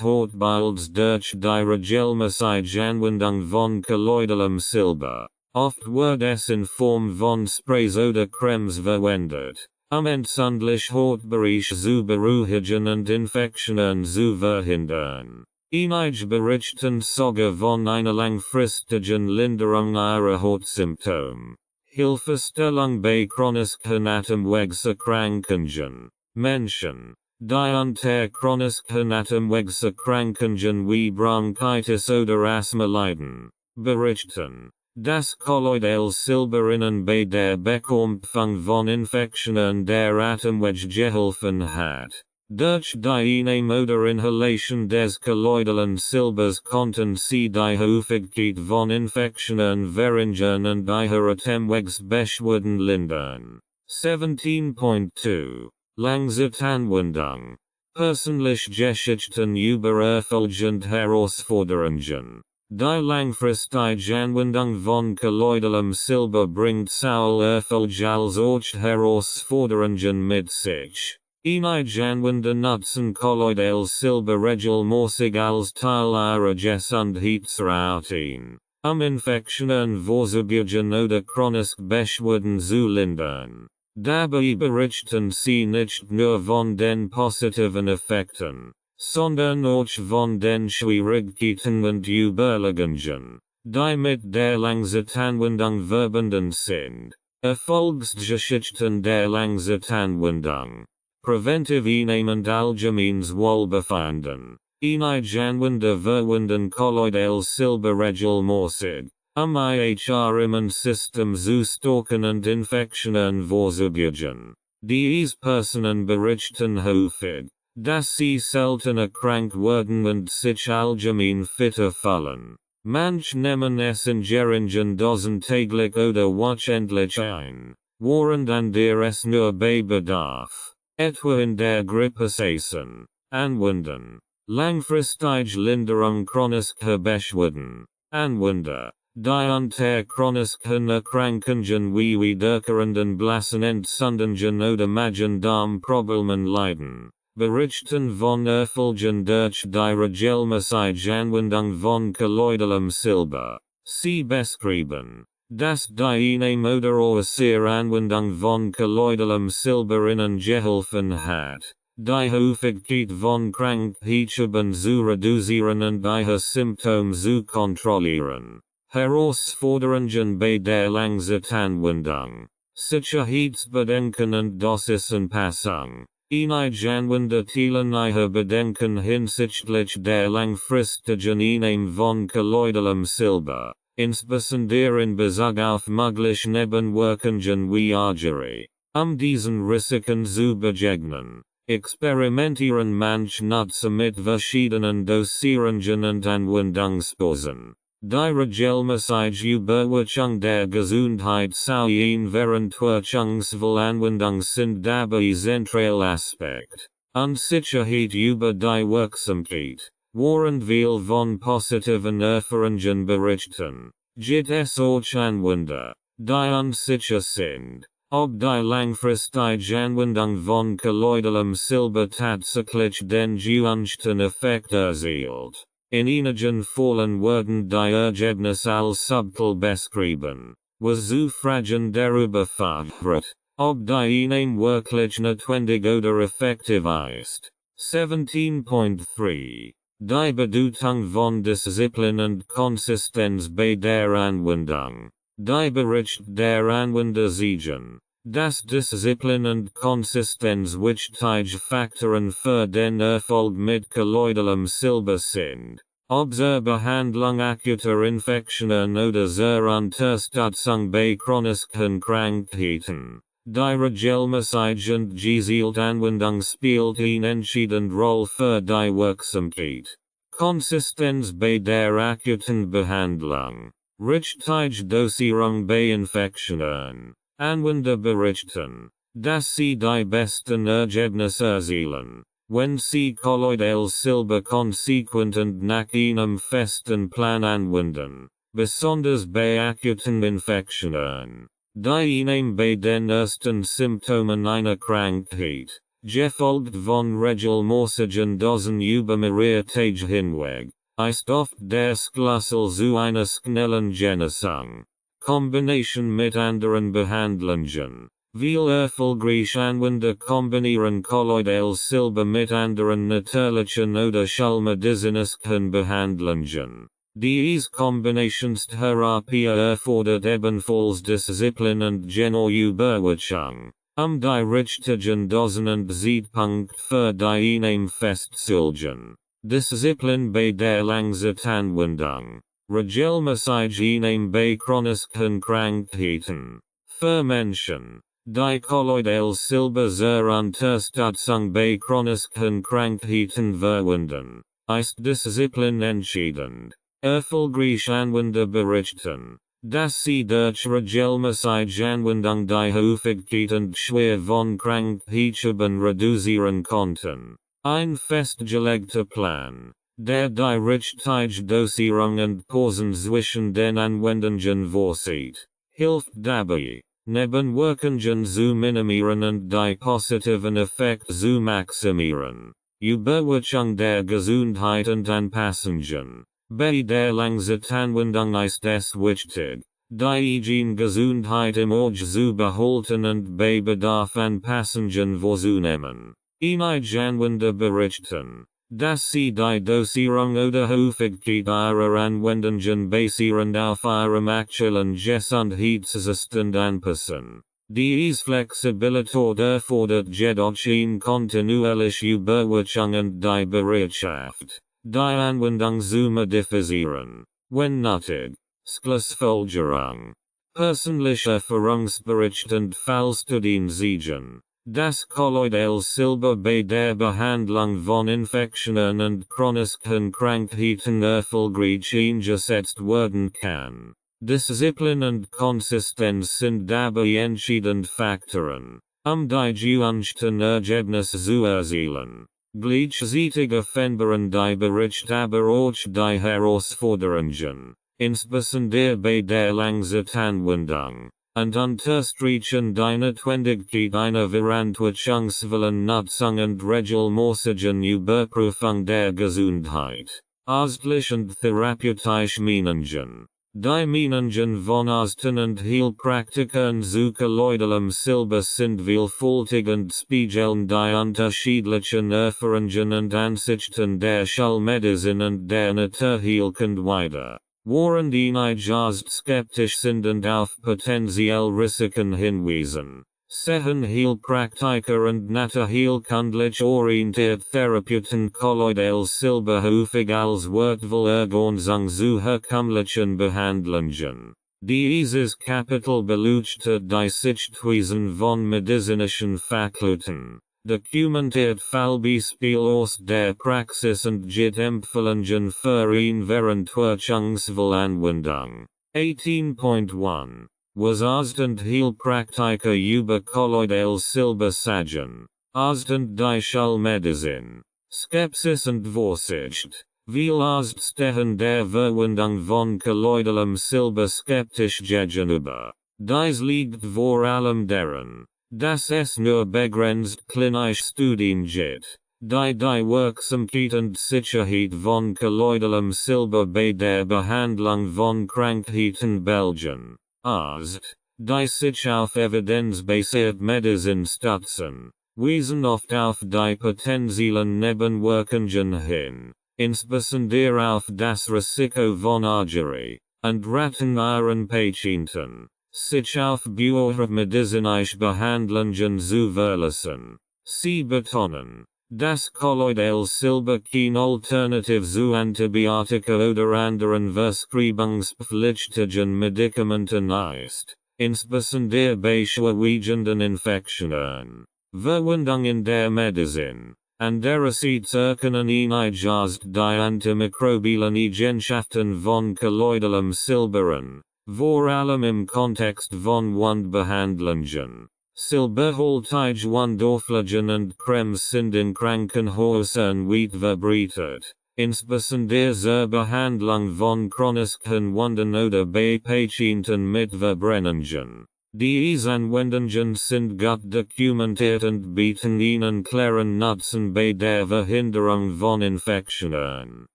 Hautbilds durch die regelmäßige Anwendung von kolloidalem Silber. Oft wird es in Form von Sprays oder Cremes verwendet, entzündliche Hautbereiche zu beruhigen und Infektionen zu verhindern. Einige berichten sogar von einer langfristigen Linderung ihrer Hautsymptome. Hilfestellung bei chronischen Atemwegserkrankungen. Menschen, die unter chronischen Atemwegserkrankungen wie Bronchitis oder Asthma leiden, berichten, dass kolloidales Silber ihnen bei der Bekämpfung von Infektionen der Atemwege geholfen hat. Durch die Einnahme oder Inhalation des kolloidalen Silbers konnten sie die Häufigkeit von Infektionen verringern und ihre Atemwegsbeschwerden lindern. 17.2 Langzeitanwendung. Persönlich Geschichten über Erfolge und Herausforderungen. Die langfristige Anwendung von kolloidalem Silber bringt sowohl Erfolge als auch Herausforderungen mit sich. Einige Anwender nutzen kolloidales Silber regelmäßig als Teil ihrer Gesundheitsroutine, Infektionen vorzubeuggen oder chronische Beschwerden zu lindern. Dabei berichten sie nicht nur von den positiven Effekten, sondern auch von den Schwierigkeiten und Überlegungen, die mit der Langzeitanwendung verbunden sind. Erfolgsgeschichten der Langzeitanwendung. Preventive Einnahmend allgemeines Wohlbefinden. Einige Anwender verwenden kolloidales Silber regelmäßig, ihr Immunsystem zu stärken und Infektionen vorzubeuggen. Diese Personen berichten häufig, dass sie seltener krank werden und sich allgemein fitter fühlen. Manche nehmen es in geringen Dosen täglich oder wöchentlich ein, während andere es nur bei Bedarf, etwa in der Grippesaison, anwenden. Langfristige Linderung chronischer Beschwerden. Anwender, die unter chronischen Erkrankungen wie wiederkehrenden Blasenentzündungen oder Magen-Darm-Problemen leiden, berichten von Erfolgen durch die regelmäßige Anwendung von kolloidalem Silber. Sie beschreiben, Das die oder Anwendung von kolloidalem Silber geholfen hat, die Häufigkeit von Krankheiten zu reduzieren und ihre Symptome zu kontrollieren. Herausforderungen bei der Langzeitanwendung. Sicherheitsbedenken und Dosisanpassung. Einige Anwender teilen ihre Bedenken hinsichtlich der langfristigen Einnahme von kolloidalem Silber, insbesondere in Bezug auf mögliche Nebenwirkungen wie Argerie. Diesen Risiken zu begegnen, experimentieren manche Nutzer mit verschiedenen Dosierungen und Anwendungsposen. Die regelmäßige Überwachung der Gesundheit während Veröffentlichungsanwendung sind dabei zentraler Aspekt. Unsicherheit über die Wirksamkeit, während wir von positiven Erfahrungen berichten, gibt es auch Anwender, die unsicher sind, ob die langfristige Anwendung von kolloidalem Silber tatsächlich den gewünschten Effekt erzielt. In einigen Fällen werden die Ergebnisse als subtil beschrieben, was zu Fragen darüber führt, ob die Einnahme wirklich notwendig oder effektiv ist. 17.3 Die Bedeutung von Disziplin und Konsistenz bei der Anwendung. Die Bericht der Anwender zeigen, dass Disziplin und Konsistenz wichtige Faktoren für den Erfolg mit kolloidalem Silber sind. Ob zur Behandlung akuter Infektionen oder zur Unterstützung bei chronischen Krankheiten. Die regelmäßige und gezielte Anwendung spielt eine entscheidende Rolle für die Wirksamkeit. Konsistenz bei der akuten Behandlung. Richtige Dosierung bei Infektionen. Anwender berichten, dass sie die besten Ergebnisse erzielen, wenn sie kolloidales Silber konsequent und nach einem festen Plan anwenden, besonders bei akuten Infektionen. Die Einnahme bei den ersten Symptomen einer Krankheit, gefolgt von regelmäßigen Dosen über mehrere Tage hinweg, ist oft der Schlüssel zu einer schnellen Genesung. Kombination mit anderen Behandlungen. Viel erfolgreich Anwender kombinieren kolloidales Silber mit anderen natürlichen oder schulmedizinischen Behandlungen. Diese Kombinationstherapie erfordert ebenfalls Disziplin und genaue Überwachung, die richtigen Dosen und Zeitpunkt für die Einnahme festzulegen. Disziplin bei der Langzeitanwendung. Regelmäßige Einnahme bei chronischen Krankheiten. Für Menschen, die kolloidales Silber zur Unterstützung bei chronischen Krankheiten verwenden, ist Disziplin entscheidend. Erfolgreich Anwender berichten, dass sie durch regelmäßige Anwendung die Häufigkeit und Schwere von Krankheiten reduzieren konnten. Ein festgelegter Plan, der die richtige Dosierung und Pausen zwischen den Anwendungen vorsieht, hilft dabei, Nebenwirkungen zu minimieren und die positiven Effekte zu maximieren. Überwachung der Gesundheit und Anpassungen. Bei der Langzeitanwendung ist es wichtig, die eigene Gesundheit im Auge zu behalten und bei Bedarf Anpassungen vorzunehmen. Einige Anwender berichten, dass sie die Dosierung oder Häufigkeit ihrer Anwendungen basierend auf ihrem aktuellen Gesundheitszustand anpassen. Diese Flexibilität erfordert jedoch eine kontinuierliche Überwachung und die Bereitschaft, die Anwendung zu modifizieren, wenn nötig. Schlussfolgerung. Persönliche Erfahrungsbericht und Fallstudien zeigen, dass kolloidales Silber bei der Behandlung von Infektionen und chronischen Krankheiten erfolgreich eingesetzt werden kann. Disziplin und Konsistenz sind dabei entscheidende Faktoren, die gewünschten Ergebnisse zu erzielen. Gleichzeitig offenbaren die Bericht aber auch die Herausforderungen, insbesondere bei der Langzeitanwendung, und unterstreichen die Notwendigkeit einer verantwortungsvollen Nutzung und regelmäßigen Überprüfung der Gesundheit. Ausgleichend therapeutisch Meinungen. Die Meinungen von Arsten und Heilpraktikern zu kolloidalem Silber sind vielfältig und spiegeln die unterschiedlichen Erfahrungen und Ansichten der Schulmedizin und der Naturheilkunde wider. Während einige skeptisch sind und auf potenziell Risiken hinweisen, sehen Heilpraktiker und naturheilkundlich orientiert Therapeuten kolloidales Silber häufig als wertvoll Ergänzung zu herkömmlichen Behandlungen. Dieses Kapitel beleuchtet die Sichtweisen von medizinischen Fachleuten, dokumentiert Fallbeispiele aus der Praxis und gibt Empfehlungen für eine verantwortungsvolle Anwendung. 18.1 Was Arzt und Heilpraktiker über kolloidales Silber sagen. Arzt und die Schulmedizin. Skepsis und Vorsicht. Viel Arzt stehen der Verwendung von kolloidalem Silber skeptisch gegenüber. Dies liegt vor allem daran, dass es nur begrenzt klinische Studien gibt, die Wirksamkeit und Sicherheit von kolloidalem Silber bei der Behandlung von Krankheiten belgen. Arzt, die sich auf evidenzbasiert Medizin stützen, weisen oft auf die potenziellen Nebenwirkungen hin, insbesondere auf das Risiko von Injury, und raten ihren Patienten, sich auf biomedizinische Behandlungen zu verlassen. Sie betonen, dass kolloidales Silber kein Alternativ zu Antibiotika oder anderen verschreibungspflichtigen Medikamenten ist, insbesondere bei schwerwiegenden Infektionen. Verwendung in der Medizin. Andererseits erkennen einige die antimikrobiellen Eigenschaften von kolloidalem Silber an, vor allem im Kontext von Wundbehandlungen. Silberhaltige Wundauflagen und Cremes sind in Krankenhäusern weit verbreitet, insbesondere zur Behandlung von chronischen Wunden oder bei Patienten mit Verbrennungen. Diese Anwendungen sind gut dokumentiert und bieten ihnen klaren Nutzen bei der Verhinderung von Infektionen.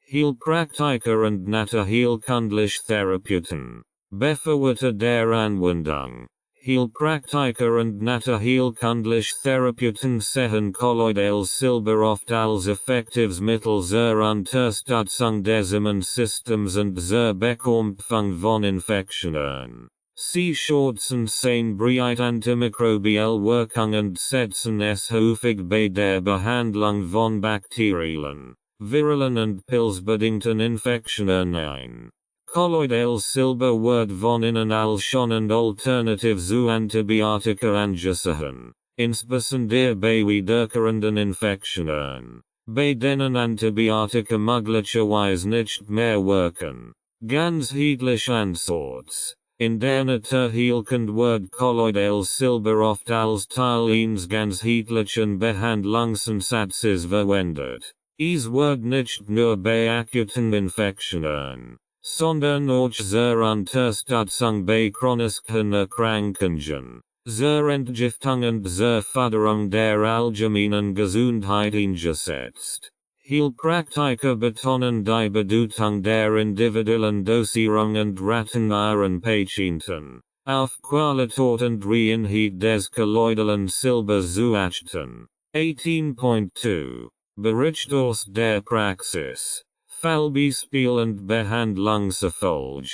Heilpraktiker und naturheilkundliche Therapeuten. Befürworter der Anwendung. Heilpraktiker und naturheilkundliche Therapeuten sehen kolloidales Silber oft als effektives Mittel zur Unterstützung des Immunsystems und zur Bekämpfung von Infektionen. Sie schätzen seine breite antimikrobielle Wirkung und setzen es häufig bei der Behandlung von bakteriellen, viralen und pilzbedingten Infektionen ein. Kolloidales Silber wird von innen als schonend Alternativ zu Antibiotika angesehen, insbesondere bei wiederkehrenden Infektionen, bei denen Antibiotika möglicherweise nicht mehr wirken. Ganzheitlich Ansatz. In der Naturheilkunde wird kolloidales Silber oft als Teil eines ganzheitlichen Behandlungsansatzes verwendet. Es wird nicht nur bei akuten Infektionen, sondern auch zur Unterstützung bei chronischen Erkrankungen, zur Entgiftung und zur Förderung der allgemeinen Gesundheit eingesetzt. Heilpraktiker betonen die Bedeutung der individuellen Dosierung und raten ihren Patienten, auf Qualität und Reinheit des kolloidalen Silbers zu achten. 18.2 Bericht aus der Praxis. Fallbeispiel und Behandlungserfolg.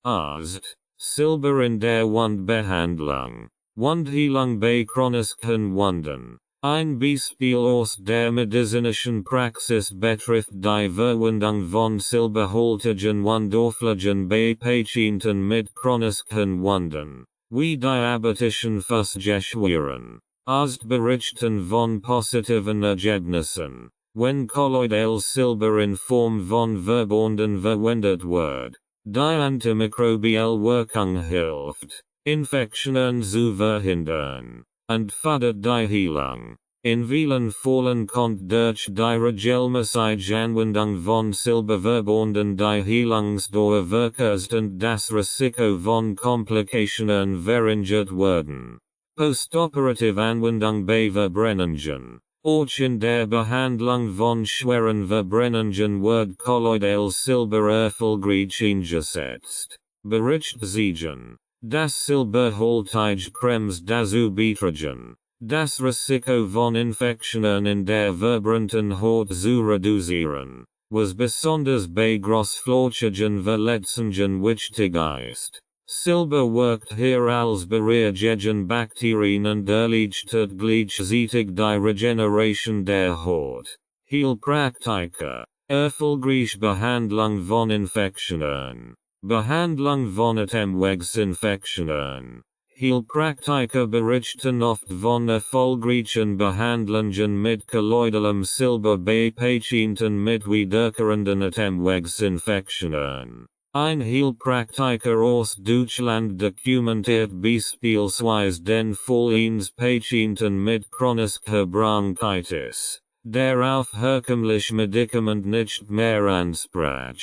Arzt. Silber in der Wundbehandlung. Wundheilung bei chronischen Wunden. Ein Beispiel aus der medizinischen Praxis betrifft die Verwendung von silberhaltigen Wundauflagen bei Patienten mit chronischen Wunden, wie diabetischen Fußgeschwüren. Arzt berichten von positiven Ergebnissen, wenn kolloidales Silber in Form von Verbänden verwendet wird, die antimikrobielle Wirkung hilft, Infektionen zu verhindern, und fördert die Heilung. In vielen Fällen kommt durch die regelmäßige Anwendung von Silberverbänden die Heilungsdauer verkürzt und das Risiko von Komplikationen verringert werden. Postoperative Anwendung bei Verbrennungen. Auch in der Behandlung von schweren Verbrennungen wird kolloidales Silber erfolgreich eingesetzt. Berichtsziehen. Das Silberhaltige Krems dazu beitragen, das Risiko von Infektionen in der verbrannten Haut zu reduzieren, was besonders bei großflächigen Verletzungen wichtig ist. Silber wirkt hier als Barriere gegen Bakterien und erleichtert gleichzeitig die Regeneration der Haut. Heilpraktiker. Erfolgreiche Behandlung von Infektionen. Behandlung von Atemwegsinfektionen. Heilpraktiker berichten oft von erfolgreichen Behandlungen mit kolloidalem Silber bei Patienten mit wiederkehrenden Atemwegsinfektionen. Ein Heilpraktiker aus Deutschland dokumentiert beispielsweise den Fall eines Patienten mit chronischer Bronchitis, der auf herkömmliche Medikament nicht mehr ansprach.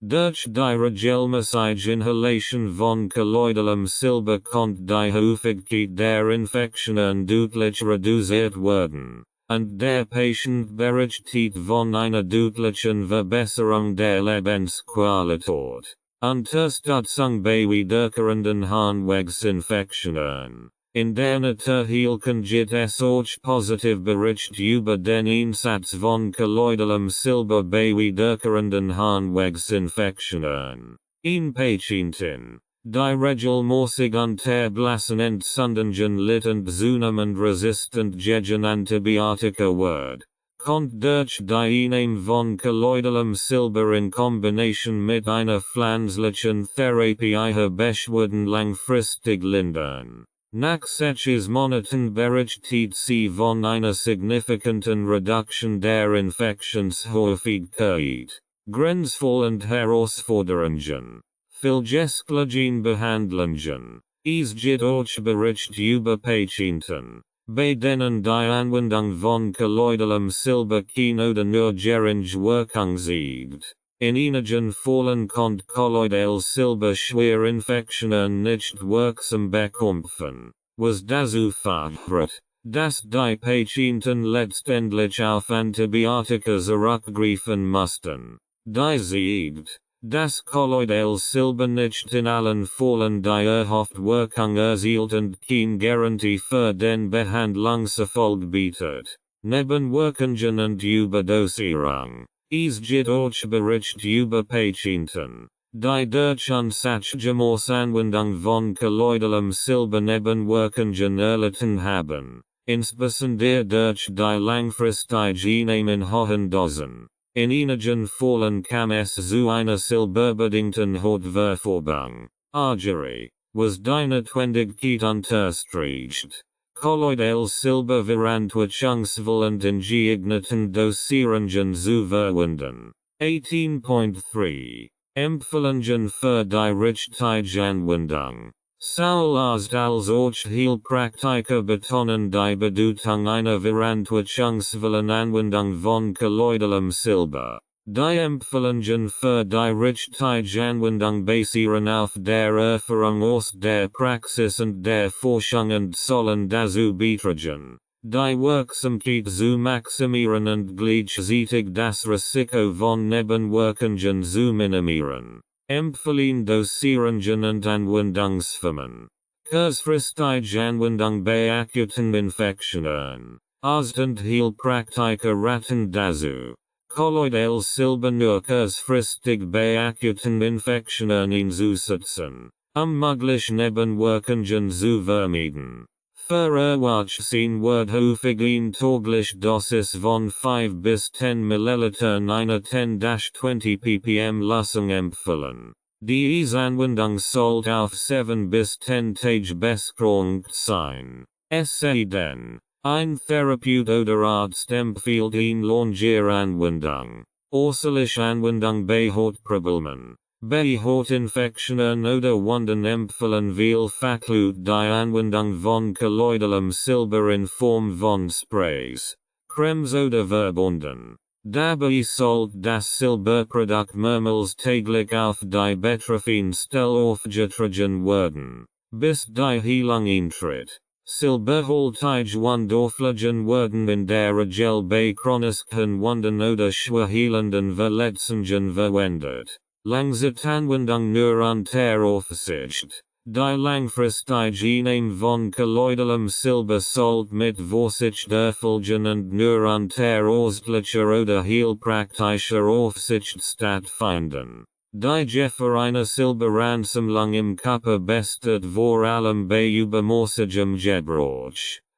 Durch die regelmäßige Inhalation von kolloidalem Silber konnte die Häufigkeit der Infektionen deutlich reduziert werden, und der Patient berichtet von einer deutlichen Verbesserung der Lebensqualität. Unterstützung bei wiederkehrenden Harnwegsinfektionen. In der Naturheilkunde gibt es auch positiv Bericht über den Einsatz von kolloidalem Silber bei wiederkehrenden Harnwegsinfektionen. In Patienten, die regelmäßig unter blassen Entzündungen littend zunehmend resistent gegen Antibiotika wird, konnte durch die Einnahme von kolloidalem Silber in Kombination mit einer pflanzlichen Therapie ihre Beschwerden langfristig lindern. Nach 6 Monaten berichtet sie von einer signifikanten Reduktion der Infektionshäufigkeit. Grenzfall und Herausforderungen. Vielgeschichtlichen Behandlungen. Es gibt auch Bericht über Patienten, bei denen die Anwendung von kolloidalem Silber keine oder nur geringe Wirkung zeigt. In einigen Fällen konnte kolloidales Silber schwere Infektionen nicht wirksam bekämpfen, was dazu führt, dass die Patienten letztendlich auf Antibiotika zurückgreifen mussten. Die zeigt, dass kolloidales Silber nicht in allen Fällen die erhoffte Wirkung erzielt und keine Garantie für den Behandlungserfolg bietet. Nebenwirkungen und Überdosierung. Es gibt auch Bericht über Patienten, die durch unsachgemäße Anwendung von kolloidalem Silber Nebenwirkungen erlitten haben, insbesondere durch die langfristige Einnahme in hohen Dosen. In einigen Fällen kam es zu einer silberbedingten Hautverfärbung, Argerie, was die Notwendigkeit unterstreicht, kolloidales Silber verantwortungsvollend in geeigneten Dosierungen zu verwenden. 18.3 Empfehlungen für die richtige Anwendung. Zuerst als auch Heilpraktiker betonen die Bedeutung einer verantwortungsvollen Anwendung von kolloidalem Silber. Die Empfehlungen für die richtige Anwendung basieren auf der Erfahrung aus der Praxis und der Forschung und sollen dazu beitragen, die Wirksamkeit zu maximieren und gleichzeitig das Risiko von Nebenwirkungen zu minimieren. Empfehlen Dosierungen und Anwendungsformen. Kurzfristige Anwendung bei akuten Infektionen. Arzt und Heilpraktiker raten dazu, kolloidales Silber nur kurzfristig bei akuten Infektionen einzusetzen, mögliche Nebenwirkungen zu vermeiden. Veröffentlichung wird häufig eine tägliche Dosis von 5 bis 10 ml einer 10-20 ppm Lösung empfehlen. Diese Anwendung sollte auf 7 bis 10 Tage beschränkt sein. Es sei denn, ein Therapeut oder Arzt empfiehlt eine längere Anwendung. Äußerliche Anwendung bei Hautproblemen. Bei Hautinfektionen oder Wunden empfehlen vielfach die Anwendung von kolloidalem Silber in Form von Sprays, Cremes oder Verbunden. Dabei sollte das Silberprodukt mehrmals täglich auf die betreffende Stelle aufgetragen werden, bis die Heilung eintritt. Silberhaltige Wundauflagen werden in der Regel bei chronischen Wunden oder schwer heilenden Verletzungen verwendet. Langzeitanwendung nur unter Aufsicht. Die langfristige von kolloidalem Silber sollt mit Vorsicht erfolgen und nur unter ärztlicher oder heilpraktischer Aufsicht stattfinden. Die Gefahr einer Silberansammlung im Körper besteht vor allem bei übermäßigem Gebrauch.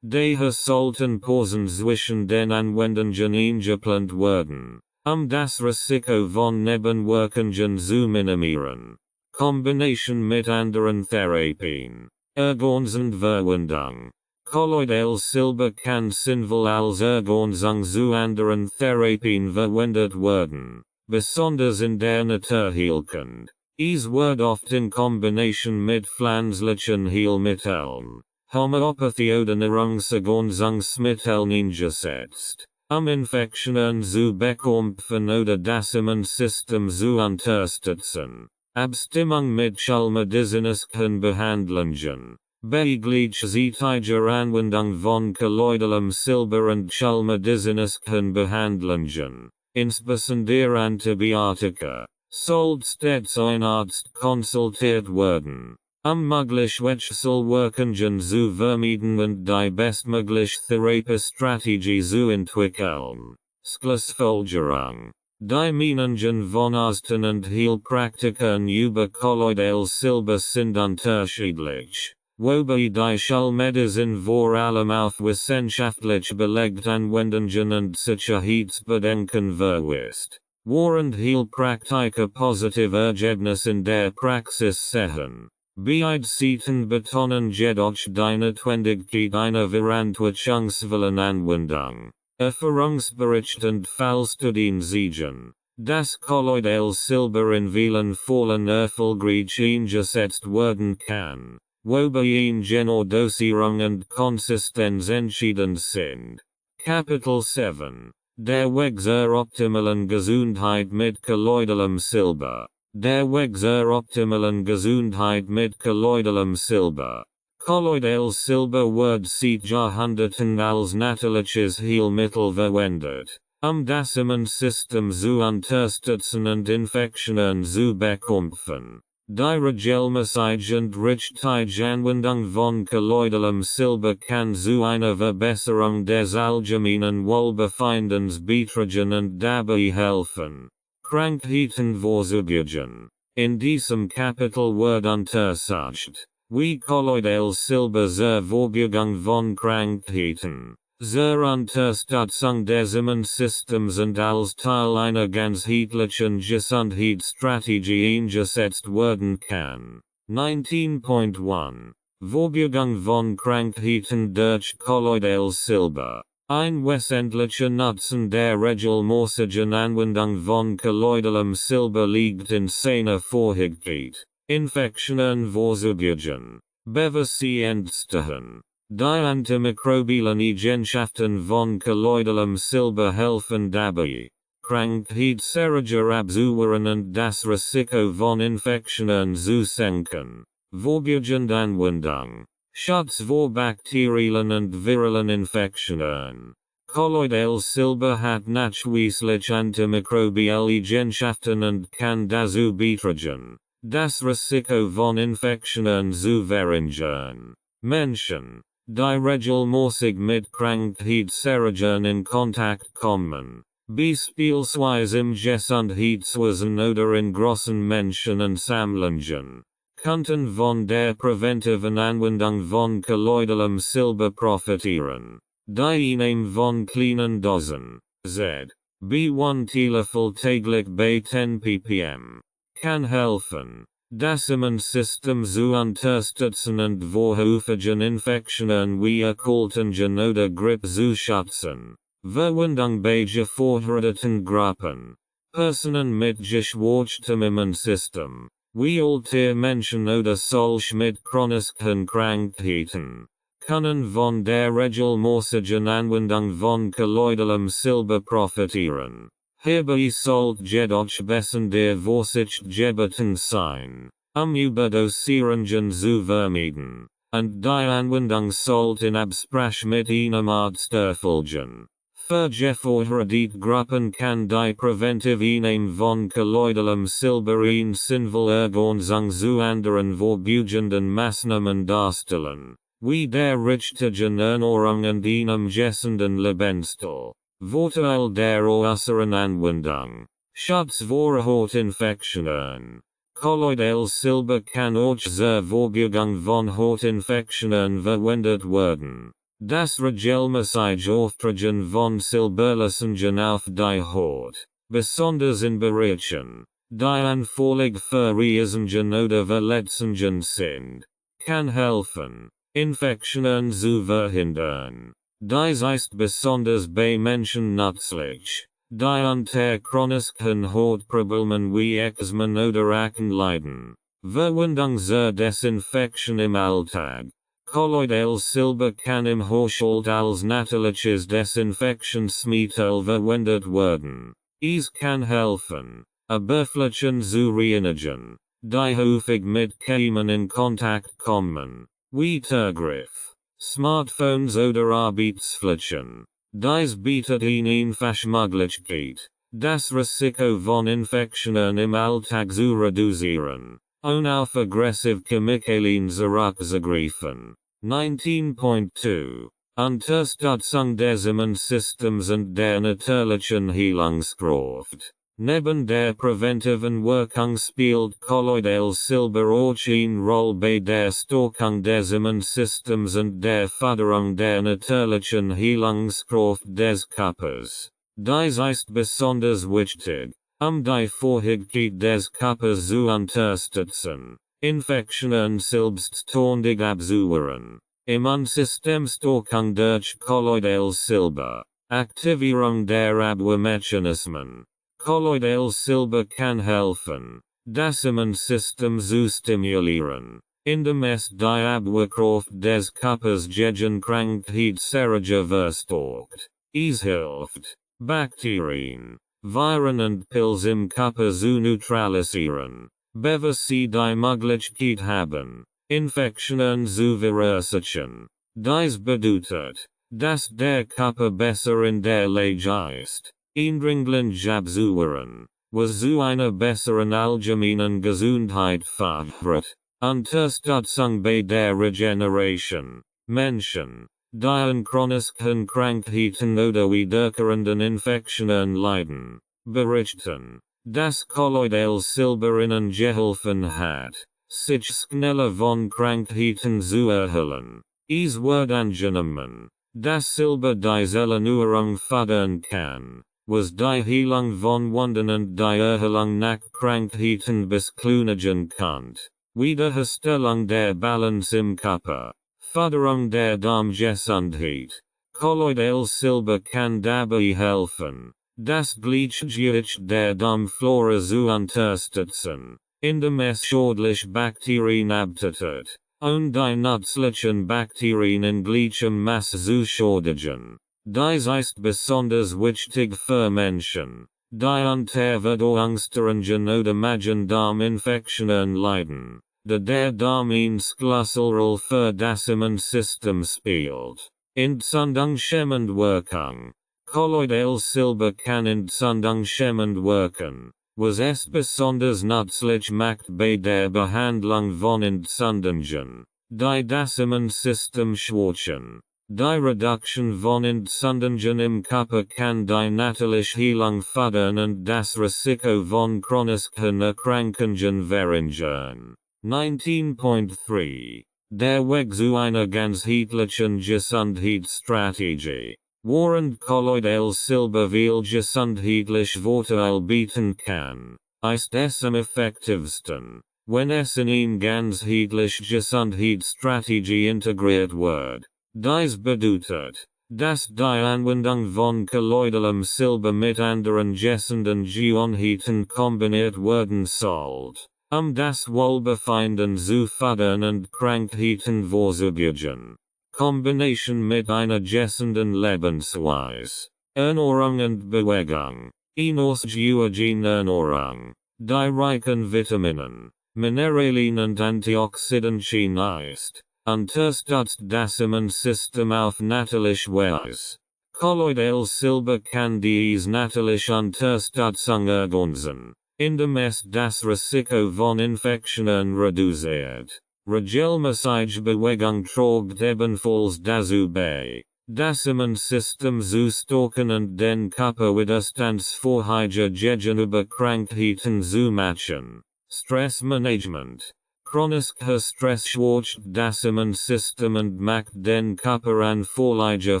Daher sollten Pausen zwischen den Anwendungen eingeplant werden, das Risiko von Nebenwirkungen zu minimieren. Kombination mit anderen Therapien. Ergänzend Verwendung. Kolloidales Silber kann sinnvoll als Ergänzung zu anderen Therapien verwendet werden, besonders in der Naturheilkunde. Es wird oft in Kombination mit pflanzlichen Heilmitteln, Homöopathie oder Nahrungsergänzungsmitteln eingesetzt, Infektionen zu bekämpfen oder das Immunsystem zu unterstützen. Abstimmung mit schallmedizinischen Behandlungen. Bei gleichzeitiger Anwendung von kolloidalem Silber und schallmedizinischen Behandlungen, insbesondere Antibiotika, sollte stets ein Arzt konsultiert werden, mögliche Wechselwirkungen zu vermeiden und die bestmögliche Therapiestrategie zu entwickeln. Schlussfolgerung. Die Meinungen von Ärzten und Heilpraktikern über kolloidales Silber sind unterschiedlich, wobei die Schallmedizin vor allem auf wissenschaftlich belegte Anwendungen und Sicherheitsbedenken verweist, während Heilpraktiker positive Ergebnisse in der Praxis sehen. Beide Seiten betonen jedoch die Notwendigkeit einer verantwortungsvollen Anwendung. Erfahrungsbericht und Fallstudien zeigen, dass kolloidales Silber in vielen Fällen erfolgreich eingesetzt werden kann, wobei genaue Dosierung und Konsistenz entscheidend sind. Kapitel 7. Der Weg zur optimalen Gesundheit mit kolloidalem Silber. Der Weg zur optimalen Gesundheit mit kolloidalem Silber. Kolloidales Silber wird seit Jahrhunderten als natürliches Heilmittel verwendet, das Immunsystem zu unterstützen und Infektionen zu bekämpfen. Die regelmäßige und richtige Anwendung von kolloidalem Silber kann zu einer Verbesserung des allgemeinen Wohlbefindens beitragen und dabei helfen, Krankheiten vorzubeugen. In diesem Kapitel wird untersucht, wie kolloidales Silber zur Vorbeugung von Krankheiten, zur Unterstützung des Immunsystems und als Teil einer ganzheitlichen Gesundheitsstrategie eingesetzt werden kann. 19.1 Vorbeugung von Krankheiten durch kolloidales Silber. Ein wesentlicher Nutzen der regelmäßigen Anwendung von kolloidalem Silber liegt in seiner Fähigkeit, Infektionen vorzubeugen, bevor sie entstehen. Die antimikrobiellen Eigenschaften von kolloidalem Silber helfen dabei, Krankheitserreger abzuwehren und das Risiko von Infektionen zu senken. Vorbeugende Anwendung. Schutz vor bakteriellen und viralen Infektionen. Kolloidales Silber hat nachweislich antimikrobielle Eigenschaften und kann dazu beitragen, das Risiko von Infektionen zu verringern. Menschen, die regelmäßig mit Krankheitserregern in Kontakt kommen, beispielsweise im Gesundheitswesen oder in großen Menschenansammlungen, könnten von der präventiven Anwendung von kolloidalem Silber profitieren. Die Einnahme von kleinen Dosen, z.B. Teelöffel täglich bei 10 ppm, kann helfen, das Immunsystem zu unterstützen und vor häufigen Infektionen wie Erkältungen oder Grippe zu schützen. Verwendung bei gefährdeten Gruppen. Personen mit geschwächtem Immunsystem, wie alte Menschen oder solche mit chronischen Krankheiten, können von der regelmäßigen Anwendung von kolloidalem Silber profitieren. Hierbei sollte jedoch besondere Vorsicht gebeten sein, Überdosierungen zu vermeiden, und die Anwendung sollte in Absprache mit einem Arzt erfolgen. Vergevorhredit Gruppen kann die Präventiveiname von Kolloidalem Silber in Sinnvoll Ergänzung zu anderen Vorbugenden Maßnahmen darstellen, wie der richtigen Ernährung und einem gesunden Lebensstil. Vorteil der äußeren Anwendung. Schutz vor Hautinfektionen. Kolloidales Silber kann auch zur Vorbeugung von Hautinfektionen verwendet werden. Das regelmäßige Auftragen von Silberlösungen auf die Haut, besonders in Bereichen, die anfällig für Reizungen oder Verletzungen sind, kann helfen, Infektionen zu verhindern. Dies ist besonders bei Menschen nützlich, die unter chronischen Hautproblemen wie Eczema oder Akne leiden. Verwendung zur Desinfektion im Alltag. Kolloidales Silber kann im Haushalt als natürliches Desinfektionsmittel verwendet werden. Es kann helfen, Oberflächen zu reinigen, die häufig mit Keime in Kontakt kommen, wie Türgriff, Smartphones oder Arbeitsflächen. Dies bietet eine einfache Möglichkeit, das Risiko von Infektionen im Alltag zu reduzieren, ohne auf aggressive Chemikalien zurückzugreifen. 19.2 Unterstützung des Immunsystems und der natürlichen Heilungskraft. Neben der präventiven Wirkung spielt Kolloidales Silber auch eine Rolle bei der Stärkung des Immunsystems und der Förderung der natürlichen Heilungskraft des Körpers. Dies ist besonders wichtig, die Fähigkeit des Körpers zu unterstützen, Infektionen selbstständig abzuwehren. Immunsystemstärkung durch Kolloidales Silber. Aktivierung der Abwehrmechanismen. Kolloidales Silber kann helfen, das Immunsystem zu stimulieren, indem es die Abwehrkraft des Körpers gegen Krankheitserreger verstärkt. Es hilft, Bakterien, Viren und Pilze im Körper zu neutralisieren, bevor sie die Möglichkeit haben, Infektionen zu verursachen. Dies bedeutet, dass der Körper besser in der Lage ist, Eindringlinge abzuwehren, was zu einer besseren allgemeinen Gesundheit fördert. Unterstützung bei der Regeneration. Menschen, die an chronischen Krankheiten oder wiederkehrenden Infektionen leiden, berichten, dass Kolloidales Silber ihnen geholfen hat, sich schneller von Krankheiten zu erholen. Es wird angenommen, dass Silber die Erneuerung fördern kann, was die Heilung von Wunden und die Erholung nach Krankheiten beschleunigen kann. Wiederherstellung der Balance im Körper. Förderung der Darmgesundheit. Kolloidales Silber kann dabei helfen, das Gleichgewicht der Darmflora zu unterstützen, indem es schädliche Bakterien abtötet, und die nützlichen Bakterien in gleichem Maß zu schädigen. Dies ist besonders wichtig für Menschen, die unter Verdauungsstörungen oder Magen-Darm-Infektionen leiden, da der Darm eine Schlüsselrolle für das Immunsystem spielt. Entzündungshemmend Wirkung. Kolloidales Silber kann entzündungshemmend wirken, was es besonders nützlich macht bei der Behandlung von Entzündungen, die das Immunsystem schwächen. Die Reduktion von Entzündungen im Körper kann die natürliche Heilung fördern und das Risiko von chronischen Erkrankungen verringern. 19.3 Der Weg zu einer ganzheitlichen Gesundheitsstrategie. Während Kolloidales Silber viel gesundheitlich Vorteil bieten kann, ist es am effektivsten, wenn es in eine ganzheitliche Gesundheitsstrategie integriert wird. Dies bedeutet, dass die Anwendung von kolloidalem Silber mit anderen gesunden Gewohnheiten kombiniert werden sollte, das Wohlbefinden zu fördern und Krankheiten vorzubeugen. Kombination mit einer gesunden Lebensweise. Ernährung und Bewegung. Eine ausgewogene Ernährung, die reich an Vitaminen, Mineralien und Antioxidantien ist, unterstützt das Immunsystem auf natürliche Weise. Kolloidales Silber kann dies natürlich Unterstützung ergänzen, indem es das Risiko von Infektionen reduziert. Regelmäßige Bewegung trägt ebenfalls dazu bei, das Immunsystem zu stärken und den Körper widerstandsfähiger gegenüber Krankheiten zu machen. Stressmanagement. Chronischer Stress schwächt das Immunsystem und macht den Körper anfälliger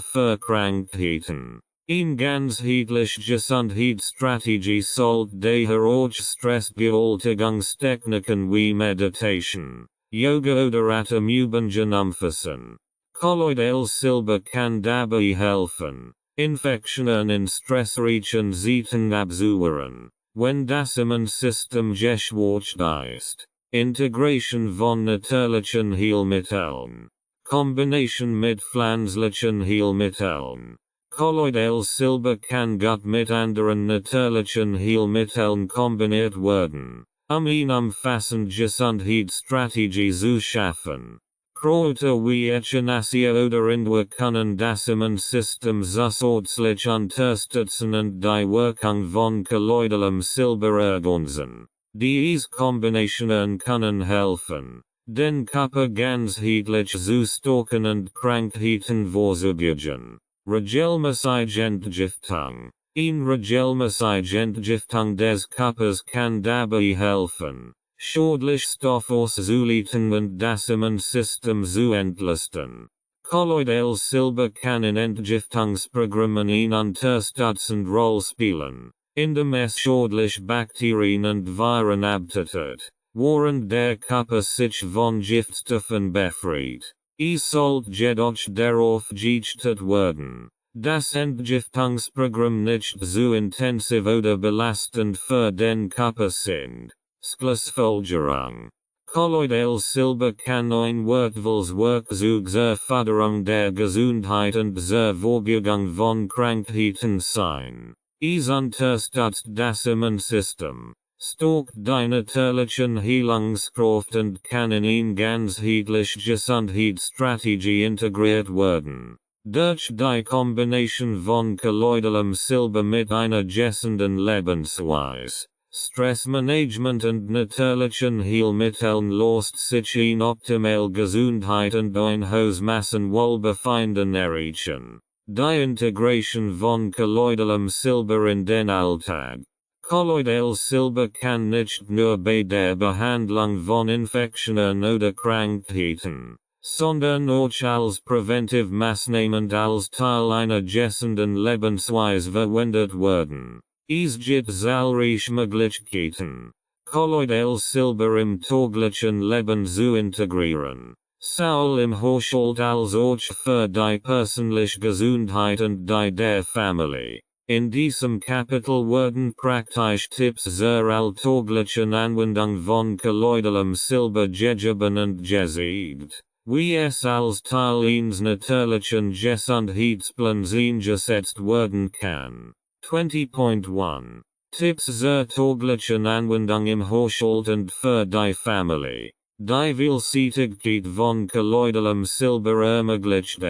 für Krankheiten. Eine ganzheitliche Gesundheitsstrategie sollte daher auch Stressbewältigungstechniken wie Meditation, Yoga oder Atemübungen umfassen. Kolloidales Silber kann dabei helfen, Infektionen in stressreichen Zeiten abzuwehren, wenn das Immunsystem geschwächt ist. Integration von natürlichen Heilmitteln. Kombination mit pflanzlichen Heilmitteln. Kolloidales Silber kann gut mit anderen natürlichen Heilmitteln kombiniert werden, eine umfassende Gesundheitsstrategie zu schaffen. Kräuter wie Echinacea oder Indua können das Immunsystem zusätzlich unterstützen und die Wirkung von kolloidalem Silber ergänzen. Diese Kombinationen können helfen, den Körper ganzheitlich zu stärken und Krankheiten vorzubeugen. Regelmäßige Entgiftung. Eine regelmäßige Entgiftung des Körpers kann dabei helfen, schädliche Stoffe auszuleiten und das Immunsystem zu entlasten. Kolloidales Silber kann in Entgiftungsprogrammen eine unterstützende Rolle spielen, indem es schädliche Bakterien und Viren abtötet, während der Körper sich von Giftstoffen befreit. Es sollte jedoch darauf geachtet werden, das Entgiftungsprogramm nicht zu intensiv oder belastend für den Körper sind. Schlussfolgerung. Kolloidales Silber kann ein wertvolles Werkzeug zur Förderung der Gesundheit und zur Vorbeugung von Krankheiten sein. Es unterstützt das Immunsystem, stärkt die natürlichen Heilungskraft und kann in eine ganzheitliche Gesundheitsstrategie integriert werden. Durch die Kombination von kolloidalem Silber mit einer gesunden Lebensweise, Stressmanagement und natürlichen Heilmitteln lässt sich eine optimale Gesundheit und ein hohes Massenwohlbefinden erreichen. Die Integration von kolloidalem Silber in den Alltag. Kolloidales Silber kann nicht nur bei der Behandlung von Infektionen oder Krankheiten, sondern auch als Präventivmaßnahmen als Teil einer gesunden Lebensweise verwendet werden. Es gibt zahlreiche Möglichkeiten, kolloidales Silber im täglichen Leben zu integrieren, sowohl im Haushalt als auch für die persönliche Gesundheit und die der Familie. In diesem Kapitel werden praktische Tipps zur alltäglichen Anwendung von kolloidalem Silber gegeben und gezeigt, wie es als Teil eines natürlichen Gesundheitsplans eingesetzt werden kann. 20.1 Tipps zur täglichen Anwendung im Haushalt und für die Familie. Die Vielseitigkeit von kolloidalem Silber ermöglicht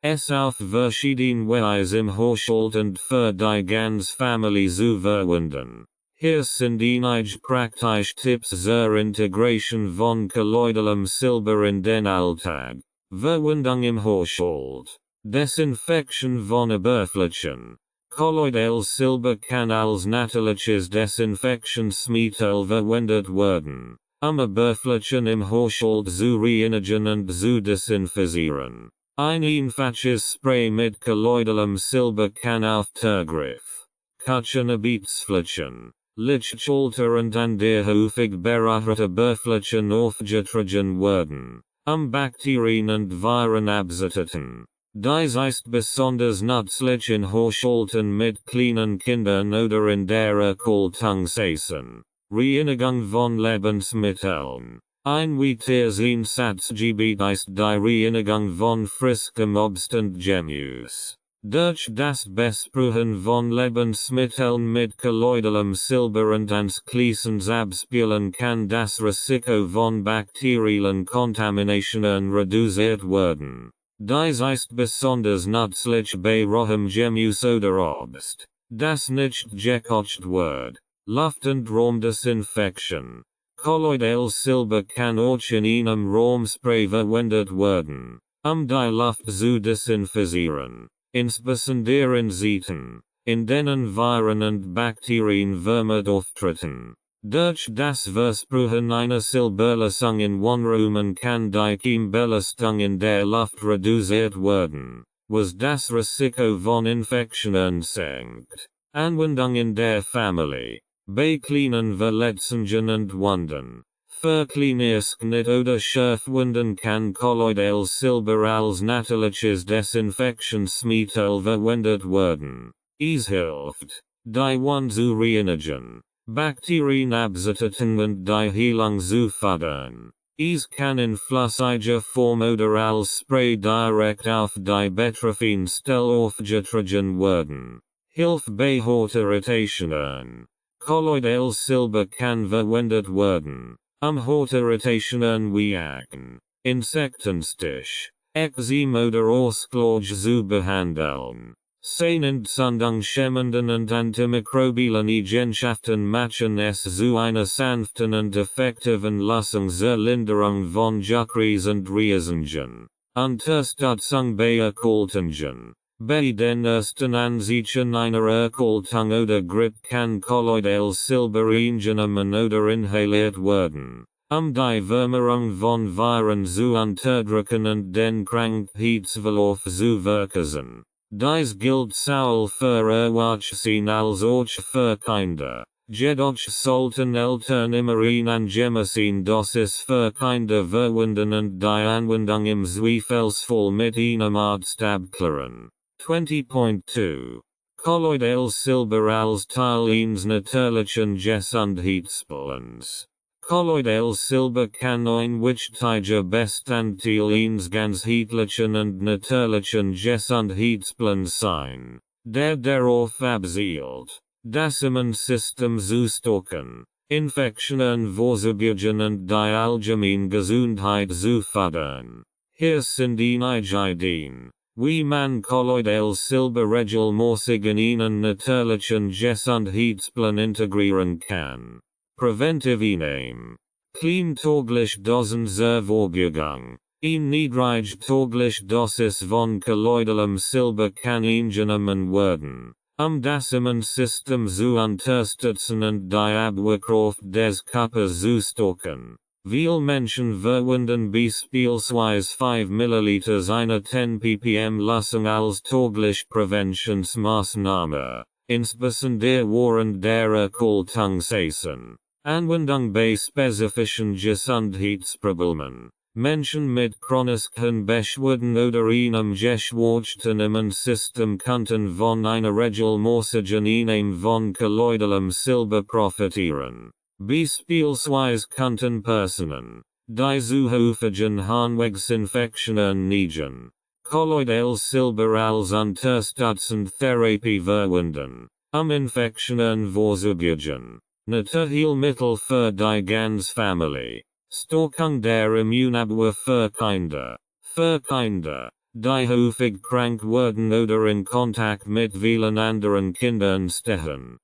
es auf verschiedene Weise im Haushalt und für die ganze Familie zu verwenden. Hier sind einige praktische Tipps zur Integration von kolloidalem Silber in den Alltag. Verwendung im Haushalt. Desinfektion von Oberflächen. Kolloidales Silber kann als natürliches Desinfektionsmittel verwendet werden, Oberflächen im Haushalt zu reinigen und zu desinfizieren. Ein einfaches Spray mit kolloidalem Silber kann auf Türgriff, Küchen, Arbeitsflächen, Lichtschalter und andere häufig berührte Oberflächen aufgetragen werden, Bakterien und Viren abzutöten. Dies ist besonders nützlich in Haushalten mit kleinen Kindern oder in der Erkältungssaison. Reinigung von Lebensmitteln. Ein weiteres Einsatzgebiet ist die Reinigung von frischem Obst und Gemüse. Durch das Besprühen von Lebensmitteln mit kolloidalem Silber und anschließend Abspülen kann das Risiko von bakteriellen Kontaminationen reduziert werden. Dies ist besonders nützlich bei rohem Gemus oder Obst. Das nicht gekocht wird. Luft- und Raumdesinfektion. Kolloidales Silber kann auch in einem Raumspray verwendet werden, die Luft zu desinfizieren. Insbesondere in Zeiten, in denen Viren und Bakterien vermehrt auftreten. Durch das Versprühen einer Silberlösung in Wohnräumen kann die Cheembelastung in der Luft reduziert werden, was das Risiko von Infektionen senkt. Anwendung in der Familie. Bei kleinen Verletzungen und Wunden. Für Kleinigkeit oder Schürfwunden kann Kolloidales Silber als natürliches Desinfektionsmittel verwendet werden. Es hilft, die Wunde zu reinigen, Bakterien abzutöten und die Heilung zu fördern. Es kann in flüssiger Form oder als Spray direkt auf die betroffene Stelle aufgetragen werden. Hilfe bei Hautirritationen. Kolloidales Silber kann verwendet werden, Hautirritationen wie Akne, Insektenstich, Ekzem oder Ausschlag zu behandeln. Sehnentzündung schemmenden und antimikrobiellen Eigenschaften machen es zu einer sanften und effektiven Lösung zur Linderung von Juckreis und Reizungen. Unterstützung bei Erkältungen. Bei den ersten Anzeichen einer Erkältung oder Grippe kann Kolloidales Silber eingenommen oder inhaliert werden, die Vermehrung von Viren zu unterdrücken und den Krankheitsverlauf zu verkürzen. Dies gilt sowohl für Erwachsene als auch für Kinder. Jedoch sollten Eltern immer angemessen Dosis für Kinder verwenden und die Anwendung im Zweifelsfall mit einem Arzt abklären. 20.2 Kolloidales Silber als Teil eines natürlichen Gesundheitsplans. Kolloidales Silber kann ein wichtiger Bestandteil eines ganzheitlichen und natürlichen Gesundheitsplans sein, der darauf abzielt, das Immunsystem zu stärken, Infektionen vorzubeugen und die allgemeine Gesundheit zu fördern. Hier sind einige Ideen, wie man Kolloidales Silber regelmäßig in einen natürlichen Gesundheitsplan integrieren kann. Präventiveinnahmen. Kleintaglich Dosen zur Vorbeugung. Niedrig taglich Dosis von kolloidalem Silber kann eingenommen werden, das Immunsystem zu unterstützen und die Abwehrkraft des Körpers zu stärken. Viele Menschen verwenden beispielsweise 5 ml einer 10 ppm Lösung als täglich Präventionsmaßnahme, insbesondere während der Erkältungssaison. Anwendung bei spezifischen Gesundheitsproblemen. Menschen mit chronischen Beschwerden oder einem geschwächten Immunsystem könnten von einer regelmäßigen Einnahme von kolloidalem Silber profitieren. Beispielsweise könnten Personen, die zu häufigen Harnwegsinfektionen neigen, Kolloidales Silber als unterstützende Therapie verwenden, Infektionen vorzubeugen. Naturheilmittel für die ganze Familie. Stärkung der Immunabwehr für Kinder. Für Kinder, die häufig krank werden oder in Kontakt mit vielen anderen Kindern stehen.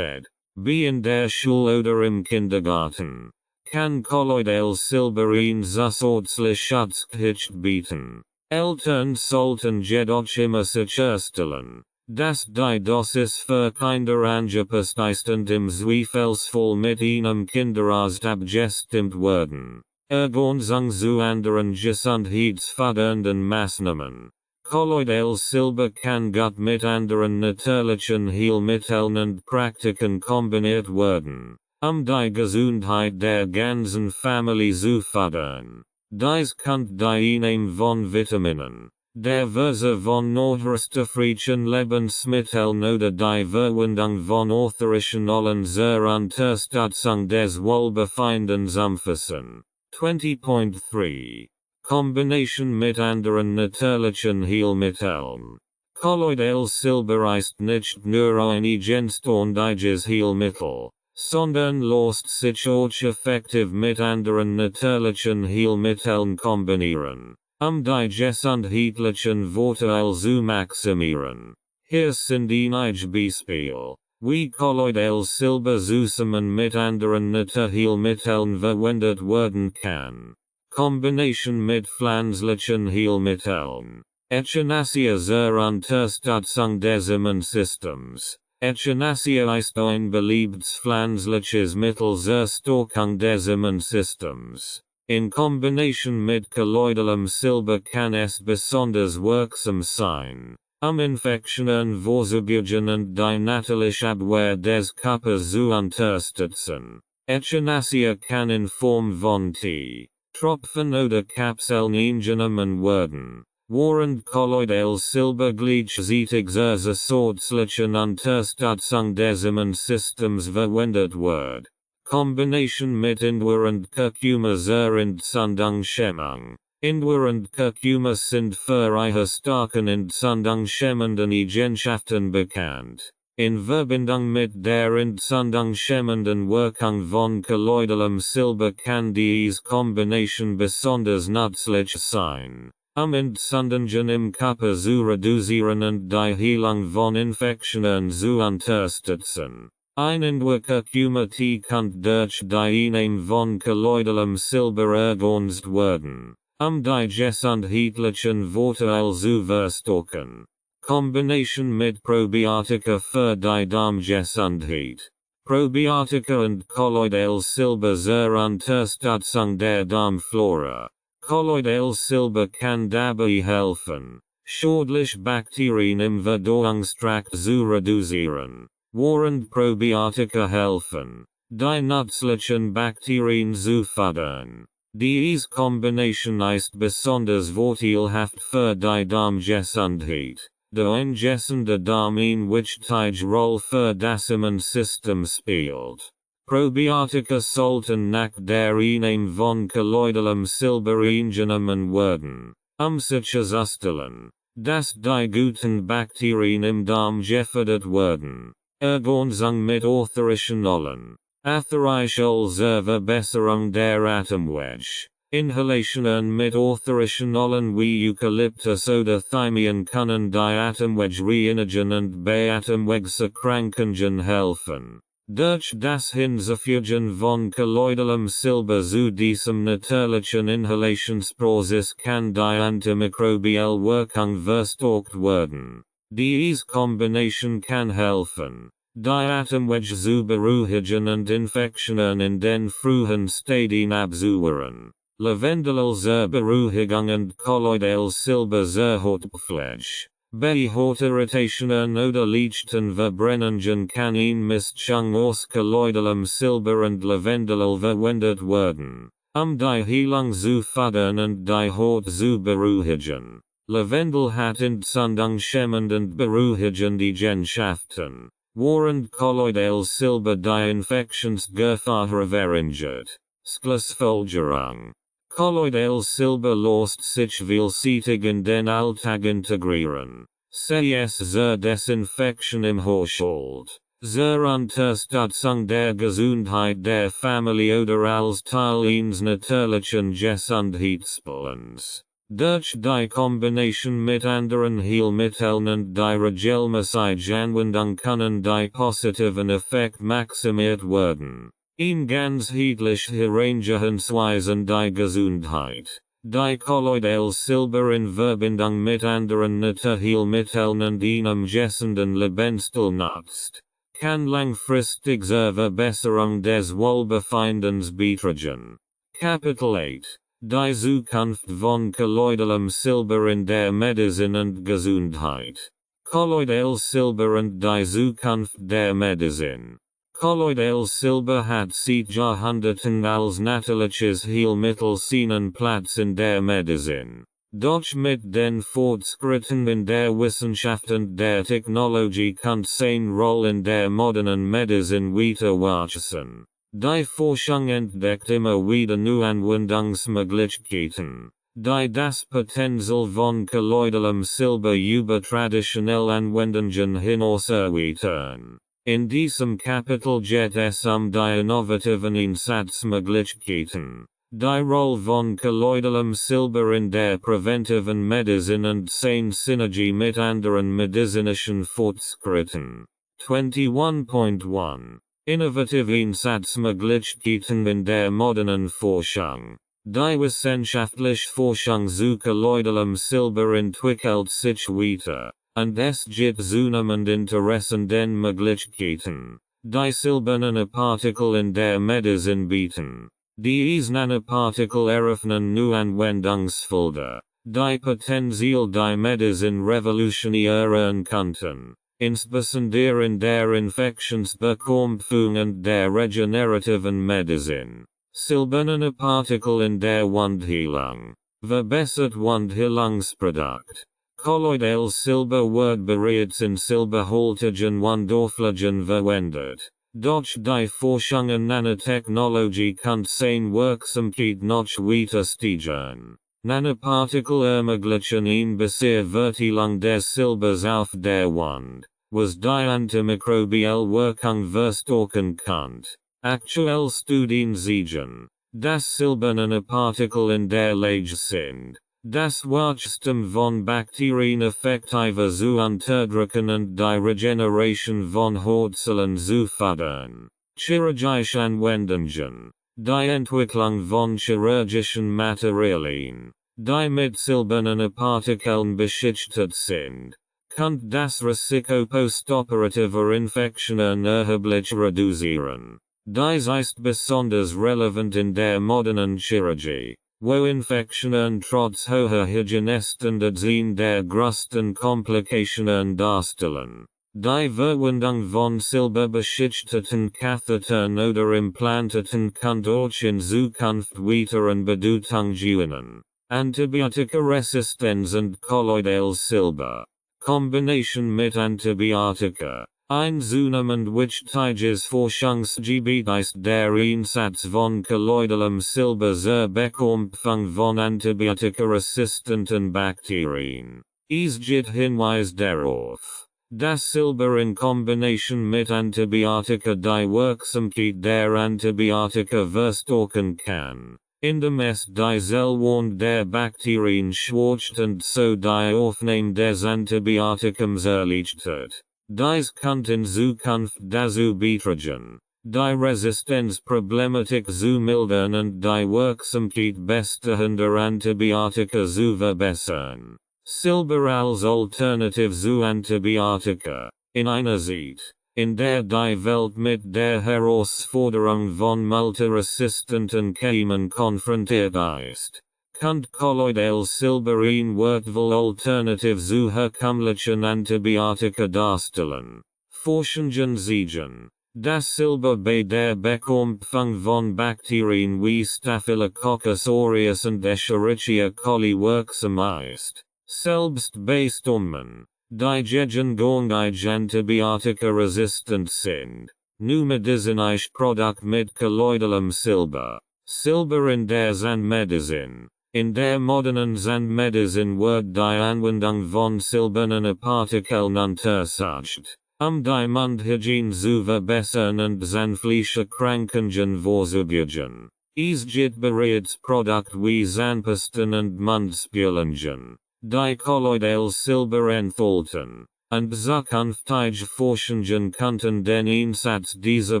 B in der Schule oder im Kindergarten. Kann Kolloidales Silber ein zusätzliches Schutzgewicht bieten. Eltern sollten jedoch immer sicherstellen, dass die Dosis für Kinder angepasst ist und im Zweifelsfall mit einem Kinderarzt abgestimmt werden. Ergänzung zu anderen gesundheitsfördernden Maßnahmen. Kolloidales Silber kann gut mit anderen natürlichen Heilmitteln und Praktiken kombiniert werden, die Gesundheit der ganzen Familie zu fördern. Dies könnte die Einnahme von Vitaminen, der Verse von notfreien Lebensmitteln oder die Verwendung von Arterialen zur Unterstützung des Wohlbefindens umfassen. 20.3 Kombination mit anderen natürlichen Heilmitteln. Kolloidales Silber ist nicht nur ein eigenständiges Heilmittel, sondern lässt sich auch effektiv mit anderen natürlichen Heilmitteln kombinieren. Die gesundheitlichen Worte also maximieren. Hier sind einige Beispiele. Wie Kolloidales Silber zusammen mit anderen Heilmitteln verwendet werden kann. Kombination mit pflanzlichen Heilmitteln. Echinacea zur Unterstützung des Immunsystems. Echinacea ist ein beliebtes pflanzliches Mittel zur Stärkung des Immunsystems. In Kombination mit kolloidalem Silber kann es besonders wirksam sein, Infektionen vorzubeugern und die natürliche Abwehr des Körpers zu unterstützen. Echinacea kann in Form von Tee, Tropfen oder Kapseln eingenommen werden, während kolloidales Silber gleichzeitig zur zusätzlichen Unterstützung des Immunsystems verwendet wird. Kombination mit Ingwer und Kurkuma zur Entzündungshemmung. Ingwer und Kurkuma sind für ihre starken entzündungshemmenden Eigenschaften bekannt. In Verbindung mit der entzündungshemmenden Wirkung von kolloidalem Silber kann diese Kombination besonders nützlich sein, Entzündungen im Körper zu reduzieren und die Heilung von Infektionen zu unterstützen. Ein Ingwer-Kurkuma-Tee kann durch die Einnahme von kolloidalem Silber ergänzt werden, die gesundheitlichen Vorteile zu verstärken. Kombination mit Probiotika für die Darmgesundheit. Probiotika und kolloidales Silber zur Unterstützung der Darmflora. Kolloidales Silber kann dabei helfen, schädliche Bakterien im Verdauungstrakt zu reduzieren, während Probiotika helfen, die nützlichen Bakterien zu fördern. Diese Kombination ist besonders vorteilhaft für die Darmgesundheit. Der eingesunde Darm eine wichtige Rolle für das Immunsystem spielt. Probiotika sollten nach der Einnahme von kolloidalem Silber eingenommen werden, sicherzustellen, dass die guten Bakterien im Darm gefördert werden. Ergänzung mit informational. Arterial zur Verbesserung der Atemweg. Inhalationen mit informationalen wie Eukalyptus oder Thymian können die Atemweg reinigen und bei Atemwegserkrankungen helfen. Durch das Hinzufügen von kolloidalem Silber zu diesem natürlichen Inhalationsprozess kann die antimikrobielle Wirkung verstärkt werden. Diese Kombination kann helfen, die Atemweg zu beruhigen und Infektionen in den frühen Stadien abzuwehren. Lavendel zur Beruhigung und kolloidales Silber zur Hautpflege. Bei Hautirritationen oder leichten Verbrennungen kann eine Mischung aus kolloidalem Silber und Lavendel verwendet werden, die Heilung zu fördern und die Haut zu beruhigen. Lavendel hat entzündungshemmend und beruhigende Eigenschaften, während kolloidales Silber die Infektionsgefahr verringert. Schlussfolgerung. Kolloidales Silber lässt sich vielseitig in den Alltag integrieren. Sei es zur Desinfektion im Haushalt, zur Unterstützung der Gesundheit der Familie oder als Teil eines natürlichen Gesundheitsplans. Durch die Kombination mit anderen Heilmitteln und die regelmäßige Anwendung können die positiven Effekte maximiert werden. Ganzheitliche Herangehensweise an die Gesundheit. Die kolloidales Silber in Verbindung mit anderen Heilmitteln und einem gesunden Lebensstil nutzt, kann langfristig zur Verbesserung des Wohlbefindens beitragen. Kapitel 8. Die Zukunft von kolloidalem Silber in der Medizin und Gesundheit. Kolloidales Silber und die Zukunft der Medizin. Kolloidales Silber hat seit Jahrhunderten als natürliches Heilmittel seinen Platz in der Medizin. Doch mit den Fortschritten in der Wissenschaft und der Technologie kann seine Rolle in der modernen Medizin weiter wachsen. Die Forschung entdeckt immer wieder neue Anwendungsmöglichkeiten, die das Potenzial von kolloidalem Silber über traditionelle Anwendungen hinaus erweitern. In diesem Kapitel geht es die innovativen Einsatzmöglichkeiten, Die Rolle von kolloidalem Silber in der präventiven Medizin und seine Synergie mit anderen medizinischen Fortschritten. 21.1 Innovative Einsatzmöglichkeiten in der modernen Forschung. Die wissenschaftliche Forschung zu kolloidalem Silber entwickelt sich weiter, und es gibt zunehmend Interesse an den Möglichkeiten, die silberne Partikel in der Medizin bieten. Diese Nanopartikel eröffnen neue Anwendungsfelder, die potenziell die Medizin revolutionieren könnten, insbesondere in der Infektionsbekämpfung und der regenerativen Medizin. Silberne Partikel in der Wundheilung. Verbessert Wundheilungsprodukt. Kolloidales Silber wird bereits in silberhaltigen Wundortpflegen verwendet. Doch die Forschung an Nanotechnologie kann seine Wirksamkeit noch weiter steigern. Nanopartikel ermöglichen eine bessere Verteilung des Silbers auf der Wund, was die antimikrobielle Wirkung verstärken kann. Aktuelle Studien zeigen, dass silberne Partikel in der Lage sind, das Wachstum von Bakterien effektiver zu unterdrücken und die Regeneration von Wurzeln zu fördern. Chirurgische Anwendungen. Die Entwicklung von chirurgischen Materialien, die mit silbernen Partikeln beschichtet sind, kann das Risiko postoperativer Infektionen erheblich reduzieren. Dies ist besonders relevant in der modernen Chirurgie, wo Infektionen trotz hoher Hygienestandards der größten Komplikationen darstellen. Die Verwendung von silberbeschichteten Kathetern oder Implantaten kann durch in Zukunft weiter an Bedeutung gewinnen. Antibiotikaresistenz und kolloidales Silber. Kombination mit Antibiotika. Ein zunehmend wichtiges Forschungsgebiet ist der Einsatz von kolloidalem Silber zur Bekämpfung von antibiotikaresistenten Bakterien. Es gibt Hinweis darauf, dass Silber in Kombination mit Antibiotika die Wirksamkeit der Antibiotika verstärken kann, indem es die Zellwand der Bakterien schwächt und so die Aufnahme des Antibiotikums erleichtert. Dies könnte in Zukunft dazu beitragen, die Resistenzproblematik zu mildern und die Wirksamkeit bestehender Antibiotika zu verbessern. Silber als Alternative zu Antibiotika. In einer Zeit, in der die Welt mit der Herausforderung von multiresistenten Keimen konfrontiert ist, kann kolloidales Silber eine wertvolle Alternative zu herkömmlichen Antibiotika darstellen. Forschungen zeigen, dass Silber bei der Bekämpfung von Bakterien wie Staphylococcus aureus und Escherichia coli wirksam ist. Selbst bei Stummen, die gegen gängige Antibiotika resistent sind. Nu medizinische Produkt mit kolloidalem Silber. Silber in der Zahnmedizin. In der modernen Zahnmedizin wird die Anwendung von silbernen Partikeln untersucht, die Mundhygiene zu verbessern und zahnfleischliche Krankheiten vorzubeugen. Es gibt bereits Produkte wie Zahnpasten und Mundspülungen, die kolloidales Silber enthalten, und zukünftige Forschungen könnten den Einsatz dieser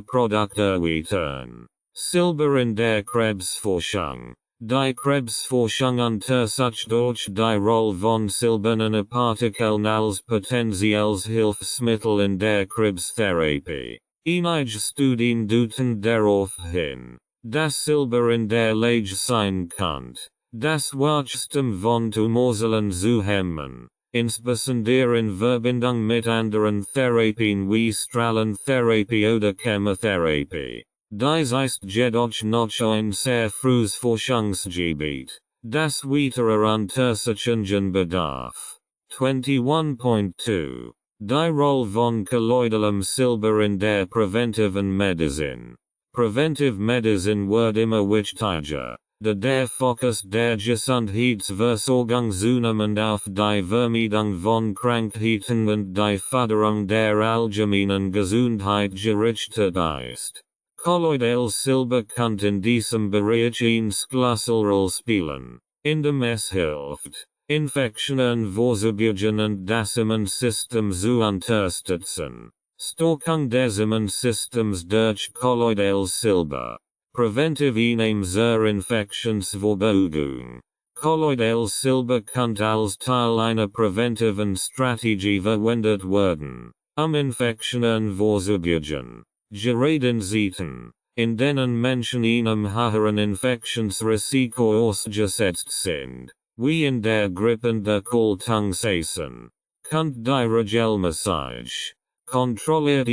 Produkte erweitern. Silber in der Krebsforschung. Die Krebsforschung untersucht durch die Rolle von silbernen Partikeln als potenzielles Hilfsmittel in der Krebstherapie. Einige Studien deuten darauf hin, dass Silber in der Lage sein kann, das Wachstum von Tumorzellen zu hemmen, insbesondere in Verbindung mit anderen Therapien wie Strahlentherapie oder Chemotherapie. Dies ist jedoch noch ein sehr frühes Forschungsgebiet, das weiterer Untersuchungen bedarf. 21.2 Die Rolle von kolloidalem Silber in der präventiven Medizin. Preventive Medicine wird immer wichtiger, da der Fokus der Gesundheitsversorgung zunehmend auf die Vermeidung von Krankheiten und die Förderung der allgemeinen Gesundheit gerichtet ist. Kolloidales Silber konnte in diesem Bereich spielen. In dem es hilft, Infektionen vorzurbeugen und das Immunsystem zu unterstützen. Stärkung des Immunsystems durch Kolloidales Silber. Preventive zur Infektionsvorbeugung. Kolloidales Silber konnte als Teil einer präventiven Strategie verwendet werden, Infektionen vorzurbeugen. Gerade in Zeiten, in denen Menschen einem höheren Infektionsrisiko ausgesetzt sind, wie in der Grippe und der Erkältungssaison, konnte die Regelmäßig kontrolliert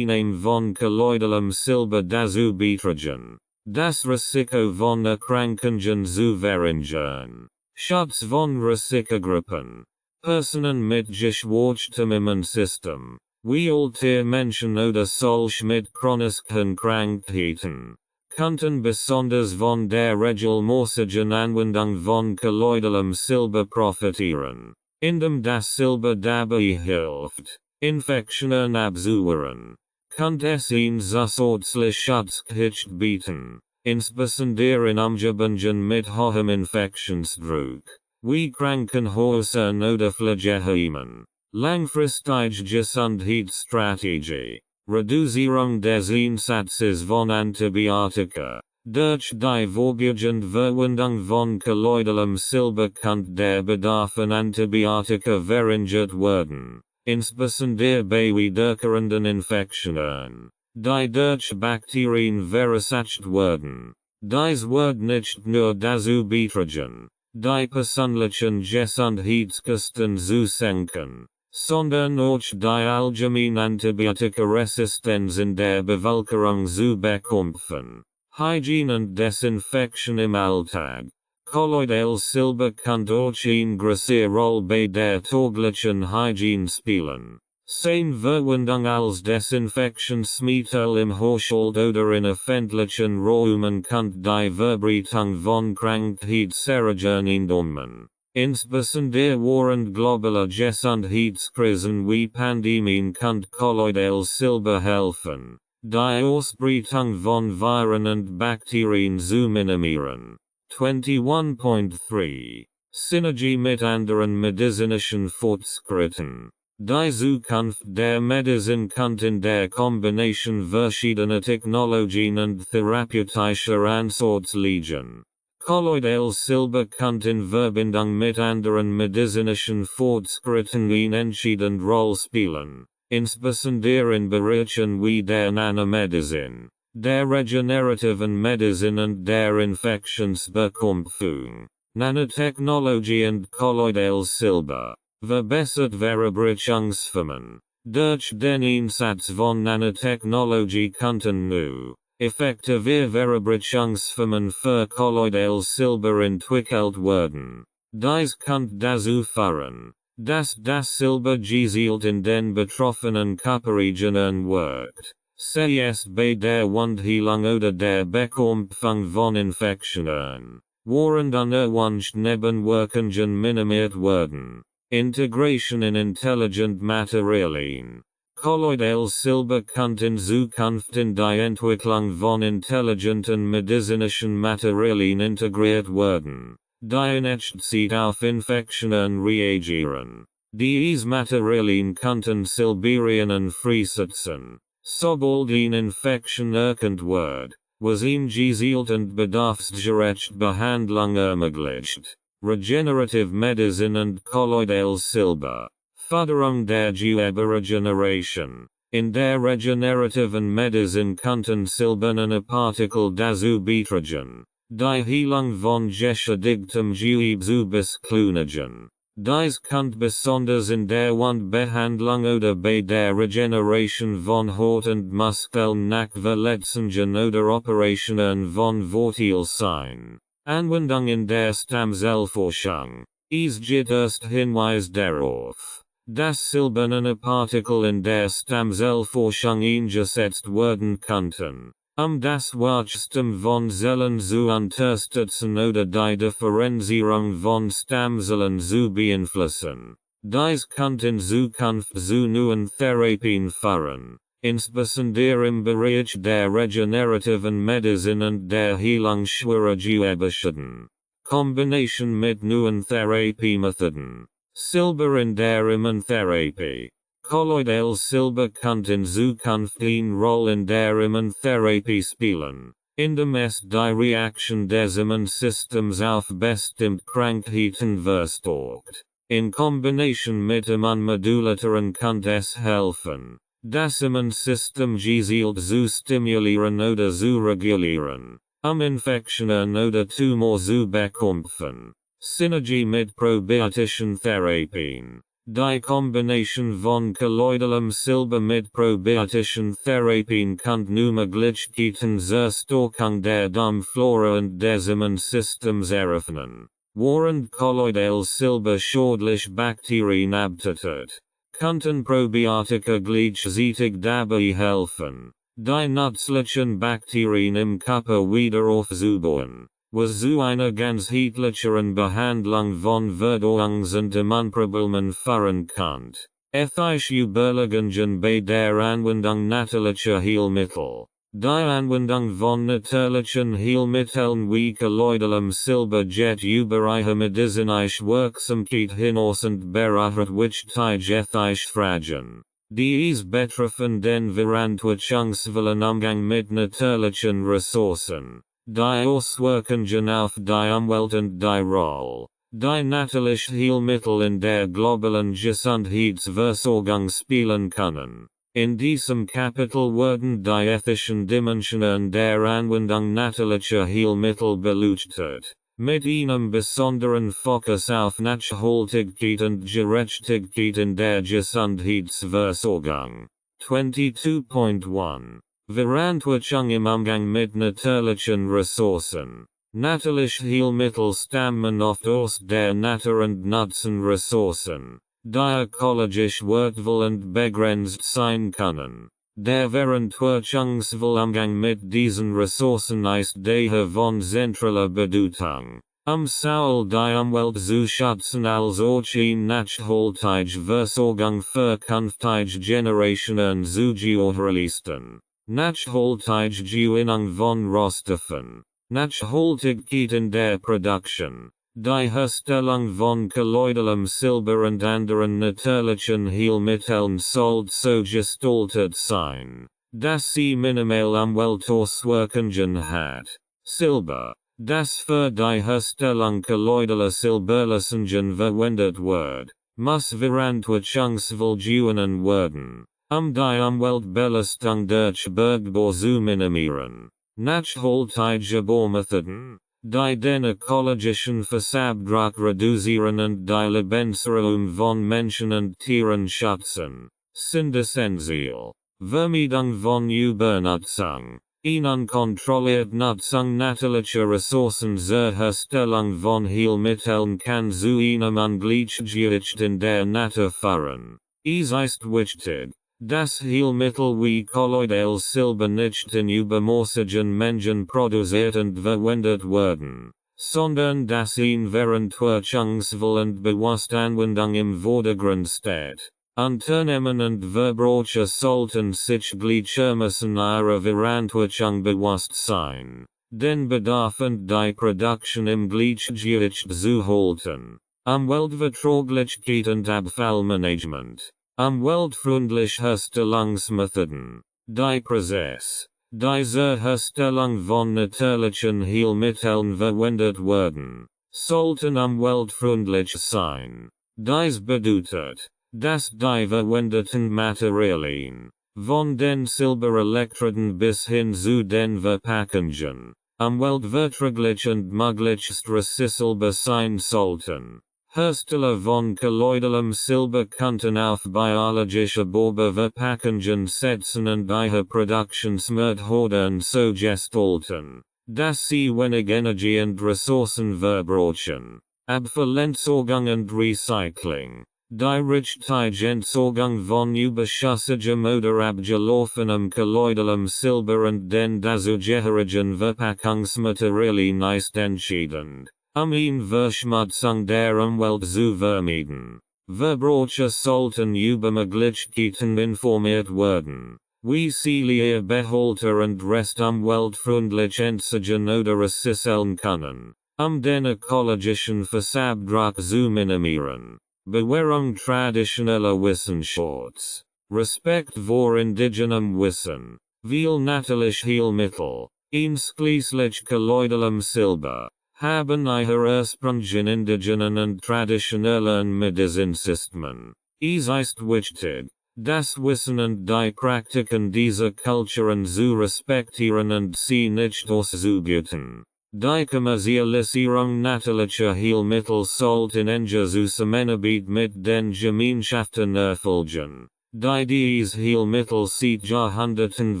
von kolloidalem Silber dazu beitragen, das Risiko von Erkrankungen zu verringern. Schutz von Risikogruppen. Personen mit geschwächtem Immunsystem, wie alte Menschen oder solche mit chronischen Krankheiten, konnten besonders von der regelmäßigen Anwendung von kolloidalem Silber profitieren, indem das Silber dabei hilft, Infektionen abzuwehren, konnte es ihnen zusätzlich Schutzgewicht bieten, insbesondere in Umgebungen mit hohem Infektionsdruck, wie Krankenhäusern oder Pflegeheimen. Langfristige Gesundheitsstrategie. Reduzierung des Einsatzes von Antibiotika. Durch die vorbeugende Verwendung von kolloidalem Silber konnte der Bedarf an Antibiotika verringert werden, insbesondere bei wiederkehrenden Infektionen, die durch Bakterien verursacht werden. Dies wird nicht nur dazu beitragen, die persönlichen Gesundheitskosten zu senken, sondern auch die allgemeine Antibiotikaresistenz in der Bevölkerung zu bekämpfen. Hygiene und Desinfektion im Alltag. Kolloidales Silber konnte auch eine große Rolle bei der täglichen Hygiene spielen. Seine Verwendung als Desinfektionsmittel im Haushalt oder in öffentlichen Räumen konnte die Verbreitung von Krankheitserregern eindämmen. Insbesondere während globaler Gesundheitskrisen wie Pandemien konnte kolloidales Silber helfen, die Ausbreitung von Viren und Bakterien zu minimieren. 21.3 Synergie mit anderen medizinischen Fortschritten. Die Zukunft der Medizin konnte in der Kombination verschiedener Technologien und therapeutischer Ansätze liegen. Kolloidales Silber konnte in Verbindung mit anderen medizinischen Fortschritten eine entscheidende Rolle spielen, insbesondere in Bereichen wie der Nanomedizin, der regenerativen Medizin und der Infektionsbekämpfung. Nanotechnologie und kolloidales Silber verbessert Veröffentlichungsformen. Durch den Einsatz von Nanotechnologie konnten nu effektive Veröffentlichungsformen für kolloidales Silber entwickelt werden. Dies konnte dazu führen, dass das Silber gezielt in den betroffenen Körperregionen wirkt, sei es bei der Wundheilung oder der Bekämpfung von Infektionen, während unerwünschte Nebenwirkungen minimiert werden. Integration in intelligent Materialien. Kolloidales Silber konnte in Zukunft in die Entwicklung von intelligenten medizinischen Materialien integriert werden, die in Echtzeit auf Infektionen reagieren. Diese Materialien konnten Silberien freisetzen, sobald eine Infektion erkannt wird, was ihm gezielt und bedarfsgerecht Behandlung ermöglicht. Regenerative Medicine und kolloidales Silber. Förderung der Regeneration. In der regenerativen Medizin konnten silberne Partikel dazu beitragen, die Heilung von geschädigtem Gewebe zu beschleunigen. Dies konnte besonders in der Wundbehandlung oder bei der Regeneration von Haut und Muskeln nach Verletzungen oder Operationen von Vorteil sein. Anwendung in der Stammzellforschung. Es gibt erst Hinweis darauf, dass silberne Partikel in der Stammzellforschung eingesetzt werden konnten, das Wachstum von Zellen zu unterstützen oder die Differenzierung von Stammzellen zu beeinflussen. Dies konnte in Zukunft zu neuen Therapien führen, insbesondere im Bereich der regenerativen Medizin und der Heilung schwerer Gewebsschäden. Combination mit neuen Therapiemethoden. Silber in der Immuntherapie. Kolloidales Silber könnte in Zukunft eine Rolle in der Immuntherapie spielen, indem es die Reaktion des Immunsystems auf bestimmte Krankheiten verstärkt. In Kombination mit Immunmodulatoren könnte es helfen, das Immunsystem gezielt zu stimulieren oder zu regulieren, Infektionen oder Tumor zu bekämpfen. Synergie mit probiotischen Therapien. Die Kombination von kolloidalem Silber mit probiotischen Therapien könnte nu Möglichkeiten zur Stärkung der Darmflora und des Immunsystems eröffnen. Während kolloidales Silber schädliche Bakterien abtötet, könnten Probiotika gleichzeitig dabei helfen, die nützlichen Bakterien im Körper wieder aufzubauen, was zu einer ganzheitlicheren Behandlung von Verdauungs- und Immunproblemen führen könnte. Ethische Überlegungen bei der Anwendung natürlicher Heilmittel. Die Anwendung von natürlichen Heilmitteln wie kolloidalem Silber geht über ihre medizinische Wirksamkeit hinaus und berücksichtigt ethische Fragen. Dies betreffen den verantwortungsvollen Umgang mit natürlichen Ressourcen, die Auswirkungen auf die Umwelt und die Rolle, die natürliche Heilmittel in der globalen Gesundheitsversorgung spielen können. In diesem Kapitel werden die ethischen Dimensionen der Anwendung natürlicher Heilmittel beleuchtet, mit einem besonderen Fokus auf Nachhaltigkeit und Gerechtigkeit in der Gesundheitsversorgung. 22.1 Verantwortung im Umgang mit natürlichen Ressourcen. Natürliche Heilmittel stammen oft aus der Natur und nutzen Ressourcen, die ökologisch wertvoll und begrenzt sein können. Der verantwortungsvolle Umgang mit diesen Ressourcen ist daher von zentraler Bedeutung, sowohl die Umwelt zu schützen als auch eine nachhaltige Versorgung für künftige Generationen zu gewährleisten. Nachhaltige Gewinnung von Rohstoffen. Nachhaltigkeit in der Produktion. Die Herstellung von kolloidalem Silber und anderen natürlichen Heilmitteln sollte so gestaltet sein, dass sie minimal Umweltauswirkungen hat. Silber, das für die Herstellung kolloidaler Silberlösungen verwendet wird, muss verantwortungsvoll gewonnen werden, die Umweltbelastung durch Bergbau zu minimieren. Nachhaltige Baumethoden, die den ökologischen Fußabdruck reduzieren und die Lebensraum von Menschen und Tieren schützen, sind essentiell. Vermeidung von Übernutzung. Unkontrollierte Nutzung natürlicher Ressourcen zur Herstellung von Heilmitteln kann zu einem Ungleichgewicht in der Natur führen. Es ist wichtig, dass Heilmittel wie kolloidales Silber nicht in übermäßigen Mengen produziert und verwendet werden, sondern dass eine verantwortungsvolle und bewusste Anwendung im Vordergrund steht. Unternehmen und Verbraucher sollten sich gleichermaßen ihrer Verantwortung bewusst sein, den Bedarf und die Produktion im Gleichgewicht zu halten. Umweltverträglichkeit und Abfallmanagement. Umweltfreundliche Herstellungsmethoden. Die Prozess, die zur Herstellung von natürlichen Heilmitteln verwendet werden, sollten umweltfreundlich sein. Dies bedeutet, dass die verwendeten Materialien, von den Silberelektroden bis hin zu den Verpackungen, umweltverträglich und möglichst recycelbar sein sollten. Hersteller von kolloidalem Silber könnten auf biologische Verpackungen setzen und ihre Produktionsmethoden so gestalten, dass sie wenig Energie und Ressourcen verbrauchen. Abfallentsorgung und Recycling. Die richtige Entsorgung von überschüssigem oder abgelaufenem kolloidalem Silber und den dazugehörigen Verpackungsmaterialien ist entscheidend, eine Verschmutzung der Umwelt zu vermeiden. Verbraucher sollten über Möglichkeiten informiert werden, Wie viele Behalter und Rest umweltfreundlich Entsorgen oder Assisseln können, den ökologischen Fußabdruck zu minimieren. Bewährung traditioneller Wissenschaft. Respekt vor indigenem Wissen. Viel natürlich Heilmittel, einschließlich kolloidalem Silber, haben ihre Ursprung in indigenen und traditionellen Medizinsystemen. Es ist wichtig, das Wissen und die Praktiken dieser Kulturen zu respektieren und sie nicht auszubüten. Die Kommerzialisierung natürlicher Heilmittel sollten enger Zusammenarbeit mit den Gemeinschaften erfolgen. Dies Heilmittel seit Jahrhunderten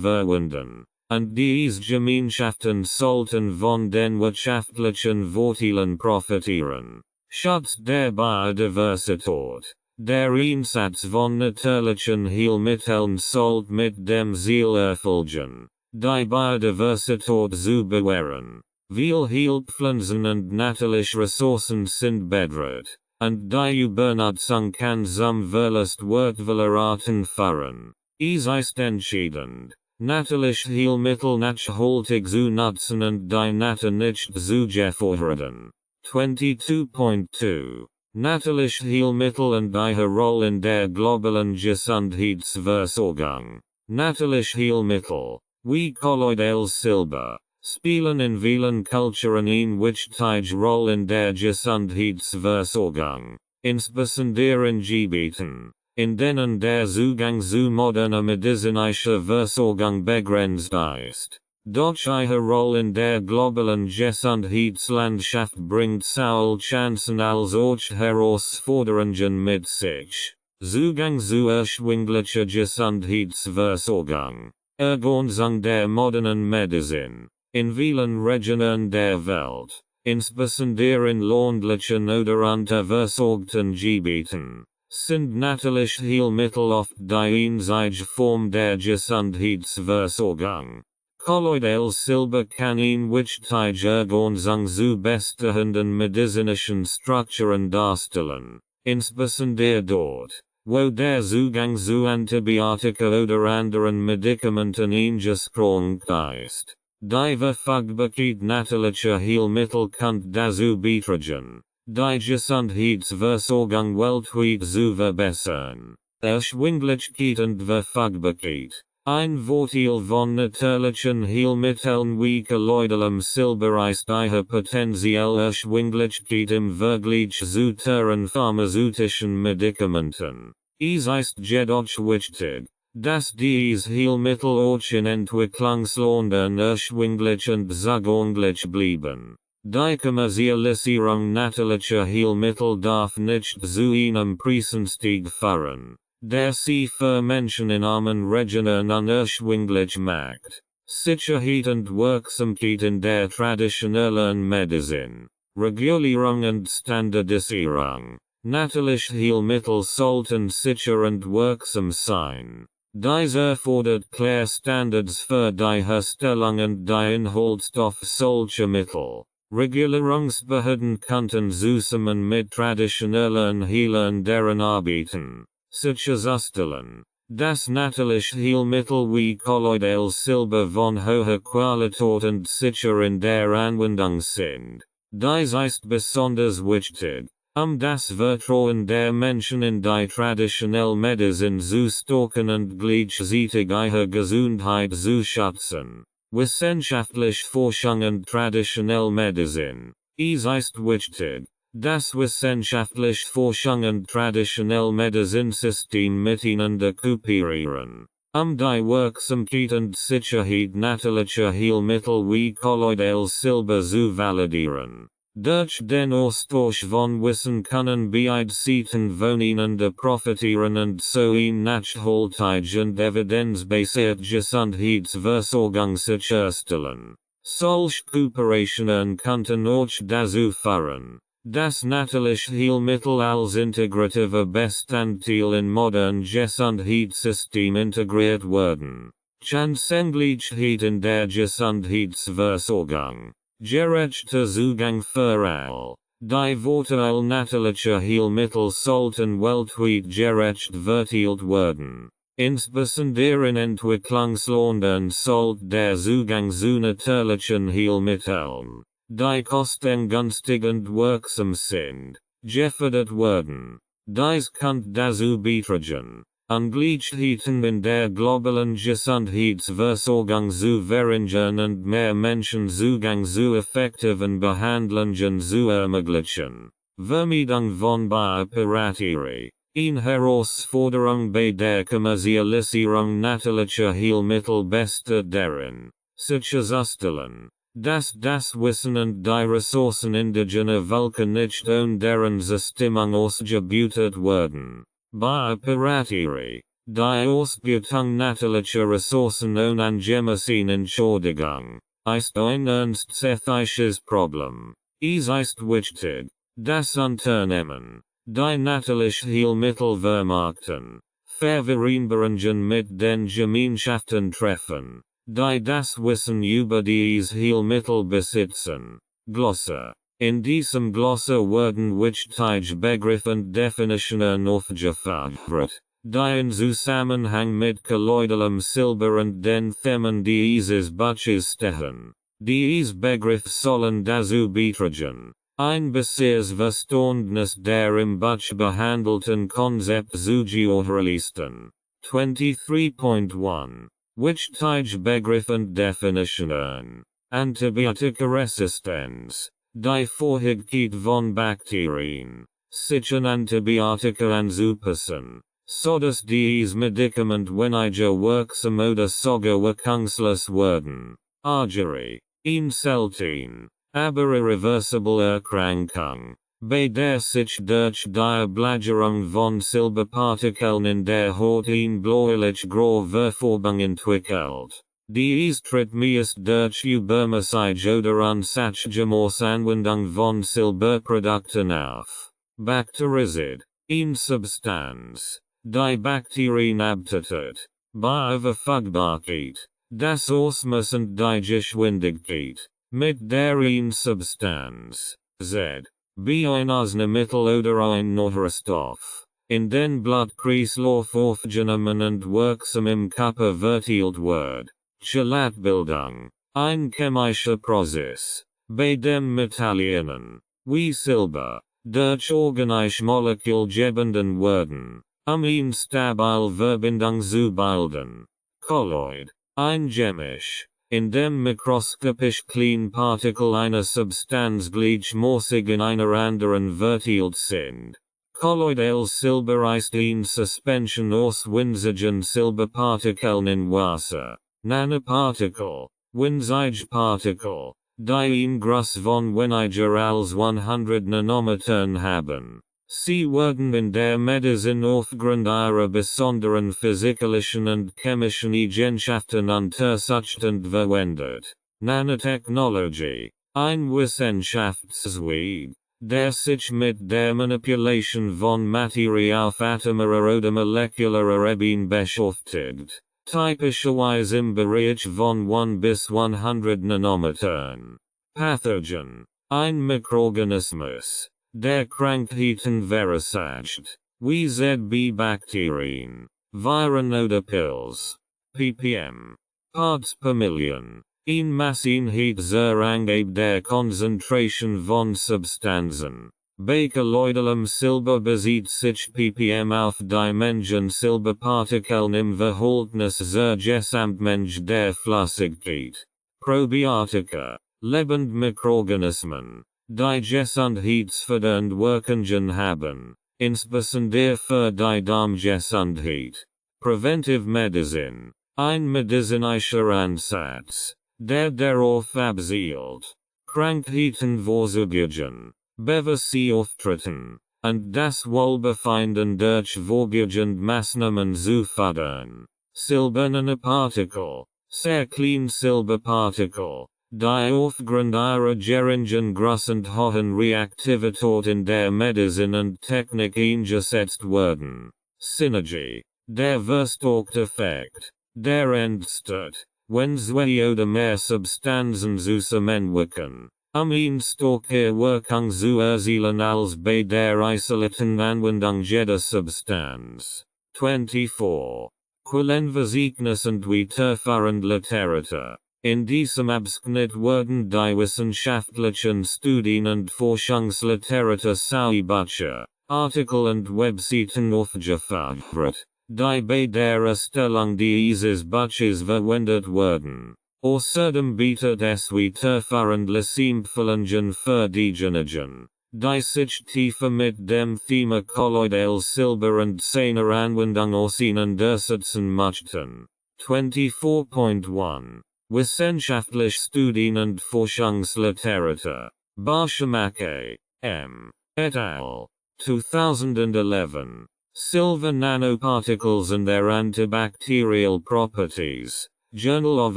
verwenden, und dies Gemeinschaften sollten von den wirtschaftlichen Vorteilen profitieren. Schutz der Biodiversität. Der Einsatz von natürlichen Heilmitteln sollte mit dem Ziel erfolgen, die Biodiversität zu bewahren. Viele Heilpflanzen und natürliche Ressourcen sind bedroht, und die Übernutzung kann zum Verlust wertvoller Arten führen. Es ist entscheidend, natürliche Heilmittel nachhaltig zu nutzen und die Natur nicht zu gefährden. 22.2 Natürliche Heilmittel und ihre Rolle in der globalen Gesundheitsversorgung. Natürliche Heilmittel, wie Kolloidales Silber, spielen in vielen Kulturen eine wichtige Rolle in der Gesundheitsversorgung, insbesondere in Gebieten, in denen der Zugang zu moderner medizinischer Versorgung begrenzt ist. Doch ihre Rolle in der globalen Gesundheitslandschaft bringt sowohl Chancen als auch Herausforderungen mit sich. Zugang zu erschwinglicher Gesundheitsversorgung. Ergänzung der modernen Medizin. In vielen Regionen der Welt, insbesondere in ländlichen oder unterversorgten Gebieten, sind natürliche Heilmittel oft die einzige Form der Gesundheitsversorgung. Kolloidales Silber kann eine wichtige Ergänzung zu bestehenden medizinischen Strukturen darstellen, insbesondere dort, wo der Zugang zu Antibiotika oder anderen Medikamenten eingeschränkt ist. Die Verfügbarkeit natürlicher Heilmittel kann dazu beitragen, die Gesundheitsversorgung weltweit zu verbessern. Erschwinglichkeit und Verfügbarkeit. Ein Vorteil von natürlichen Heilmitteln wie kolloidalem Silber ist ihre potenzielle Erschwinglichkeit im Vergleich zu teuren pharmazeutischen Medikamenten. Es ist jedoch wichtig, dass dies Heilmittel auch in Entwicklungsländern erschwinglich und zugänglich bleiben. Die Kommerzialisierung natürlicher Heilmittel darf nicht zu einem Preisanstieg führen, der sie für Menschen in armen Regionen unerschwinglich macht. Sicherheit und Wirksamkeit in der traditionellen Medizin. Regulierung und Standardisierung. Natürliche Heilmittel sollten sicher und wirksam sein. Dies erfordert klare Standards für die Herstellung und die Inhaltsstoffe solcher Mittel. Regulierungsbehörden könnten zusammen mit traditionellen Heilern deren Arbeiten sicherstellen, dass natürliche Heilmittel wie Kolloidales Silber von hoher Qualität und sicher in der Anwendung sind. Dies ist besonders wichtig, das Vertrauen der Menschen in die traditionelle Medizin zu stärken und gleichzeitig ihre Gesundheit zu schützen. Wissenschaftliche Forschung und traditionelle Medizin. Es ist wichtig, dass wissenschaftliche Forschung und traditionelle Medizinsystem miteinander kooperieren, die Wirksamkeit und Sicherheit natürlicher Heilmittel wie Kolloidales Silber zu validieren. Durch den Austausch von Wissen können beide Seiten voneinander profitieren und so eine nachhaltige und evidenzbasierte Gesundheitsversorgung sicherstellen. Solche Kooperationen könnten auch dazu führen, dass natürliche Heilmittel als integrativer Bestandteil in modern Gesundheitssystem integriert werden. Chancengleichheit in der Gesundheitsversorgung. Gerechter Zugang für alle. Die Vorteile natürlicher Heilmittel sollten weltweit gerecht verteilt werden. insbesondere in Entwicklungsländern sollt der Zugang zu natürlichen Heilmitteln, die kostengünstig und wirksam sind, gefördert werden. Dies kann dazu beitragen, Ungleichheiten in der globalen Gesundheitsversorgung zu verringern und mehr Menschen Zugang zu effektiven Behandlungen zu ermöglichen. Vermeidung von Piraterie. Eine Herausforderung bei der Kommerzialisierung natürlicher Heilmittel besteht darin, sicherzustellen, dass das Wissen und die Ressourcen indigener Völker nicht ohne deren Zustimmung ausgebeutet werden. Bei Piraterie, die Ausbeutung natürlicher Ressourcen ohne angemessene Entschädigung, ist ein ernstzunehmendes Problem. Es ist wichtig, dass Unternehmen, die natürliche Heilmittel vermarkten, Vereinbarungen mit den Gemeinschaften treffen, die das Wissen über diese Heilmittel besitzen. Glosse. In diesem Glosse werden wichtige Begriffe und Definitionen aufgeführt, die in Zusammenhang mit Kolloidalem Silber und den Themen dieses Buches stehen. Diese Begriffe sollen dazu beitragen, ein besseres Verständnis der im Buch behandelten Konzepte zu gewährleisten. 23.1 Wichtige Begriffe und Definitionen. Antibiotikaresistenz. Die Vorhängigkeit von Bakterien, sich an Antibiotika anzupassen, sodass diese Medikamente weniger wirksam oder sogar wirkungslos werden. Argerie, eine selten, aber irreversible Erkrankung, bei der sich durch die Ablagerung von Silberpartikeln in der Haut eine bläulich-graue Färbung entwickelt. Dies tritt meist durch Übermassage oder unsachgemäße Anwendung von Silberprodukten auf. Bactericid, eine Substanz, die Bakterien abtötet. Bei Überverfügbarkeit, das Ausmaß und die Geschwindigkeit, mit der eine Substanz, Z, wie ein Arzneimittel oder ein Nahrstoff, in den Blutkreislauf aufgenommen und wirksam im Körper verteilt wird. Chelatbildung, ein chemischer Prozess, bei dem Metallien, wie Silber, durch organische Molekülgebenden werden, eine stabile Verbindung zu bilden. Kolloid, ein Gemisch, in dem mikroskopisch kleine Partikel einer Substanz gleichmäßig in einer anderen verteilt sind. Kolloidales Silber ist eine Suspension aus winzigen Silberpartikeln in Wasser. Nanopartikel, winzige Partikel, die ein Groß von weniger als 100 Nanometern haben. Sie werden in der Medizin aufgrund ihrer besonderen physikalischen und chemischen Eigenschaften untersucht und verwendet. Nanotechnology, ein Wissenschaftszweig, der sich mit der Manipulation von Materie auf atomarer oder molekularer Ebene beschäftigt. Typischerweise im Bereich von 1 bis 100 Nanometern. Pathogen, ein Mikroorganismus, der Krankheiten verursacht, wie ZB-Bakterien, Viren oder Pilz. ppm. Parts per million, in Masseinheit zur Angabe der Konzentration von Substanzen. Bei Kolloidalem Silber bezieht sich ppm auf die Mengen Silberpartikeln im Verhältnis zur Gesamtmenge der Flüssigkeit. Probiotika, Lebendmikroorganismen, die gesundheitsfördernd Wirkungen haben, insbesondere für die Darmgesundheit. Preventive Medicine, ein medizinischer Ansatz, der darauf abzielt, Krankheiten vorzubeugen, bevor sie auftreten, und das Wohlbefinden durch vorbeugende Maßnahmen zu fördern. Silberne Partikel, sehr kleine Silberpartikel, die aufgrund ihrer geringen Größe und hohen Reaktivität in der Medizin und Technik eingesetzt werden. Synergie, der Verstärkeffekt, der entsteht, wenn zwei oder mehr Substanzen zusammenwirken, eine stärkere Wirkung zu erzielen als bei der isolierten Anwendung jeder Substanz. 24. Quellenversiegnis wie Terfahrend Literatur. In diesem Abschnitt werden die wissenschaftlichen Studien und Forschungsliteratur sowie Bücher, Artikel und Webseiten aufgeführt, die bei der Erstellung dieses Buches verwendet werden. Außerdem bietet es weiterführende Empfehlungen für diejenigen, die sich tiefer mit dem Thema Kolloidales Silber und seiner Anwendung auseinandersetzen möchten. 24.1 Wissenschaftliche Studien und Forschungsliteratur. Barschamake, M. et al. 2011. Silver Nanoparticles and Their Antibacterial Properties. Journal of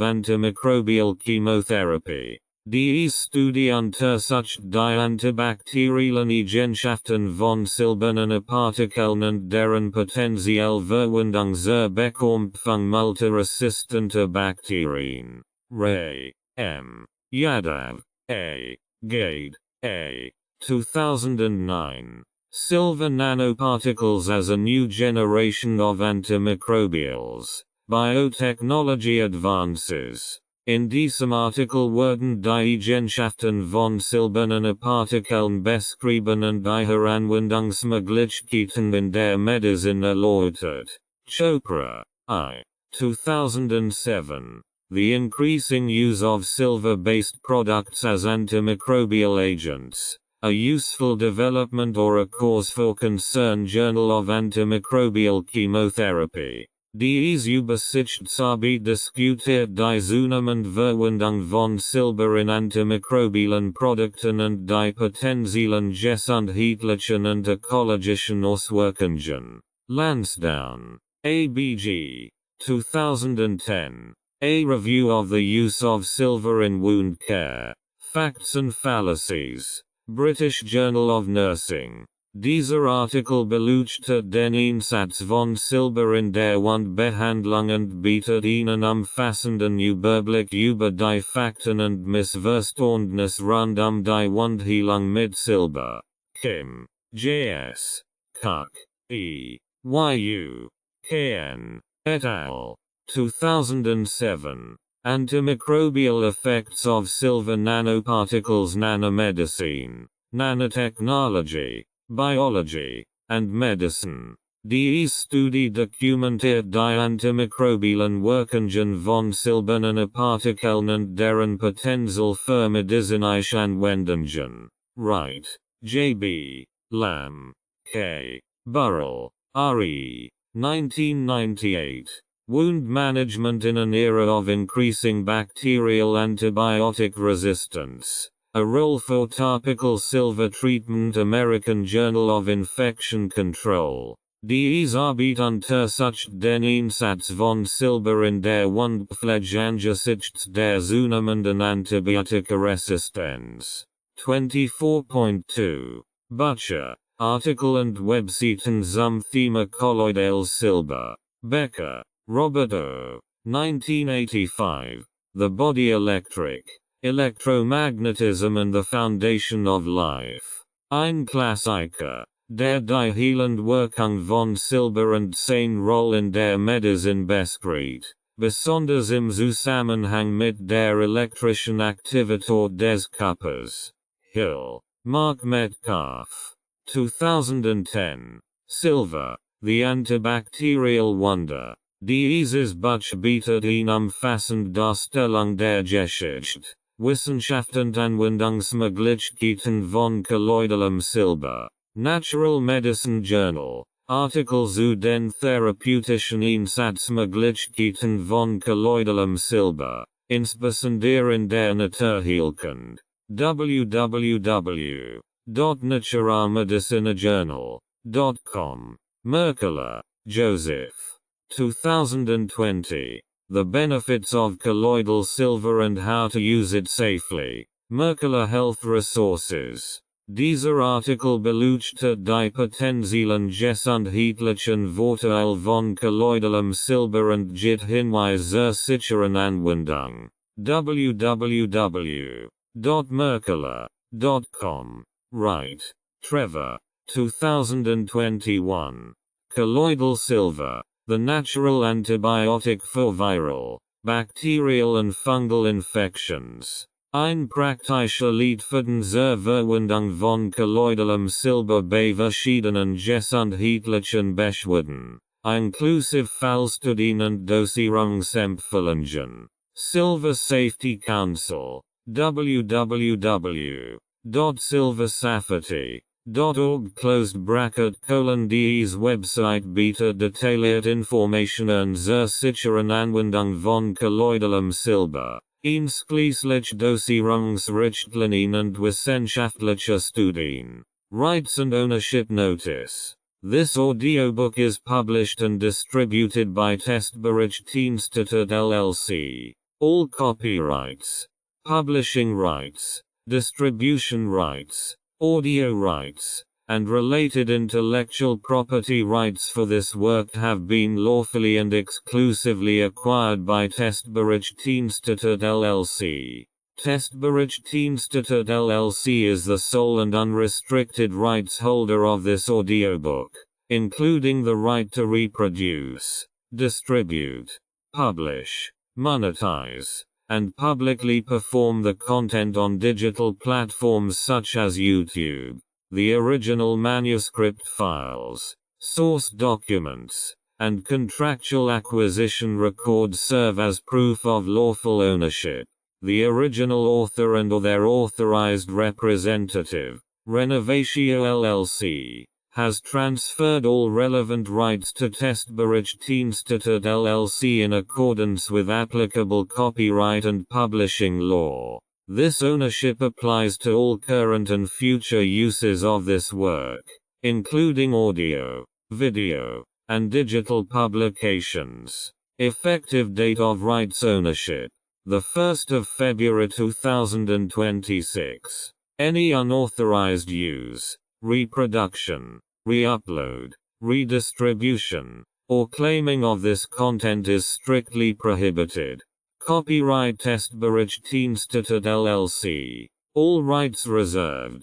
Antimicrobial Chemotherapy. Die Studie untersucht die antibakteriellen Eigenschaften von silbernen Partikeln und deren potenzielle Verwendung zur Bekämpfung multiresistenter Bakterien. Ray, M. Yadav, A. Gade, A. 2009. Silver Nanoparticles as a New Generation of Antimicrobials. Biotechnology Advances. In diesem Artikel werden die Eigenschaften von silbernen Partikeln beschrieben und ihre Anwendungsmöglichkeiten in der Medizin erläutert. Chopra, I. 2007. The Increasing Use of Silver-Based Products as Antimicrobial Agents. A Useful Development or a Cause for Concern. Journal of Antimicrobial Chemotherapy. Dies Übersicht habe diskutiert die Zunahme Verwendung von Silber in antimikrobiellen Produkten und die potenziellen gesundheitlichen und ökologischen Auswirkungen. Lansdowne, ABG. 2010. A Review of the Use of Silver in Wound Care. Facts and Fallacies. British Journal of Nursing. Dieser Artikel beleuchtet den Einsatz von Silber in der Wundbehandlung und bietet einen umfassenden Überblick über die Fakten und Missverständnisse rund die Wundheilung mit Silber. Kim, J.S. Cook, E. Y.U. K.N. et al. 2007. Antimicrobial Effects of Silver Nanoparticles. Nanomedicine, Nanotechnology, Biology, and Medicine. Die Studie dokumentiert die antimikrobiellen Wirkungen von silbernen Partikeln und deren Potenzial für medizinische Anwendungen. Wright, J.B., Lamb, K. Burrell, R.E. 1998. Wound Management in an Era of Increasing Bacterial Antibiotic Resistance. A Role for Topical Silver Treatment. American Journal of Infection Control. Dies Arbeit untersucht den Einsatz von Silber in der Wundpflege angesichts der zunehmenden Antibiotikaresistenz. 24.2. Butcher, Artikel und Webseiten zum Thema Kolloidales Silber. Becker, Robert O. 1985. The Body Electric. Electromagnetism and the Foundation of Life. Ein Klassiker, der die heilende Wirkung von Silber und seine Rolle in der Medizin beschreibt, besonders im Zusammenhang mit der elektrischen Aktivität des Körpers. Hill, Mark Metcalf. 2010. Silver, the Antibacterial Wonder. Dieses Buch bietet eine umfassende Darstellung der Geschichte, Wissenschaft und Anwendungsmöglichkeiten von kolloidalem Silber. Natural Medicine Journal. Artikel zu den therapeutischen Einsatzmöglichkeiten von kolloidalem Silber, insbesondere in der Naturheilkunde. www.naturalmedicinejournal.com. Merkeler, Joseph. 2020. The Benefits of Colloidal Silver and How to Use It Safely. Merkeler Health Resources. Dieser Artikel beleuchtet die potenziellen gesundheitlichen Vorteile von kolloidalem Silber und gibt Hinweise zur sicheren Anwendung. www.merkeler.com. Wright, Trevor. 2021. Colloidal Silver, the natural antibiotic for viral, bacterial and fungal infections. Ein praktischer Lied für den Verwendung von Kolloidalem Silber bei verschiedenen gesundheitlichen Beschwerden, inklusive Fallstudien und Dosierungsempfehlungen. Silver Safety Council, www.silversafety.org Kolloidales Website bietet detailliert Informationen zur sicheren Anwendung von Kolloidalem Silber, einschließlich Dosierungsrichtlinien und wissenschaftlicher Studien. Rights and Ownership Notice. This audiobook is published and distributed by Testberichtdienste LLC. All copyrights, publishing rights, distribution rights, audio rights, and related intellectual property rights for this work have been lawfully and exclusively acquired by Testberichtdienste LLC. Testberichtdienste LLC is the sole and unrestricted rights holder of this audiobook, including the right to reproduce, distribute, publish, monetize, and publicly perform the content on digital platforms such as YouTube. The original manuscript files, source documents, and contractual acquisition records serve as proof of lawful ownership. The original author and/or their authorized representative, Renovatio LLC, has transferred all relevant rights to Testberichtdienste LLC in accordance with applicable copyright and publishing law. This ownership applies to all current and future uses of this work, including audio, video, and digital publications. Effective date of rights ownership: the 1st of February 2026. Any unauthorized use, reproduction, re-upload, redistribution, or claiming of this content is strictly prohibited. Copyright Testberichtdienste LLC. All rights reserved.